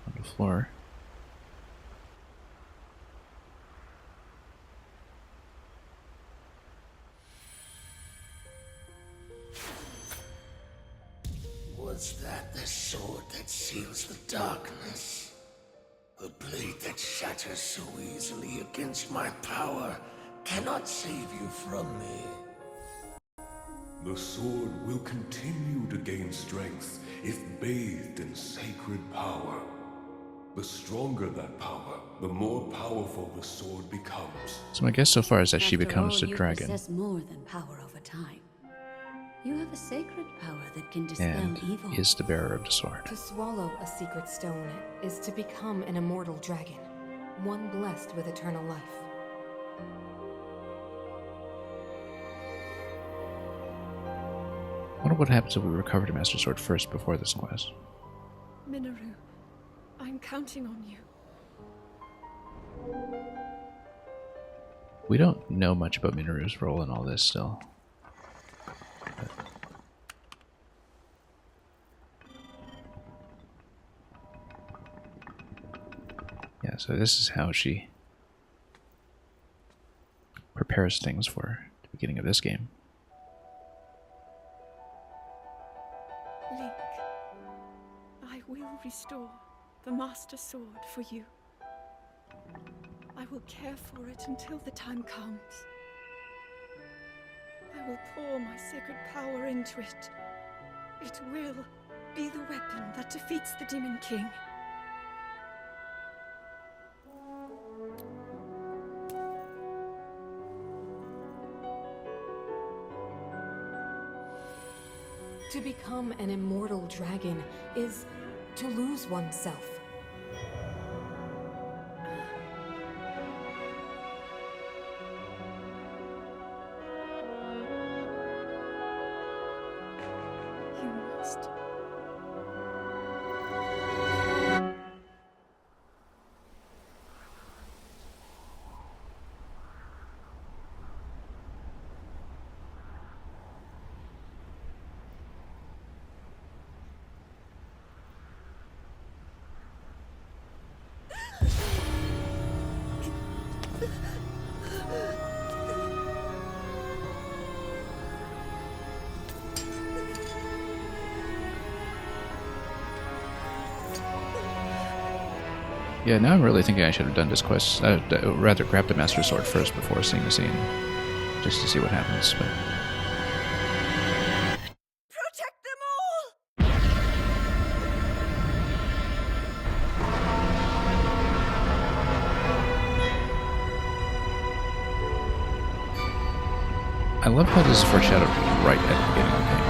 on the floor. Was that the sword that seals the darkness? The blade that shatters so easily against my power cannot save you from me. The sword will continue to gain strength if bathed in sacred power. The stronger that power, the more powerful the sword becomes. So my guess so far is that she After becomes all, the you dragon possess more than power over time. You have a sacred power that can dispel and evil. is the bearer of the sword. To swallow a secret stone is to become an immortal dragon, one blessed with eternal life. I wonder what happens if we recover the Master Sword first before this quest. Minoru, I'm counting on you. We don't know much about Minoru's role in all this still. Yeah, so this is how she prepares things for the beginning of this game. Link, I will restore the Master Sword for you. I will care for it until the time comes. I will pour my sacred power into it. It will be the weapon that defeats the Demon King. To become an immortal dragon is to lose oneself. You must. Yeah, now I'm really thinking I should have done this quest. Rather grab the Master Sword first before seeing the scene, just to see what happens. But Protect them all! I love how this is foreshadowed right at the beginning of the game.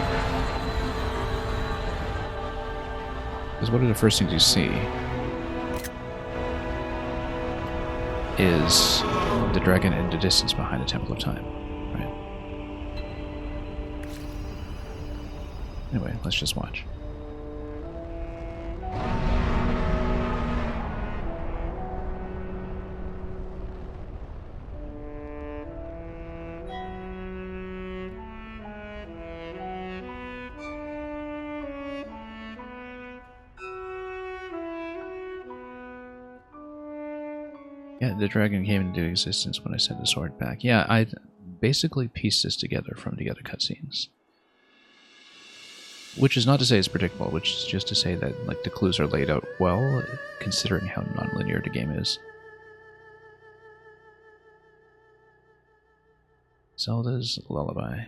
Because one of the first things you see is the dragon in the distance behind the Temple of Time, right? Anyway, let's just watch. Yeah, the dragon came into existence when I sent the sword back. Yeah, I basically pieced this together from the other cutscenes. Which is not to say it's predictable, which is just to say that like the clues are laid out well, considering how non-linear the game is. Zelda's Lullaby.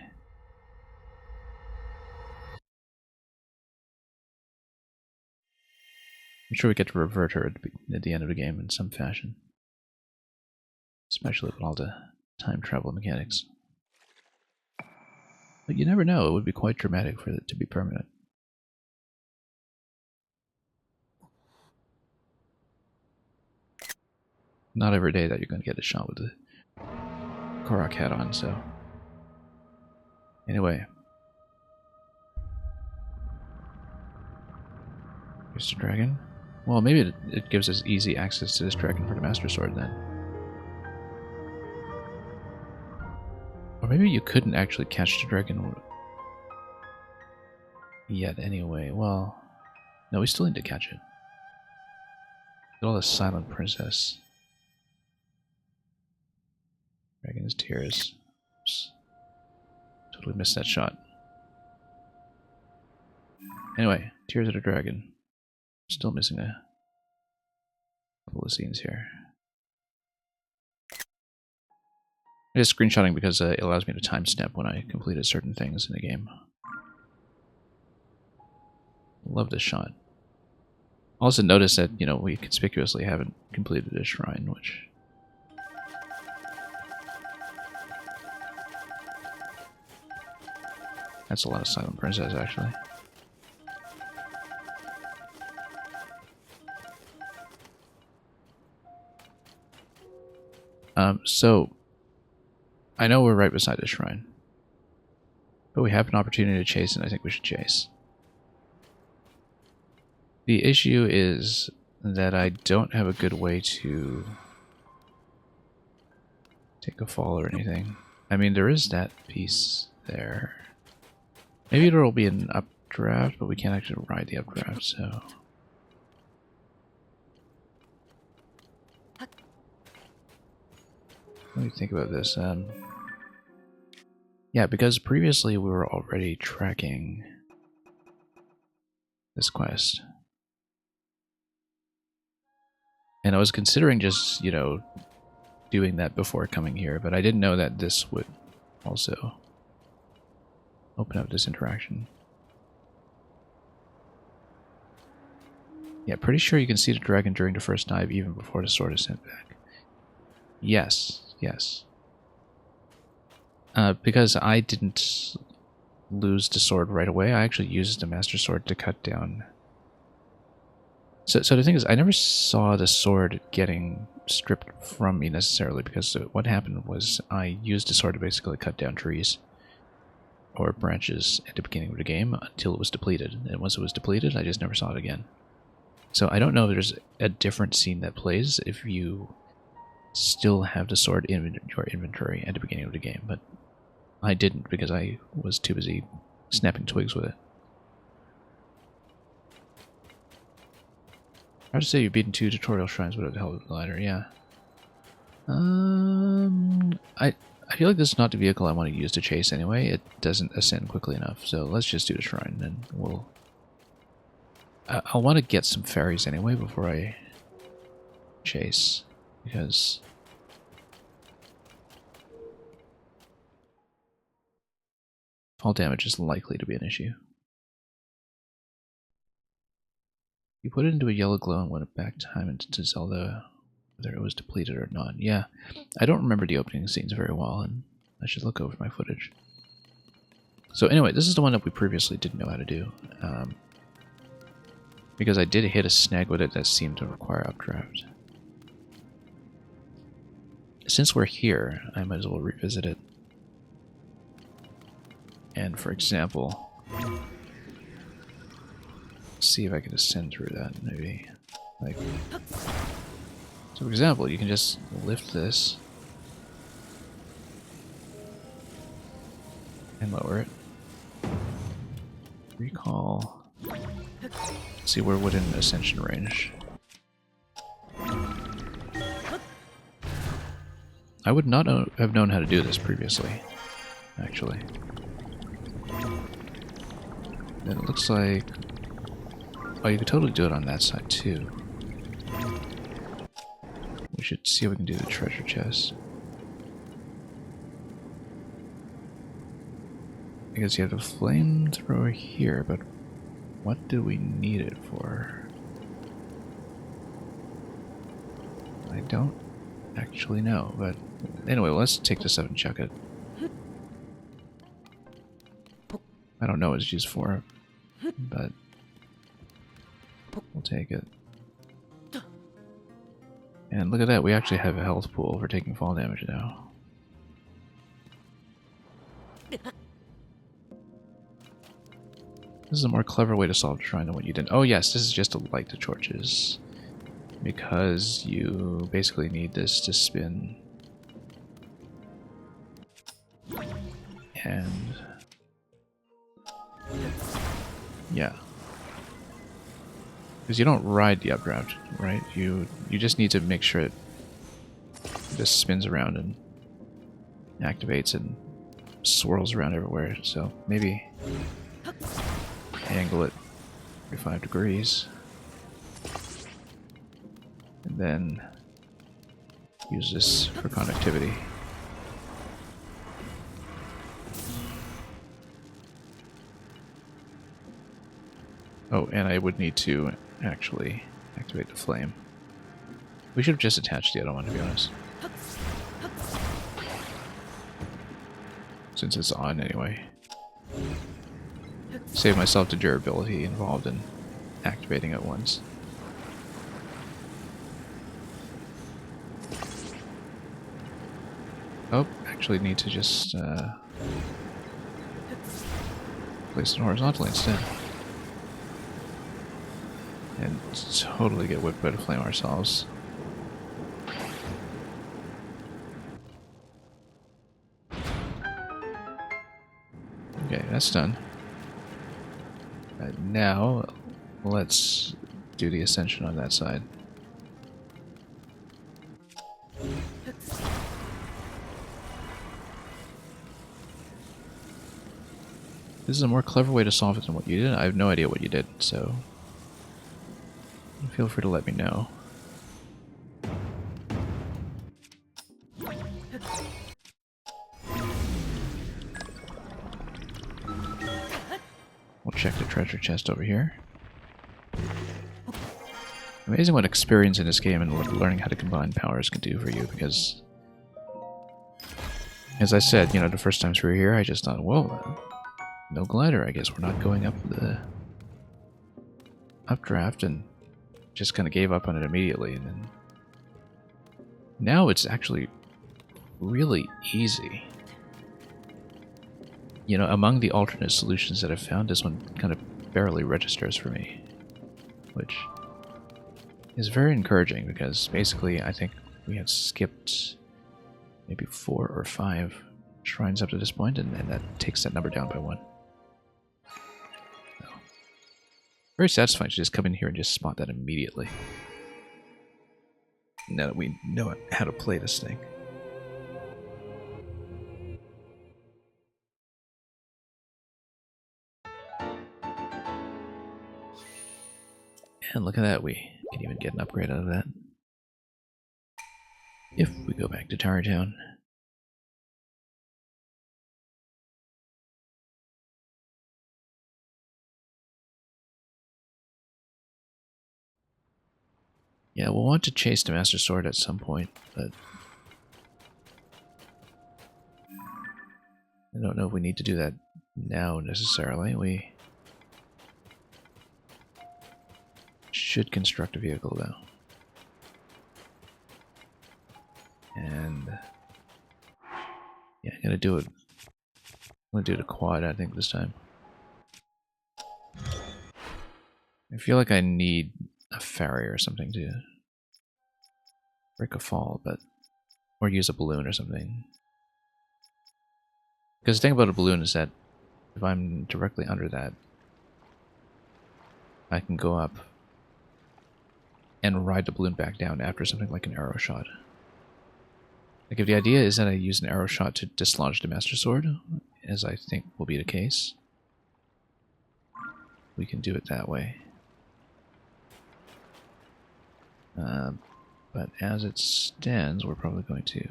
I'm sure we get to revert her at the end of the game in some fashion. Especially with all the time travel mechanics. But you never know, it would be quite dramatic for it to be permanent. Not every day that you're going to get a shot with the Korok hat on, so... Anyway. Here's the dragon. Well, maybe it gives us easy access to this dragon for the Master Sword then. Or maybe you couldn't actually catch the dragon yet anyway. Well, no, we still need to catch it. Look at all the silent princess. Dragon's tears. Oops. Totally missed that shot. Anyway, Tears of the Dragon. Still missing a couple of scenes here. I'm just screenshotting because it allows me to timestamp when I completed certain things in the game. Love this shot. Also notice that, you know, we conspicuously haven't completed a shrine, which... That's a lot of Silent Princess, actually. So, I know we're right beside the shrine, but we have an opportunity to chase, and I think we should chase. The issue is that I don't have a good way to take a fall or anything. I mean, there is that piece there. Maybe it'll be an updraft, but we can't actually ride the updraft, so... Let me think about this. Yeah, because previously we were already tracking this quest. And I was considering just, you know, doing that before coming here, but I didn't know that this would also open up this interaction. Yeah, pretty sure you can see the dragon during the first dive even before the sword is sent back. Yes, yes. Because I didn't lose the sword right away, I actually used the Master Sword to cut down. So the thing is, I never saw the sword getting stripped from me necessarily, because what happened was I used the sword to basically cut down trees or branches at the beginning of the game until it was depleted. And once it was depleted, I just never saw it again. So I don't know if there's a different scene that plays if you still have the sword in your inventory at the beginning of the game, but I didn't because I was too busy snapping twigs with it. I would say you've beaten 2 tutorial shrines without the help of the glider, yeah. I feel like this is not the vehicle I want to use to chase anyway. It doesn't ascend quickly enough, so let's just do the shrine and we'll... I want to get some fairies anyway before I chase, because fall damage is likely to be an issue. You put it into a yellow glow and went back time into Zelda, whether it was depleted or not. Yeah, I don't remember the opening scenes very well, and I should look over my footage. So anyway, this is the one that we previously didn't know how to do. Because I did hit a snag with it that seemed to require updraft. Since we're here, I might as well revisit it. And for example, see if I can ascend through that, maybe. Like, so for example, you can just lift this and lower it. Recall. See, we're within ascension range. I would not have known how to do this previously, actually. And it looks like... Oh, you could totally do it on that side, too. We should see if we can do the treasure chest. Because you have the flamethrower here, but what do we need it for? I don't actually know, but anyway, let's take this up and check it. I don't know what it's used for, but we'll take it. And look at that, we actually have a health pool for taking fall damage now. This is a more clever way to solve the shrine than what you did. Oh yes, this is just to light the torches. Because you basically need this to spin. And yeah. Because you don't ride the updraft, right? You just need to make sure it just spins around and activates and swirls around everywhere. So maybe angle it 45 degrees. And then use this for conductivity. Oh, and I would need to actually activate the flame. We should have just attached the other one, to be honest. Since it's on anyway. Save myself the durability involved in activating it once. Oh, actually need to just place it horizontally instead. And totally get whipped by the flame ourselves. Okay, that's done. Now, let's do the ascension on that side. This is a more clever way to solve it than what you did. I have no idea what you did, so feel free to let me know. We'll check the treasure chest over here. Amazing what experience in this game and what learning how to combine powers can do for you, because as I said, you know, the first times we were here, I just thought, whoa, no glider, I guess we're not going up the updraft, and just kind of gave up on it immediately. And then now it's actually really easy. You know, among the alternate solutions that I've found, this one kind of barely registers for me, which is very encouraging, because basically I think we had skipped maybe 4 or 5 shrines up to this point, and that takes that number down by 1. So, very satisfying to just come in here and just spot that immediately, now that we know how to play this thing. And look at that, we can even get an upgrade out of that. If we go back to Tower Town. Yeah, we'll want to chase the Master Sword at some point, but I don't know if we need to do that now necessarily. We should construct a vehicle though. And yeah, I'm gonna do it. I'm gonna do the quad, I think, this time. I feel like I need a ferry or something to break a fall, but or use a balloon or something. Because the thing about a balloon is that if I'm directly under that, I can go up and ride the balloon back down after something like an arrow shot. Like, if the idea is that I use an arrow shot to dislodge the Master Sword, as I think will be the case, we can do it that way. But as it stands, we're probably going to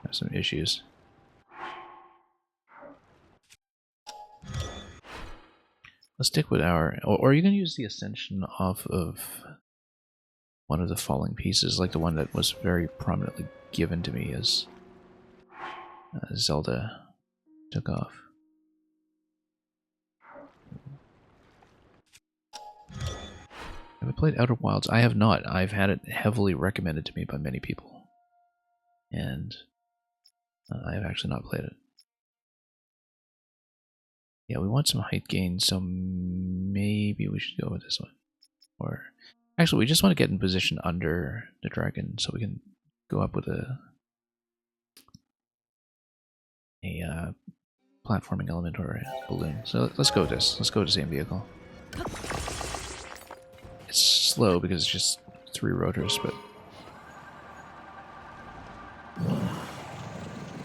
have some issues. Let's stick with our... Or are you going to use the Ascension off of one of the falling pieces, like the one that was very prominently given to me as Zelda took off? Have I played Outer Wilds? I have not. I've had it heavily recommended to me by many people, and I have actually not played it. Yeah, we want some height gain, so maybe we should go with this one. Or actually, we just want to get in position under the dragon so we can go up with a a platforming element or a balloon. So let's go with this. Let's go with the same vehicle. It's slow because it's just 3 rotors, but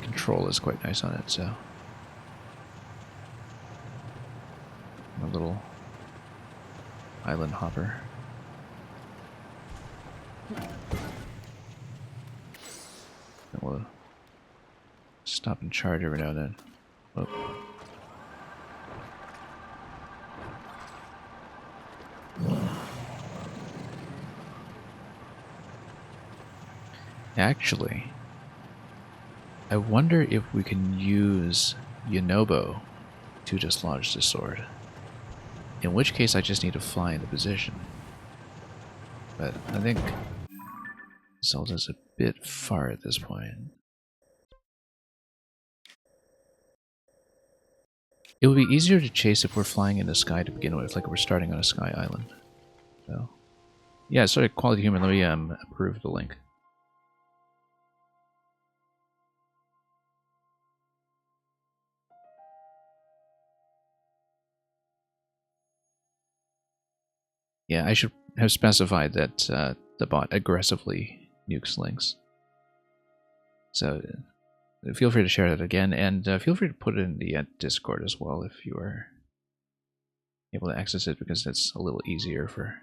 control is quite nice on it, so. A little island hopper. And we'll stop and charge every now and then. Oh. Actually, I wonder if we can use Yonobo to dislodge the sword. In which case I just need to fly into position. But I think Zelda's a bit far at this point. It would be easier to chase if we're flying in the sky to begin with, like we're starting on a sky island. So, yeah, sorry, Quality Human, let me approve the link. Yeah, I should have specified that the bot aggressively nukes links. So, feel free to share that again, and feel free to put it in the Discord as well if you are able to access it, because that's a little easier for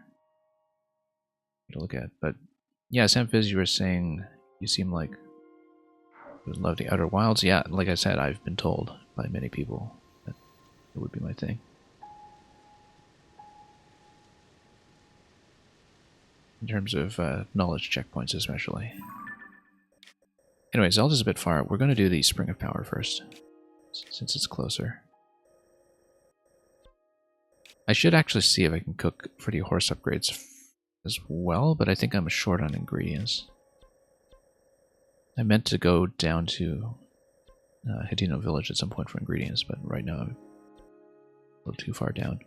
you to look at. But yeah, Samfiz, you were saying you seem like you would love the Outer Wilds. Yeah, like I said, I've been told by many people that it would be my thing. In terms of knowledge checkpoints especially. Anyway, Zelda's a bit far. We're going to do the Spring of Power first, since it's closer. I should actually see if I can cook for the horse upgrades as well, but I think I'm short on ingredients. I meant to go down to Hidino Village at some point for ingredients, but right now I'm a little too far down.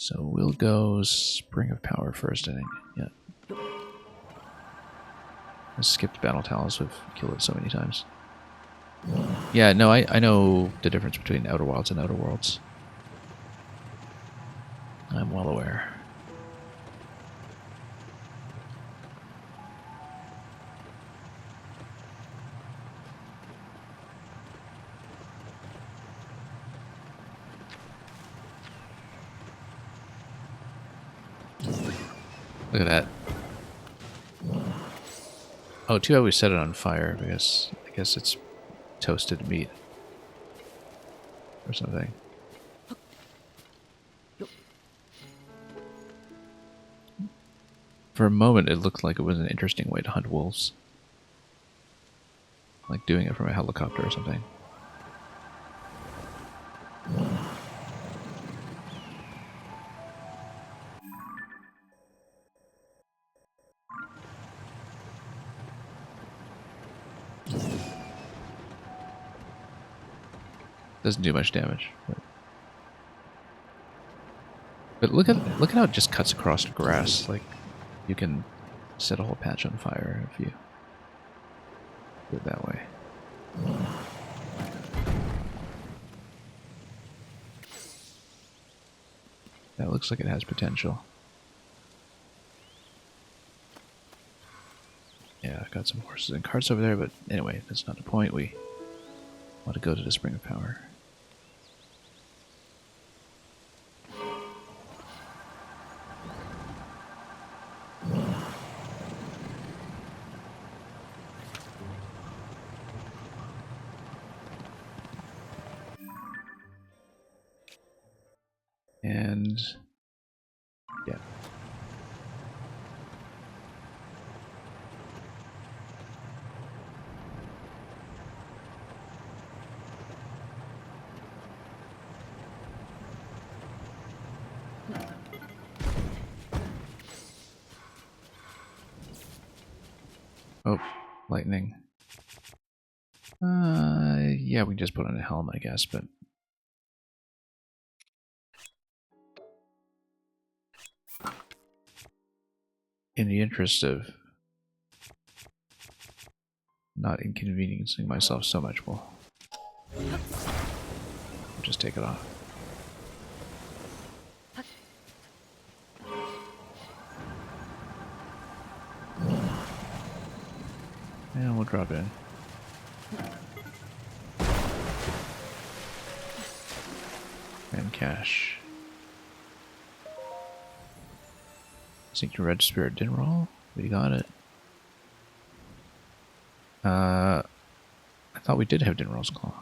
So we'll go Spring of Power first, I think. Yeah. I skipped Battle Talus, we've killed it so many times. Yeah, no, I know the difference between Outer Wilds and Outer Worlds. I'm well aware. Look at that. Oh, too bad we set it on fire, because I guess it's toasted meat. Or something. For a moment, it looked like it was an interesting way to hunt wolves. Like doing it from a helicopter or something. Doesn't do much damage. But look at how it just cuts across the grass. Like, you can set a whole patch on fire if you do it that way. That looks like it has potential. Yeah, I've got some horses and carts over there, but anyway, that's not the point. We want to go to the Spring of Power. And yeah. Oh, lightning. Yeah, we can just put on a helm, I guess, but in the interest of not inconveniencing myself so much, we'll just take it off. And we'll drop in. And cash. Sink your red spirit din roll. We got it. I thought we did have Dinral's Claw.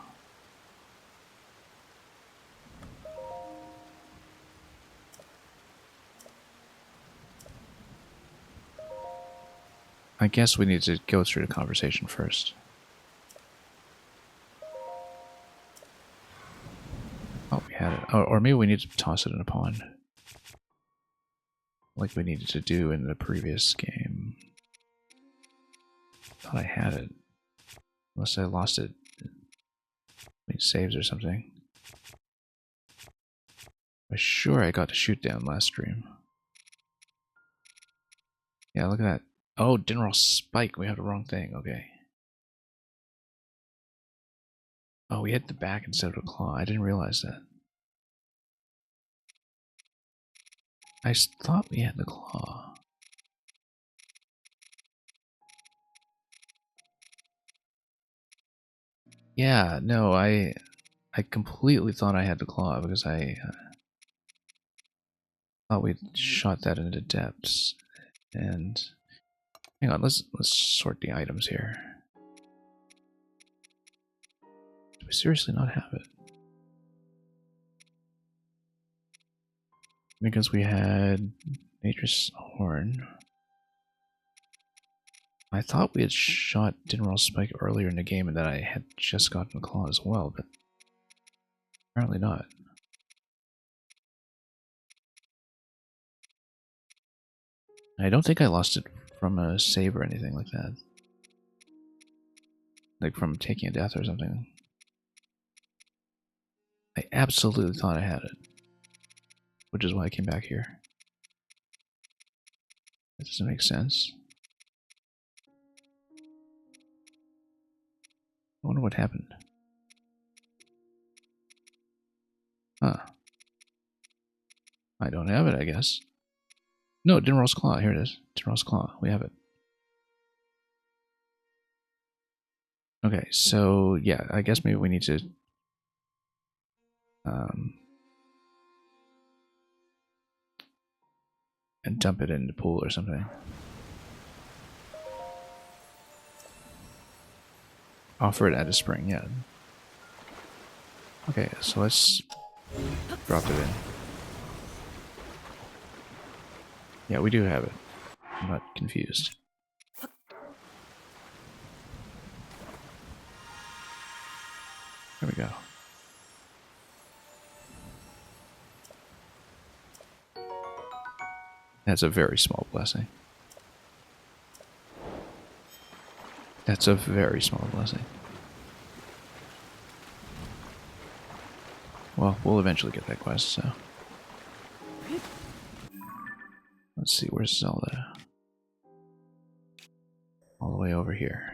I guess we need to go through the conversation first. Oh, we had it. Oh, or maybe we need to toss it in a pond. Like we needed to do in the previous game. Thought I had it. Unless I lost it. Maybe saves or something. I'm sure I got to shoot down last stream. Yeah, look at that. Oh, Dinral Spike. We have the wrong thing. Okay. Oh, we hit the back instead of a claw. I didn't realize that. I thought we had the claw. Yeah, no, I completely thought I had the claw because I thought we shot that into depths. And hang on, let's sort the items here. Do we seriously not have it? Because we had Nature's Horn. I thought we had shot Dinral Spike earlier in the game and that I had just gotten the claw as well, but apparently not. I don't think I lost it from a save or anything like that. Like from taking a death or something. I absolutely thought I had it. Which is why I came back here. That doesn't make sense. I wonder what happened. Huh. I don't have it, I guess. No, Dinral's Claw. Here it is. Dinral's Claw. We have it. Okay, so yeah, I guess maybe we need to and dump it in the pool or something. Offer it at a spring, yeah. Okay, so let's drop it in. Yeah, we do have it. I'm not confused. There we go. That's a very small blessing. That's a very small blessing. Well, we'll eventually get that quest, so. Let's see, where's Zelda? All the way over here.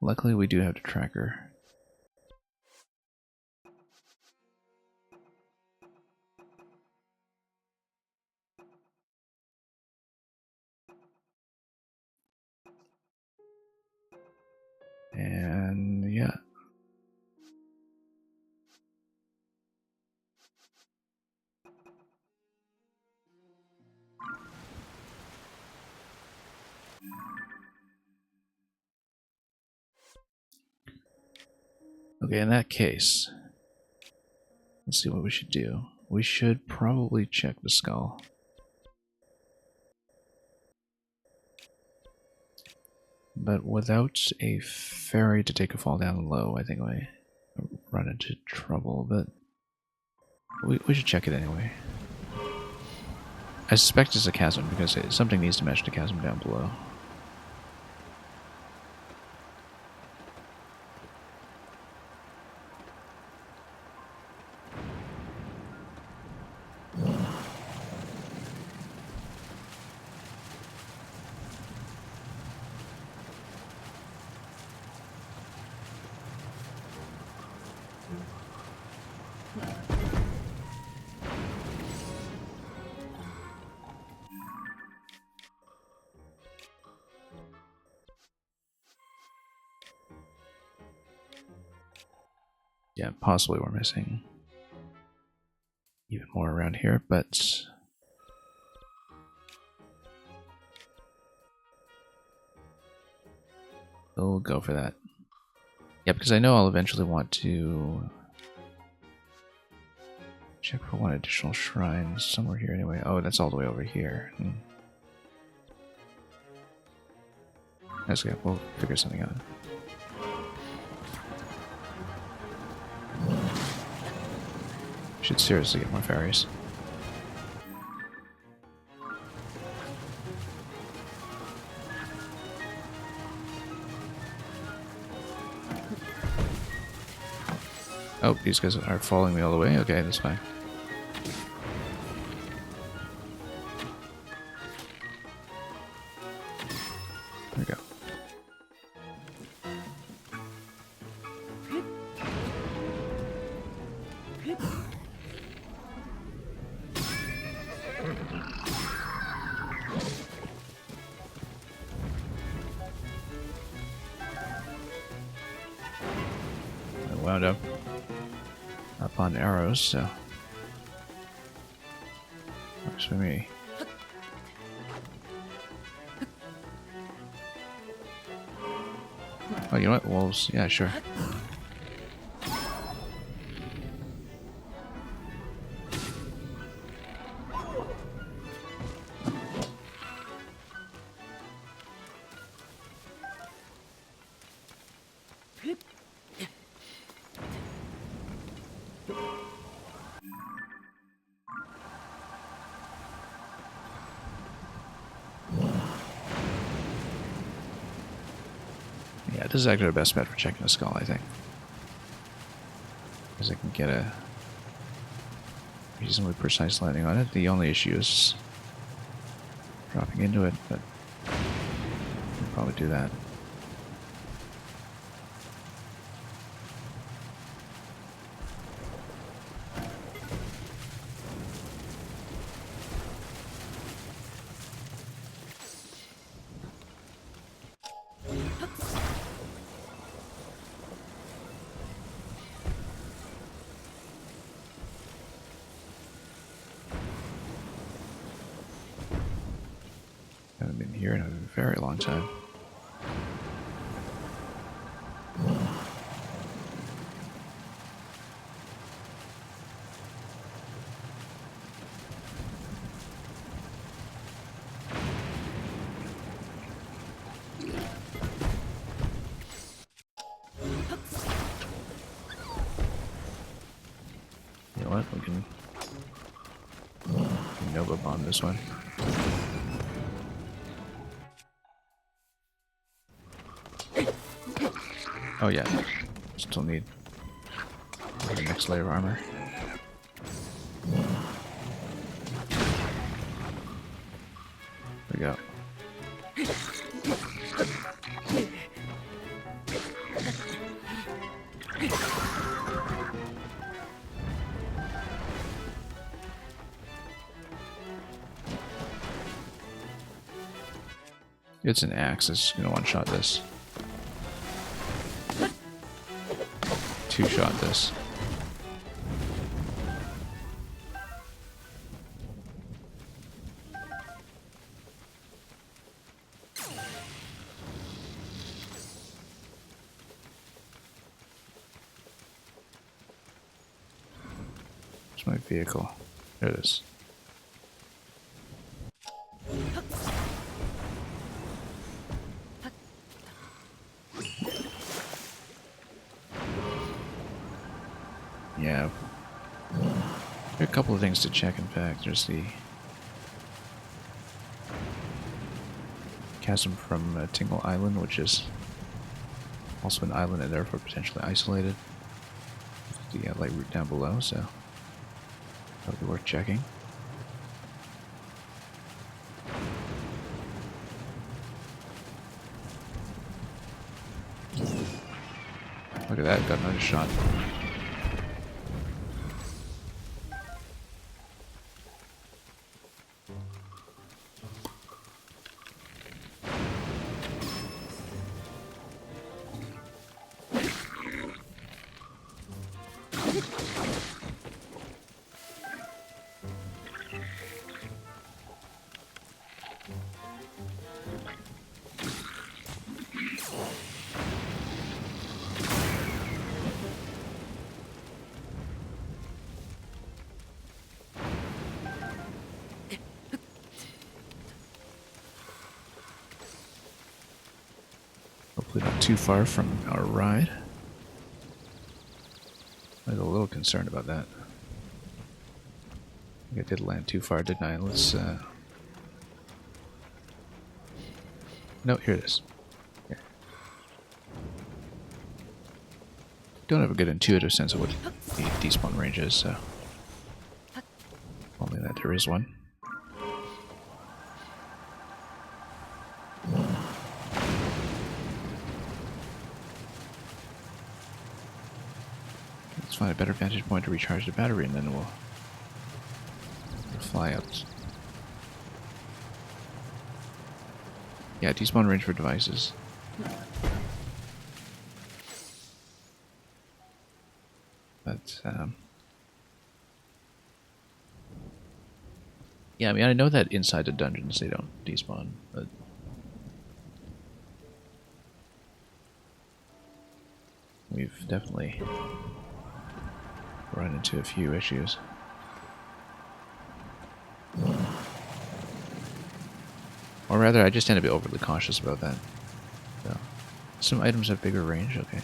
Luckily, we do have the tracker. And yeah. Okay, in that case, let's see what we should do. We should probably check the skull. But without a fairy to take a fall down low, I think I run into trouble, but we should check it anyway. I suspect it's a chasm because something needs to match the chasm down below. Yeah, possibly we're missing even more around here, but we'll go for that. Yeah, because I know I'll eventually want to check for one additional shrine somewhere here anyway. Oh, that's all the way over here. That's good. We'll figure something out. Should seriously get more fairies. Oh, these guys are following me all the way? Okay, that's fine. There we go. I wound up on arrows, so works for me. Oh, you know what? Wolves. Yeah, sure. Yeah, this is actually our best bet for checking the skull, I think. Because I can get a reasonably precise landing on it. The only issue is dropping into it, but we'll probably do that. Haven't been here in a very long time. You know what? We can Nova bomb this one. Oh yeah, still need the next layer of armor. There we go. It's an axe, it's gonna one-shot this. Two-shot this. Where's my vehicle? There it is. Yeah. There are a couple of things to check, in fact. There's the chasm from Tingle Island, which is also an island and therefore potentially isolated. The light route down below, so that would be worth checking. Look at that, got another shot. Hopefully not too far from our ride. I was a little concerned about that. I think I did land too far, didn't I? Let's, no, here it is. Here. Don't have a good intuitive sense of what the despawn range is, so... Only that there is one. Let's find a better vantage point to recharge the battery, and then we'll fly up. Yeah, despawn range for devices. But, yeah, I mean, I know that inside the dungeons they don't despawn, but... We've definitely run into a few issues. Or rather, I just tend to be overly cautious about that. So, some items have bigger range, okay.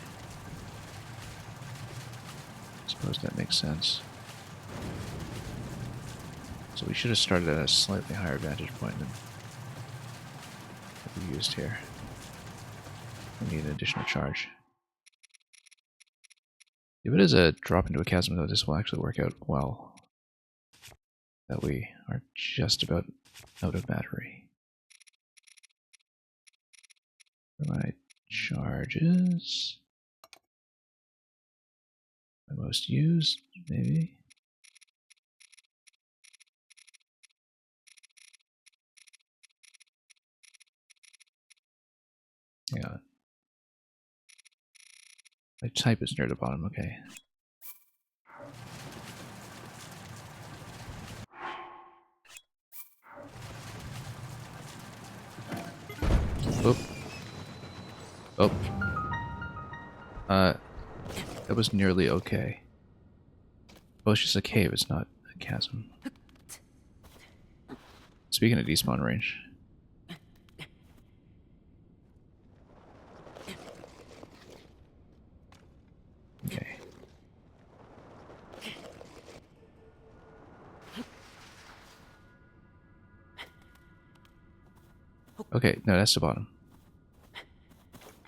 Suppose that makes sense. So we should have started at a slightly higher vantage point than we used here. We need an additional charge. If it is a drop into a chasm, though, this will actually work out well. That we are just about out of battery. For my charges. My most used, maybe. Hang on. My type is near the bottom, okay. Oop. Oh. That was nearly okay. Oh, it's just a cave, it's not a chasm. Speaking of despawn range. Okay. Okay, no, that's the bottom.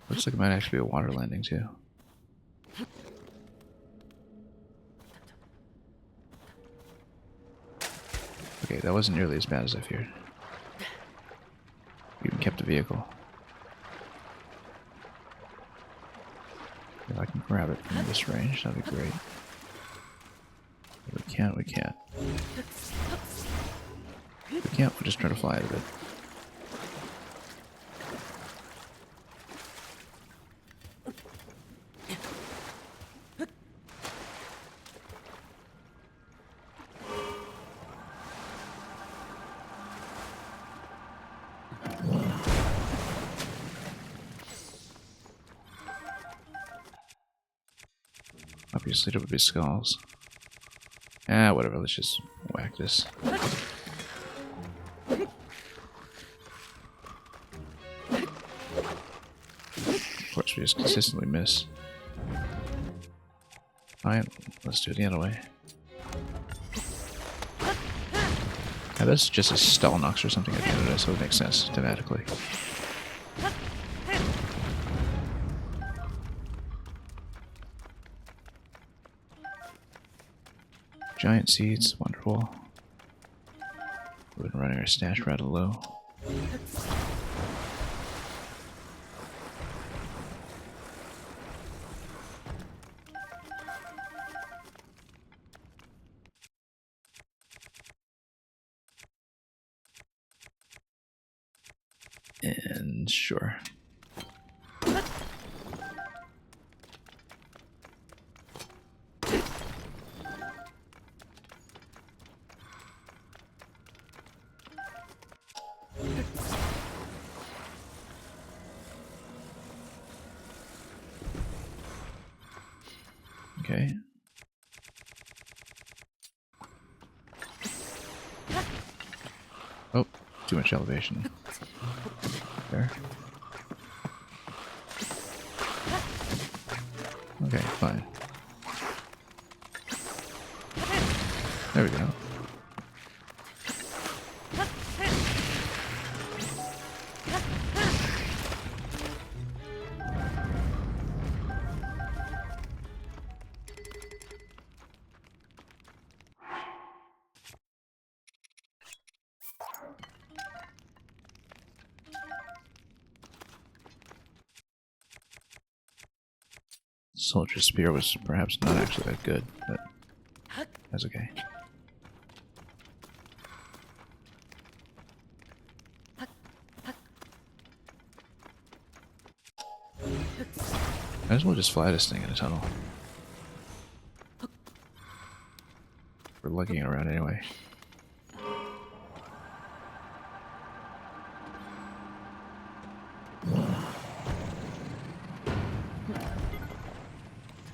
Looks like it might actually be a water landing too. Okay, that wasn't nearly as bad as I feared. We even kept the vehicle. If I can grab it from this range, that'd be great. If we can't, we can't. If we can't, we'll just try to fly out of it. Obviously, there would be skulls. Ah, whatever, let's just whack this. Of course, we just consistently miss. Fine, let's do it the other way. Now, that's just a stall nox or something at the end of it, so it makes sense thematically. Giant seeds, wonderful. We've been running our stash rather low. And sure. Okay. Oh, too much elevation. There. Okay, fine. There we go. Soldier Spear was perhaps not actually that good, but that's okay. Might as well just fly this thing in a tunnel. We're lugging it around anyway.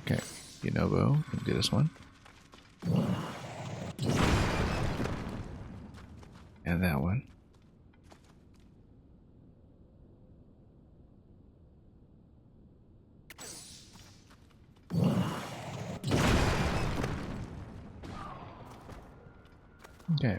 Okay, Yonobo, can do this one. And that one. Okay.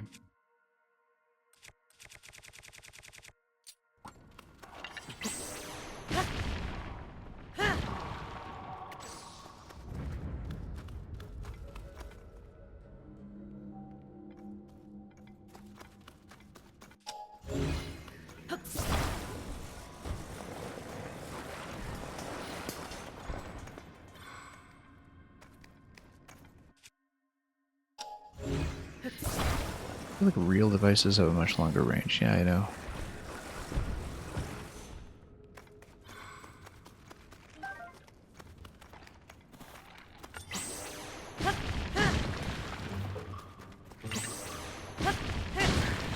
I feel like real devices have a much longer range. Yeah, I know.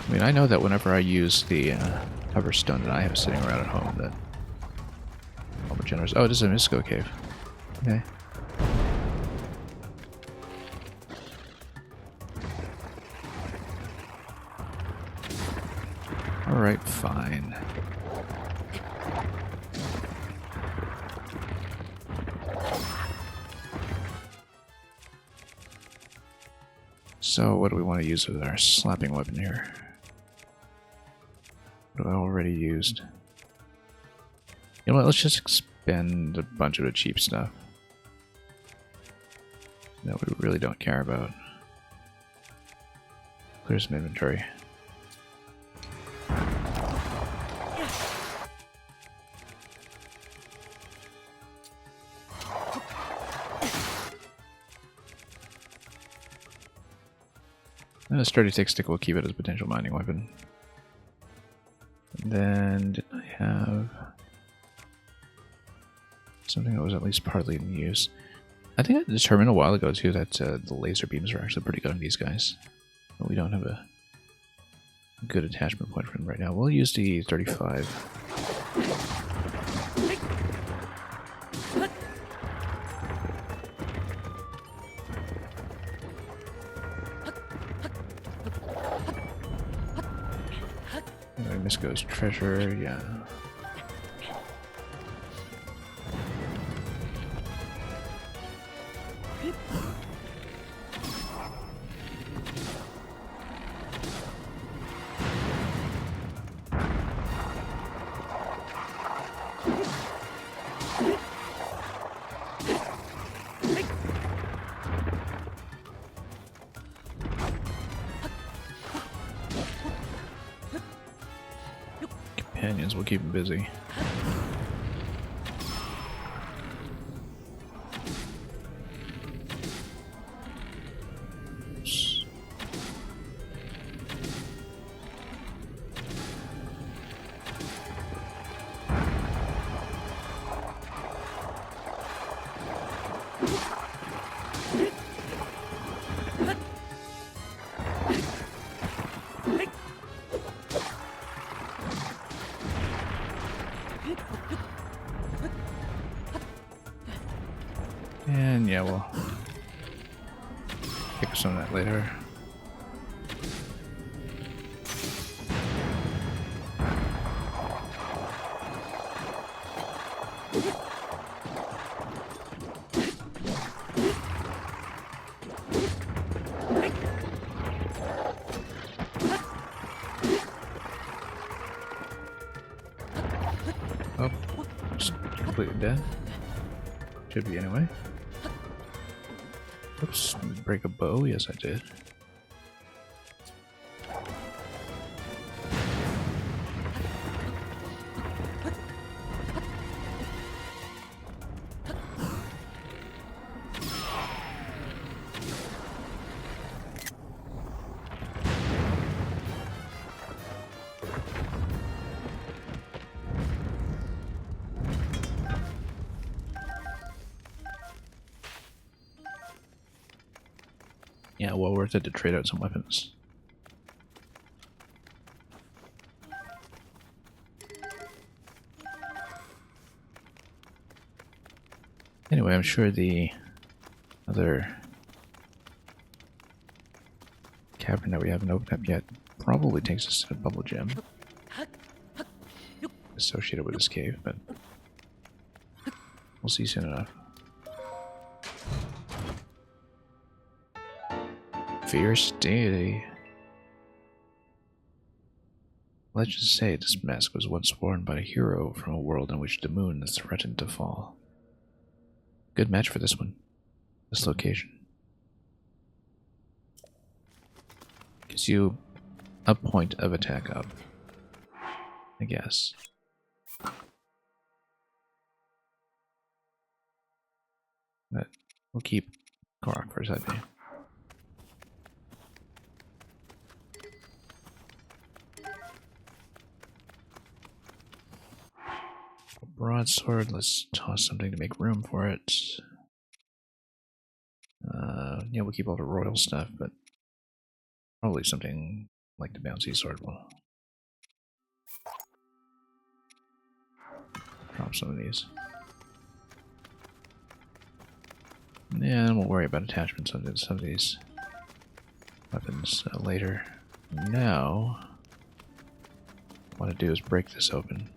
I mean, I know that whenever I use the hover stone that I have sitting around at home, that all the generous. Oh, it is a Mystico cave. Okay. Alright, fine. So, what do we want to use with our slapping weapon here? What have I already used? You know what, let's just expend a bunch of the cheap stuff that we really don't care about. Clear some inventory. And a sturdy thick stick will keep it as a potential mining weapon. And then, did I have something that was at least partly in use? I think I determined a while ago too that the laser beams are actually pretty good on these guys. But we don't have a good attachment point for them right now. We'll use the 35. Mystico's treasure, yeah. Companions will keep him busy. Oops. And yeah, well, some of that later. Oh, just completely dead. Should be anyway. Oops, break a bow? Yes, I did. Yeah, well worth it to trade out some weapons. Anyway, I'm sure the other cavern that we haven't opened up yet probably takes us to a bubble gem associated with this cave, but we'll see soon enough. Fierce deity. Legends say this mask was once worn by a hero from a world in which the moon is threatened to fall. Good match for this one. This location. Gives you a point of attack up, I guess. But we'll keep Korok for a second. Broadsword, let's toss something to make room for it. Yeah, we'll keep all the royal stuff, but probably something like the bouncy sword will drop some of these. Yeah, and we'll worry about attachments on some of these weapons later. Now, what I want to do is break this open.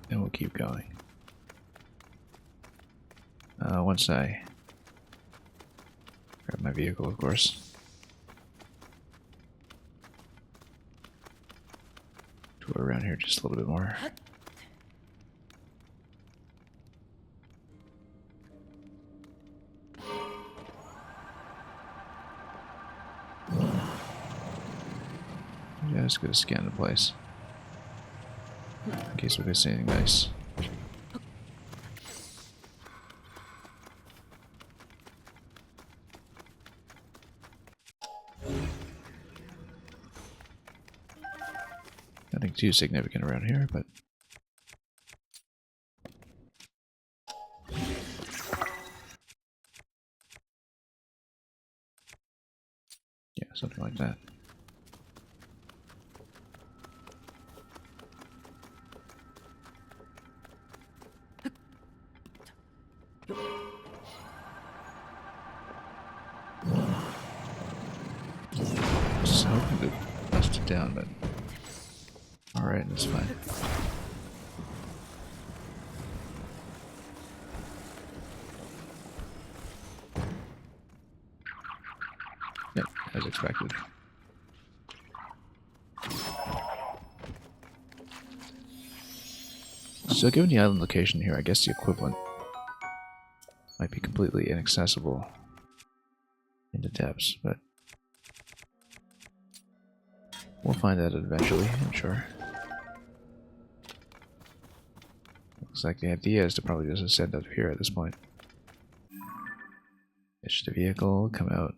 And we'll keep going. Once I grab my vehicle, of course. Tour around here just a little bit more. Yeah, just gonna scan the place. In case we could see anything nice. Nothing too significant around here, but yeah, something like that. Just hoping to bust it down, but alright, that's fine. Yep, as expected. So given the island location here, I guess the equivalent might be completely inaccessible in the depths, but we'll find that eventually, I'm sure. Looks like the idea is to probably just ascend up here at this point. Ditch the vehicle, come out.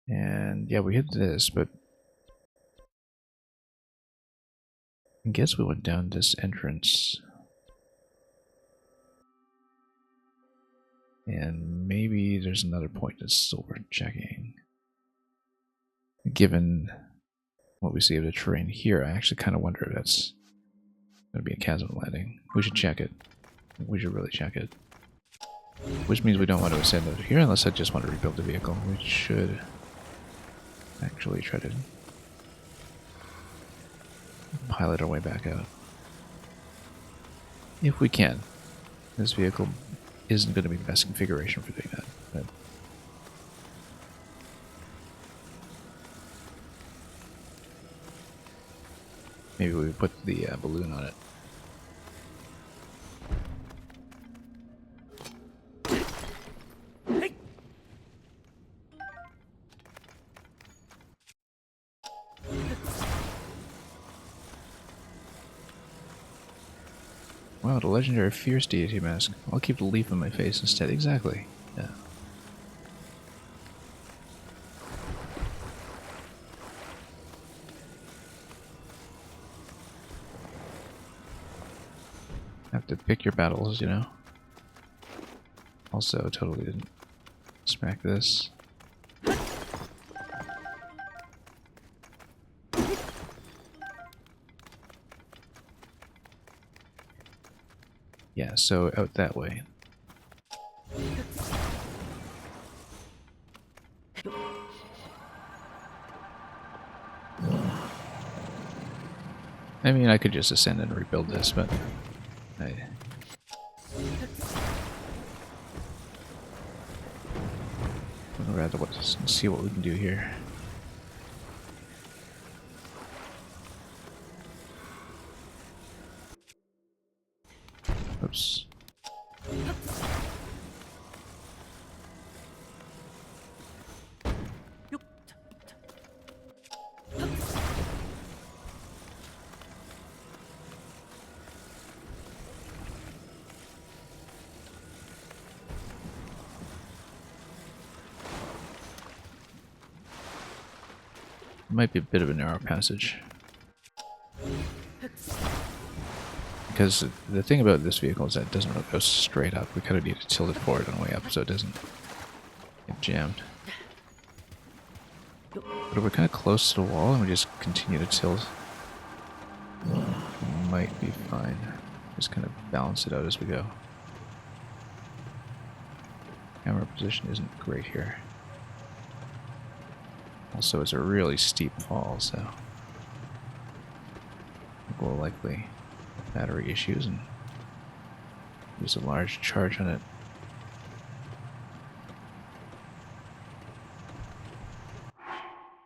And yeah, we hit this, but I guess we went down this entrance. And maybe there's another point that's still worth checking. Given what we see of the terrain here, I actually kind of wonder if that's going to be a chasm landing. We should check it. We should really check it. Which means we don't want to ascend over here unless I just want to rebuild the vehicle. We should actually try to pilot our way back out. If we can. This vehicle isn't going to be the best configuration for doing that. But maybe we put the balloon on it. Wow, the legendary fierce deity mask. I'll keep the leaf on my face instead. Exactly. Yeah. Have to pick your battles, you know. Also, totally didn't smack this. Yeah, so out that way. I mean, I could just ascend and rebuild this, but I'd rather see what we can do here. Oops. Might be a bit of a narrow passage. Because the thing about this vehicle is that it doesn't really go straight up. We kind of need to tilt it forward on the way up so it doesn't get jammed. But if we're kind of close to the wall and we just continue to tilt, we might be fine. Just kind of balance it out as we go. Camera position isn't great here. Also, it's a really steep fall, so we'll likely have battery issues and use a large charge on it.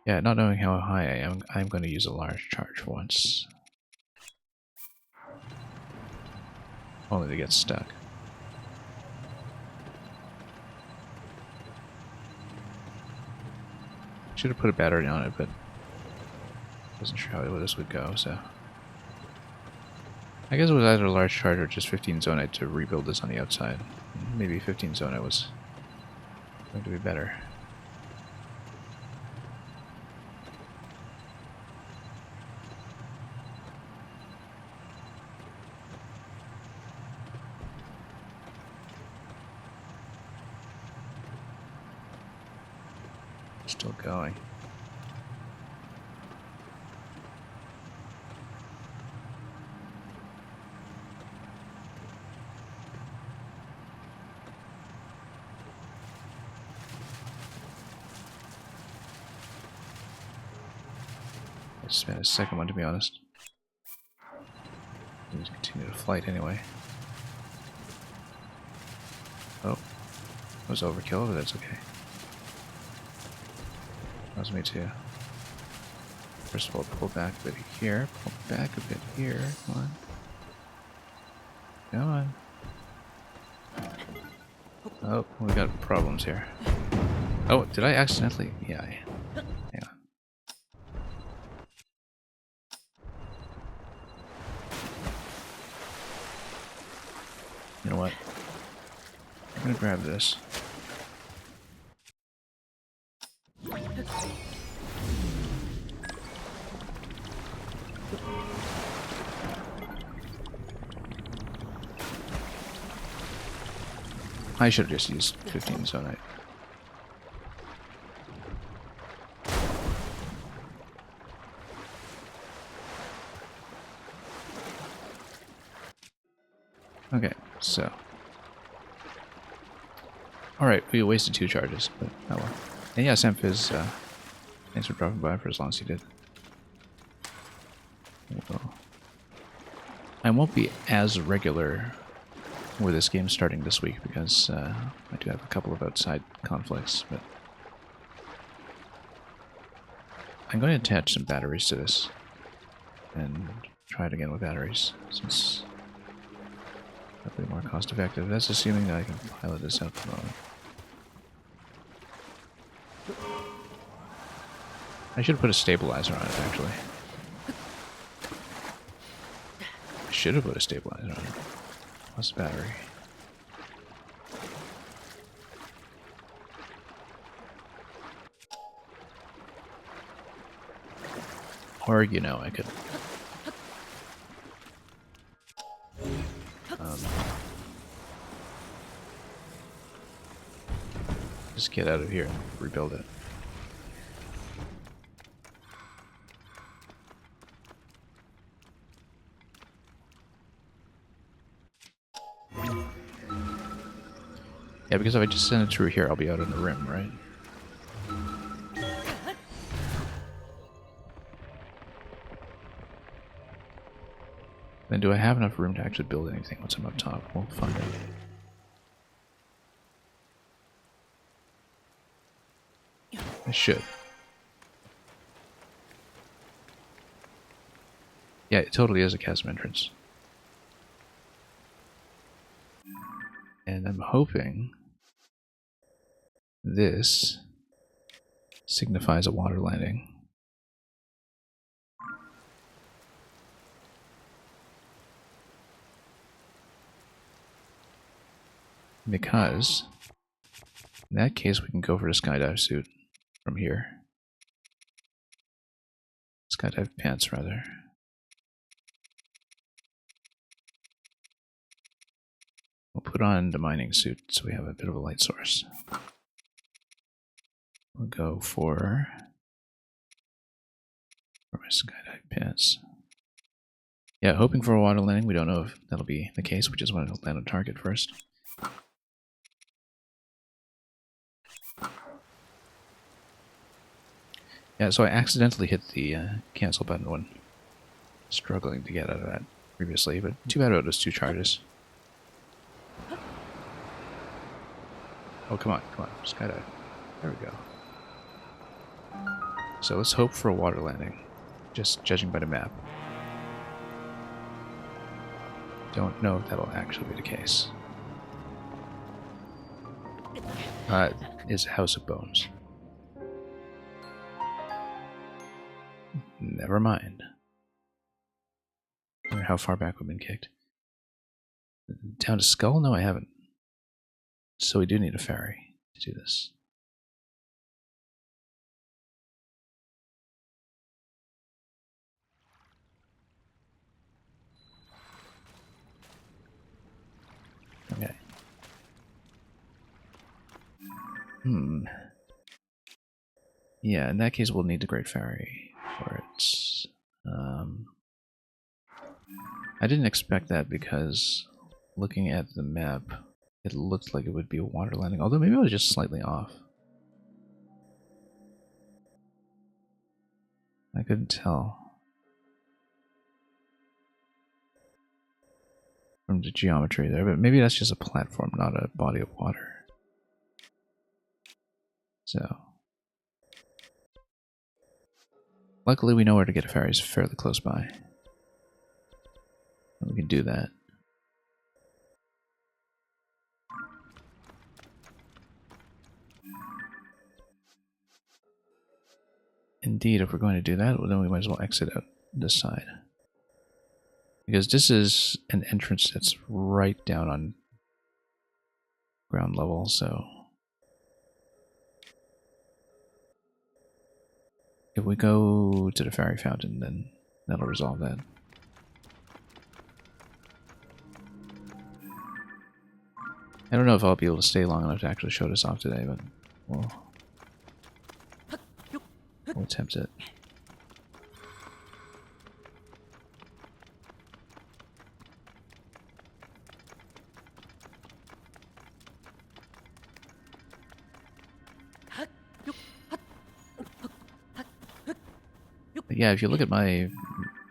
Yeah, not knowing how high I am, I'm going to use a large charge for once. Only to get stuck. Should have put a battery on it, but wasn't sure how this would go, so I guess it was either a large charge or just 15 zonite to rebuild this on the outside. Maybe 15 zonite was going to be better. Still going. I spent a second one, to be honest. Let's continue the flight anyway. Oh, that was overkill, but that's okay. That was me too. First of all, pull back a bit here, pull back a bit here. Come on. Come on. Oh, we got problems here. Oh, did I accidentally? Yeah, hang on. You know what? I'm gonna grab this. I should have just used 15 zonite. Okay, so. Alright, we wasted 2 charges, but oh well. And yeah, Semphis, thanks for dropping by for as long as you did. Well, I won't be as regular with this game starting this week because I do have a couple of outside conflicts, but I'm going to attach some batteries to this and try it again with batteries since that'll be more cost effective. That's assuming that I can pilot this out for the moment. I should have put a stabilizer on it, actually. I should have put a stabilizer on it. Plus battery. Or, you know, I could... just get out of here and rebuild it. Yeah, because if I just send it through here, I'll be out on the rim, right? Then do I have enough room to actually build anything once I'm up top? We'll find out. I should. Yeah, it totally is a chasm entrance. And I'm hoping this signifies a water landing. Because in that case we can go for the skydive suit from here. Skydive pants, rather. We'll put on the mining suit so we have a bit of a light source. We'll go for my skydive pants. Yeah, hoping for a water landing. We don't know if that'll be the case. We just want to land on target first. Yeah, so I accidentally hit the cancel button when struggling to get out of that previously, but too bad about those 2 charges. Oh, come on, skydive. There we go. So let's hope for a water landing, just judging by the map. Don't know if that'll actually be the case. Is House of Bones. Never mind. I wonder how far back we've been kicked. Down to Skull? No, I haven't. So we do need a ferry to do this. Okay. Yeah, in that case we'll need the Great Ferry for it. I didn't expect that because looking at the map, it looked like it would be a water landing, although maybe I was just slightly off. I couldn't tell from the geometry there, but maybe that's just a platform, not a body of water. So, luckily we know where to get a ferry. It's fairly close by. And we can do that. Indeed, if we're going to do that, well, then we might as well exit out this side. Because this is an entrance that's right down on ground level, so... if we go to the ferry fountain, then that'll resolve that. I don't know if I'll be able to stay long enough to actually show this off today, but we'll attempt it. But yeah, if you look at my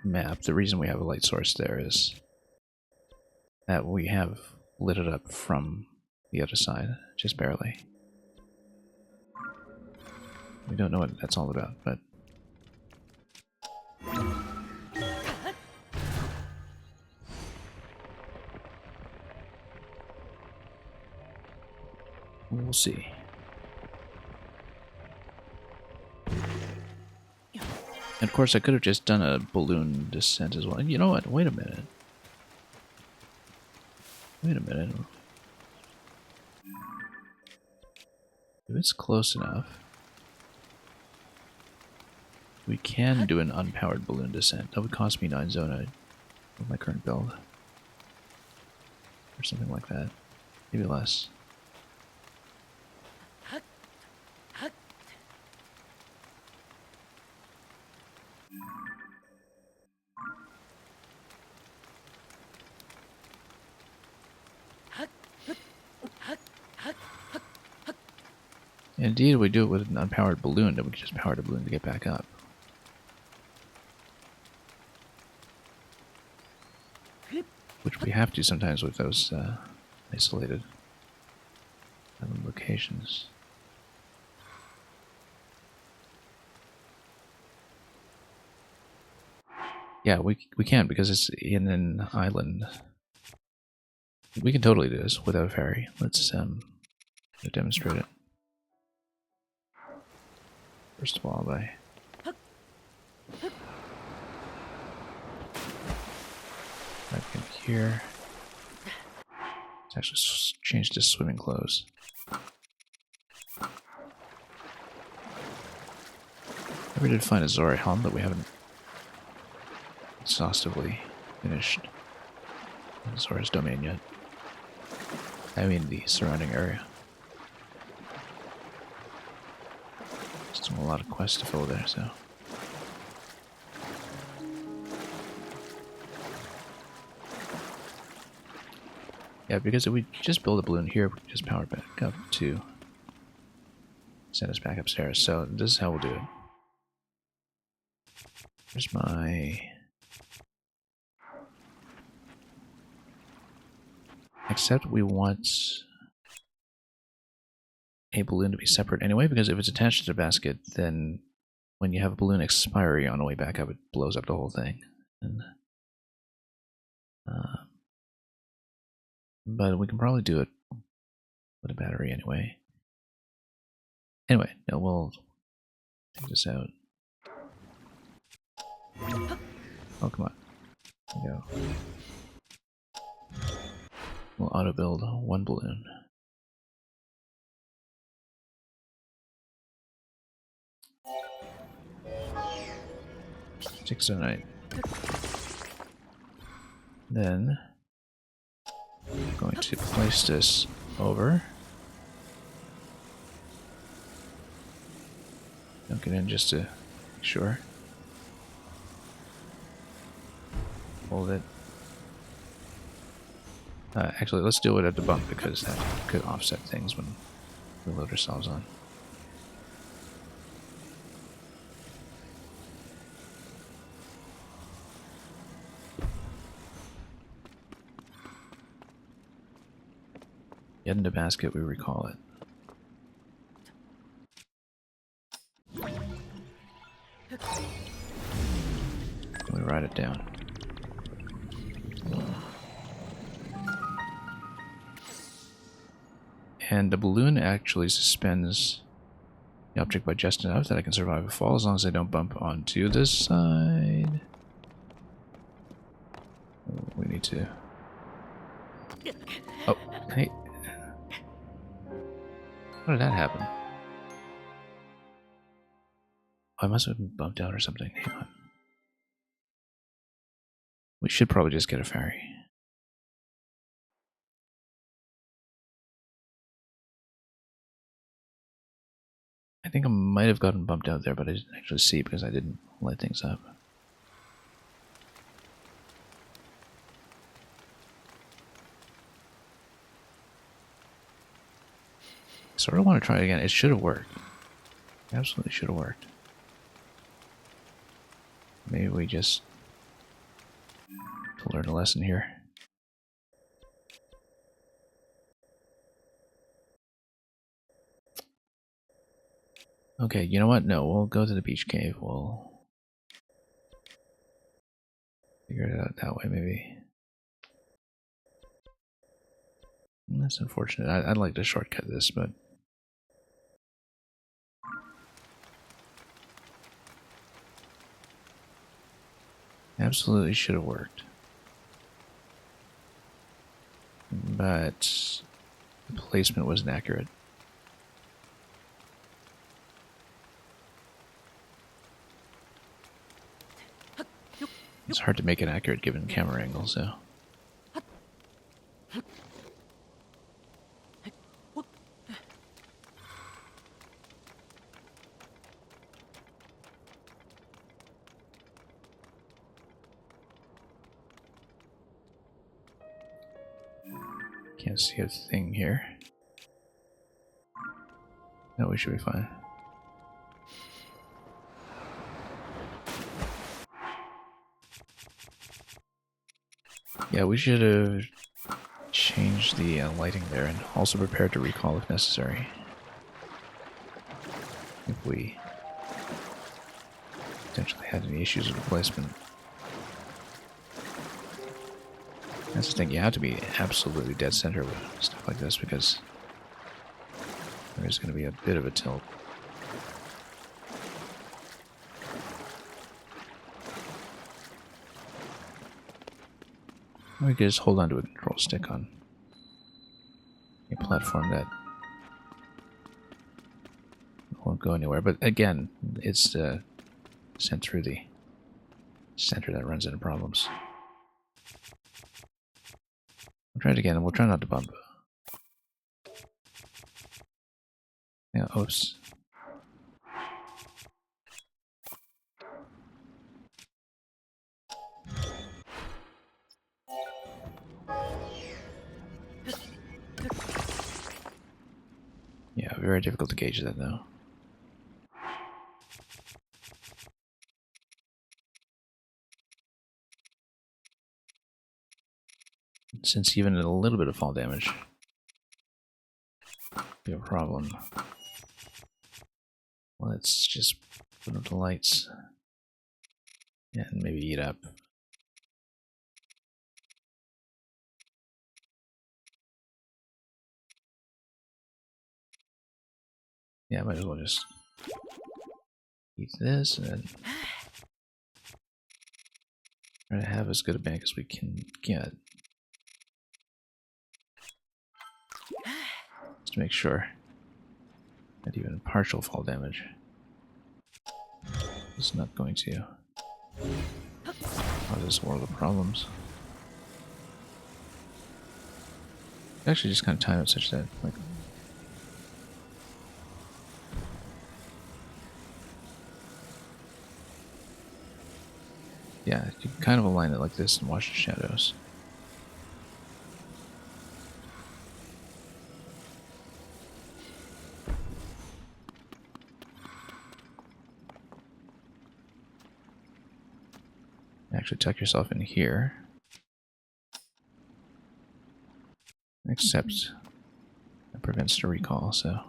map, the reason we have a light source there is that we have lit it up from the other side, just barely. We don't know what that's all about, but we'll see. And of course, I could have just done a balloon descent as well. And you know what? Wait a minute. Wait a minute. If it's close enough, we can do an unpowered balloon descent. That would cost me 9 zona with my current build. Or something like that. Maybe less. Indeed, if we do it with an unpowered balloon, then we can just power the balloon to get back up. Which we have to sometimes with those isolated locations. Yeah, we can because it's in an island. We can totally do this without a ferry. Let's demonstrate it. First of all, by right in here. Let's actually change to swimming clothes. We did find a Zora helm, but we haven't exhaustively finished Zora's domain yet. I mean the surrounding area. Still a lot of quests to fill there, so. Yeah, because if we just build a balloon here, we can just power it back up to send us back upstairs. So this is how we'll do it. Here's my... Except we want a balloon to be separate anyway, because if it's attached to the basket, then when you have a balloon expiry on the way back up, it blows up the whole thing. And, but we can probably do it with a battery anyway. Anyway, no, we'll take this out. Oh, come on. There we go. We'll auto-build one balloon. Six and 8. Then I'm going to place this over. Dunk it in just to make sure. Hold it. Actually, let's do it at the bump because that could offset things when we load ourselves on. Get into basket, we recall it. We write it down. And the balloon actually suspends the object by just enough that I can survive a fall as long as I don't bump onto this side. We need to... Oh, hey. How did that happen? Oh, I must have been bumped out or something. Hang on. We should probably just get a ferry. I think I might have gotten bumped out there, but I didn't actually see because I didn't light things up. So I want to try it again. It should have worked. Absolutely should have worked. Maybe we just learn a lesson here. Okay, you know what? No, we'll go to the beach cave. We'll figure it out that way, maybe. That's unfortunate. I'd like to shortcut this, but... Absolutely should have worked. But the placement wasn't accurate. It's hard to make it accurate given camera angles, so... Can't see a thing here. No, we should be fine. Yeah, we should have changed the lighting there and also prepared to recall if necessary. If we potentially had any issues with placement. That's the thing, you have to be absolutely dead center with stuff like this because there's going to be a bit of a tilt. We could just hold on to a control stick on a platform that won't go anywhere. But again, it's sent through the center that runs into problems. We'll try it again, and we'll try not to bump. Yeah, oops. Yeah, very difficult to gauge that though. Since even a little bit of fall damage be a problem. Let's just put up the lights and maybe eat up. Yeah, might as well just eat this and try to have as good a bank as we can get. Just to make sure that even partial fall damage is not going to cause us a world of problems. Actually, just kind of time it such that, like, yeah, you can kind of align it like this and watch the shadows. Actually tuck yourself in here. Except it prevents the recall, so.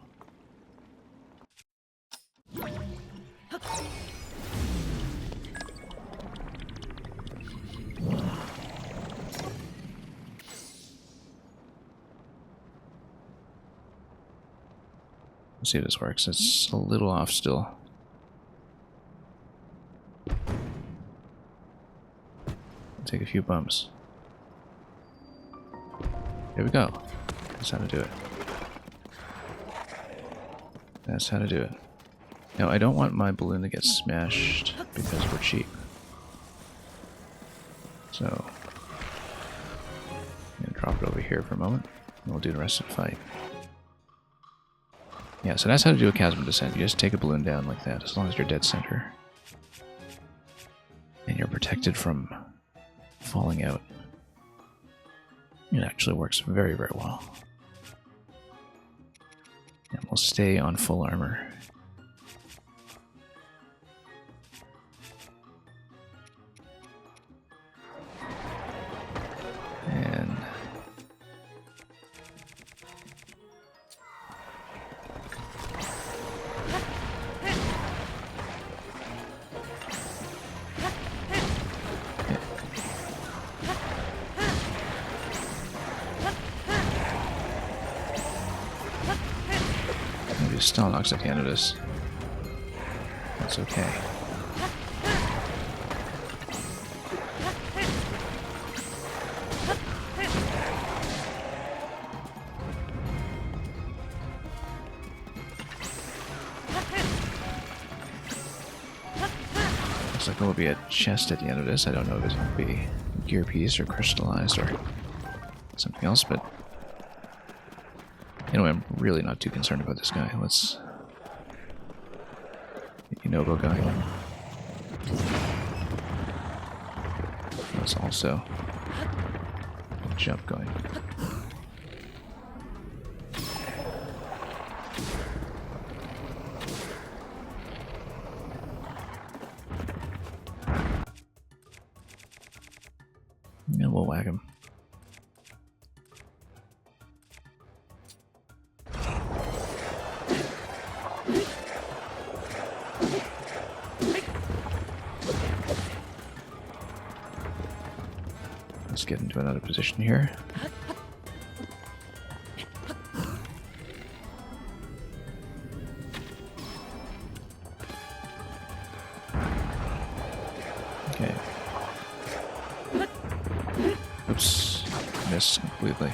Let's see if this works. It's a little off still. Take a few bumps. There we go. That's how to do it. That's how to do it. Now, I don't want my balloon to get smashed because we're cheap. So, I'm going to drop it over here for a moment, and we'll do the rest of the fight. Yeah, so that's how to do a chasm descent. You just take a balloon down like that, as long as you're dead center. And you're protected from falling out. It actually works very, very well. And we'll stay on full armor. And maybe stall knocks at the end of this. That's okay. Looks like there will be a chest at the end of this. I don't know if it's going to be gear piece or crystallized or something else, but anyway, I'm really not too concerned about this guy. Let's get Yunobo going. Let's also jump going. And we'll whack him. Let's get into another position here. Okay. Oops. Missed completely.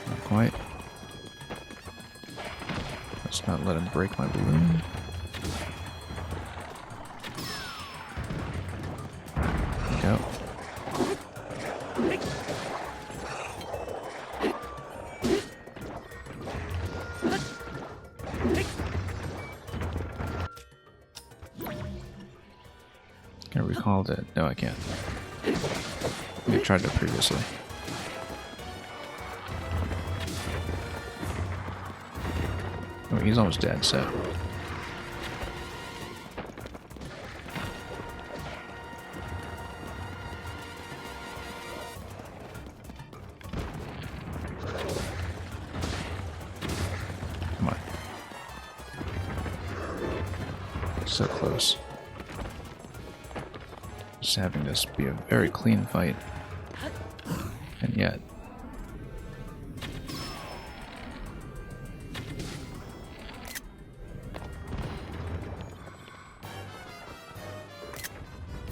Not quite. Let's not let him break my balloon. Go. Can I recall that? No, I can't. I tried it previously. Oh, he's almost dead, so. Come on. So close. Just having this be a very clean fight. And yet.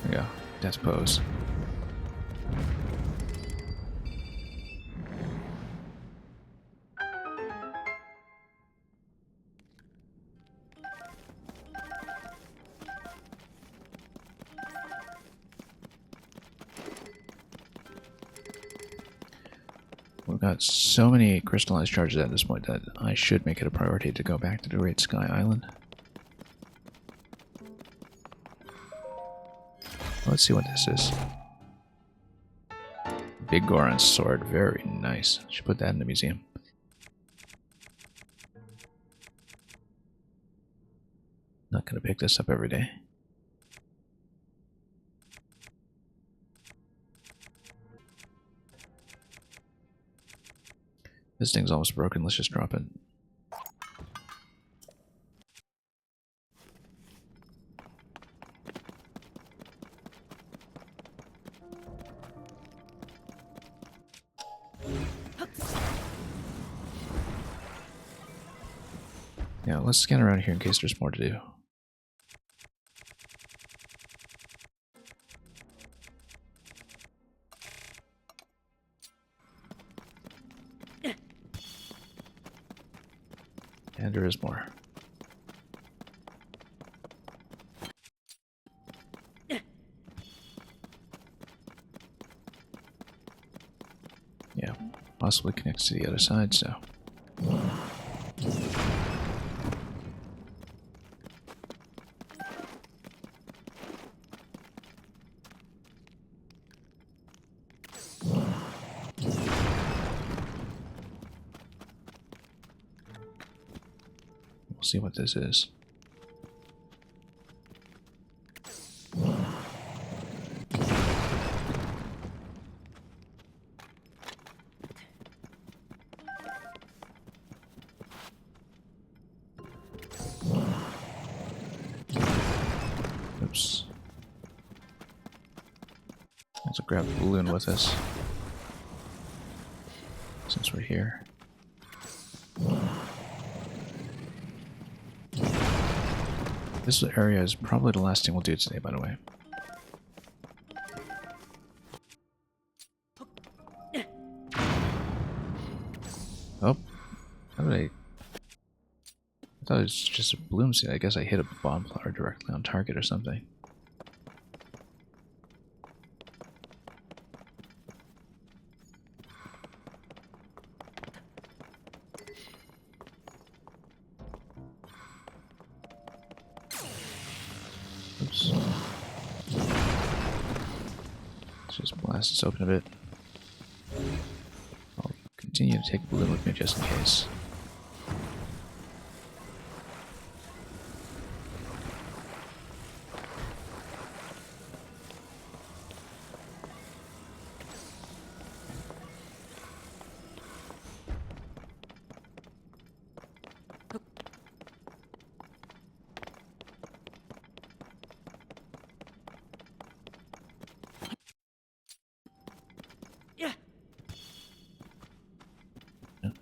There we go. Death pose. We've got so many crystallized charges at this point that I should make it a priority to go back to the Great Sky Island. Let's see what this is. Big Goron sword, very nice. Should put that in the museum. Not gonna pick this up every day. This thing's almost broken, let's just drop it. Yeah, let's scan around here in case there's more to do. And there is more. Yeah, possibly connects to the other side, so. We'll see what this is. Oops. Let's grab the balloon with us. Since we're here. This area is probably the last thing we'll do today, by the way. Oh. How did I thought it was just a bloom seed. I guess I hit a bomb flower directly on target or something. Oops. Let's just blast this open a bit. I'll continue to take the balloon with me just in case.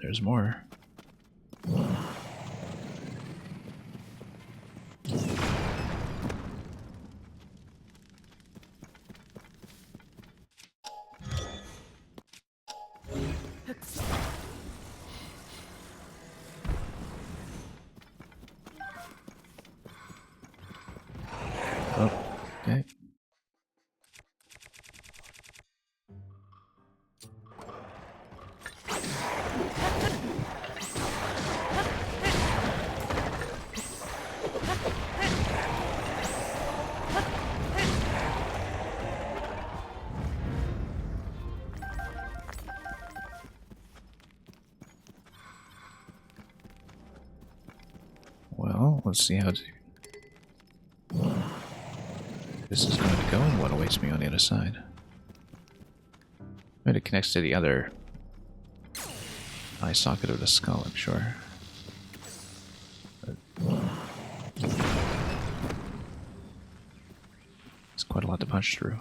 There's more. Oh, okay. Well, let's see how this is going to go and what awaits me on the other side. Maybe it connects to the other eye socket of the skull, I'm sure. But it's quite a lot to punch through.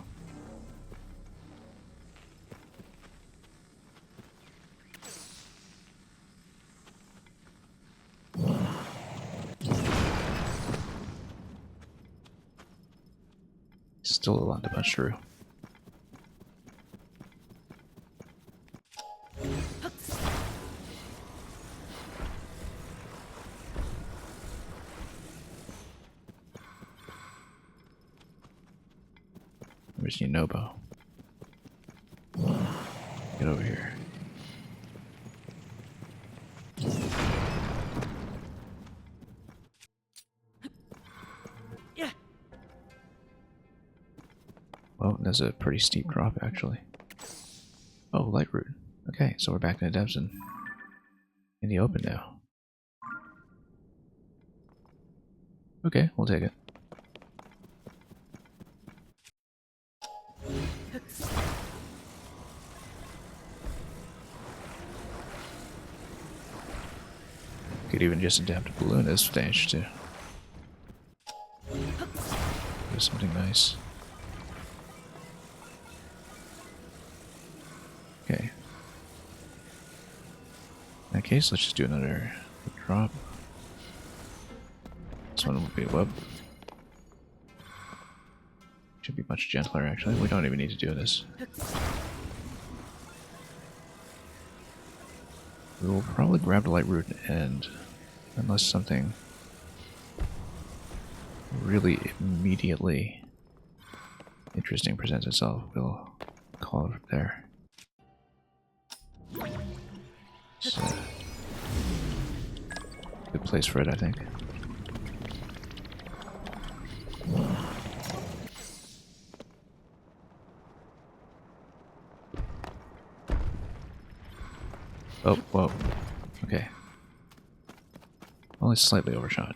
Still a lot to punch through. Where's Yunobo? Get over here. Well, there's a pretty steep drop, actually. Oh, light root. Okay, so we're back in the depths and in the open now. Okay, we'll take it. Could even just adapt a balloon at this stage to do something nice. Okay. In that case, let's just do another drop. This one will be a web. Should be much gentler, actually. We don't even need to do this. We will probably grab the light root and Unless something really immediately interesting presents itself, we'll call it from there. It's a good place for it, I think. Oh, whoa. Okay. Only slightly overshot.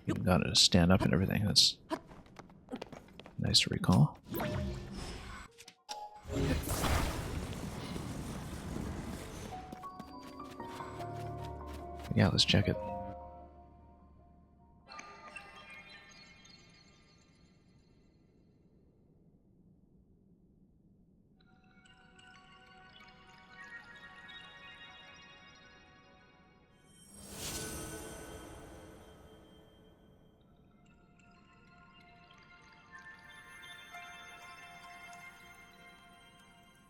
Even got it to stand up and everything. That's nice to recall. Yeah, let's check it.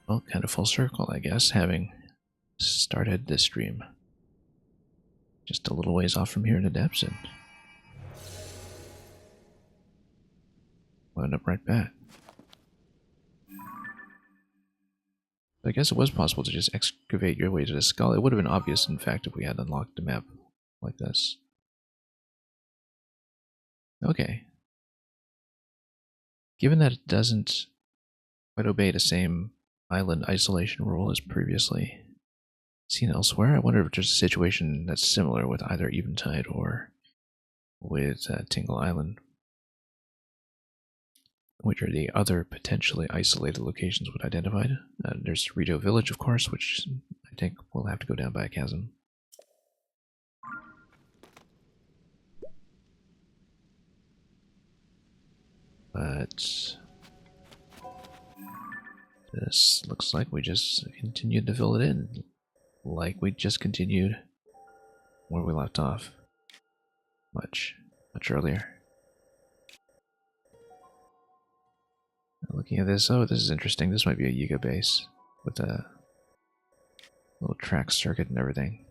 Well, kind of full circle, I guess, having started this stream just a little ways off from here in the depths and wound up right back. I guess it was possible to just excavate your way to the skull. It would have been obvious, in fact, if we had unlocked a map like this. Okay. Given that it doesn't quite obey the same island isolation rule as previously seen elsewhere, I wonder if there's a situation that's similar with either Eventide or with Tingle Island, which are the other potentially isolated locations we'd identified. There's Rito Village, of course, which I think we'll have to go down by a chasm. But this looks like we just continued to fill it in, like we just continued where we left off much earlier. Looking at this, oh, this is interesting. This might be a Yiga base with a little track circuit and everything.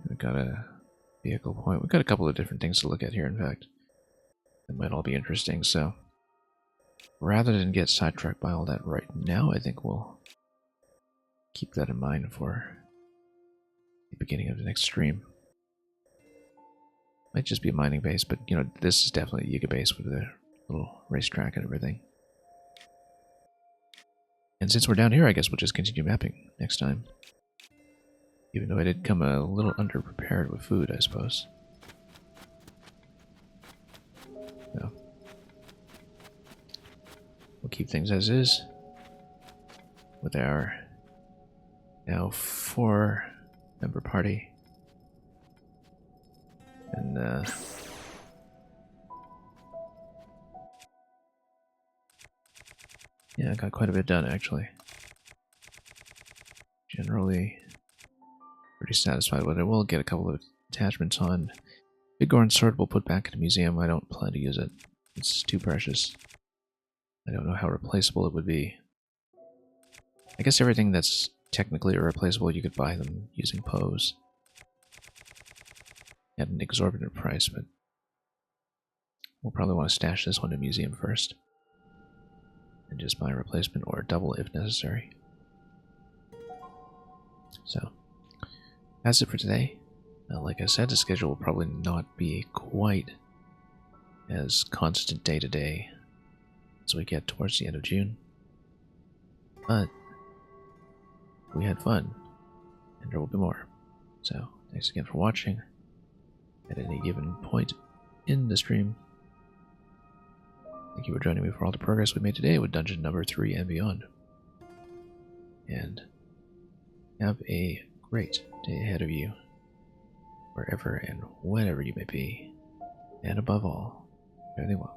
We've got a vehicle point. We've got a couple of different things to look at here, in fact. That might all be interesting, so rather than get sidetracked by all that right now, I think we'll keep that in mind for the beginning of the next stream. Might just be a mining base, but you know, this is definitely a Yiga base with a little racetrack and everything. And since we're down here, I guess we'll just continue mapping next time. Even though I did come a little underprepared with food, I suppose. No. We'll keep things as is. With our now 4-member party. And yeah, I got quite a bit done actually. Generally pretty satisfied with it. We'll get a couple of attachments on. Bigorn's sword we'll put back in the museum. I don't plan to use it. It's too precious. I don't know how replaceable it would be. I guess everything that's technically irreplaceable, you could buy them using Pose. At an exorbitant price, but we'll probably want to stash this one in a museum first. And just buy a replacement or a double if necessary. So, that's it for today. Like I said, the schedule will probably not be quite as constant day to day as we get towards the end of June. But we had fun, and there will be more. So, thanks again for watching. At any given point in the stream. Thank you for joining me for all the progress we made today with dungeon number 3 and beyond. And have a great day ahead of you, wherever and whenever you may be. And above all, everything well.